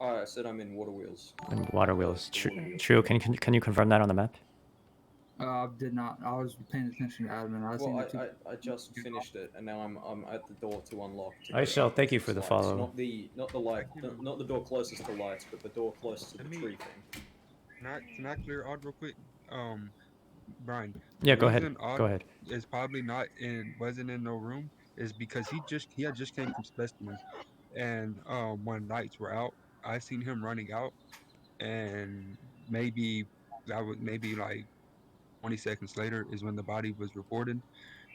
I said I'm in water wheels. In water wheels. Trio, can you confirm that on the map? I did not. I was paying attention to admin. Well, I just finished it, and now I'm at the door to unlock. I shall thank you for the Lights. follow. Not the light, not the door closest to lights, but the door closest to the tree thing. Can I clear Odd real quick? Brian. Yeah, the go ahead. reason Odd Go ahead. Is probably wasn't in no room is because he had just came from specimen, and when lights were out, I seen him running out, and maybe like 20 seconds later is when the body was reported.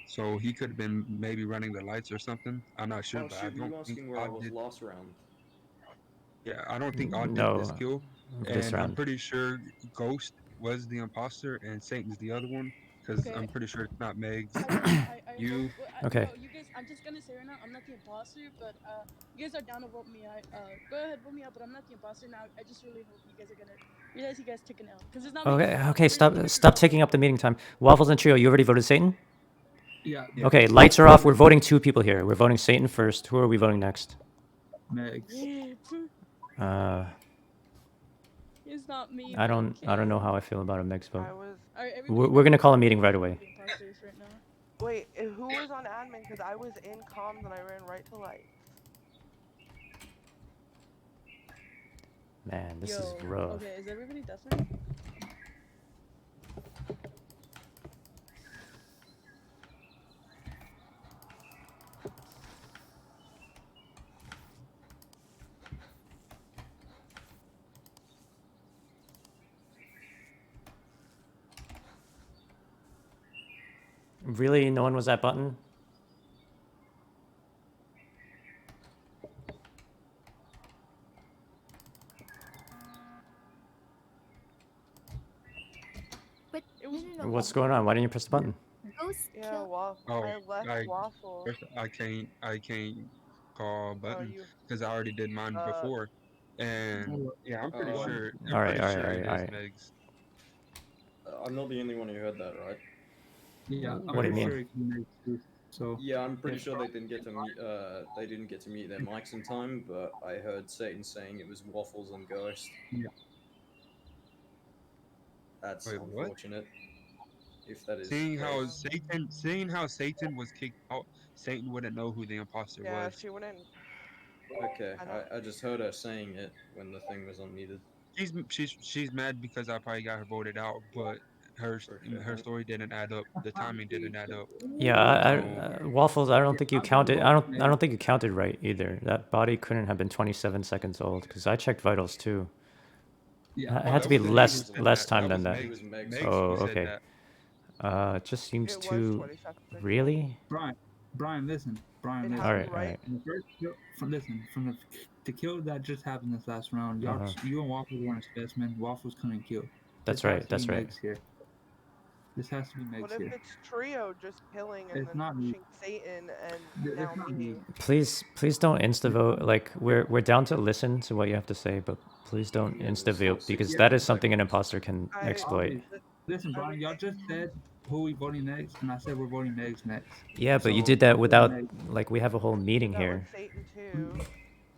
So he could have been maybe running the lights or something. I'm not sure, Oh but I shit, you don't asking think where I Odd was did. last round? Yeah, I don't think Odd No, did this kill. this And I'm round. pretty sure Ghost was the imposter and Satan's the other one. Because I'm pretty sure it's not Meg's. You. Okay. You guys, I'm just gonna say right now, I'm not the imposter, but you guys are down to vote me out. Go ahead, vote me out, but I'm not the imposter now. I just really hope you guys are gonna realize you guys took an L, because it's not. Okay, stop taking up the meeting time. Waffles and Trio, you already voted Satan? Yeah. Okay, lights are off. We're voting 2 people here. We're voting Satan first. Who are we voting next? Megs. It's not me. I don't know how I feel about a mixed vote. Alright, We're gonna call a meeting right away. right now. Wait, who was on admin? Because I was in comms and I ran right to lights. Man, this is rough. Okay, is everybody definitely? Really? No one was at button? But What's going on? Why didn't you press the button? Ghost Yeah, killed. I left Waffle. I can't call button you- because I already did mine before, and yeah, I'm pretty sure. I'm Alright, pretty alright, sure it alright, is alright. Megs. I'm not the only one who heard that, right? Yeah, I'm What do you pretty mean? sure it can make two. So Yeah, I'm pretty sure they didn't get to mute. They didn't get to mute their mics in time, but I heard Satan saying it was Waffles and Ghost. Yeah. That's Wait, what? unfortunate. If that is Seeing the how case. Satan was kicked out, Satan wouldn't know who the imposter Yeah, was. she wouldn't. Okay, I don't- I just heard her saying it when the thing was unmuted. She's mad because I probably got her voted out, but her story didn't add up. The timing didn't add up. Yeah, Waffles, I don't think you counted. I don't think you counted right either. That body couldn't have been 27 seconds old because I checked vitals too. Yeah, It had to be that was less Meg who said less that. time That than was that. Meg. It was Meg Oh, who said okay. It just seems It was too 27 seconds. really. Brian, listen. Brian, listen. Alright, alright. From the first kill, from the kill that just happened this last round, y'all, Uh-huh. you and Waffles weren't a specimen. Waffles couldn't kill. That's This has right, to that's be right. Megs here. This has to be Megs What if here. it's Trio just killing and It's then not me. pushing Satan and It's now not me? me. Please don't insta vote. Like we're down to listen to what you have to say, but please don't insta vote because that is something an imposter can exploit. Listen, Brian, y'all just said who we voting next, and I said we're voting Megs next. Yeah, but you So, did that we're without voting like we have a whole meeting here. Satan too.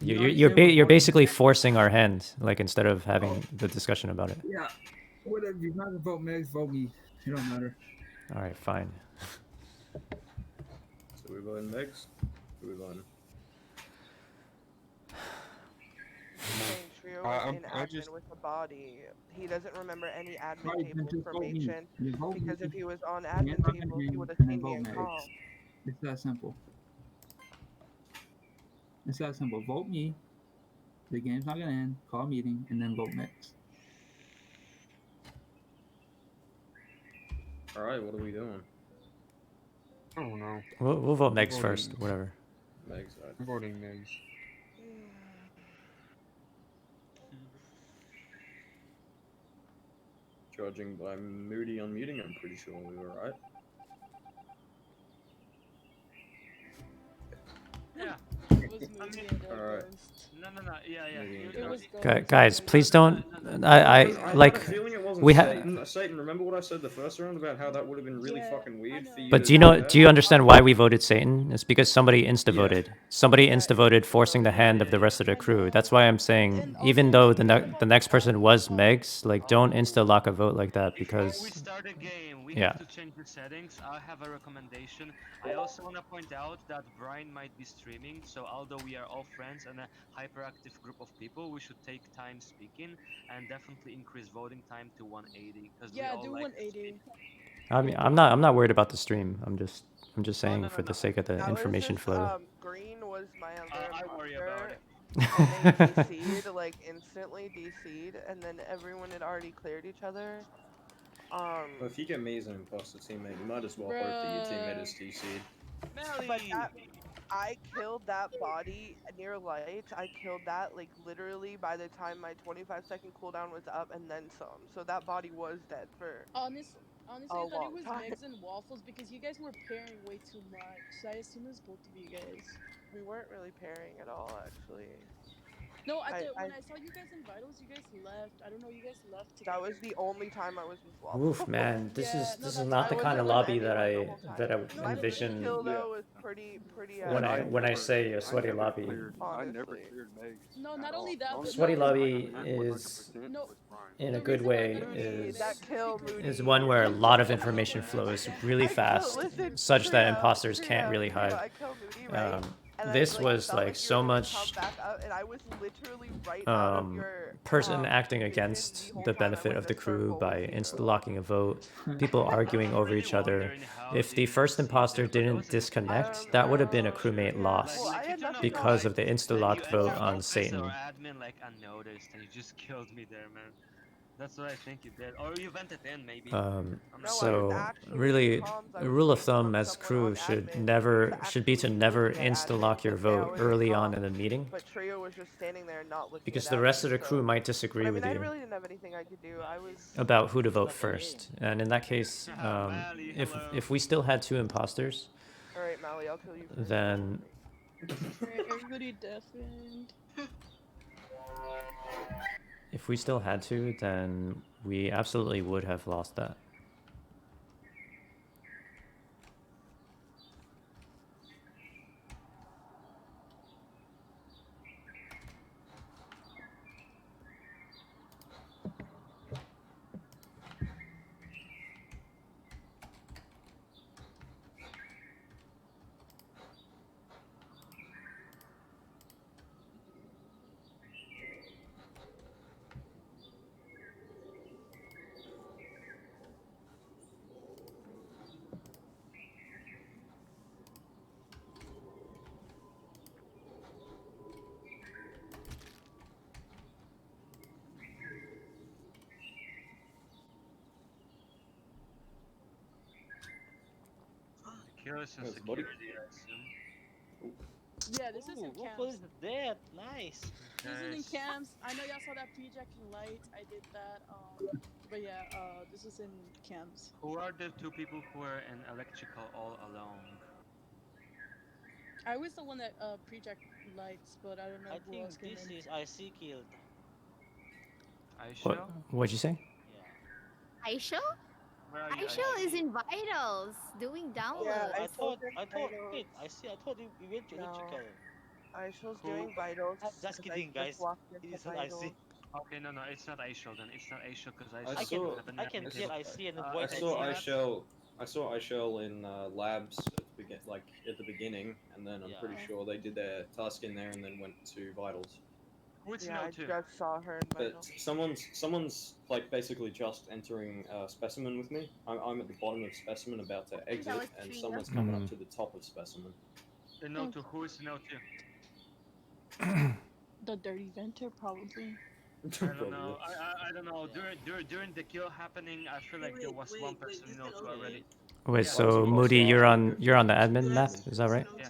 You're basically forcing our hand, like instead of having the discussion about it. Yeah, whatever. You're not gonna vote Megs, vote me. It don't matter. All right, fine. So we're voting Megs? Who we voting? Saying Trio was in admin with the body. He doesn't remember any admin Right, table then just vote me. information Then vote because me. if he was on Then admin vote table, me, he would have and then seen me vote and Megs. called. It's that simple. It's that simple. Vote me. The game's not gonna end. Call a meeting and then vote Megs. Alright, what are we doing? I don't know. We'll vote I'm Megs voting- first, whatever. Megs, alright. I'm voting Megs. Judging by Moody unmuting, I'm pretty sure we were right. Yeah. Alright. No. Yeah. It was Guys, please don't. I like. I had a feeling it wasn't We have. Satan. Satan, remember what I said the first round about how that would have been really fucking weird for you But to do you understand why we voted Satan? It's because somebody insta voted. Somebody insta voted, forcing the hand of the rest of the crew. That's why I'm saying, even though the next person was Megs, like don't insta lock a vote like that because. We start a game. We Yeah. have to change the settings. I have a recommendation. I also want to point out that Brian might be streaming, so although we are all friends and a hyperactive group of people, we should take time speaking and definitely increase voting time to 180. Because Yeah, we all do like 180. I mean, I'm not worried about the stream. I'm just saying for the sake of the That was information just, flow. Green was my other I worry about it. and they DC'd, like instantly DC'd, and then everyone had already cleared each other. Well, if you get me as an imposter teammate, you might as well hope that your teammate is TC'd. But I killed that body near light. I killed that like literally by the time my 25-second cooldown was up and then some. So that body was dead for Honestly, I a thought it long was time. Megs and Waffles because you guys were pairing way too much. So I assume it was both of you guys. We weren't really pairing at all, actually. No, I- when I saw you guys in Vitals, you guys left. I don't know, you guys left That was the only time I was with Waffles. Oof, man, this is no, this is that's not the fine. kind of I wasn't lobby with that I anyone the whole time. that I envision Kill though was pretty. when I say a sweaty lobby. I never cleared Megs. No, at not all. only that, but Sweaty no, lobby I is 100% No. was Brian. in a good way is That kill is one where a lot of information flows really fast, such that imposters can't really hide. This was like so much person acting against the benefit of the crew by insta-locking a vote, people arguing over each other. If the first imposter didn't disconnect, that would have been a crewmate loss because of the insta-locked vote on Satan. Admin like unnoticed, and you just killed me there, man. That's what I think you did, or you vented in maybe. So really, a rule of thumb as crew should be to never insta-lock your vote early on in the meeting, But Trio was just standing there not looking because at the rest of the admin, crew so- might disagree But I with mean, I you really didn't have anything I could do. I was about who to vote first. And in that case, if we still had 2 imposters, All right, Mally, I'll kill you first. then Alright, everybody deafened. if we still had to, then we absolutely would have lost that. Curious and Where's the body? security, I assume. Yeah, this is in Who camps. was dead? Nice. This is in camps. I know y'all saw that projecting lights. I did that. But yeah, this is in camps. Who are the 2 people who were in electrical all alone? I was the one that project lights, but I don't know I who think else came this in. is IC killed. What'd you say? Aisha? Where are you? Aisha is in vitals doing downloads. Yeah, I thought, Vitals. wait, I thought you went to electrical. Aisha's Who? doing vitals. Just because kidding, I guys. just walked It into is not vitals. IC. Okay, no, it's not Aishel then. It's not Aishel because I can kill IC and I avoid saw IC. I saw Aishel in labs at the beginning, and then I'm pretty sure they did their task in there and then went to vitals. What's Yeah, no I too? just saw her in But vitals. someone's like basically just entering specimen with me. I'm at the bottom of specimen about to exit, was and Trio. someone's coming up to the top of specimen. The no two. Who is no two? The dirty venter, probably. I don't know. I don't know. During the kill happening, I feel like there was one person no two already. Wait, Yeah. so Moody, you're on the admin map, is that right? Yeah.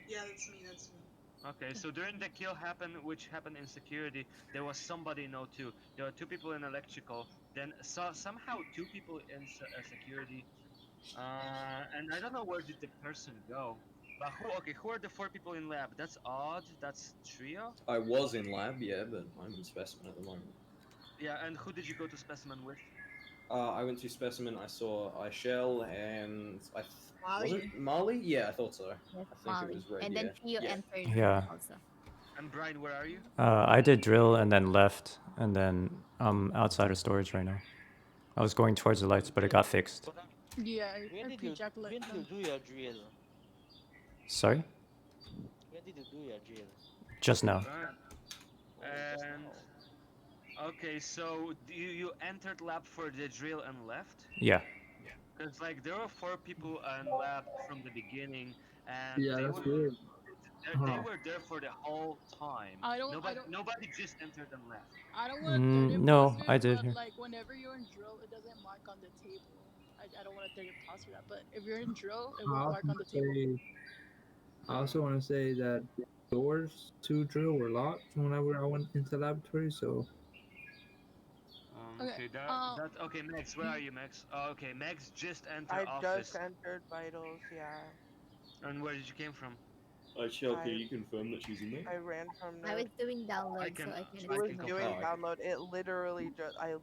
Yeah, that's me. That's me. Okay, so during the kill which happened in security, there was somebody no two. There were 2 people in electrical, then somehow 2 people in security, and I don't know where did the person go. But who are the 4 people in lab? That's Odd. That's Trio. I was in lab, yeah, but I'm in specimen at the moment. Yeah, and who did you go to specimen with? I went to specimen. I saw Aishel and was Molly. it Molly? Yeah, I thought so. Yes, I think Molly. it was Red. And then Trio yeah. entered Yeah. also. And Brian, where are you? I did drill and then left, and then I'm outside of storage right now. I was going towards the lights, but it got fixed. Yeah, When I did you project light. do your drill? Sorry? When did you do your drill? Just now. And okay, so you entered lab for the drill and left? Yeah. Because like there were 4 people in lab from the beginning, and Yeah, they that's were weird. they Huh. were there for the whole time. I don't- Nobody just entered and left. I don't want to third no, imposter, I did but here. like whenever you're in drill, it doesn't mark on the table. I don't want to third imposter that, but if you're in drill, it I will also mark on the want to table. say, I also want to say that doors to drill were locked whenever I went into the laboratory, so Okay, Okay, okay, Max, where are you, Max? Oh, okay, Max just entered I office. just entered vitals, yeah. And where did you came from? Aishel, can I- you confirm that she's in there? I ran from I was node. doing downloads, I can- so I She can was can doing confirm. download. I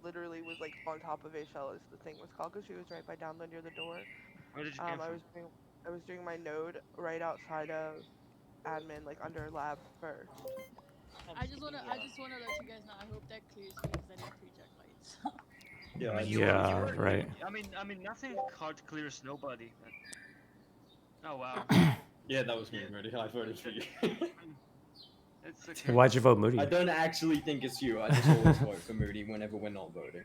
literally was like on top of HL as the thing was called because she was right by download near the door. Where did you came from? I was doing my node right outside of admin, like under lab first. I just wanna let you guys know. I hope that clears me because I need project lights. Yeah, I mean, Yeah, right. I mean, nothing hard clears nobody. Oh wow. Yeah, that was me, Moody. I voted for you. It's okay. Why'd you vote Moody? I don't actually think it's you. I just always vote for Moody whenever we're not voting.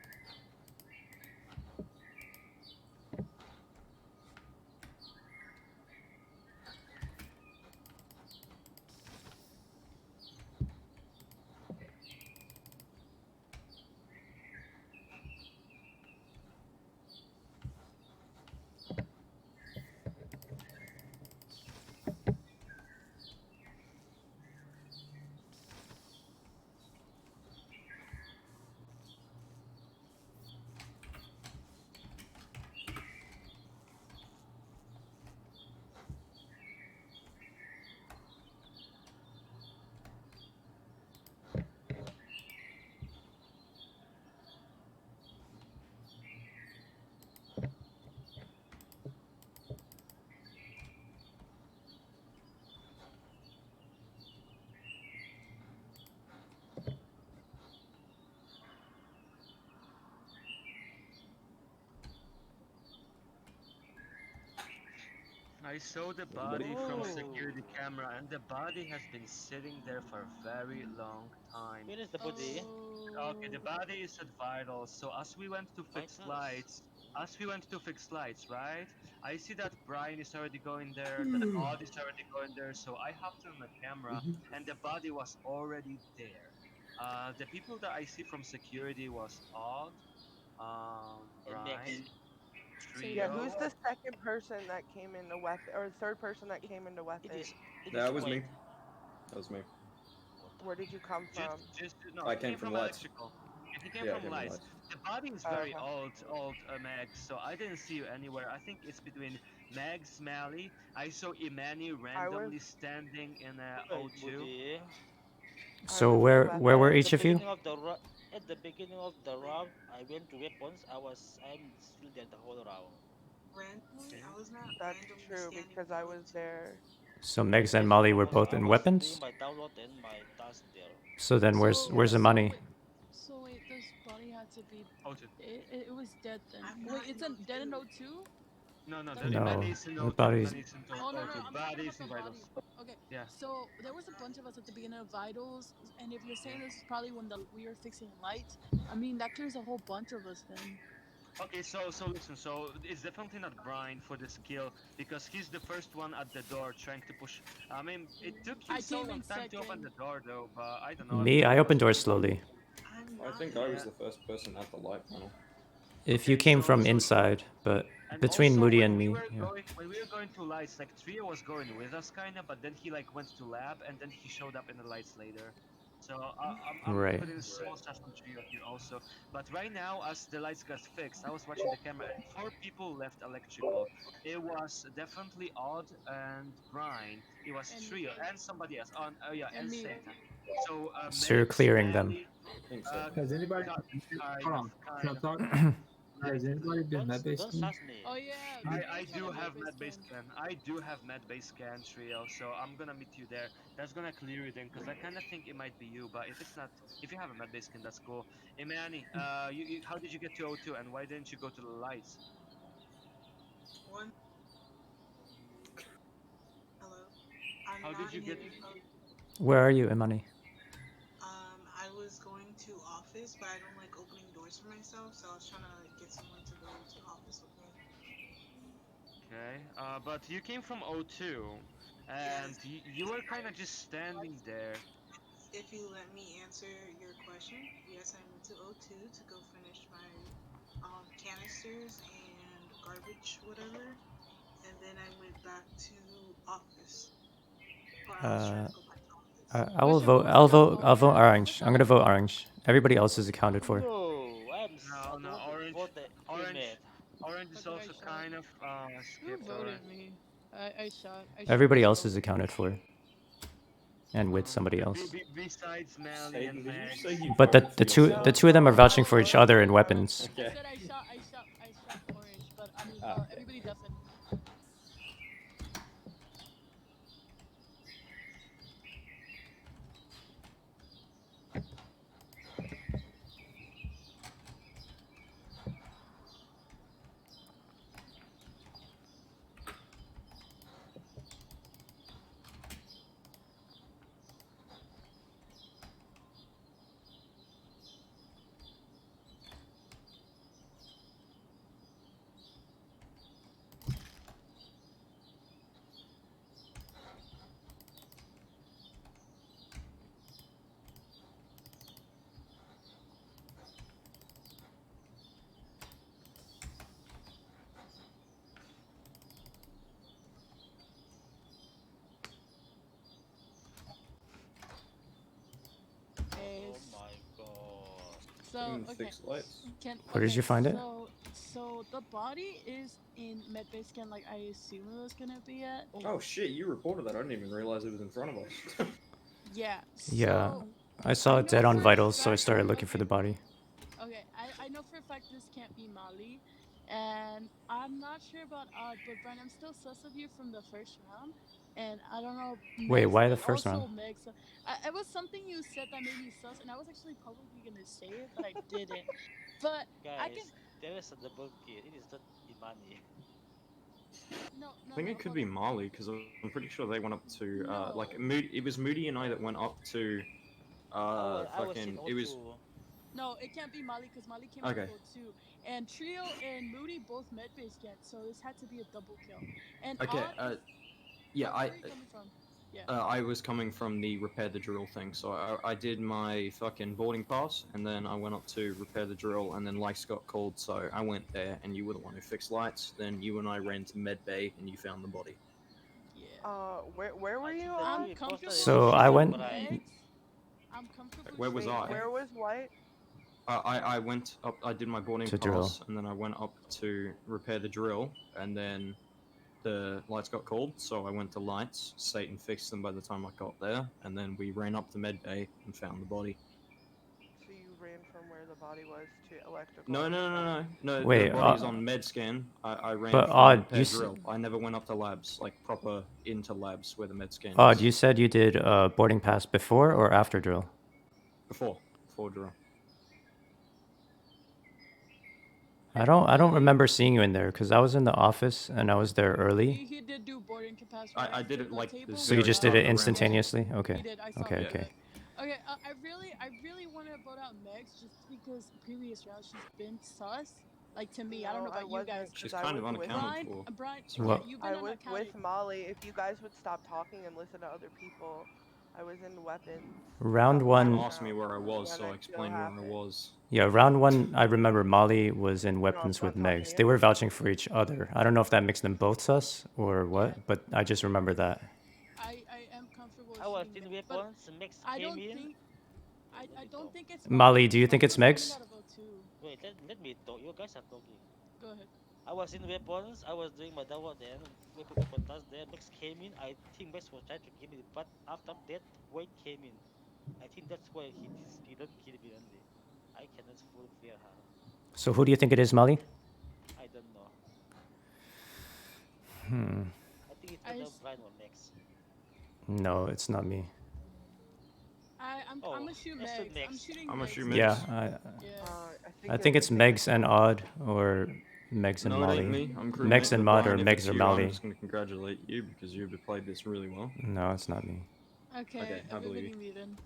I saw the body from security camera, and the body has been sitting there for a very long time. Where is the body? Okay, the body is at vital. So as we went to fix lights, right? I see that Brian is already going there, that Odd is already going there. So I hopped on the camera, and the body was already there. The people that I see from security was Odd, Brian, Yeah, Trio. who's the second person that came into weapon, or the third person that came into weapon? That was me. That was me. Where did you come from? No, I he came came from from lights. electrical. Yeah, he came Yeah, I from came from lights. lights. The body is very old, Mags. So I didn't see you anywhere. I think it's between Mags, Mally. I saw Imani randomly standing in O2. So where were each of you? At the beginning of the round, I went to weapons. I'm still there the whole round. Randomly, I was not That's randomly true standing because I was there. So Megs and Molly were both in Doing weapons. my download and my task there. So then where's the money? So wait, this body had to be. O2. It was dead then. Wait, it's dead in O2? No, No, Imani is in the O2. body's- Imani is in Oh no, O2. I'm Body talking is in about the vitals. body. Okay. Yeah. So there was a bunch of us at the beginning of vitals, and if you're saying this is probably when we were fixing lights, I mean that clears a whole bunch of us then. Okay, so listen, so it's definitely not Brian for this kill because he's the first one at the door trying to push. I mean, it took you I so came long in time to open second. the door though, but I don't know. Me, I opened doors slowly. I think I was the first person at the light panel. If you came from inside, but between Also, Moody when and we me, were yeah. when we were going to lights, like Trio was going with us kinda, but then he like went to lab and then he showed up in the lights later. So I'm Right. putting a small stuff on Trio here also. But right now, as the lights got fixed, I was watching the camera and 4 people left electrical. It was definitely Odd and Brian. It was Trio and somebody else. And me. Satan. So So you're clearing them. Has anybody? Hold on. Can I talk? Has anybody been med based? Oh yeah. I do have med base scan. I do have med base scan Trio, so I'm gonna meet you there. That's gonna clear it then, cause I kind of think it might be you. But if it's not, if you have a med base scan, that's cool. Hey Manny, how did you get to O2 and why didn't you go to the lights? One. Hello. How did you get? Where are you, Imani? I was going to office, but I don't like opening doors for myself, so I was trying to get someone to go to office with me. Okay, but you came from O2, and you were kind of just standing there. If you let me answer your question, yes, I went to O2 to go finish my canisters and garbage, whatever, and then I went back to office. But I was trying to go back to office. I will vote. I'll vote orange. I'm gonna vote orange. Everybody else is accounted for. No, orange is also kind of Who skipped. voted me? I shot. Everybody else is accounted for. And with somebody else. Besides Mally and Max. But the two of them are vouching for each other in weapons. I said I shot orange, but I mean everybody doesn't. So okay. Where did you find it? So the body is in medbay scan, like I assume it was gonna be at. Oh shit! You reported that. I didn't even realize it was in front of us. Yeah. Yeah. I saw it dead on vitals, so I started looking for the body. Okay, I know for a fact this can't be Molly, and I'm not sure about Odd, but Brian, I'm still sus of you from the first round, and I don't know. Wait, Megs, why the and first also round? Megs, it was something you said that made me sus, and I was actually publicly gonna say it, but I didn't. But I Guys, can. there is a double kill. It is not Imani. I think it could be Marley because I'm pretty sure they went up to like it was Moody and I that went up to I was in fucking it was O2. No, it can't be Molly because Molly came Okay. out of 2. And Trio and Moody both medbase get, so this had to be a double kill. And okay. Odd, Yeah, where are you coming from? Yeah. I was coming from the repair the drill thing, so I did my fucking boarding pass, and then I went up to repair the drill, and then lights got called, so I went there, and you were the one who fixed lights. Then you and I ran to med bay, and you found the body. Where were you? I'm comfortable. So I went. I'm comfortable. Where was I? Where was White? I went up. I did my boarding To pass, drill. and then I went up to repair the drill, and then the lights got called, so I went to lights. Satan fixed them by the time I got there, and then we ran up to med bay and found the body. So you ran from where the body was to electrical? No. Wait, the body's on med scan. I ran but from Odd, repair you drill. I never went up to labs, like proper into labs where the med scan Odd, is. you said you did boarding pass before or after drill? Before drill. I don't remember seeing you in there because I was in the office and I was there early. He did do boarding capacity. I did it like the So you very just did start it of the round. instantaneously? Okay. He did, I saw Okay. him do Okay. it. Okay, I really want to vote out Megs just because previous rounds she's been sus. Like to me, I don't know about you guys. She's kind of unaccountable. Brian, Well- you've I been was unaccounted. with Molly. If you guys would stop talking and listen to other people, I was in weapons. Round You one. asked me where I was, so I explained where I was. Yeah, round one. I remember Molly was in weapons with Megs. They were vouching for each other. I don't know if that makes them both sus or what, but I just remember that. I am comfortable. I was shooting in them, but weapons. Megs I came don't in. think. I don't think it's. Molly, do you think it's Megs? Wait, let me talk. You guys are talking. Go ahead. I was in weapons. I was doing my double then. Weapon task there. Megs came in. I think Megs was trying to kill me, but after that, Wade came in. I think that's why he didn't kill me only. I cannot fully fear her. So who do you think it is, Molly? I don't know. I think it's either Brian or Megs. No, it's not me. I'm gonna shoot let's shoot Megs. I'm Megs. shooting. I'm gonna Megs. shoot Megs. Yeah, I think it's Megs and Odd or Megs and No, Molly. it ain't me. I'm crewmate Megs and with Mod or Brian. If Megs it's or you, I'm Molly. just gonna congratulate you because you've played this really well. No, it's not me. Okay, I believe you. me then.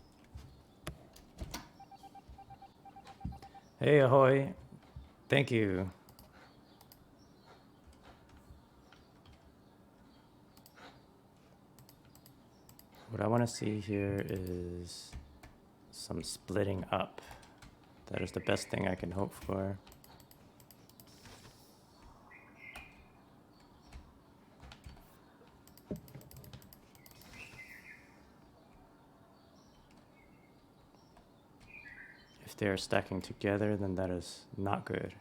Hey, ahoy. Thank you. What I want to see here is some splitting up. That is the best thing I can hope for. If they are stacking together, then that is not good.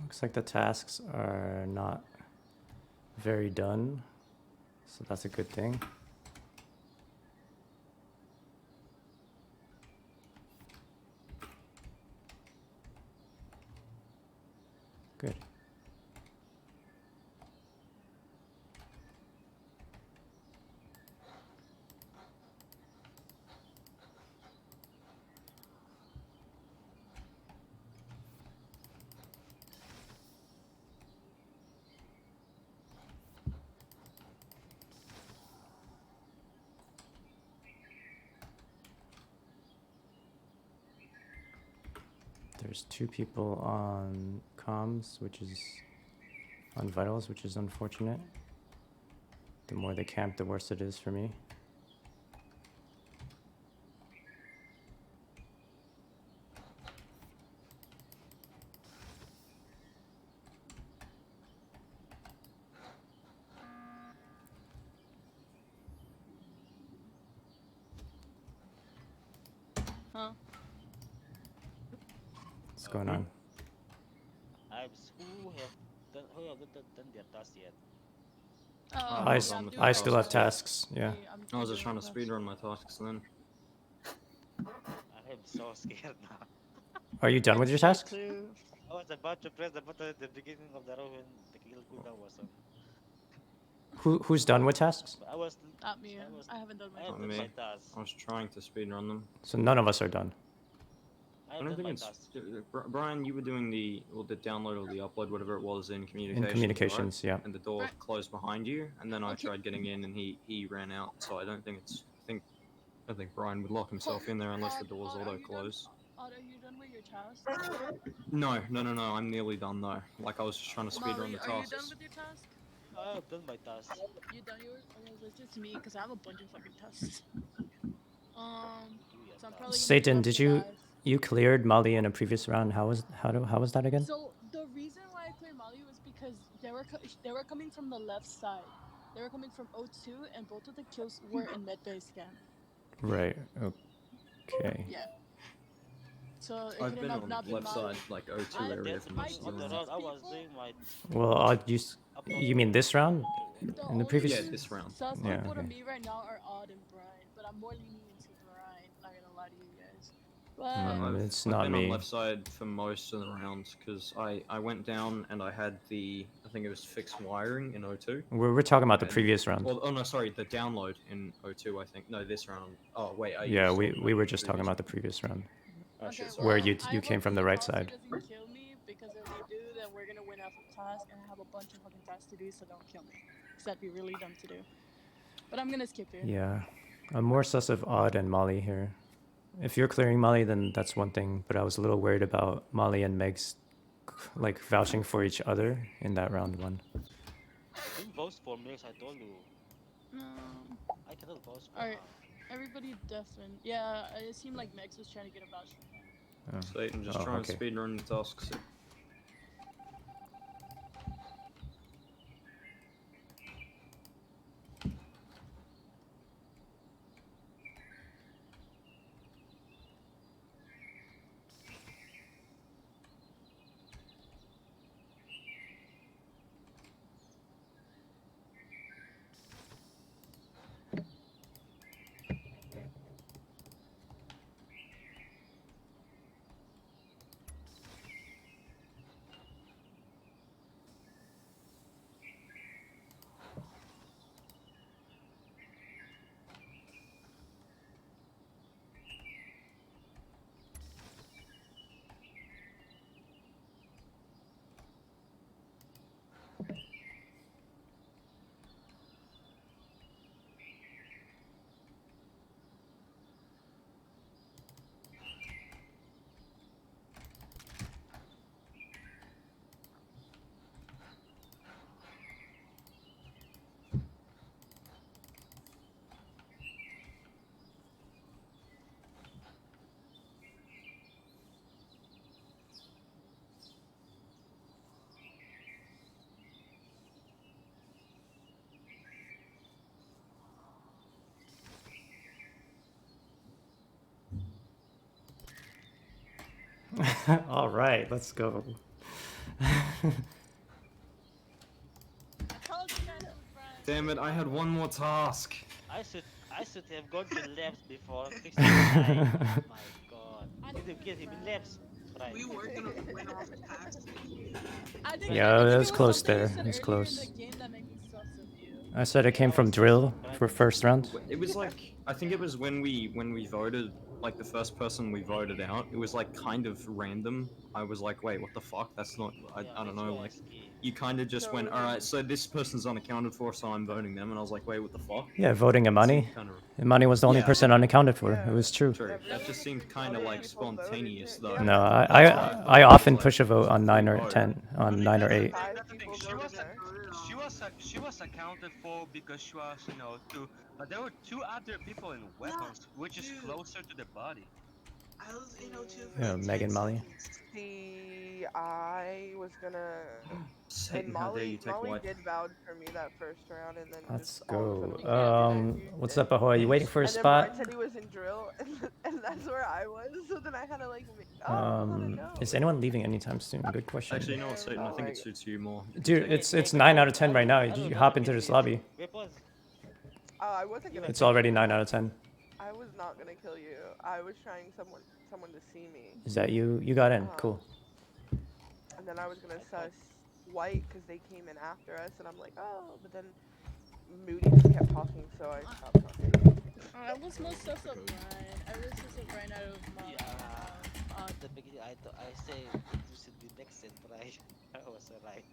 Looks like the tasks are not very done, so that's a good thing. Good. There's 2 people on comms, which is on vitals, which is unfortunate. The more they camp, the worse it is for me. Huh? What's going on? Who have done their task yet? I, was on the I still have tasks. tasks. Yeah. I was just trying to speedrun my tasks then. I am so scared now. Are you done with your tasks? I was about to press the button at the beginning of the round when the kill cooldown was on. Who's done with tasks? But I was Not me. I haven't done my I have Not done me. my tasks. I was trying to speedrun them. So none of us are done. I I have don't done think my it's tasks. Brian. You were doing the download or the upload, whatever it was, in communications. communications, right? yeah. And the door closed behind you, and then I tried getting in, and he ran out. So I don't think it's. I think Brian would lock himself in there unless the doors auto close. Odd, are you done with your tasks? No. I'm nearly done though. Like I was just trying to speedrun Molly, the are you done tasks. with your task? I have done my tasks. You done yours? Okay, so it's just me because I have a bunch of fucking tasks. So I'm probably gonna Satan, drop did the you last- you cleared Molly in a previous round? How was that again? So the reason why I cleared Molly was because they were coming from the left side. They were coming from O2, and both of the kills were in medbay scan. Right. Okay. Yeah. So it I've couldn't been have on not the been left Molly. side, like O2 area for most On of the the round, I was doing my. Well, you mean this round? In the previous? Yeah, this round. Sus Yeah. people to Okay. me right now are Odd and Brian, but I'm more lenient to Brian. Not gonna lie to you guys. But It's I've not been me. on left side for most of the rounds because I went down and I had I think it was fixed wiring in O2. We're talking about the And- previous round. Well, oh no, sorry, the download in O2. I think no, this round. Oh wait, are you Yeah, still we talking we about were the just talking previous about the previous round, Oh, shit, where sorry. you came from the right Imposter side. doesn't kill me because if we do, then we're gonna win off a task, and I have a bunch of fucking tasks to do, so don't kill me. Cause that'd be really dumb to do. But I'm gonna skip it. Yeah, I'm more sus of Odd and Molly here. If you're clearing Molly, then that's one thing. But I was a little worried about Molly and Meg's like vouching for each other in that round one. Don't vote for me, as I told you. No. I cannot vote for Alright, her. everybody deafened. Yeah, it seemed like Mex was trying to get a vouch from him. Satan, just Oh, try okay. and speedrun the tasks. All right, let's go. Damn it! I had one more task. I should have gone to labs before fixing the light. Oh my god. Did you get him in labs? Right. We were gonna win off the task. Yeah, that was close there. It was close. I said it came from drill for first round. It was like I think it was when we voted, like the first person we voted out. It was like kind of random. I was like, wait, what the fuck? That's not. I don't know. Like you kind of just went, all right. So this person's unaccounted for, so I'm voting them. And I was like, wait, what the fuck? Yeah, voting Imani. Kinda- Imani was the only Yeah. person unaccounted for. It was true. True. That just seemed kind of like spontaneous, though. No, I often push a vote on 9 or 10, on 9 or 8. That's the thing. She was accounted for because she was, two. But there were two other people in weapons, which is closer to the body. I was in O2 for Yeah, like 10 Megan, Molly. seconds. See, I was gonna, and Satan, how dare you take Molly white? did vouch for me that first round, and then Let's just all of a sudden go. Brian said What's up, Ahoy? You waiting for a and then Brian spot? said he was in drill, and that's where I was. So then I had to like, oh, I don't know. Is anyone leaving anytime soon? Good question. Actually, you know what, Satan? I Oh think my it suits you more. You can Dude, take it. it's 9 out of 10 right now. You hop into this lobby. I wasn't gonna. It's kill already you. 9 out of 10. I was not gonna kill you. I was trying someone to see me. Is that you? You got in. Cool. And then I was gonna sus white because they came in after us, and I'm like, oh, but then Moody just kept talking, so I stopped talking. I was most sus of Brian. I was sus of Brian out of my. At the beginning, I say you should be next in, but I was right.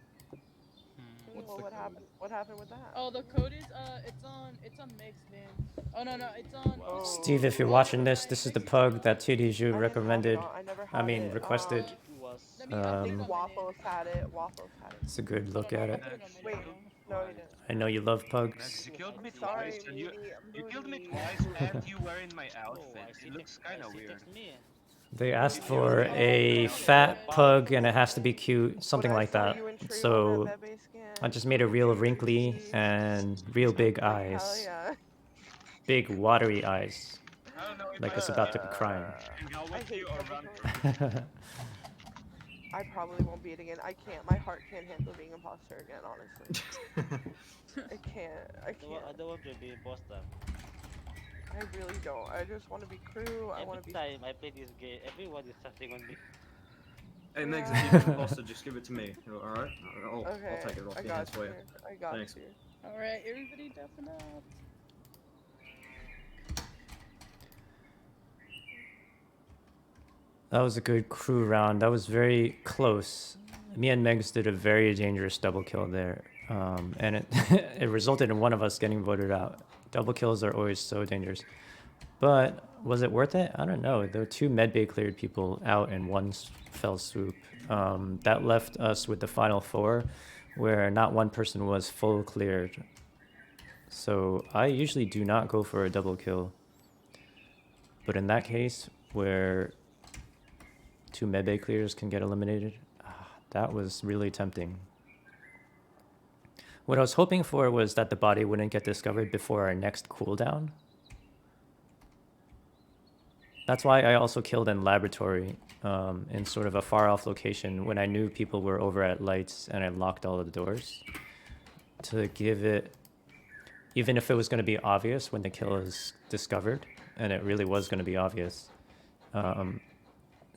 Well, what happened? What happened with that? Oh, the code is it's on mix, man. Oh no, it's on. Steve, if you're watching this is the pug that TDJ recommended. I mean, requested. I think Waffles had it. Waffles had it. It's a good look at it. Wait, no, he didn't. I know you love pugs. You killed me Sorry, twice, and you Moody, killed me twice, and you were in my outfit. It looks kind of weird. They asked for a fat pug and it has to be cute, something like that. So I just made a real wrinkly and real big eyes. yeah. Big watery eyes. Like it's about to be crying. I hate Pokemon. I probably won't beat it again. I can't. My heart can't handle being imposter again, honestly. I can't. I can't. I don't want to be imposter. I really don't. I just want to be crew. I want to be. Every time I play this game, everyone is starting on me. Hey, Megs, if you can imposter, just give it to me. Alright? I'll take it off I your got hands for you. I got Thanks. you. All right, everybody, deafen up. That was a good crew round. That was very close. Me and Megs did a very dangerous double kill there. And it, it resulted in one of us getting voted out. Double kills are always so dangerous. But was it worth it? I don't know. There were 2 medbay cleared people out in one fell swoop. That left us with the final 4, where not one person was full cleared. So I usually do not go for a double kill. But in that case, where 2 medbay clears can get eliminated, that was really tempting. What I was hoping for was that the body wouldn't get discovered before our next cooldown. That's why I also killed in laboratory, in sort of a far off location when I knew people were over at lights and I locked all of the doors. To give it, even if it was going to be obvious when the kill is discovered, and it really was going to be obvious,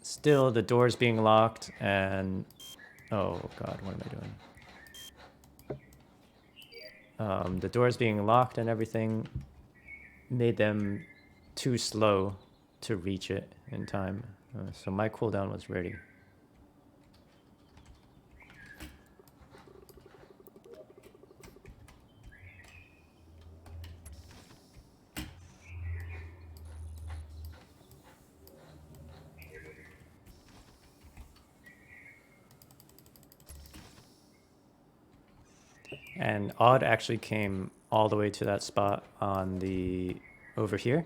still the doors being locked and, oh god, what am I doing? The doors being locked and everything made them too slow to reach it in time. So my cooldown was ready. And Odd actually came all the way to that spot on the over here.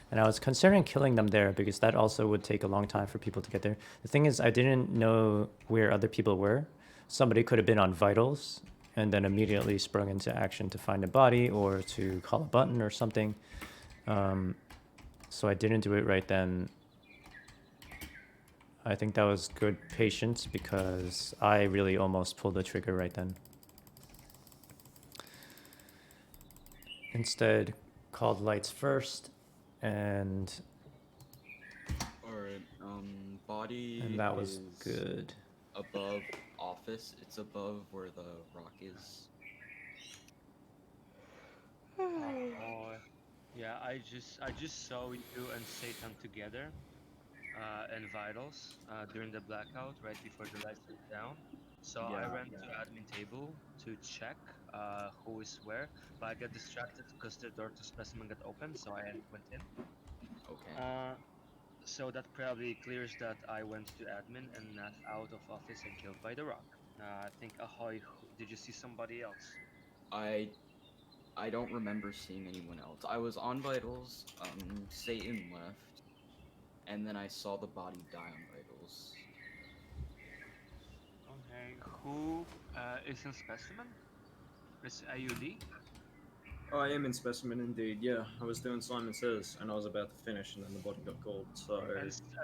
And I was considering killing them there because that also would take a long time for people to get there. The thing is, I didn't know where other people were. Somebody could have been on vitals and then immediately sprung into action to find a body or to call a button or something. So I didn't do it right then. I think that was good patience because I really almost pulled the trigger right then. Instead, called lights first, and Alright, body and that was is good. above office. It's above where the rock is. Yeah, I just saw you and Satan together, in vitals, during the blackout, right before the lights went down. So I ran to admin table to check who is where, but I got distracted because the door to specimen got open, so I went in. Okay. So that probably clears that I went to admin and not out of office and killed by the rock. I think Ahoy, did you see somebody else? I don't remember seeing anyone else. I was on vitals. Satan left. and then I saw the body die on vitals. Okay, who is in specimen? Is AUD? Oh, I am in specimen indeed. Yeah, I was doing Simon Says, and I was about to finish, and then the body got called. So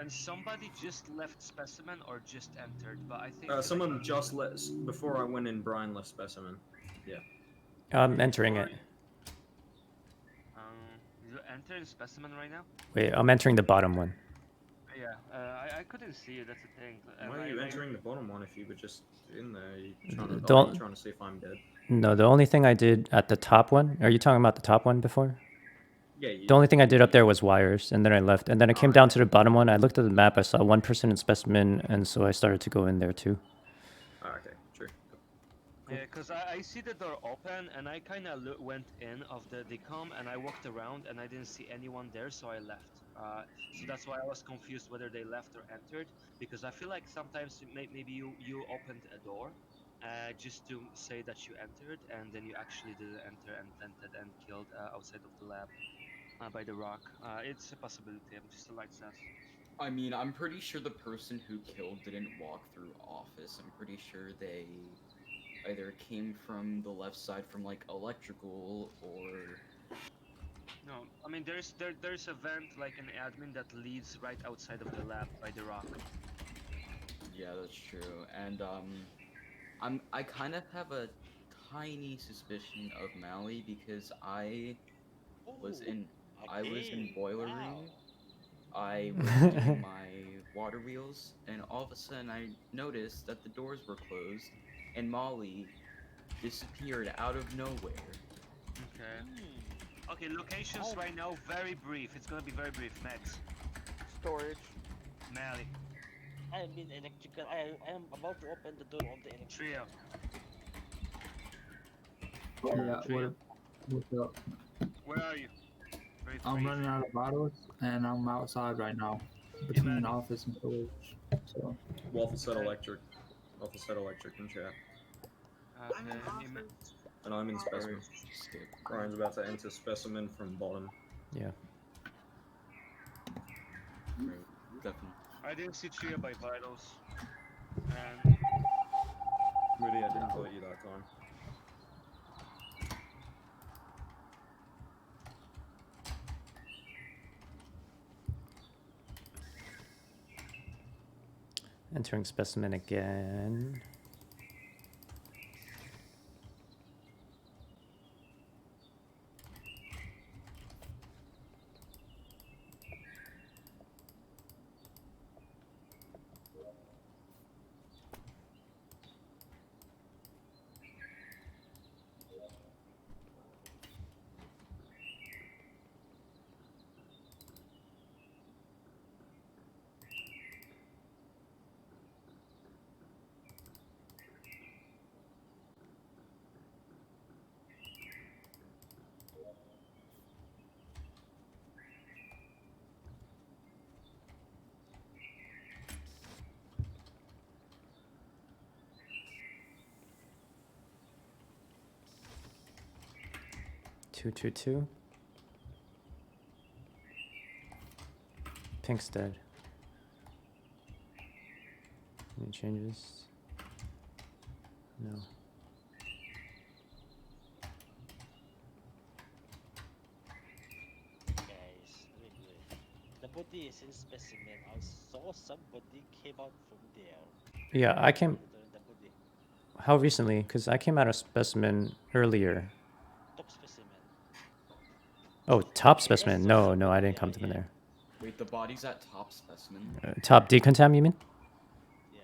And somebody just left specimen or just entered, but I think someone just let before I went in. Brian left specimen. Yeah. I'm entering it. You enter specimen right now? Wait, I'm entering the bottom one. Yeah, I couldn't see you. That's the thing. Why are you entering the bottom one if you were just in there? You trying to, Don't- you trying to see if I'm dead? No, the only thing I did at the top one. Are you talking about the top one before? Yeah. The only thing I did up there was wires, and then I left. And then I came down to the bottom one. I looked at the map. I saw one person in specimen, and so I started to go in there too. Oh, okay, true. Yeah, because I see the door open, and I kind of went in of the decom, and I walked around, and I didn't see anyone there, so I left. So that's why I was confused whether they left or entered, because I feel like sometimes maybe you opened a door, just to say that you entered, and then you actually didn't enter and vented and killed outside of the lab by the rock. It's a possibility. I'm just a light sass. I mean, I'm pretty sure the person who killed didn't walk through office. I'm pretty sure they either came from the left side from like electrical or No, I mean there's a vent like an admin that leads right outside of the lab by the rock. yeah, that's true. And I kind of have a tiny suspicion of Mally because I was in boiler room. I was doing my water wheels, and all of a sudden I noticed that the doors were closed, and Molly disappeared out of nowhere. Okay. Okay, locations right now very brief. It's gonna be very brief. Max. Storage. Mally. I am in electrical. I am about to open the door of the electrical. Trio. Yeah, what's up? Where are you? Very I'm brief. running out of bottles, and I'm outside right now, between office and storage. So. Waffle said electric. Waffle said electric in chat. Okay. And I'm in specimen. Brian's about to enter specimen from bottom. Yeah. Definitely. I didn't see Trio by vitals. And Moody, I didn't vote you that time. Entering specimen again. Two. Pink's dead. Any changes? No. Guys, wait. The body is in specimen. I saw somebody came out from there. Yeah, I came. The body. How recently? Because I came out of specimen earlier. Top specimen. Oh, top specimen. No, I didn't come from there. Wait, the body's at top specimen. Top decontam, you mean? Yeah,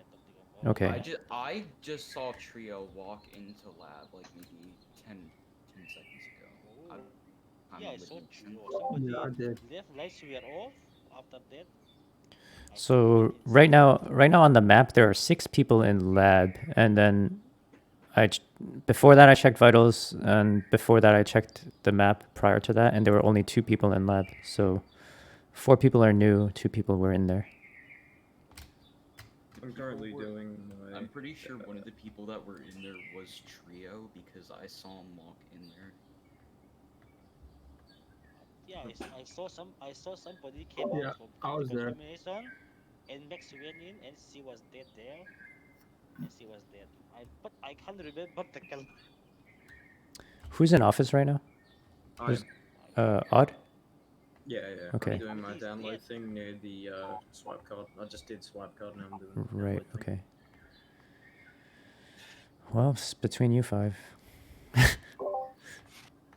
top Okay. I just saw Trio walk into lab like maybe 10 seconds ago. I'm Yeah, I on the saw beach. Somebody Yeah, I did. left lights were off after that. So right now on the map there are 6 people in lab, and then before that I checked vitals, and before that I checked the map prior to that, and there were only 2 people in lab. So 4 people are new, 2 people were in there. I'm currently doing my... I'm pretty sure one of the people that were in there was Trio because I saw him walk in there. Yeah, I saw somebody came Yeah, out from I was there. decontamination, and Max went in, and she was dead there, and she was dead. But I can't remember the color. Who's in office right now? I Who's, Odd? Yeah, yeah. Okay. I'm doing my download thing near the swipe card. I just did swipe card, now I'm doing the Right, download thing. okay. Well, it's between you five.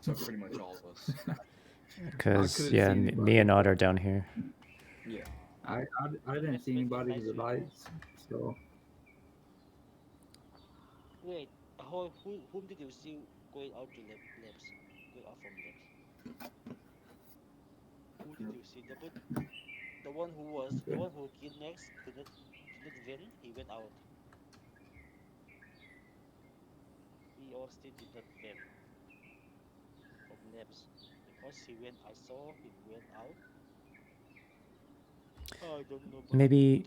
So pretty much all of us. Because, couldn't yeah, see me anybody. and Odd are down here. Yeah. I didn't see anybody with the lights, so Wait, whom did you see going out to labs? Going out from labs? Who did you see? The one who killed Max did not win. He went out. He Austin did not win from labs because he went. I saw he went out. I don't know. But Maybe,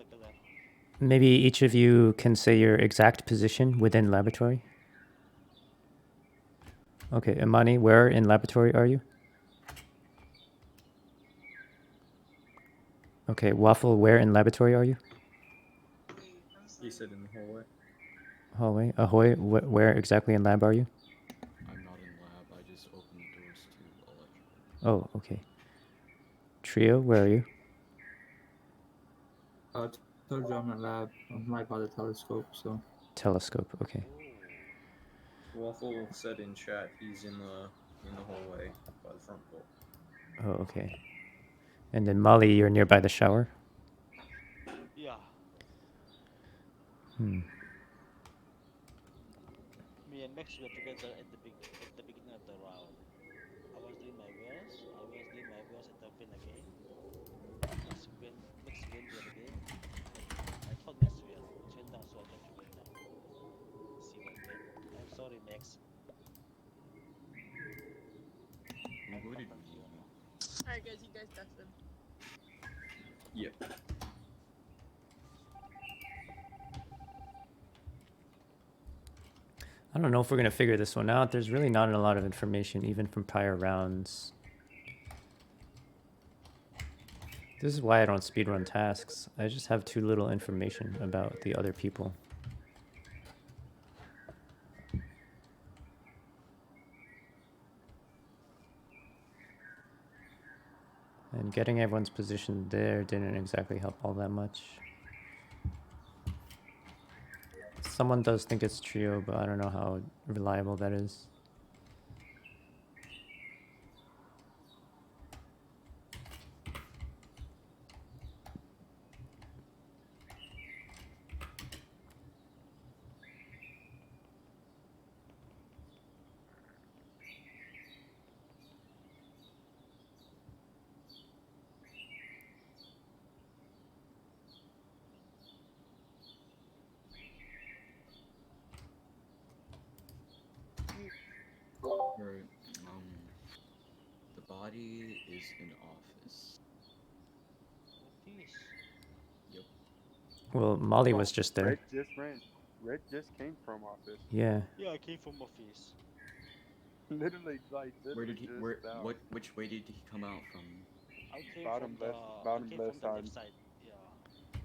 maybe each of you can say your exact position within laboratory. Okay, Imani, where in laboratory are you? Okay, Waffle, where in laboratory are you? He said in the hallway. Hallway. Ahoy, where exactly in lab are you? I'm not in lab. I just opened the doors to electrical. Oh, okay. Trio, where are you? told you I'm in lab. I'm right by the telescope, so. Telescope, okay. Waffle said in chat he's in the hallway by the front door. Oh, okay. And then Molly, you're nearby the shower? Yeah. Hmm. Me and Max were together at the beginning of the round. I was doing my wares. At the fin again. Max went there again. I thought Max went down, so I tried to go down. See what dead. I'm sorry, Max. Alright, guys, you guys death him. Yep. I don't know if we're going to figure this one out. There's really not a lot of information, even from prior rounds. This is why I don't speedrun tasks. I just have too little information about the other people. And getting everyone's position there didn't exactly help all that much. Someone does think it's Trio, but I don't know how reliable that is. Right. The body is in office. Yep. Well, Molly was just there. Red just came from office. Yeah. Yeah, I came from office. Literally, like, this Where did was he? just Where? out. Which way did he come out from? I came Bottom from left, the bottom I came left from the side. left side. Yeah.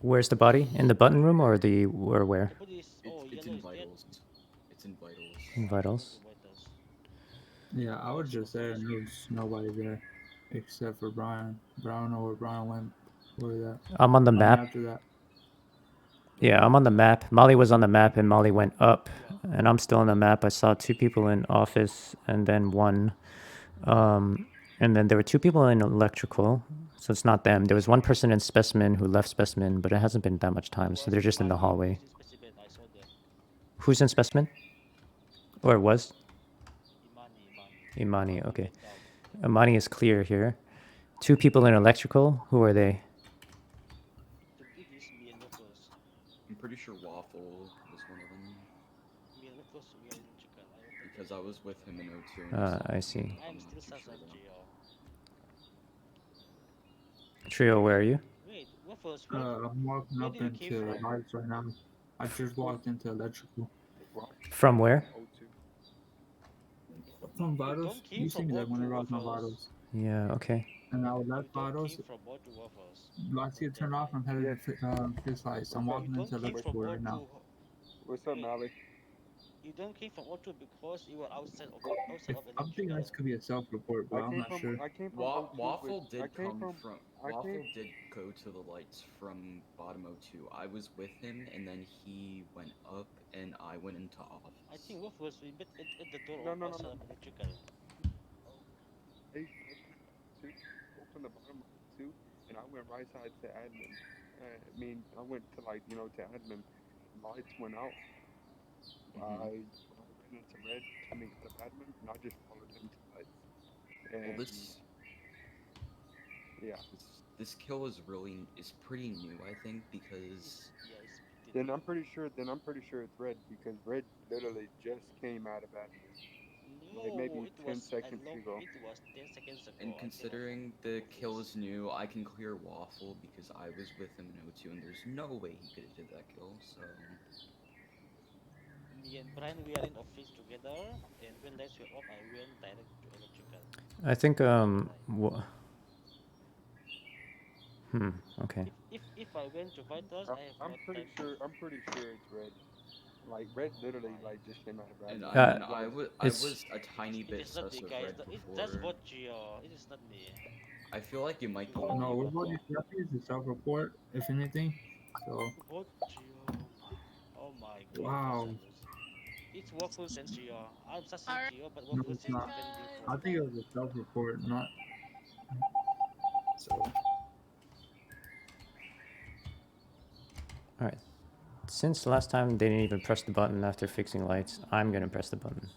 Where's the body? In the button room or or where? The body is It's yellow in is dead. vitals. It's in vitals. In vitals. Yeah, I was just there and there was nobody there except for Brian. Brian or Brian went where that. I'm on the map. After that. Yeah, I'm on the map. Molly was on the map and Molly went up. And I'm still on the map. I saw 2 people in office and then 1. And then there were 2 people in electrical. So it's not them. There was 1 person in specimen who left specimen, but it hasn't been that much time. So they're just in the hallway. Who's in specimen? Or was? Imani, okay. Imani is clear here. 2 people in electrical. Who are they? I'm pretty sure Waffle was one of them. Because I was with him in O2. And I see. I'm still sus of Geo. Trio, where are you? Wait, what first? I'm walking up into lights right now. I just walked into electrical. From where? From vitals. You see me there whenever I was on vitals. Yeah, okay. And I would left You don't vitals. came from O2 waffles. Lights get turned off. I'm headed to fix lights. I'm walking You into don't came electrical from right now. O2. What's up, Okay, Mally? you don't came from O2 because you were outside If, of I'm thinking electrical. this could be a self-report, but I I'm came not from sure. I came from O2 with Waffle I did came come from from I Waffle came did go to the lights from bottom O2. I was with him, and then he went up, and I went into office. I think waffles we met at the door no no no outside no. of electrical. I went to go from the bottom of O2, and I went right side to admin. I mean, I went to like to admin. Lights went out. I ran into red coming out of admin, and I just followed him to lights. Well, And yeah, this kill is pretty new, I think, because Yeah, it's pretty then new. I'm pretty sure it's red because red literally just came out of admin. Like No, maybe it 10 was seconds ago. it was 10 seconds ago. and I think considering the kill is new, I can clear Waffle because I was with him in O2, and there's no way he could have did that kill. So me and Brian we are in office together, and when lights were off, I went direct to electrical. I think okay. If I went to vitals, I have I'm no pretty time. sure it's red. Like red literally like just came out of and admin. I mean, Like, I it's was a tiny It bit is not sus me, of guys. red That's before. what Gio. It is not me. I feel like you might be Vote No, lying. we're Gio. voting Jeffy is a self-report, if anything. So, Vote Gio. Oh my wow. goodness. It's Waffles and Gio. I'm sussing Alright. Gio, but No, Waffles it's is not. defending I for think it was a self-report, not. So, Alright. Since last time they didn't even press the button after fixing lights, I'm gonna press the button.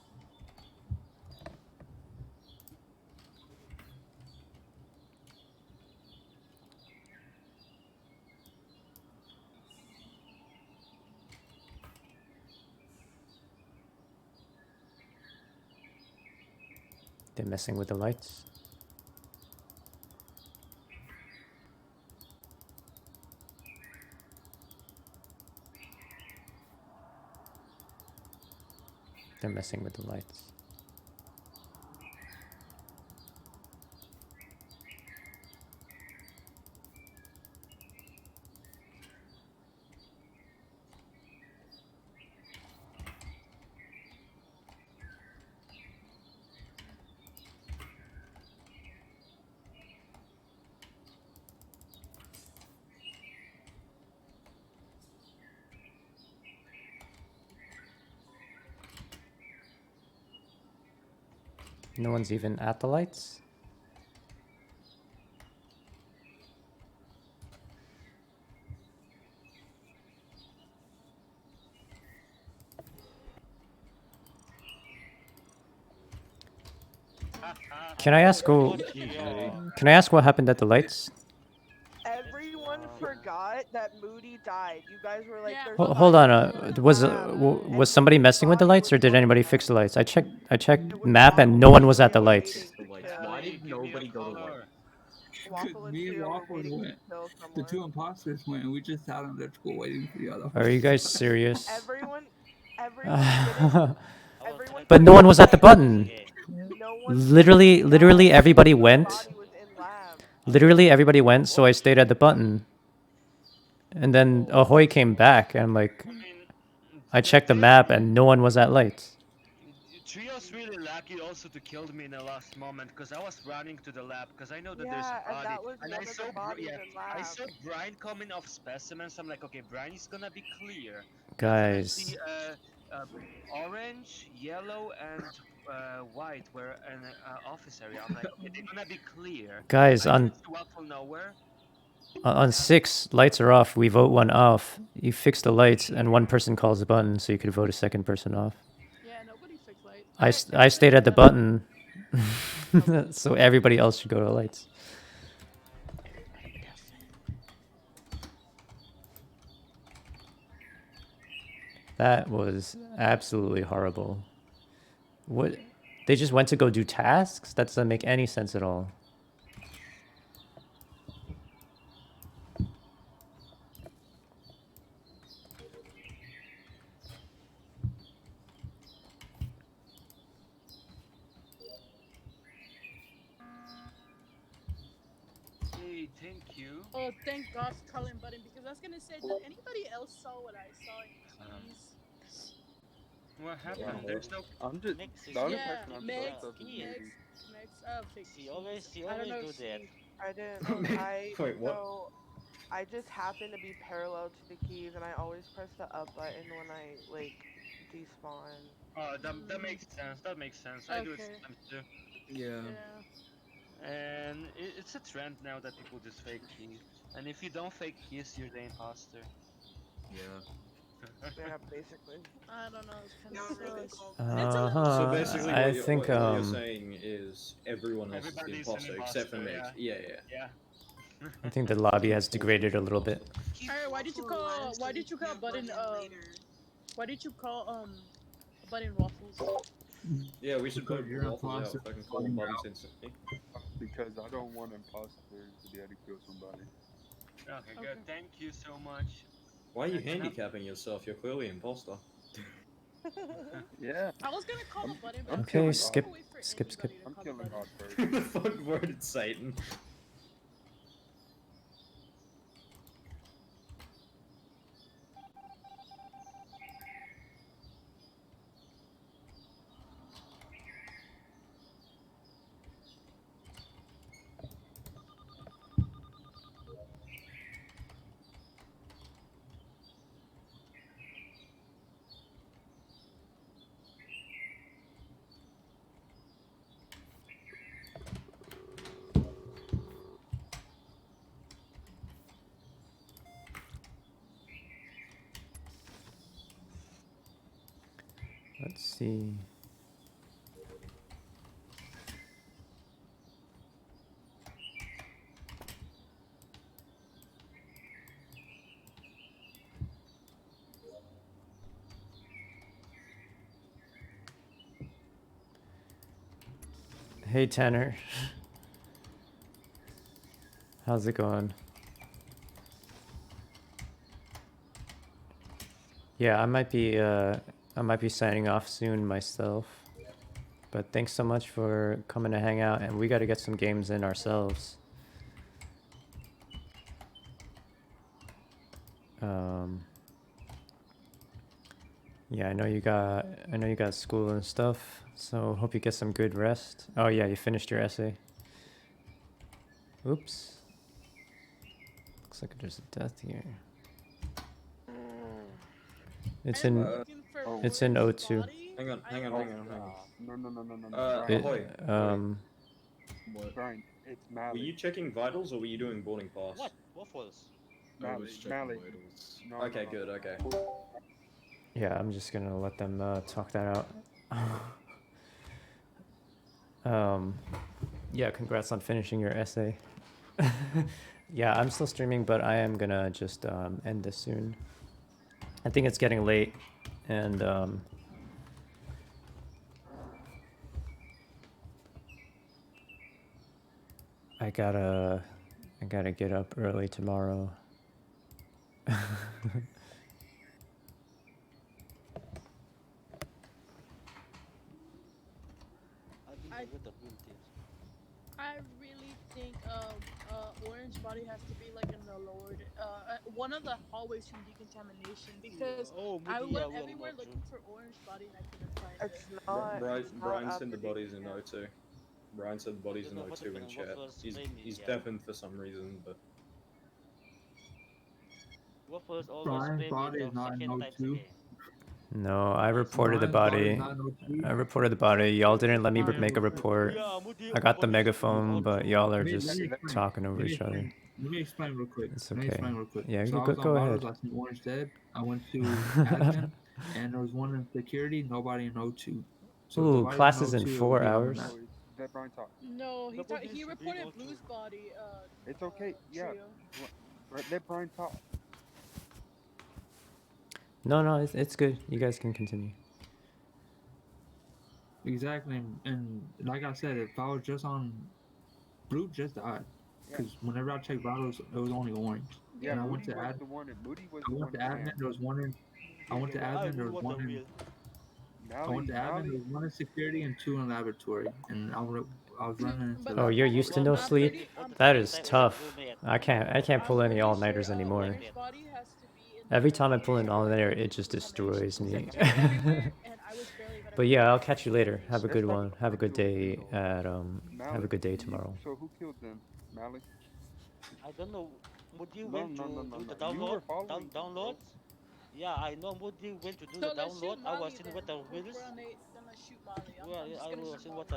They're messing with the lights. They're messing with the lights. No one's even at the lights? Can I ask can I ask what happened at the lights? Everyone forgot that Moody died. You guys were like, "There's Hold on, was lab," was somebody messing with the lights or did anybody fix the lights? I checked map and no one was at the lights. Why did nobody go to light? Waffle and me and Trio were Waffle waiting to went. kill The someone. two imposters went, and we just sat on electrical waiting for the other. Are you guys serious? Everyone didn't. Everyone But no one was at the button. No Literally everybody went. Literally everybody went, so I stayed at the button. And then Ahoy came back, and I'm like, I checked the map, and no one was at lights. Trio's really lucky also to kill me in the last moment because I was running to the lab because I know that Yeah, there's a and body. that was And one I of saw the bodies in I lab. saw Brian coming off specimens. I'm like, okay, Brian is gonna be clear. Guys. See, orange, yellow, and white were in office area. I'm like, okay, they're gonna be clear. Guys, I on didn't see Waffle nowhere. on 6, lights are off. We vote one off. You fix the lights, and one person calls the button, so you could vote a second person off. Yeah, nobody fixed lights. I stayed at the button, so everybody else should go to lights. That was absolutely horrible. What? They just went to go do tasks? That doesn't make any sense at all. thank you. Oh, thank God for calling button because I was gonna say, did anybody else saw what I saw in keys? What happened? Yeah, There's no. I'm just Next the only Yeah, person I'm Mex, trust of is Key. Moody. fake She keys. I don't always know do if that. she. I didn't. Wait, I what? so I just happen to be parallel to the keys, and I always press the up button when I like despawn. Oh, that makes sense. That makes sense. I do it Okay. sometimes too. Yeah. Yeah. And it's a trend now that people just fake keys. And if you don't fake keys, you're the imposter. Yeah. Yeah, basically. I don't know. It's kind Y'all of really sus. called It's a little So Uh-huh. sus. basically, I what you're, think what you're saying is everyone else is the Everybody's an imposter except for imposter, Meg. yeah. Yeah. Yeah. I think the lobby has degraded a little bit. keep Alright, why did you waffle call? alive so Why we did you can call have button? later. Why did you call button waffles? Yeah, we should Because put you're an waffles out imposter. if I can call them buttons instantly. Because I don't want imposters to be able to kill somebody. Okay, good. Thank you so much. Why are you And can I- handicapping yourself? You're clearly an imposter. Yeah. I was gonna call a button, but I'm Okay, killing skip, odd. skip, skip. I'm killing odd first. The fuck worded Satan. Let's see. Hey Tanner. How's it going? Yeah, I might be signing off soon myself. But thanks so much for coming to hang out, and we got to get some games in ourselves. Yeah, I know you got school and stuff, so hope you get some good rest. Oh yeah, you finished your essay. Oops. Looks like there's a death here. It's in it's in O2. Hang on. No. Ahoy. Brian, it's Were Mally. you checking vitals or were you doing boarding pass? What? Waffles? Mally. No, Okay, good. Okay. Yeah, I'm just gonna let them talk that out. Yeah, congrats on finishing your essay. Yeah, I'm still streaming, but I am gonna just end this soon. I think it's getting late, and I gotta get up early tomorrow. I really think orange body has to be like in the lower one of the hallways from decontamination because I went everywhere looking for orange body and I couldn't find it. It's not. Brian up said the to body's in O2. Brian said the body's in O2 in chat. He's deafened for some reason, but Waffles always Brian's play body me is the not in second times O2. again. No, I reported the Brian's body. body's not in O2. I reported the body. Y'all didn't let me Brian make a was- report. Yeah, Moody, I got the what is megaphone, but y'all are Let me just explain. talking over each other. Let me explain real quick. It's Let me okay. explain real quick. Yeah, So I go was on go vitals, ahead. I seen Orange dead. I went to admin, and there was one in security, nobody in O2. So if the Ooh, body's class is in O2, it'll 4 be on the hours. map. Let Brian talk. No, he thought he reported go to? Blue's body. It's okay. Yeah. Trio. Let Brian talk. No, it's good. You guys can continue. Exactly, and like I said, if I was just on blue, just died. Because whenever I checked vitals, it was only orange. Yeah, and I Moody went to was ad. the one. Moody was I the went one. to admin. There was one in. I went to admin. There was one in. I went to admin. There was one in security and two in laboratory. And I was running into. Oh, you're used to no sleep? That is tough. I can't pull any all-nighters anymore. Every time I pull an all-nighter, it just destroys me. But yeah, I'll catch you later. Have a good one. Have a good day at have a good day tomorrow. So who killed them? Mally? I don't know. Moody No, went no, to no, do no, the no. You download. were following Download. Yeah, I know Moody went to do So the let's shoot download. I Molly was in then. with the If wheels. we're on 8, then let's shoot Molly. Well, I'm just I gonna was shoot in Molly. with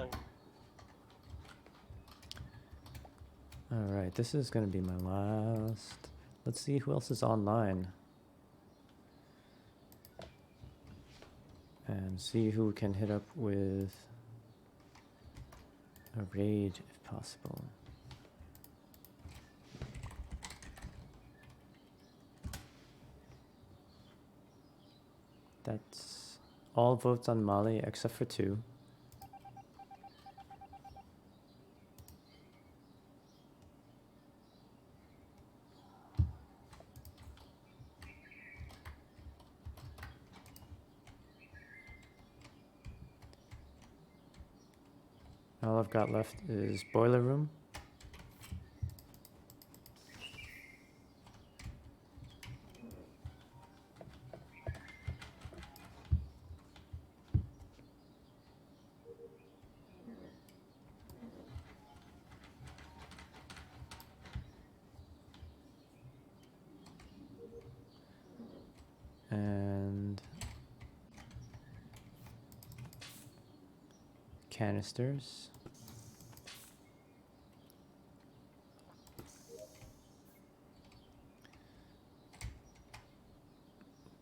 the. Alright, this is gonna be my last. Let's see who else is online. And see who we can hit up with a raid if possible. That's all votes on Mali except for 2. All I've got left is Boiler Room. And canisters.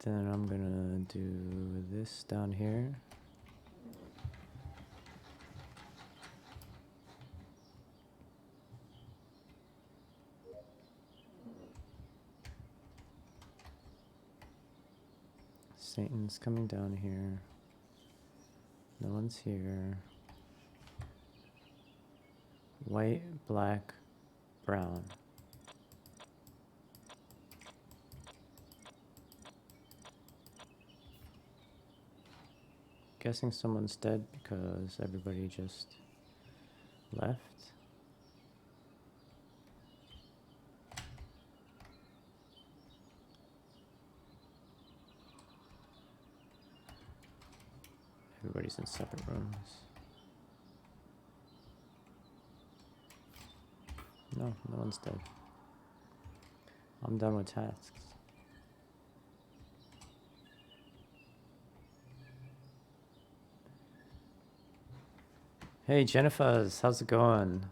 Then I'm gonna do this down here. Satan's coming down here. No one's here. White, black, brown. Guessing someone's dead because everybody just left. Everybody's in separate rooms. No, no one's dead. I'm done with tasks. Hey Jennifer's, how's it going?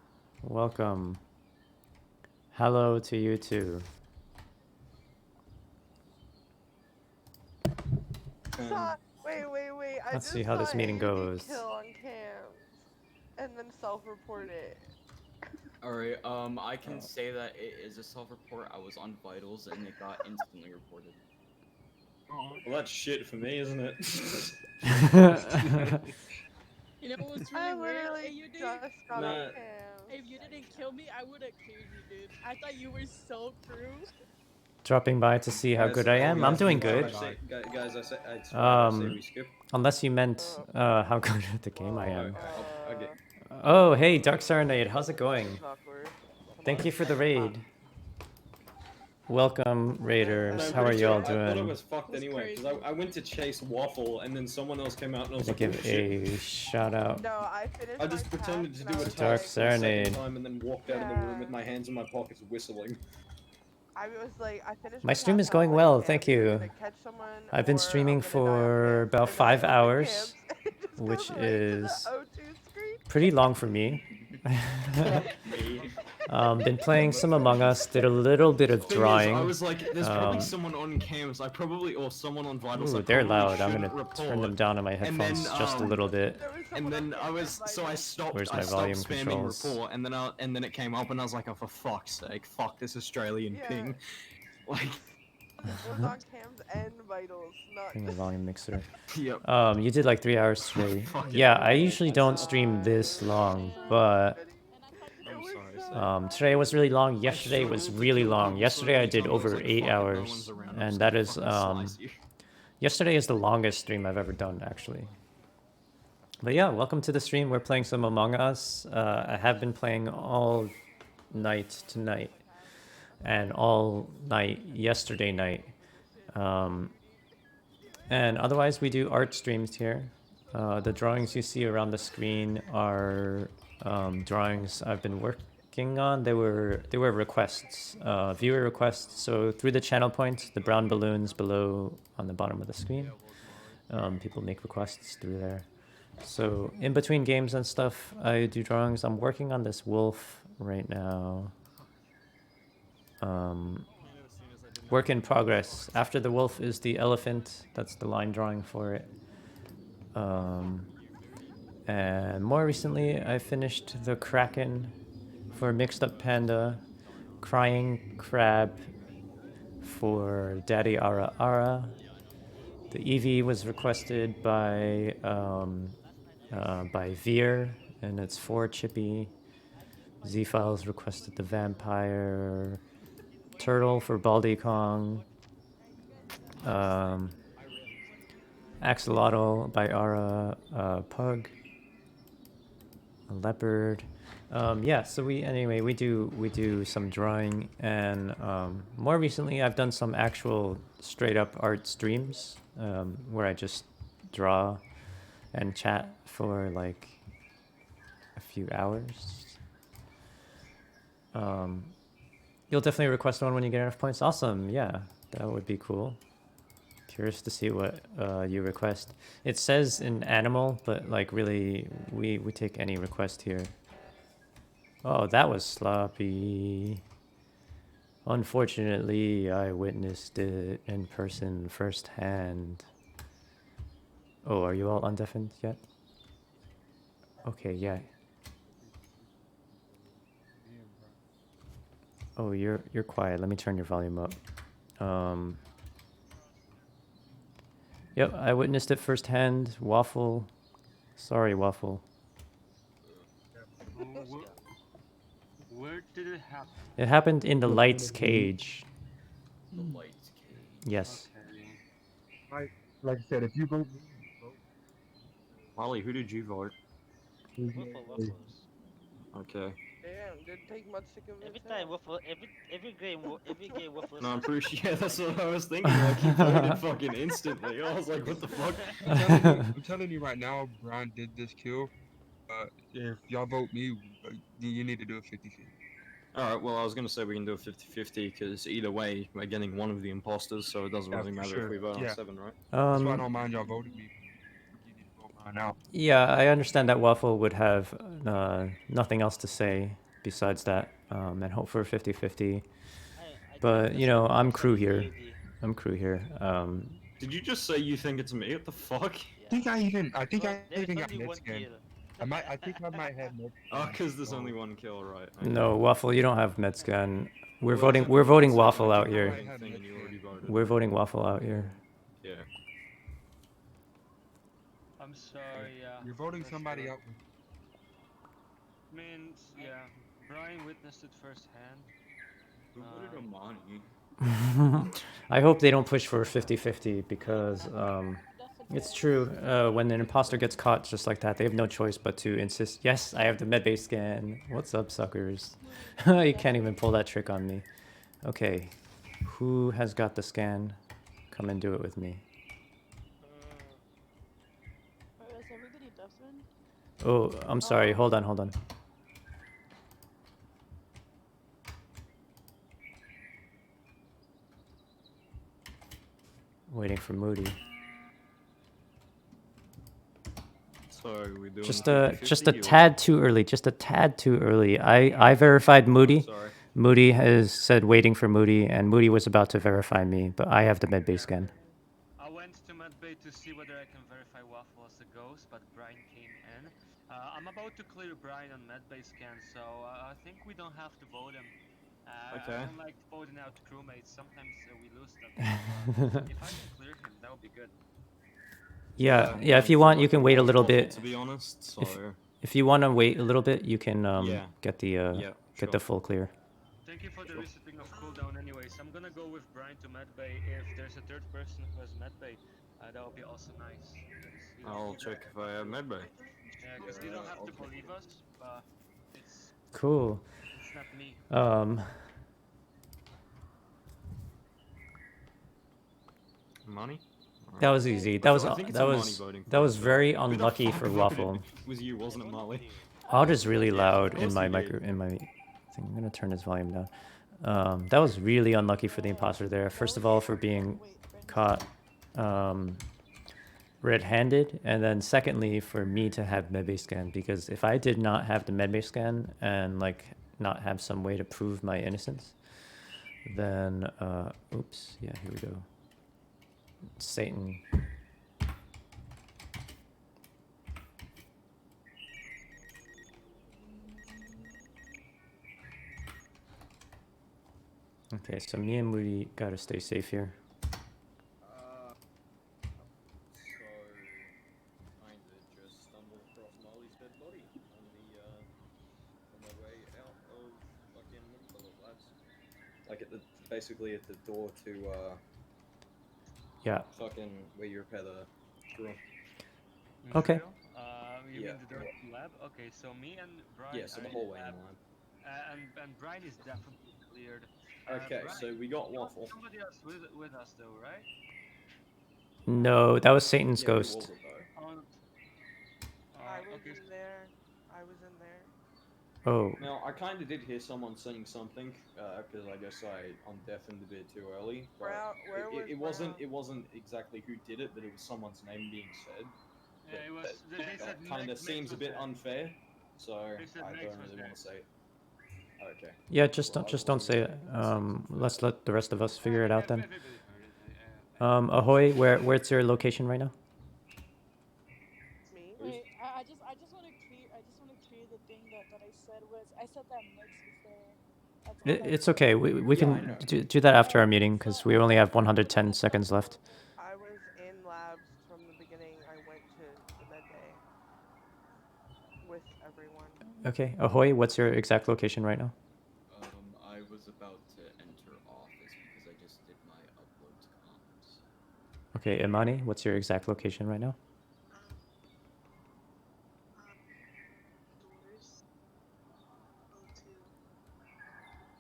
Welcome. Hello to you too. Wait. I Let's just see how this saw meeting AD goes. Kill on cams, and then self-report it. Alright, I can say that it is a self-report. I was on vitals and it got instantly reported. Well, that's shit for me, isn't it? You know what's I really weird? literally Hey, you did. just got Nah. on cams. If you didn't kill me, I would have cleared you, dude. I thought you were so crew. Dropping by to see how Guys, good I am. I'm doing good. I say we skip. Unless you meant how good at the game I am. Okay. Oh, hey, Dark Serenade, how's it going? Thank you for the raid. Welcome, Raiders. How are y'all I thought I doing? was fucked anyway, because I went to chase Waffle, and then someone else came out, and I was To like, give oh, shit. a shout out. No, I finished. I just pretended to do a task Dark for the Serenade. second time, and then walked out of the room with my hands in my pockets whistling. I was like, I finished. My stream is going well, thank you. I've been streaming for about 5 hours, which is pretty long for me. Been playing some Among Us, did a little bit of Thing is, drawing. I was like, there's probably someone on cams. I probably, or someone on Vitals. Ooh, I they're probably loud. I'm shouldn't gonna turn report. them down on my And headphones then, just a little bit. And then I stopped. Where's my I stopped volume spamming controls? report, and then it came up, and I was like, oh, for fuck's sake, fuck this Australian ping. Like, was on cams and vitals, not Bring the volume mixer. Yep. You did like 3 hours today. Yeah, I usually don't stream this long, but today was really long. Yesterday was really long. Yesterday I did over 8 hours, and that is yesterday is the longest stream I've ever done actually. But yeah, welcome to the stream. We're playing some Among Us. I have been playing all night tonight and all night yesterday night. And otherwise, we do art streams here. The drawings you see around the screen are drawings I've been working on. They were requests, viewer requests. So through the channel points, the brown balloons below on the bottom of the screen, people make requests through there. So in between games and stuff, I do drawings. I'm working on this wolf right now. Work in progress. After the wolf is the elephant. That's the line drawing for it. And more recently, I finished the kraken for Mixed Up Panda, Crying Crab for Daddy Ara Ara. The Eevee was requested by Veer, and it's for Chippy. Z-Files requested the vampire. Turtle for Baldy Kong. Axolotl by Ara. Pug. A leopard. Yeah, so we do some drawing, and more recently I've done some actual straight up art streams where I just draw and chat for like a few hours. You'll definitely request one when you get enough points. Awesome, yeah, that would be cool. Curious to see what you request. It says in animal, but like really, we take any request here. Oh, that was sloppy. Unfortunately, I witnessed it in person firsthand. Oh, are you all undeafened yet? Okay, yeah. Oh, you're quiet. Let me turn your volume up. Yep, I witnessed it firsthand. Waffle. Sorry, Waffle. Where did it happen? It happened in the lights cage. The lights cage. Yes. Like I said, if you vote me, Molly, who did you vote? Okay. Damn, didn't take much to convince Every time Waffle, every game Waffle. No, I'm pretty sure. Yeah, that's what I was thinking. Like he voted fucking instantly. I was like, what the fuck? I'm telling you right now, Brian did this kill. If y'all vote me, you need to do a 50-50. Alright, well, I was gonna say we can do a 50-50 because either way, we're getting one of the imposters, so it doesn't really matter if we vote on 7, right? That's why I don't mind y'all voting me. You need to vote Brian out. Yeah, I understand that Waffle would have nothing else to say besides that, and hope for a 50-50. But, you know, I'm crew here. Did you just say you think it's me? What the fuck? I think I even got mid-scan. I think I might have mid. Oh, because there's only one kill, right? No, Waffle, you don't have Medscan. We're voting Waffle out here. We're voting Waffle out here. Yeah. I'm sorry, yeah. You're voting somebody out. I mean, yeah, Brian witnessed it firsthand. Who voted Amani? I hope they don't push for a 50-50 because it's true. When an imposter gets caught just like that, they have no choice but to insist, yes, I have the medbay scan. What's up, suckers? You can't even pull that trick on me. Okay, who has got the scan? Come and do it with me. Is everybody deafened? Oh, I'm sorry. Hold on. Waiting for Moody. So we doing Just 50-50 a or- tad too early. Just a tad too early. I verified Moody. Sorry. Moody has said waiting for Moody, and Moody was about to verify me, but I have the medbay scan. I went to Medbay to see whether I can verify Waffle as a ghost, but Brian came in. I'm about to clear Brian on Medbay scan, so I think we don't have to vote him. Okay. I don't like voting out crewmates. Sometimes we lose them. If I can clear him, that would be good. Yeah. If you want, you can wait a little bit. To be honest, so If you want to wait a little bit, you can Yeah. get the full clear. Thank you for the resetting of cooldown anyways. I'm gonna go with Brian to Medbay. If there's a third person who has Medbay, That would be also nice. I'll check if I have medbay. Yeah, because you don't have to believe us, but it's Cool. it's not me. Money? That was easy. I That was think it's that Amani was voting that for was it, very Who the unlucky fuck for voted? Waffle. It was you, wasn't it, Molly? Audio is really loud in course my you did. micro in my thing. I'm gonna turn this volume down. That was really unlucky for the imposter there. First of all, for being caught red-handed, and then secondly for me to have medbay scan, because if I did not have the medbay scan and like not have some way to prove my innocence, then oops, yeah, here we go. Satan. Okay, so me and Moody gotta stay safe here. Kinda just stumbled across Molly's dead body on my way out of fucking what do you call it, lads? Like basically at the door to Yeah. fucking where you repair the drill. Okay. You Yeah. mean the dirty lab? Okay, so me and Brian. Yeah, so the are in hallway in lab, the lab. and Brian is definitely cleared. Okay, Brian, so we got Waffle. Somebody else with us though, right? No, that was Satan's Yeah, who ghost. was it though? I was okay. in there. I was in there. Oh. Now, I kind of did hear someone saying something, because I guess I'm deafened a bit too early. But Brown- where was it wasn't exactly who did it, but it was someone's name being said. Yeah, it was. They said Kind of Megs seems a was bit there. unfair, so They said I Megs don't was really there. want to say it. Okay. Yeah, just don't say it. Let's let the rest of us figure it out then. Ahoy, where's your location right now? Me? Wait, I just want to clear the thing that I said was I said that Mix was there. That's all I It's said. okay. We can do that after our meeting because we only have 110 seconds left. I was in labs from the beginning. I went to the med bay with everyone. Okay, Ahoy, what's your exact location right now? I was about to enter office because I just did my upload to comms. Okay, Imani, what's your exact location right now?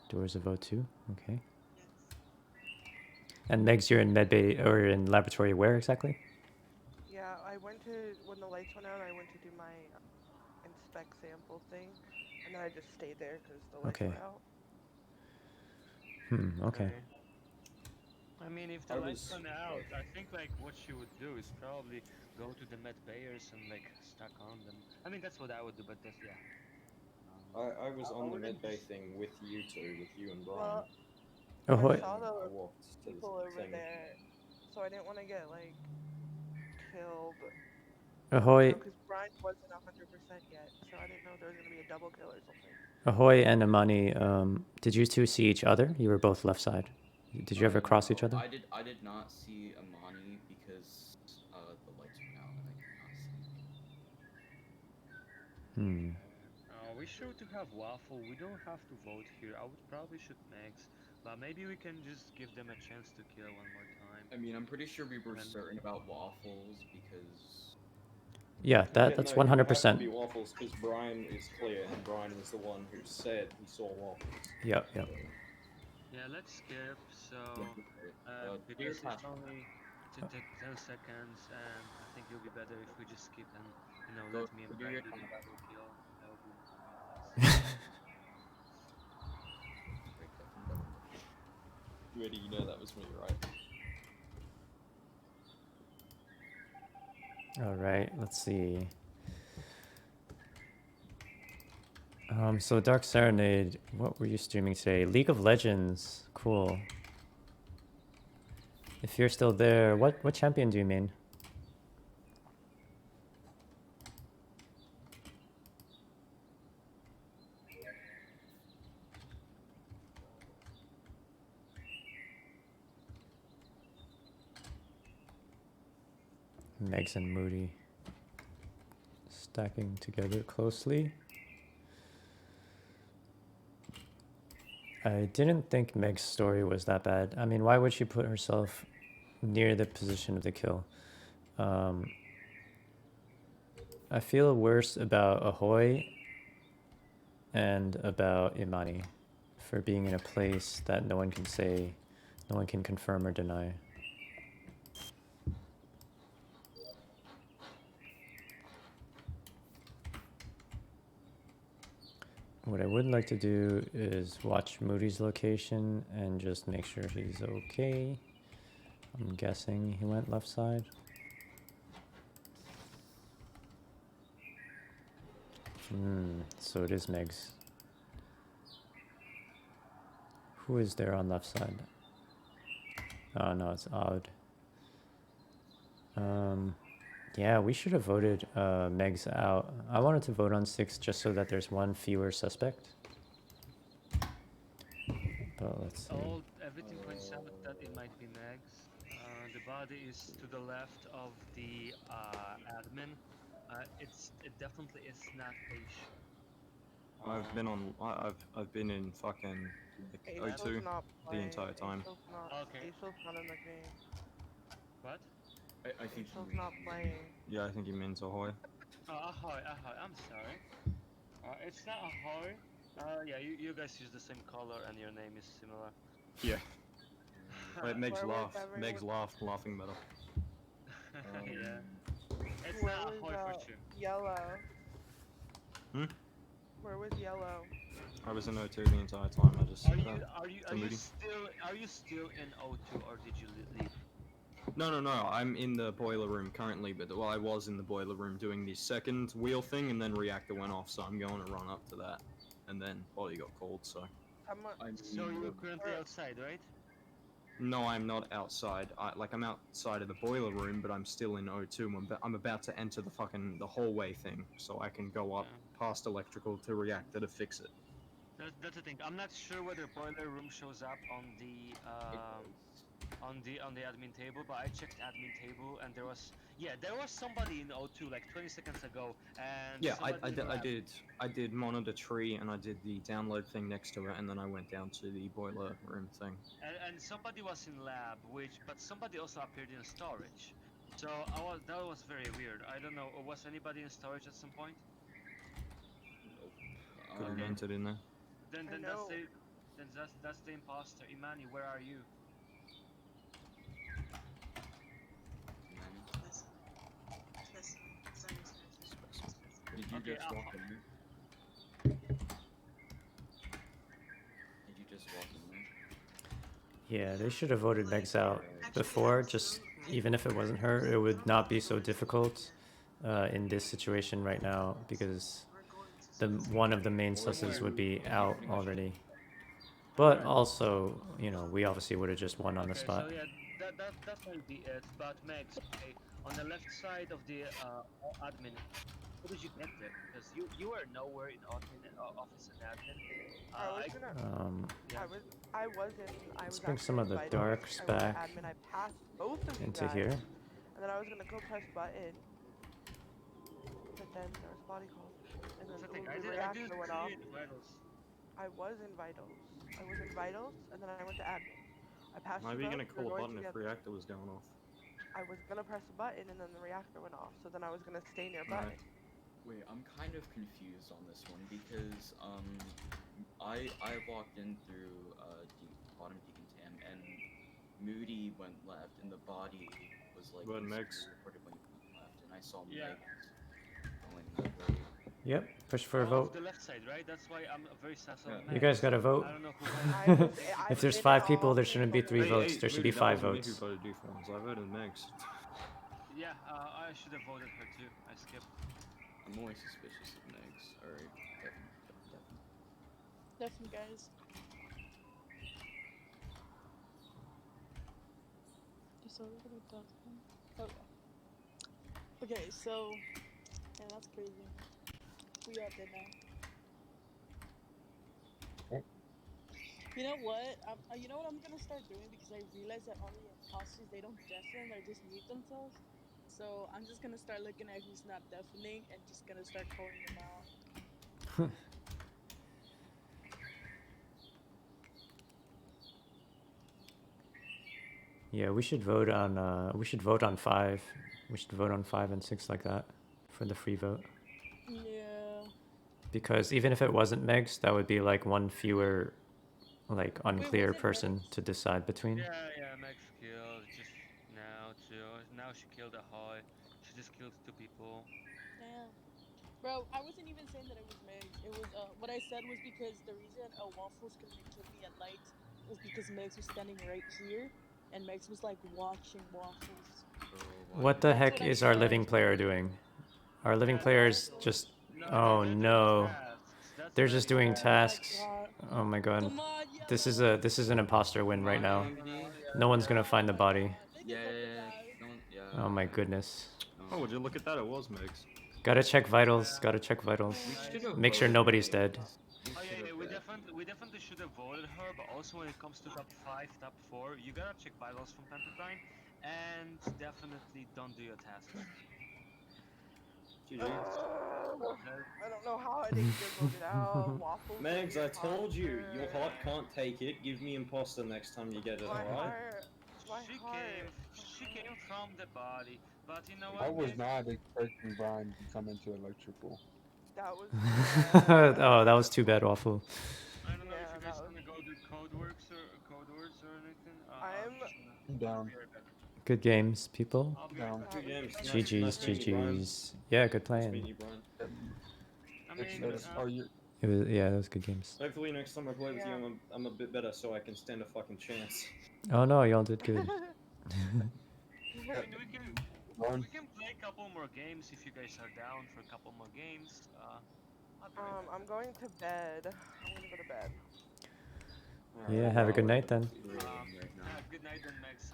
Doors of O2. Okay. And Megs, you're in medbay or in laboratory where exactly? Yeah, I went to when the lights went out. I went to do my inspect sample thing, and then I just stayed there because the lights Okay. were out. Okay. I mean, if the lights went out, I think like what she would do is probably go to the med bayers and like stack on them. I mean, that's what I would do, but that's yeah. I was on the medbay thing with you two, with you and Brian. Well, Ahoy. I saw I the walked to the people over thing. there, so I didn't want to get like killed. Ahoy. Because Brian wasn't 100% yet, so I didn't know if there was gonna be a double kill or something. Ahoy and Imani, did you two see each other? You were both left side. Did you ever cross each other? I did not see Amani because the lights went out and I did not see him. We should to have Waffle. We don't have to vote here. I would probably shoot Megs, but maybe we can just give them a chance to kill one more time. I mean, I'm pretty sure we were certain about Waffles because. Yeah, that's 100%. Be Waffles because Brian is clear, and Brian was the one who said he saw Waffles. Yep. Yeah, let's skip. So, here's because it's only 10 seconds, and I think it'll be better if we just skip and let me and Brian do the double kill. That would be Ready, you know that was me, right? All right, let's see. So Dark Serenade, what were you streaming today? League of Legends, cool. If you're still there, what champion do you mean? Megs and Moody stacking together closely. I didn't think Meg's story was that bad. I mean, why would she put herself near the position of the kill? I feel worse about Ahoy and about Imani for being in a place that no one can confirm or deny. What I would like to do is watch Moody's location and just make sure he's okay. I'm guessing he went left side. So it is Megs. Who is there on left side? Oh no, it's Odd. Yeah, we should have voted Megs out. I wanted to vote on 6 just so that there's one fewer suspect. But let's see. Everything points out that it might be Megs. The body is to the left of the admin. It definitely is not Aisha. I've been in fucking like, Aisha's O2 not the playing. entire time. Aisha's not in the game. What? I think Aisha's not playing. Yeah, I think he means Ahoy. Oh, Ahoy, I'm sorry. It's not Ahoy. Yeah, you guys use the same color and your name is similar. Yeah. Wait, Meg's Where was laugh. everyone- Meg's laughing better. Yeah. It's Where not was, Ahoy for sure. Yellow? Hmm? Where was Yellow? I was in O2 the entire time. I just Are you Moody. still in O2 or did you leave? No. I'm in the boiler room currently, but I was in the boiler room doing the second wheel thing, and then reactor went off, so I'm going to run up to that, and then body got called. So. So you're currently outside, right? No, I'm not outside. I'm outside of the boiler room, but I'm still in O2. I'm about to enter the hallway thing, so I can go up past electrical to reactor to fix it. That's the thing. I'm not sure whether boiler room shows up on the admin table, but I checked admin table and there was somebody in O2 like 20 seconds ago, and Yeah, somebody in lab. I did monitor tree, and I did the download thing next to it, and then I went down to the boiler room thing. And somebody was in lab, but somebody also appeared in storage. So that was very weird. I don't know. Was anybody in storage at some point? Could have entered in there. Then that's the imposter. Imani, where are you? Did you Okay, just walk in there? Did you just walk in there? Yeah, they should have voted Megs out before, just even if it wasn't her, it would not be so difficult in this situation right now, because one of the main suspects would be out already. But also, we obviously would have just won on the spot. So yeah, that might be it. But Megs, okay, on the left side of the admin, how did you get there? Because you were nowhere in admin office and admin. I wasn't. Let's bring some of the darks back Admin. I passed both of you into guys, here. And then I was gonna go press button, but then there was body call, and then the reactor went off. I was in vitals. And then I went to admin. I passed. How are you both, gonna we were call a going button if together. reactor was going off? I was gonna press the button, and then the reactor went off. So then I was gonna stay near Right. button. Wait, I'm kind of confused on this one because I walked in through bottom decontam and Moody went left and the body was like Go ahead, Megs. reported when he went left and I saw Yeah. Megs going that way. Yep, push for a vote. The left side, right? That's why I'm very sus on You guys gotta vote. I don't know who If there's 5 people, there shouldn't be 3 votes. There should be Moody, 5 that wasn't me votes. who voted you for once. I voted Megs. Yeah, I should have voted her too. I skipped. I'm always suspicious of Megs. Alright, Definitely, guys. So we're gonna talk. Okay, so yeah, that's crazy. We all did now. You know what? You know what I'm gonna start doing, because I realize that all the imposters, they don't deafen, they just mute themselves. So I'm just gonna start looking at who's not deafening and just gonna start calling them out. Yeah, we should vote on 5 We should vote on 5 and 6 like that for the free vote. Yeah. Because even if it wasn't Megs, that would be like one fewer, like unclear was it person to decide between. Yeah, Max killed just now too. Now she killed a high. She just killed 2 people. Damn. Bro, I wasn't even saying that it was Megs. It was what I said was because the reason Waffles couldn't kill me at night was because Megs was standing right here, and Megs was like watching Waffles. What the heck is our living player doing? Our living player is just... Oh no. They're just doing tasks. Oh my god. This is an imposter win right now. No one's gonna find the body. Yeah. Don't, yeah. Oh my goodness. Oh, would you look at that? It was Megs. Gotta check vitals. Gotta check vitals. Make sure nobody's dead. Oh yeah, we definitely should have voted her, but also when it comes to top 5, top 4, you gotta check vitals from time to time, and definitely don't do your tasks. GG. I don't know how I didn't get voted out. Waffles. Megs, I told you, your heart can't take it. Give me imposter next time you get it, alright? She came from the body, but you know what? I was not expecting Brian to come into electrical. That was. Oh, that was too bad, Waffle. I don't know if you guys wanna go do code words or anything. I'm down. Good games, people. Down. Good games. GG's, GG's. Yeah, good playing. It was, yeah, that was good games. Hopefully next time I play with you, I'm a bit better so I can stand a fucking chance. Oh no, y'all did good. We can play a couple more games if you guys are down for a couple more games. I'm going to bed. I'm gonna go to bed. Yeah, have a good night then. Good night then, Max.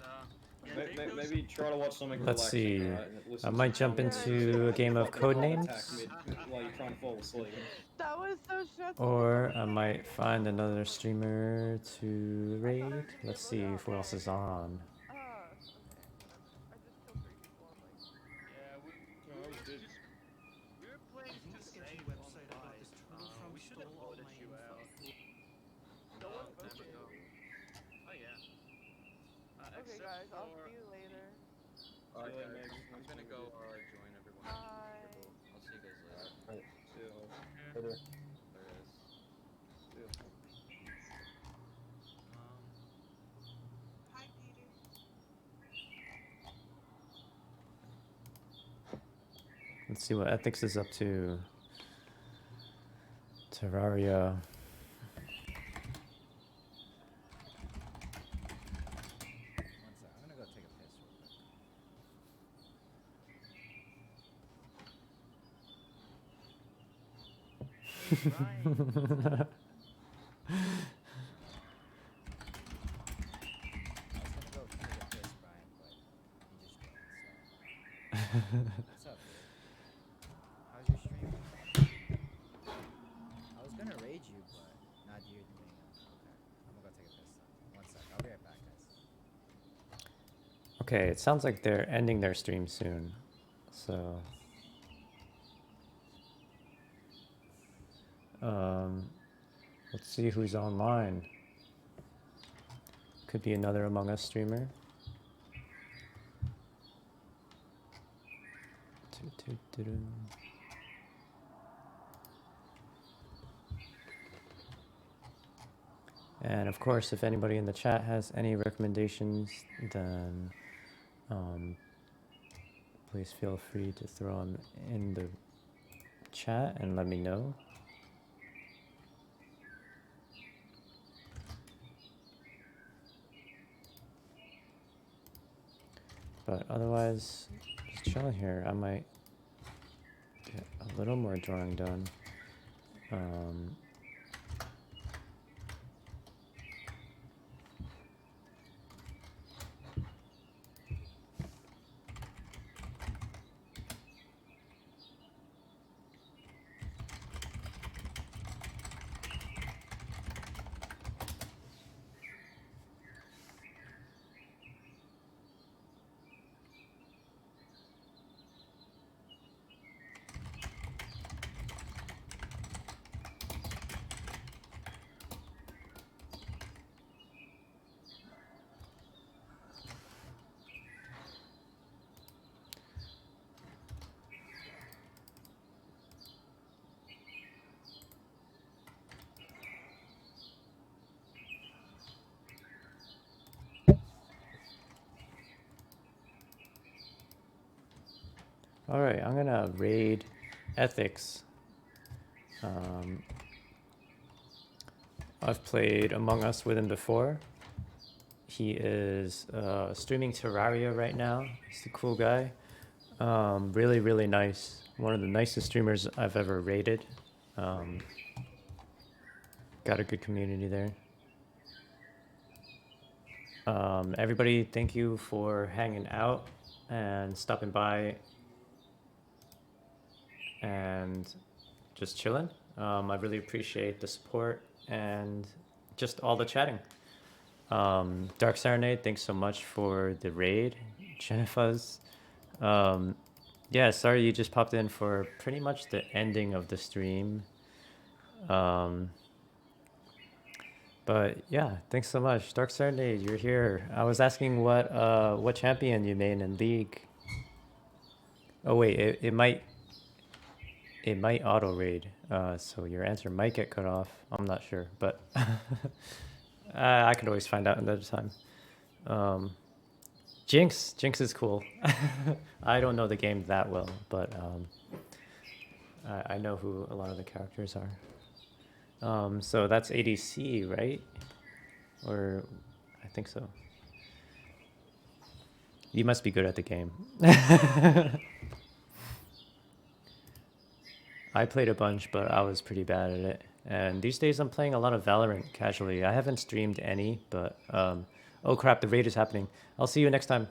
Maybe try to watch something Let's see. relaxing, right, and listen I to might some jump into a game of Codenames. while you're trying to fall asleep. That was so stressful. Or I might find another streamer to raid. Let's see who else is on. We're playing to save online. We should have voted you out. Oh yeah. Okay, guys, I'll see you later. Alright, guys. I'm gonna go join everyone. Bye. I'll see you guys later. Alright. See you. Later. See you. Hi, Peter. Let's see what Ethics is up to. Terraria. I'm gonna go take a piss real quick. What's up, dude? How's your stream? I was gonna raid you, but not you doing it. Okay, I'm gonna go take a piss. Then. 1 sec. I'll be right back, guys. Okay, it sounds like they're ending their stream soon. So let's see who's online. Could be another Among Us streamer. And of course, if anybody in the chat has any recommendations, then please feel free to throw them in the chat and let me know. But otherwise, just chilling here. I might get a little more drawing done. All right, I'm gonna raid Ethics. I've played Among Us with him before. He is streaming Terraria right now. He's a cool guy. Really, really nice. One of the nicest streamers I've ever rated. Got a good community there. Everybody, thank you for hanging out and stopping by and just chilling. I really appreciate the support and just all the chatting. Dark Serenade, thanks so much for the raid. Jennifer's. Yeah, sorry you just popped in for pretty much the ending of the stream. But yeah, thanks so much. Dark Serenade, you're here. I was asking what champion you made in League. Oh wait, it might auto raid. So your answer might get cut off. I'm not sure, but I could always find out another time. Jinx is cool. I don't know the game that well, but I know who a lot of the characters are. So that's ADC, right? Or I think so. You must be good at the game. I played a bunch, but I was pretty bad at it. And these days I'm playing a lot of Valorant casually. I haven't streamed any, but oh crap, the raid is happening. I'll see you next time.